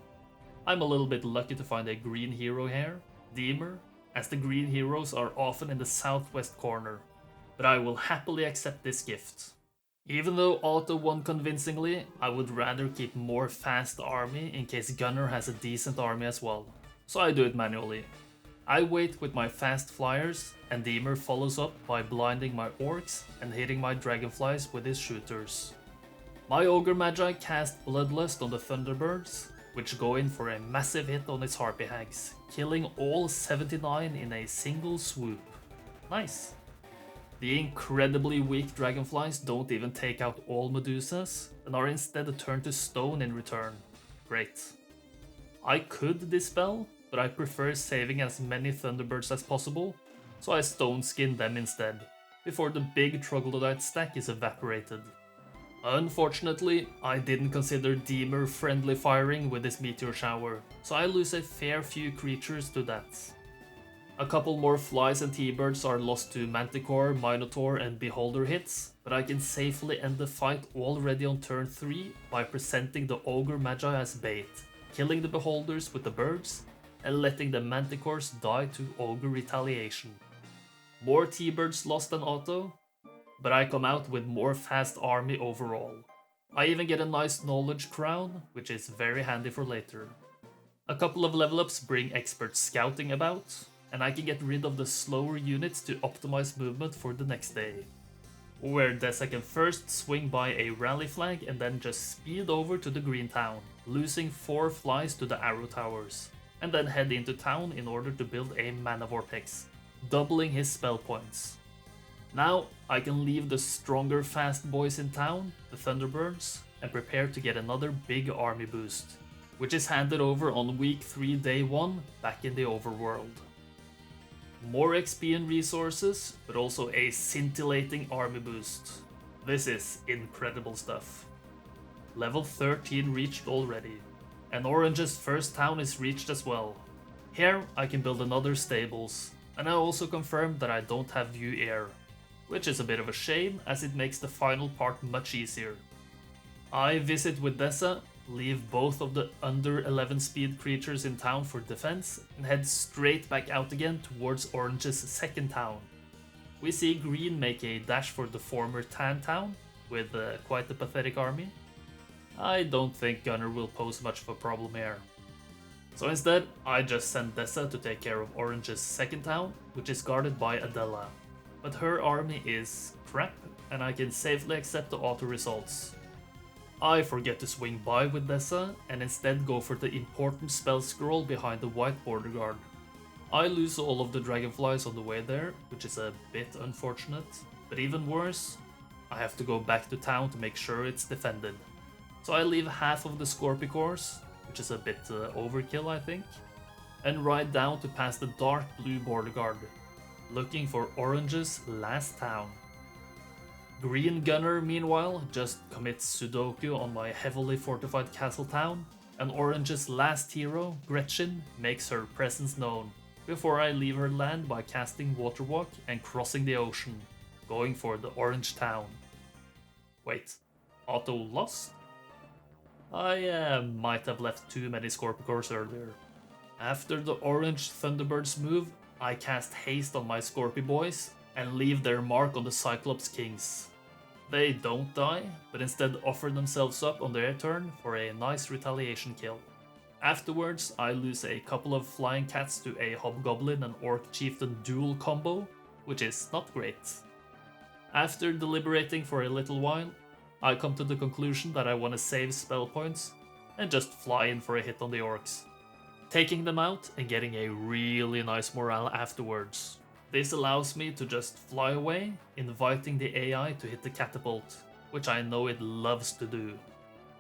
I'm a little bit lucky to find a green hero here, Deemer, as the green heroes are often in the southwest corner, but I will happily accept this gift. Even though Otto won convincingly, I would rather keep more fast army in case Gunnar has a decent army as well, so I do it manually. I wait with my fast flyers, and Deemer follows up by blinding my orcs and hitting my dragonflies with his shooters. My Ogre Magi cast Bloodlust on the Thunderbirds, which go in for a massive hit on its Harpy Hags, killing all 79 in a single swoop. Nice. The incredibly weak dragonflies don't even take out all Medusas, and are instead turned to stone in return. Great. I could dispel, but I prefer saving as many Thunderbirds as possible, so I stone skin them instead, before the big Troglodyte stack is evaporated. Unfortunately, I didn't consider Deemer friendly firing with his meteor shower, so I lose a fair few creatures to that. A couple more flies and T-birds are lost to Manticore, Minotaur and Beholder hits, but I can safely end the fight already on turn 3 by presenting the Ogre Magi as bait, killing the Beholders with the birds, and letting the Manticores die to Ogre retaliation. More T-birds lost than Otto, but I come out with more fast army overall. I even get a nice knowledge crown, which is very handy for later. A couple of level ups bring expert scouting about, and I can get rid of the slower units to optimize movement for the next day. Where Dessa can first swing by a rally flag and then just speed over to the Green Town, losing 4 flies to the arrow towers, and then head into town in order to build a mana vortex, doubling his spell points. Now I can leave the stronger fast boys in town, the Thunderbirds, and prepare to get another big army boost, which is handed over on week 3 day 1 back in the overworld. More XP and resources, but also a scintillating army boost. This is incredible stuff. Level 13 reached already, and Orange's first town is reached as well. Here I can build another stables, and I also confirmed that I don't have view air, which is a bit of a shame as it makes the final part much easier. I visit with Dessa, leave both of the under 11 speed creatures in town for defense, and head straight back out again towards Orange's second town. We see Green make a dash for the former Tan town, with quite a pathetic army. I don't think Gunnar will pose much of a problem here. So instead, I just send Dessa to take care of Orange's second town, which is guarded by Adela. But her army is crap, and I can safely accept the auto results. I forget to swing by with Dessa, and instead go for the important spell scroll behind the white border guard. I lose all of the dragonflies on the way there, which is a bit unfortunate, but even worse, I have to go back to town to make sure it's defended. So I leave half of the Scorpicores, which is a bit overkill I think, and ride down to pass the dark blue border guard, looking for Orange's last town. Green Gunner, meanwhile, just commits Sudoku on my heavily fortified castle town, and Orange's last hero, Gretchen, makes her presence known, before I leave her land by casting Waterwalk and crossing the ocean, going for the Orange town. Wait, Otto lost? I might have left too many Scorpicors earlier. After the Orange Thunderbirds move, I cast Haste on my Scorpy boys and leave their mark on the Cyclops Kings. They don't die, but instead offer themselves up on their turn for a nice retaliation kill. Afterwards, I lose a couple of flying cats to a Hobgoblin and Orc Chieftain duel combo, which is not great. After deliberating for a little while, I come to the conclusion that I want to save spell points and just fly in for a hit on the Orcs, taking them out and getting a really nice morale afterwards. This allows me to just fly away, inviting the AI to hit the catapult, which I know it loves to do.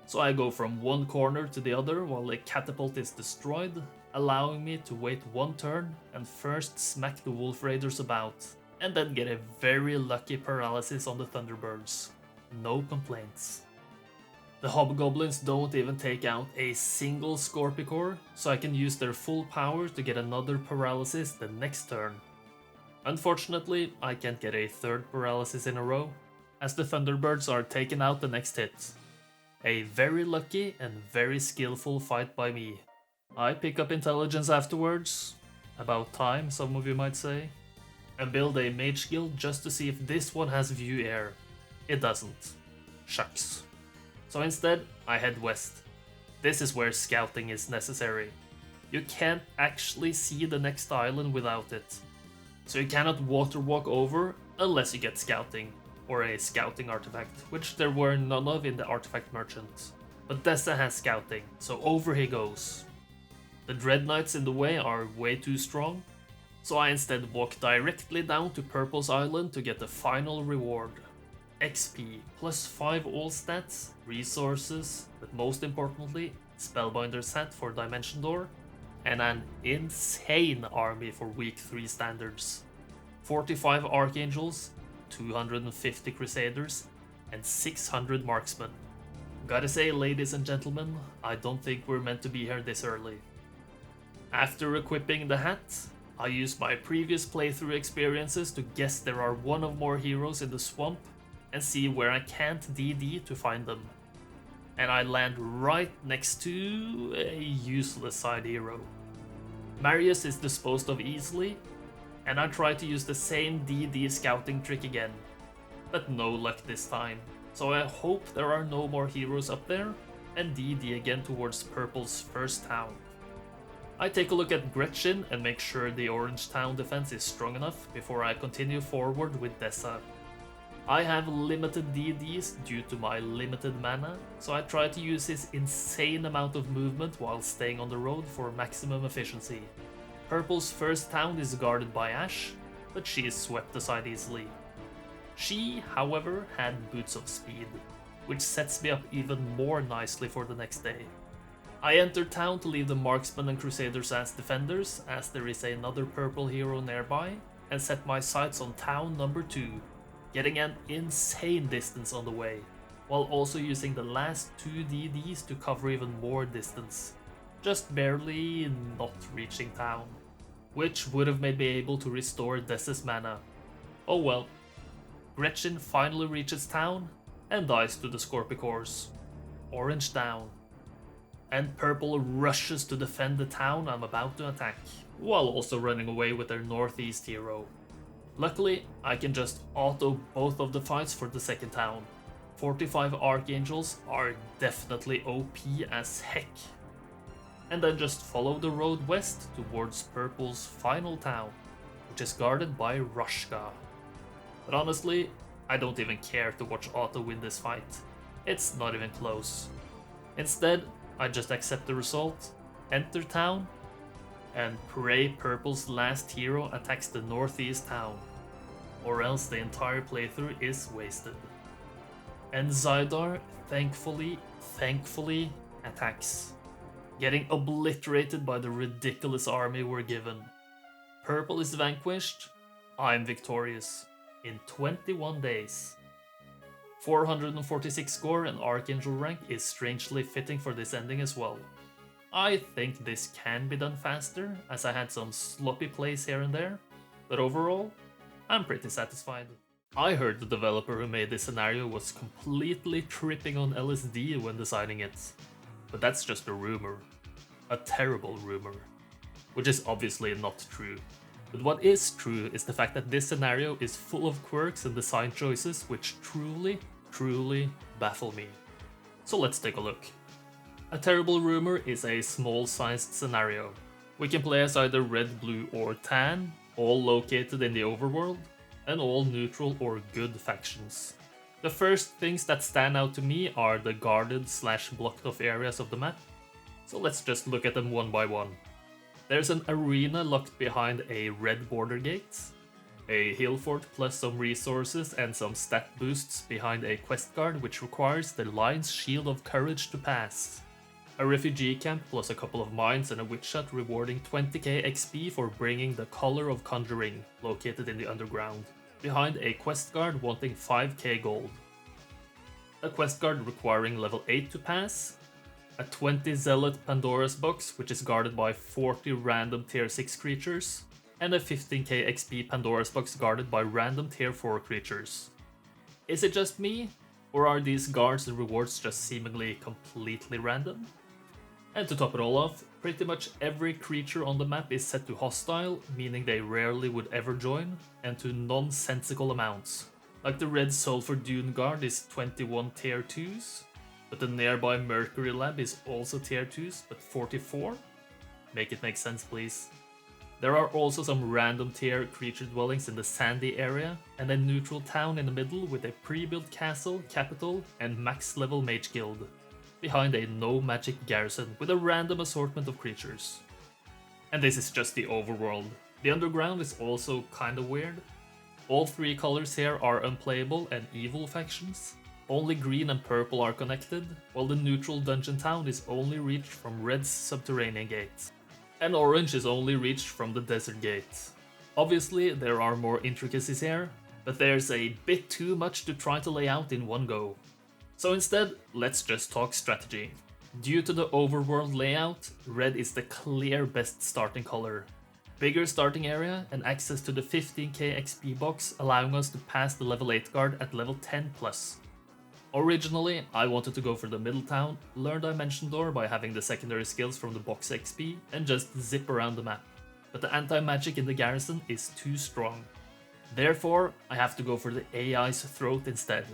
So I go from one corner to the other while the catapult is destroyed, allowing me to wait one turn and first smack the Wolf Raiders about, and then get a very lucky paralysis on the Thunderbirds. No complaints. The Hobgoblins don't even take out a single Scorpicor, so I can use their full power to get another paralysis the next turn. Unfortunately, I can't get a third paralysis in a row, as the Thunderbirds are taken out the next hit. A very lucky and very skillful fight by me. I pick up intelligence afterwards, about time some of you might say, and build a mage guild just to see if this one has view air. It doesn't. Shucks. So instead, I head west. This is where scouting is necessary. You can't actually see the next island without it. So you cannot water walk over unless you get scouting, or a scouting artifact, which there were none of in the artifact merchant. But Dessa has scouting, so over he goes. The Dread Knights in the way are way too strong, so I instead walk directly down to Purple's Island to get the final reward. XP, plus 5 all stats, resources, but most importantly, Spellbinder's Hat for Dimension Door, and an insane army for week 3 standards. 45 Archangels, 250 Crusaders, and 600 Marksmen. Gotta say, ladies and gentlemen, I don't think we're meant to be here this early. After equipping the hat, I use my previous playthrough experiences to guess there are one or more heroes in the swamp and see where I can't DD to find them. And I land right next to a useless side hero. Marius is disposed of easily, and I try to use the same DD scouting trick again, but no luck this time, so I hope there are no more heroes up there, and DD again towards Purple's first town. I take a look at Gretchen and make sure the Orange town defense is strong enough before I continue forward with Dessa. I have limited DDs due to my limited mana, so I try to use his insane amount of movement while staying on the road for maximum efficiency. Purple's first town is guarded by Ash, but she is swept aside easily. She, however, had Boots of Speed, which sets me up even more nicely for the next day. I enter town to leave the Marksmen and Crusaders as defenders, as there is another purple hero nearby, and set my sights on town number 2, getting an insane distance on the way, while also using the last 2 DDs to cover even more distance, just barely not reaching town, which would have made me able to restore Dessa's mana. Oh well. Gretchen finally reaches town and dies to the Scorpicors. Orange down. And Purple rushes to defend the town I'm about to attack, while also running away with their northeast hero. Luckily, I can just auto both of the fights for the second town. 45 Archangels are definitely OP as heck. And then just follow the road west towards Purple's final town, which is guarded by Rushka. But honestly, I don't even care to watch Otto win this fight. It's not even close. Instead, I just accept the result, enter town, and pray Purple's last hero attacks the northeast town, or else the entire playthrough is wasted. And Zydar thankfully attacks, getting obliterated by the ridiculous army we're given. Purple is vanquished, I'm victorious in 21 days. 446 score and Archangel rank is strangely fitting for this ending as well. I think this can be done faster, as I had some sloppy plays here and there, but overall, I'm pretty satisfied. I heard the developer who made this scenario was completely tripping on LSD when designing it, but that's just a rumor. A terrible rumor. Which is obviously not true. But what is true is the fact that this scenario is full of quirks and design choices which truly baffle me. So let's take a look. A terrible rumor is a small-sized scenario. We can play as either red, blue or tan, all located in the overworld, and all neutral or good factions. The first things that stand out to me are the guarded / blocked off areas of the map, so let's just look at them one by one. There's an arena locked behind a red border gate, a hill fort plus some resources and some stat boosts behind a quest guard which requires the Lion's Shield of Courage to pass, a refugee camp plus a couple of mines and a witch hut rewarding 20k XP for bringing the Color of Conjuring, located in the underground, behind a quest guard wanting 5k gold, a quest guard requiring level 8 to pass, a 20 Zealot Pandora's box which is guarded by 40 random tier 6 creatures, and a 15k XP Pandora's box guarded by random tier 4 creatures. Is it just me, or are these guards and rewards just seemingly completely random? And to top it all off, pretty much every creature on the map is set to hostile, meaning they rarely would ever join, and to nonsensical amounts. Like the red Sulfur Dune guard is 21 tier 2s, but the nearby Mercury lab is also tier 2s, but 44? Make it make sense, please. There are also some random tier creature dwellings in the sandy area, and a neutral town in the middle with a pre-built castle, capital, and max level mage guild, behind a no magic garrison with a random assortment of creatures. And this is just the overworld. The underground is also kinda weird. All three colors here are unplayable and evil factions. Only green and purple are connected, while the neutral dungeon town is only reached from red's subterranean gate. And orange is only reached from the desert gate. Obviously, there are more intricacies here, but there's a bit too much to try to lay out in one go. So instead, let's just talk strategy. Due to the overworld layout, red is the clear best starting color. Bigger starting area and access to the 15k XP box, allowing us to pass the level 8 guard at level 10+. Originally, I wanted to go for the middle town, learn Dimension Door by having the secondary skills from the box XP, and just zip around the map. But the anti-magic in the garrison is too strong. Therefore, I have to go for the AI's throat instead,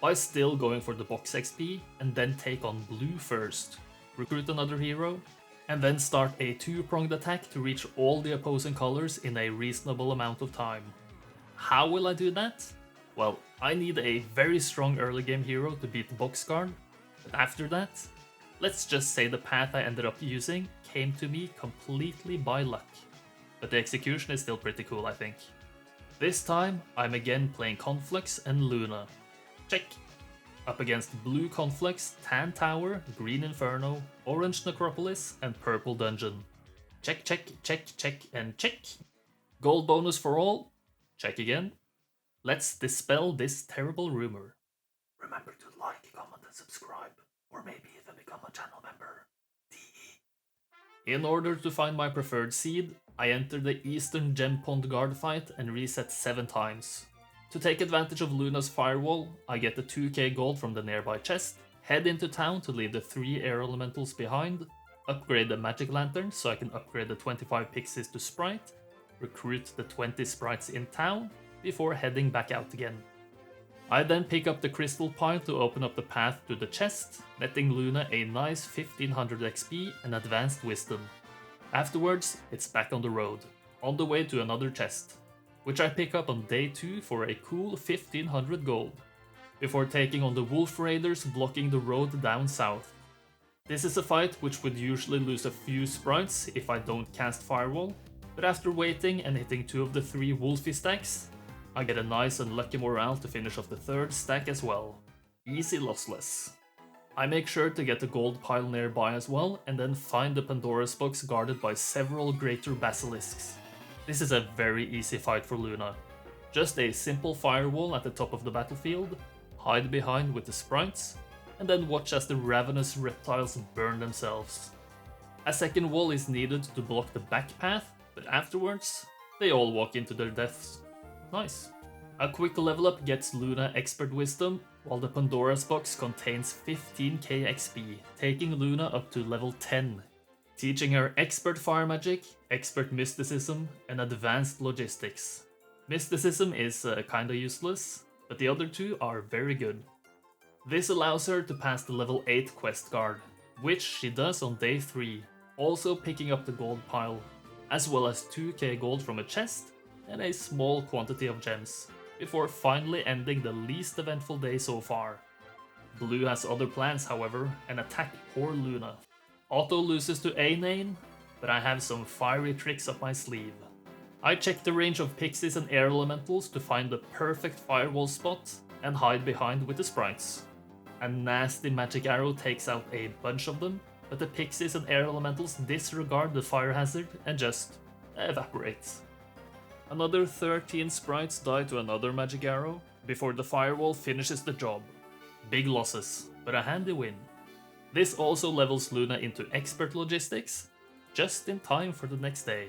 by still going for the box XP, and then take on blue first, recruit another hero, and then start a two-pronged attack to reach all the opposing colors in a reasonable amount of time. How will I do that? Well, I need a very strong early game hero to beat the box guard, but after that, let's just say the path I ended up using came to me completely by luck. But the execution is still pretty cool, I think. This time, I'm again playing Conflux and Luna. Check. Up against blue Conflux, tan Tower, green Inferno, orange Necropolis, and purple Dungeon. Check, and check. Gold bonus for all. Check again. Let's dispel this terrible rumor. Remember to like, comment, and subscribe, or maybe even become a channel member. DE. In order to find my preferred seed, I enter the Eastern Gem Pond Guard fight and reset 7 times. To take advantage of Luna's firewall, I get the 2k gold from the nearby chest, head into town to leave the 3 air elementals behind, upgrade the magic lantern so I can upgrade the 25 pixies to sprite, recruit the 20 sprites in town, before heading back out again. I then pick up the crystal pile to open up the path to the chest, netting Luna a nice 1500 XP and advanced wisdom. Afterwards, it's back on the road, on the way to another chest, which I pick up on day 2 for a cool 1500 gold, before taking on the wolf raiders blocking the road down south. This is a fight which would usually lose a few sprites if I don't cast firewall, but after waiting and hitting 2 of the 3 wolfy stacks, I get a nice and lucky morale to finish off the 3rd stack as well. Easy lossless. I make sure to get the gold pile nearby as well, and then find the Pandora's box guarded by several greater basilisks. This is a very easy fight for Luna. Just a simple firewall at the top of the battlefield, hide behind with the sprites, and then watch as the ravenous reptiles burn themselves. A second wall is needed to block the back path, but afterwards, they all walk into their deaths. Nice. A quick level up gets Luna Expert Wisdom, while the Pandora's box contains 15k XP, taking Luna up to level 10, teaching her Expert Fire Magic, Expert Mysticism, and Advanced Logistics. Mysticism is kinda useless, but the other two are very good. This allows her to pass the level 8 quest guard, which she does on day 3, also picking up the gold pile, as well as 2k gold from a chest and a small quantity of gems, before finally ending the least eventful day so far. Blue has other plans, however, and attack poor Luna. Otto loses to Ainane, but I have some fiery tricks up my sleeve. I check the range of pixies and air elementals to find the perfect firewall spot and hide behind with the sprites. A nasty magic arrow takes out a bunch of them, but the pixies and air elementals disregard the fire hazard and just evaporate. Another 13 sprites die to another magic arrow before the firewall finishes the job. Big losses, but a handy win. This also levels Luna into Expert Logistics, just in time for the next day.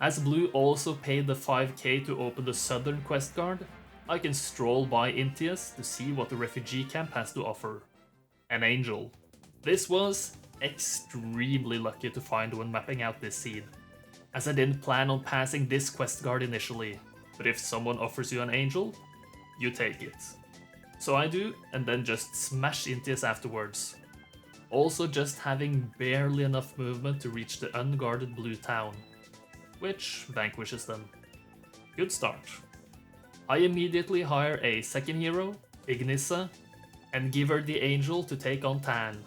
As Blue also paid the 5k to open the southern quest guard, I can stroll by Intius to see what the refugee camp has to offer. An angel. This was extremely lucky to find when mapping out this seed, as I didn't plan on passing this quest guard initially, but if someone offers you an angel, you take it. So I do, and then just smash Intius afterwards. Also just having barely enough movement to reach the unguarded blue town, which vanquishes them. Good start. I immediately hire a second hero, Ignissa, and give her the angel to take on Tan.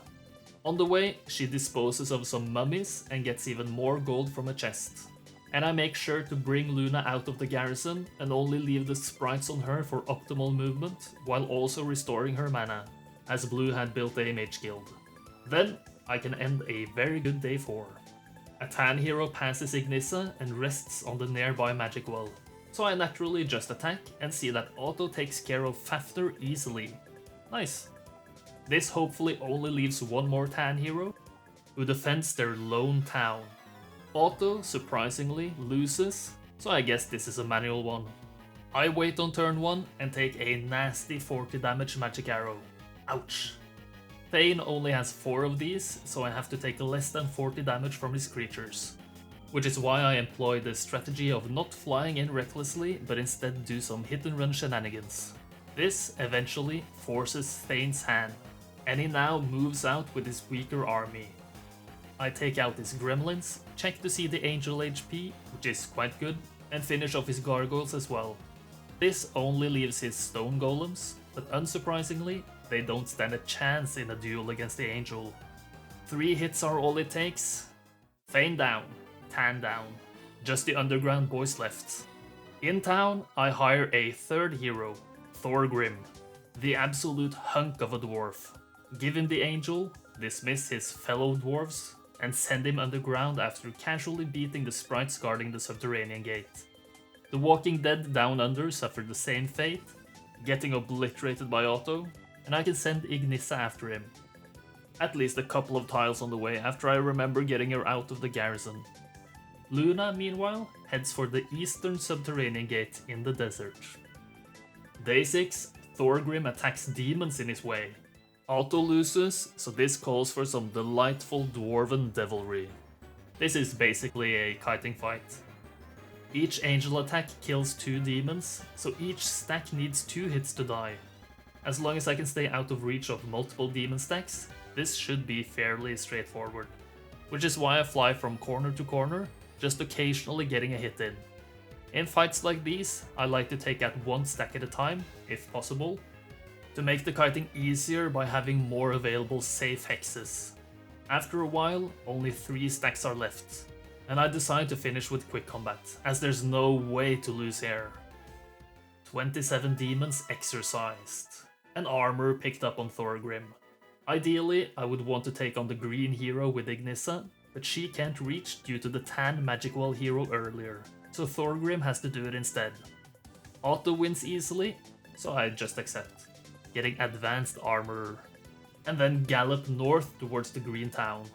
On the way, she disposes of some mummies and gets even more gold from a chest. And I make sure to bring Luna out of the garrison and only leave the sprites on her for optimal movement, while also restoring her mana, as Blue had built a mage guild. Then, I can end a very good day 4. A Tan hero passes Ignissa and rests on the nearby magic well, so I naturally just attack and see that Otto takes care of Fafnir easily. Nice. This hopefully only leaves one more Tan hero, who defends their lone town. Otto, surprisingly, loses, so I guess this is a manual one. I wait on turn 1 and take a nasty 40 damage magic arrow. Ouch. Thane only has 4 of these, so I have to take less than 40 damage from his creatures. Which is why I employ the strategy of not flying in recklessly, but instead do some hit and run shenanigans. This eventually forces Thane's hand, and he now moves out with his weaker army. I take out his gremlins, check to see the angel HP, which is quite good, and finish off his gargoyles as well. This only leaves his stone golems, but unsurprisingly, they don't stand a chance in a duel against the angel. 3 hits are all it takes. Thane down, Tan down. Just the underground boys left. In town, I hire a third hero, Thorgrim, the absolute hunk of a dwarf. Give him the angel, dismiss his fellow dwarves, and send him underground after casually beating the sprites guarding the subterranean gate. The Walking Dead Down Under suffered the same fate, getting obliterated by Otto, and I can send Ignissa after him. At least a couple of tiles on the way after I remember getting her out of the garrison. Luna, meanwhile, heads for the eastern subterranean gate in the desert. Day 6, Thorgrim attacks demons in his way. Otto loses, so this calls for some delightful dwarven devilry. This is basically a kiting fight. Each angel attack kills 2 demons, so each stack needs 2 hits to die. As long as I can stay out of reach of multiple demon stacks, this should be fairly straightforward. Which is why I fly from corner to corner, just occasionally getting a hit in. In fights like these, I like to take out 1 stack at a time, if possible, to make the kiting easier by having more available safe hexes. After a while, only 3 stacks are left, and I decide to finish with quick combat, as there's no way to lose here. 27 demons exorcised, and armor picked up on Thorgrim. Ideally, I would want to take on the green hero with Ignissa, but she can't reach due to the tan magic wall hero earlier. so Thorgrim has to do it instead. Auto wins easily, so I just accept, getting advanced armor, and then gallop north towards the green town.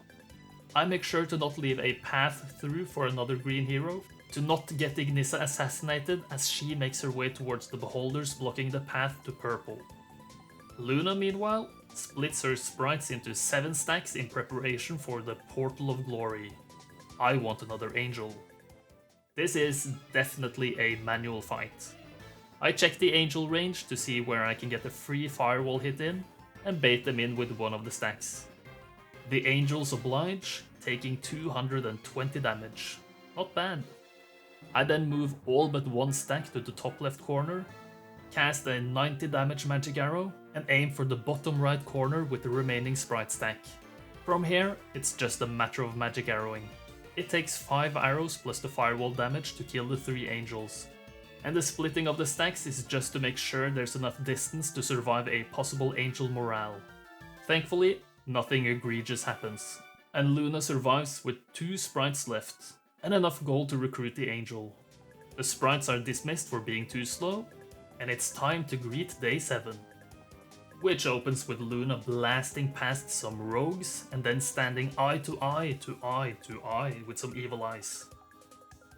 I make sure to not leave a path through for another green hero, to not get Ignissa assassinated as she makes her way towards the beholders blocking the path to purple. Luna, meanwhile, splits her sprites into 7 stacks in preparation for the Portal of Glory. I want another angel. This is definitely a manual fight. I check the angel range to see where I can get a free firewall hit in, and bait them in with one of the stacks. The angels oblige, taking 220 damage. Not bad. I then move all but one stack to the top left corner, cast a 90 damage magic arrow, and aim for the bottom right corner with the remaining sprite stack. From here, it's just a matter of magic arrowing. It takes 5 arrows plus the firewall damage to kill the 3 angels, and the splitting of the stacks is just to make sure there's enough distance to survive a possible angel morale. Thankfully, nothing egregious happens, and Luna survives with 2 sprites left, and enough gold to recruit the angel. The sprites are dismissed for being too slow, and it's time to greet day 7. Which opens with Luna blasting past some rogues and then standing eye to eye to eye to eye with some evil eyes.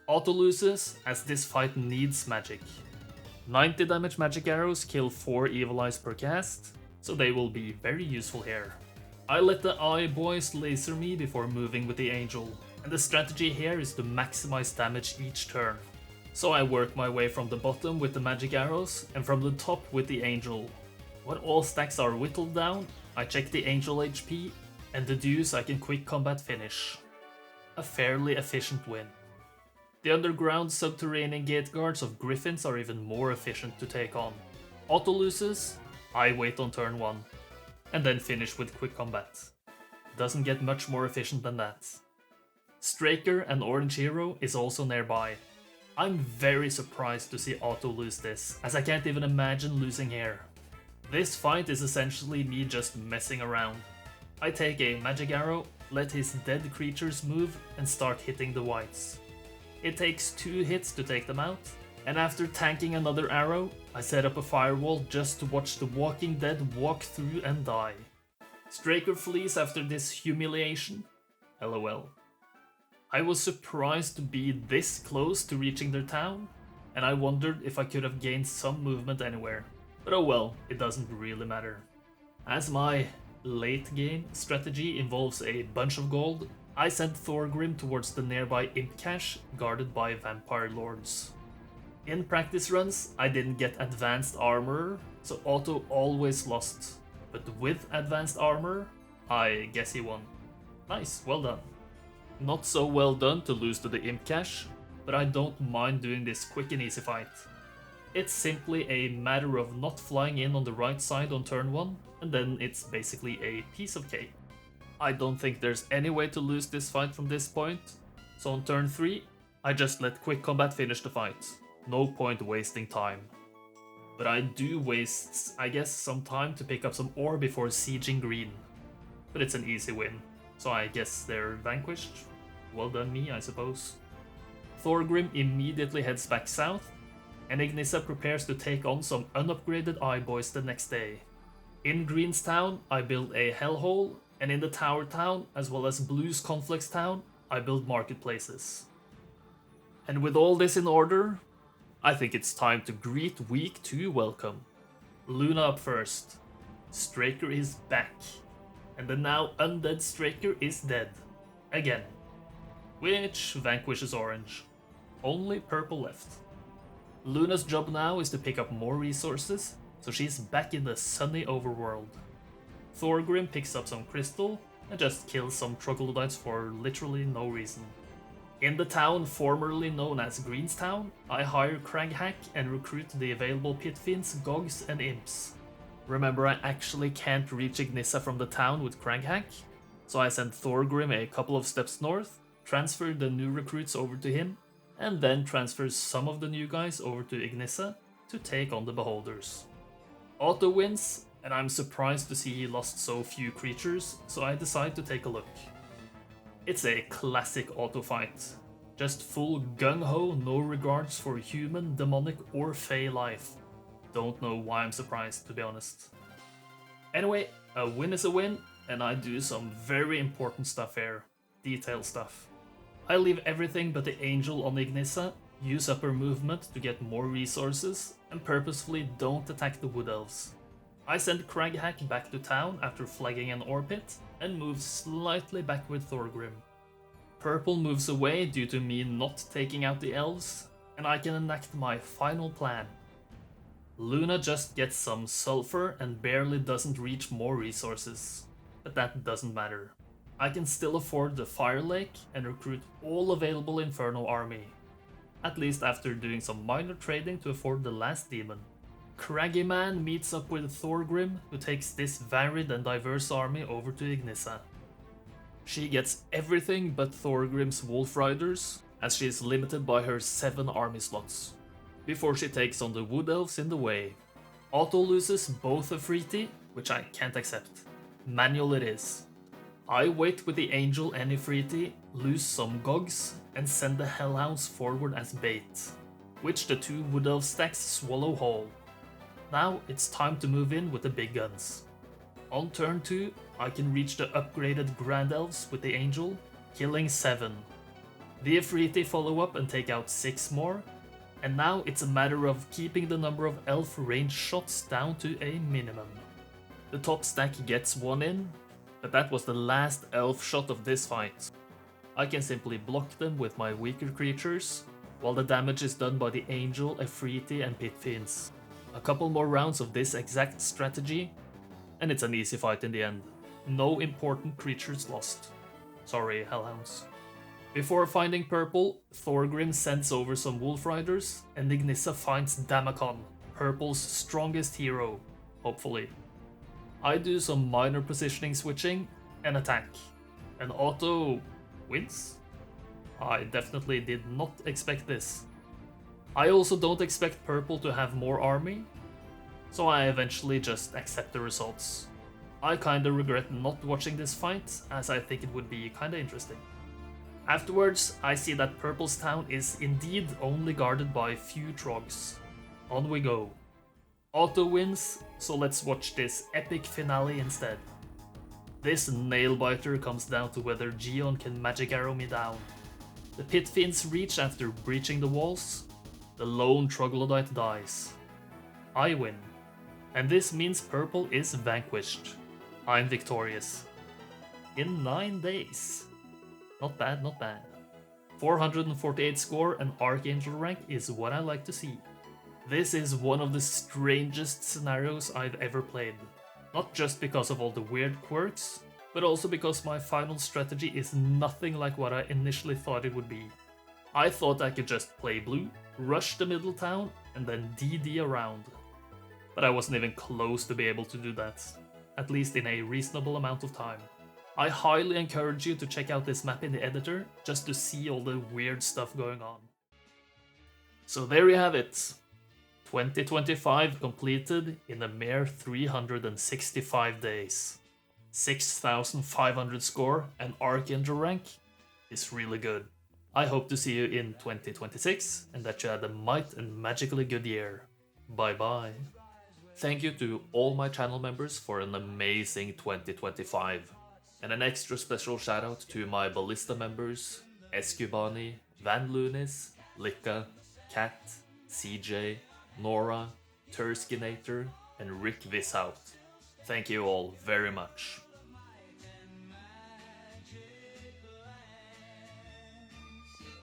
Auto loses as this fight needs magic. 90 damage magic arrows kill 4 evil eyes per cast, so they will be very useful here. I let the eye boys laser me before moving with the angel, and the strategy here is to maximize damage each turn. So I work my way from the bottom with the magic arrows and from the top with the angel. When all stacks are whittled down, I check the angel HP and deduce I can quick combat finish. A fairly efficient win. The underground subterranean gate guards of griffins are even more efficient to take on. Auto loses, I wait on turn 1, and then finish with quick combat. Doesn't get much more efficient than that. Straker and Orange Hero is also nearby. I'm very surprised to see Auto lose this, as I can't even imagine losing here. This fight is essentially me just messing around. I take a magic arrow, let his dead creatures move, and start hitting the whites. It takes 2 hits to take them out, and after tanking another arrow, I set up a firewall just to watch the walking dead walk through and die. Straker flees after this humiliation. LOL. I was surprised to be this close to reaching their town, and I wondered if I could have gained some movement anywhere. But oh well, it doesn't really matter. As my late game strategy involves a bunch of gold, I sent Thorgrim towards the nearby imp cache guarded by vampire lords. In practice runs, I didn't get advanced armor, so Auto always lost. But with advanced armor, I guess he won. Nice, well done. Not so well done to lose to the imp cache, but I don't mind doing this quick and easy fight. It's simply a matter of not flying in on the right side on turn 1, and then it's basically a piece of cake. I don't think there's any way to lose this fight from this point, so on turn 3, I just let quick combat finish the fight. No point wasting time. But I do waste, I guess, some time to pick up some ore before sieging green. But it's an easy win, so I guess they're vanquished. Well done me, I suppose. Thorgrim immediately heads back south, and Ignissa prepares to take on some unupgraded eye boys the next day. In Green's town, I build a hellhole, and in the Tower town, as well as Blue's Conflicts town, I build marketplaces. And with all this in order, I think it's time to greet week 2 welcome. Luna up first. Straker is back, and the now undead Straker is dead. Again. Which vanquishes Orange. Only purple left. Luna's job now is to pick up more resources, so she's back in the sunny overworld. Thorgrim picks up some crystal and just kills some troglodytes for literally no reason. In the town formerly known as Greenstown, I hire Craghack and recruit the available pit fiends, gogs, and imps. Remember, I actually can't reach Ignissa from the town with Craghack, so I send Thorgrim a couple of steps north, transfer the new recruits over to him, and then transfer some of the new guys over to Ignissa to take on the beholders. Auto wins, and I'm surprised to see he lost so few creatures, so I decide to take a look. It's a classic auto fight. Just full gung-ho, no regards for human, demonic or fey life. Don't know why I'm surprised, to be honest. Anyway, a win is a win, and I do some very important stuff here. Detail stuff. I leave everything but the angel on Ignissa, use upper movement to get more resources, and purposefully don't attack the wood elves. I send Craghack back to town after flagging an ore pit, and move slightly back with Thorgrim. Purple moves away due to me not taking out the elves, and I can enact my final plan. Luna just gets some sulfur and barely doesn't reach more resources, but that doesn't matter. I can still afford the Fire Lake and recruit all available Inferno army, at least after doing some minor trading to afford the last demon. Craggy Man meets up with Thorgrim, who takes this varied and diverse army over to Ignissa. She gets everything but Thorgrim's Wolf Riders, as she is limited by her 7 army slots, before she takes on the Wood Elves in the way. Auto loses both a Freety, which I can't accept. Manual it is. I wait with the Angel and Ifriti, lose some Gogs, and send the Hellhounds forward as bait, which the 2 Wood Elf stacks swallow whole. Now it's time to move in with the big guns. On turn 2, I can reach the upgraded Grand Elves with the Angel, killing 7. The Ifriti follow up and take out 6 more, and now it's a matter of keeping the number of elf range shots down to a minimum. The top stack gets 1 in, but that was the last elf shot of this fight. I can simply block them with my weaker creatures, while the damage is done by the Angel, Ifriti and Pit Fiends. A couple more rounds of this exact strategy, and it's an easy fight in the end. No important creatures lost. Sorry, Hellhounds. Before finding purple, Thorgrim sends over some Wolf Riders, and Ignissa finds Damacon, purple's strongest hero, hopefully. I do some minor positioning switching and attack, and auto wins? I definitely did not expect this. I also don't expect purple to have more army, so I eventually just accept the results. I kinda regret not watching this fight, as I think it would be kinda interesting. Afterwards, I see that purple's town is indeed only guarded by few trogs. On we go. Auto wins, so let's watch this epic finale instead. This nail-biter comes down to whether Gion can magic arrow me down. The Pit Fiends reach after breaching the walls. The lone troglodyte dies. I win. And this means purple is vanquished. I'm victorious. In 9 days. Not bad, not bad. 448 score and Archangel rank is what I like to see. This is one of the strangest scenarios I've ever played. Not just because of all the weird quirks, but also because my final strategy is nothing like what I initially thought it would be. I thought I could just play blue, rush the middle town, and then DD around. But I wasn't even close to be able to do that, at least in a reasonable amount of time. I highly encourage you to check out this map in the editor, just to see all the weird stuff going on. So there you have it. 2025 completed in a mere 365 days. 6,500 score and Archangel rank is really good. I hope to see you in 2026 and that you had a might and magically good year. Bye bye. Thank you to all my channel members for an amazing 2025. And an extra special shout out to my Ballista members, Escubani, Van Lunis, Lika, Kat, CJ, Nora, Turskinator, and Rick Vishout. Thank you all very much.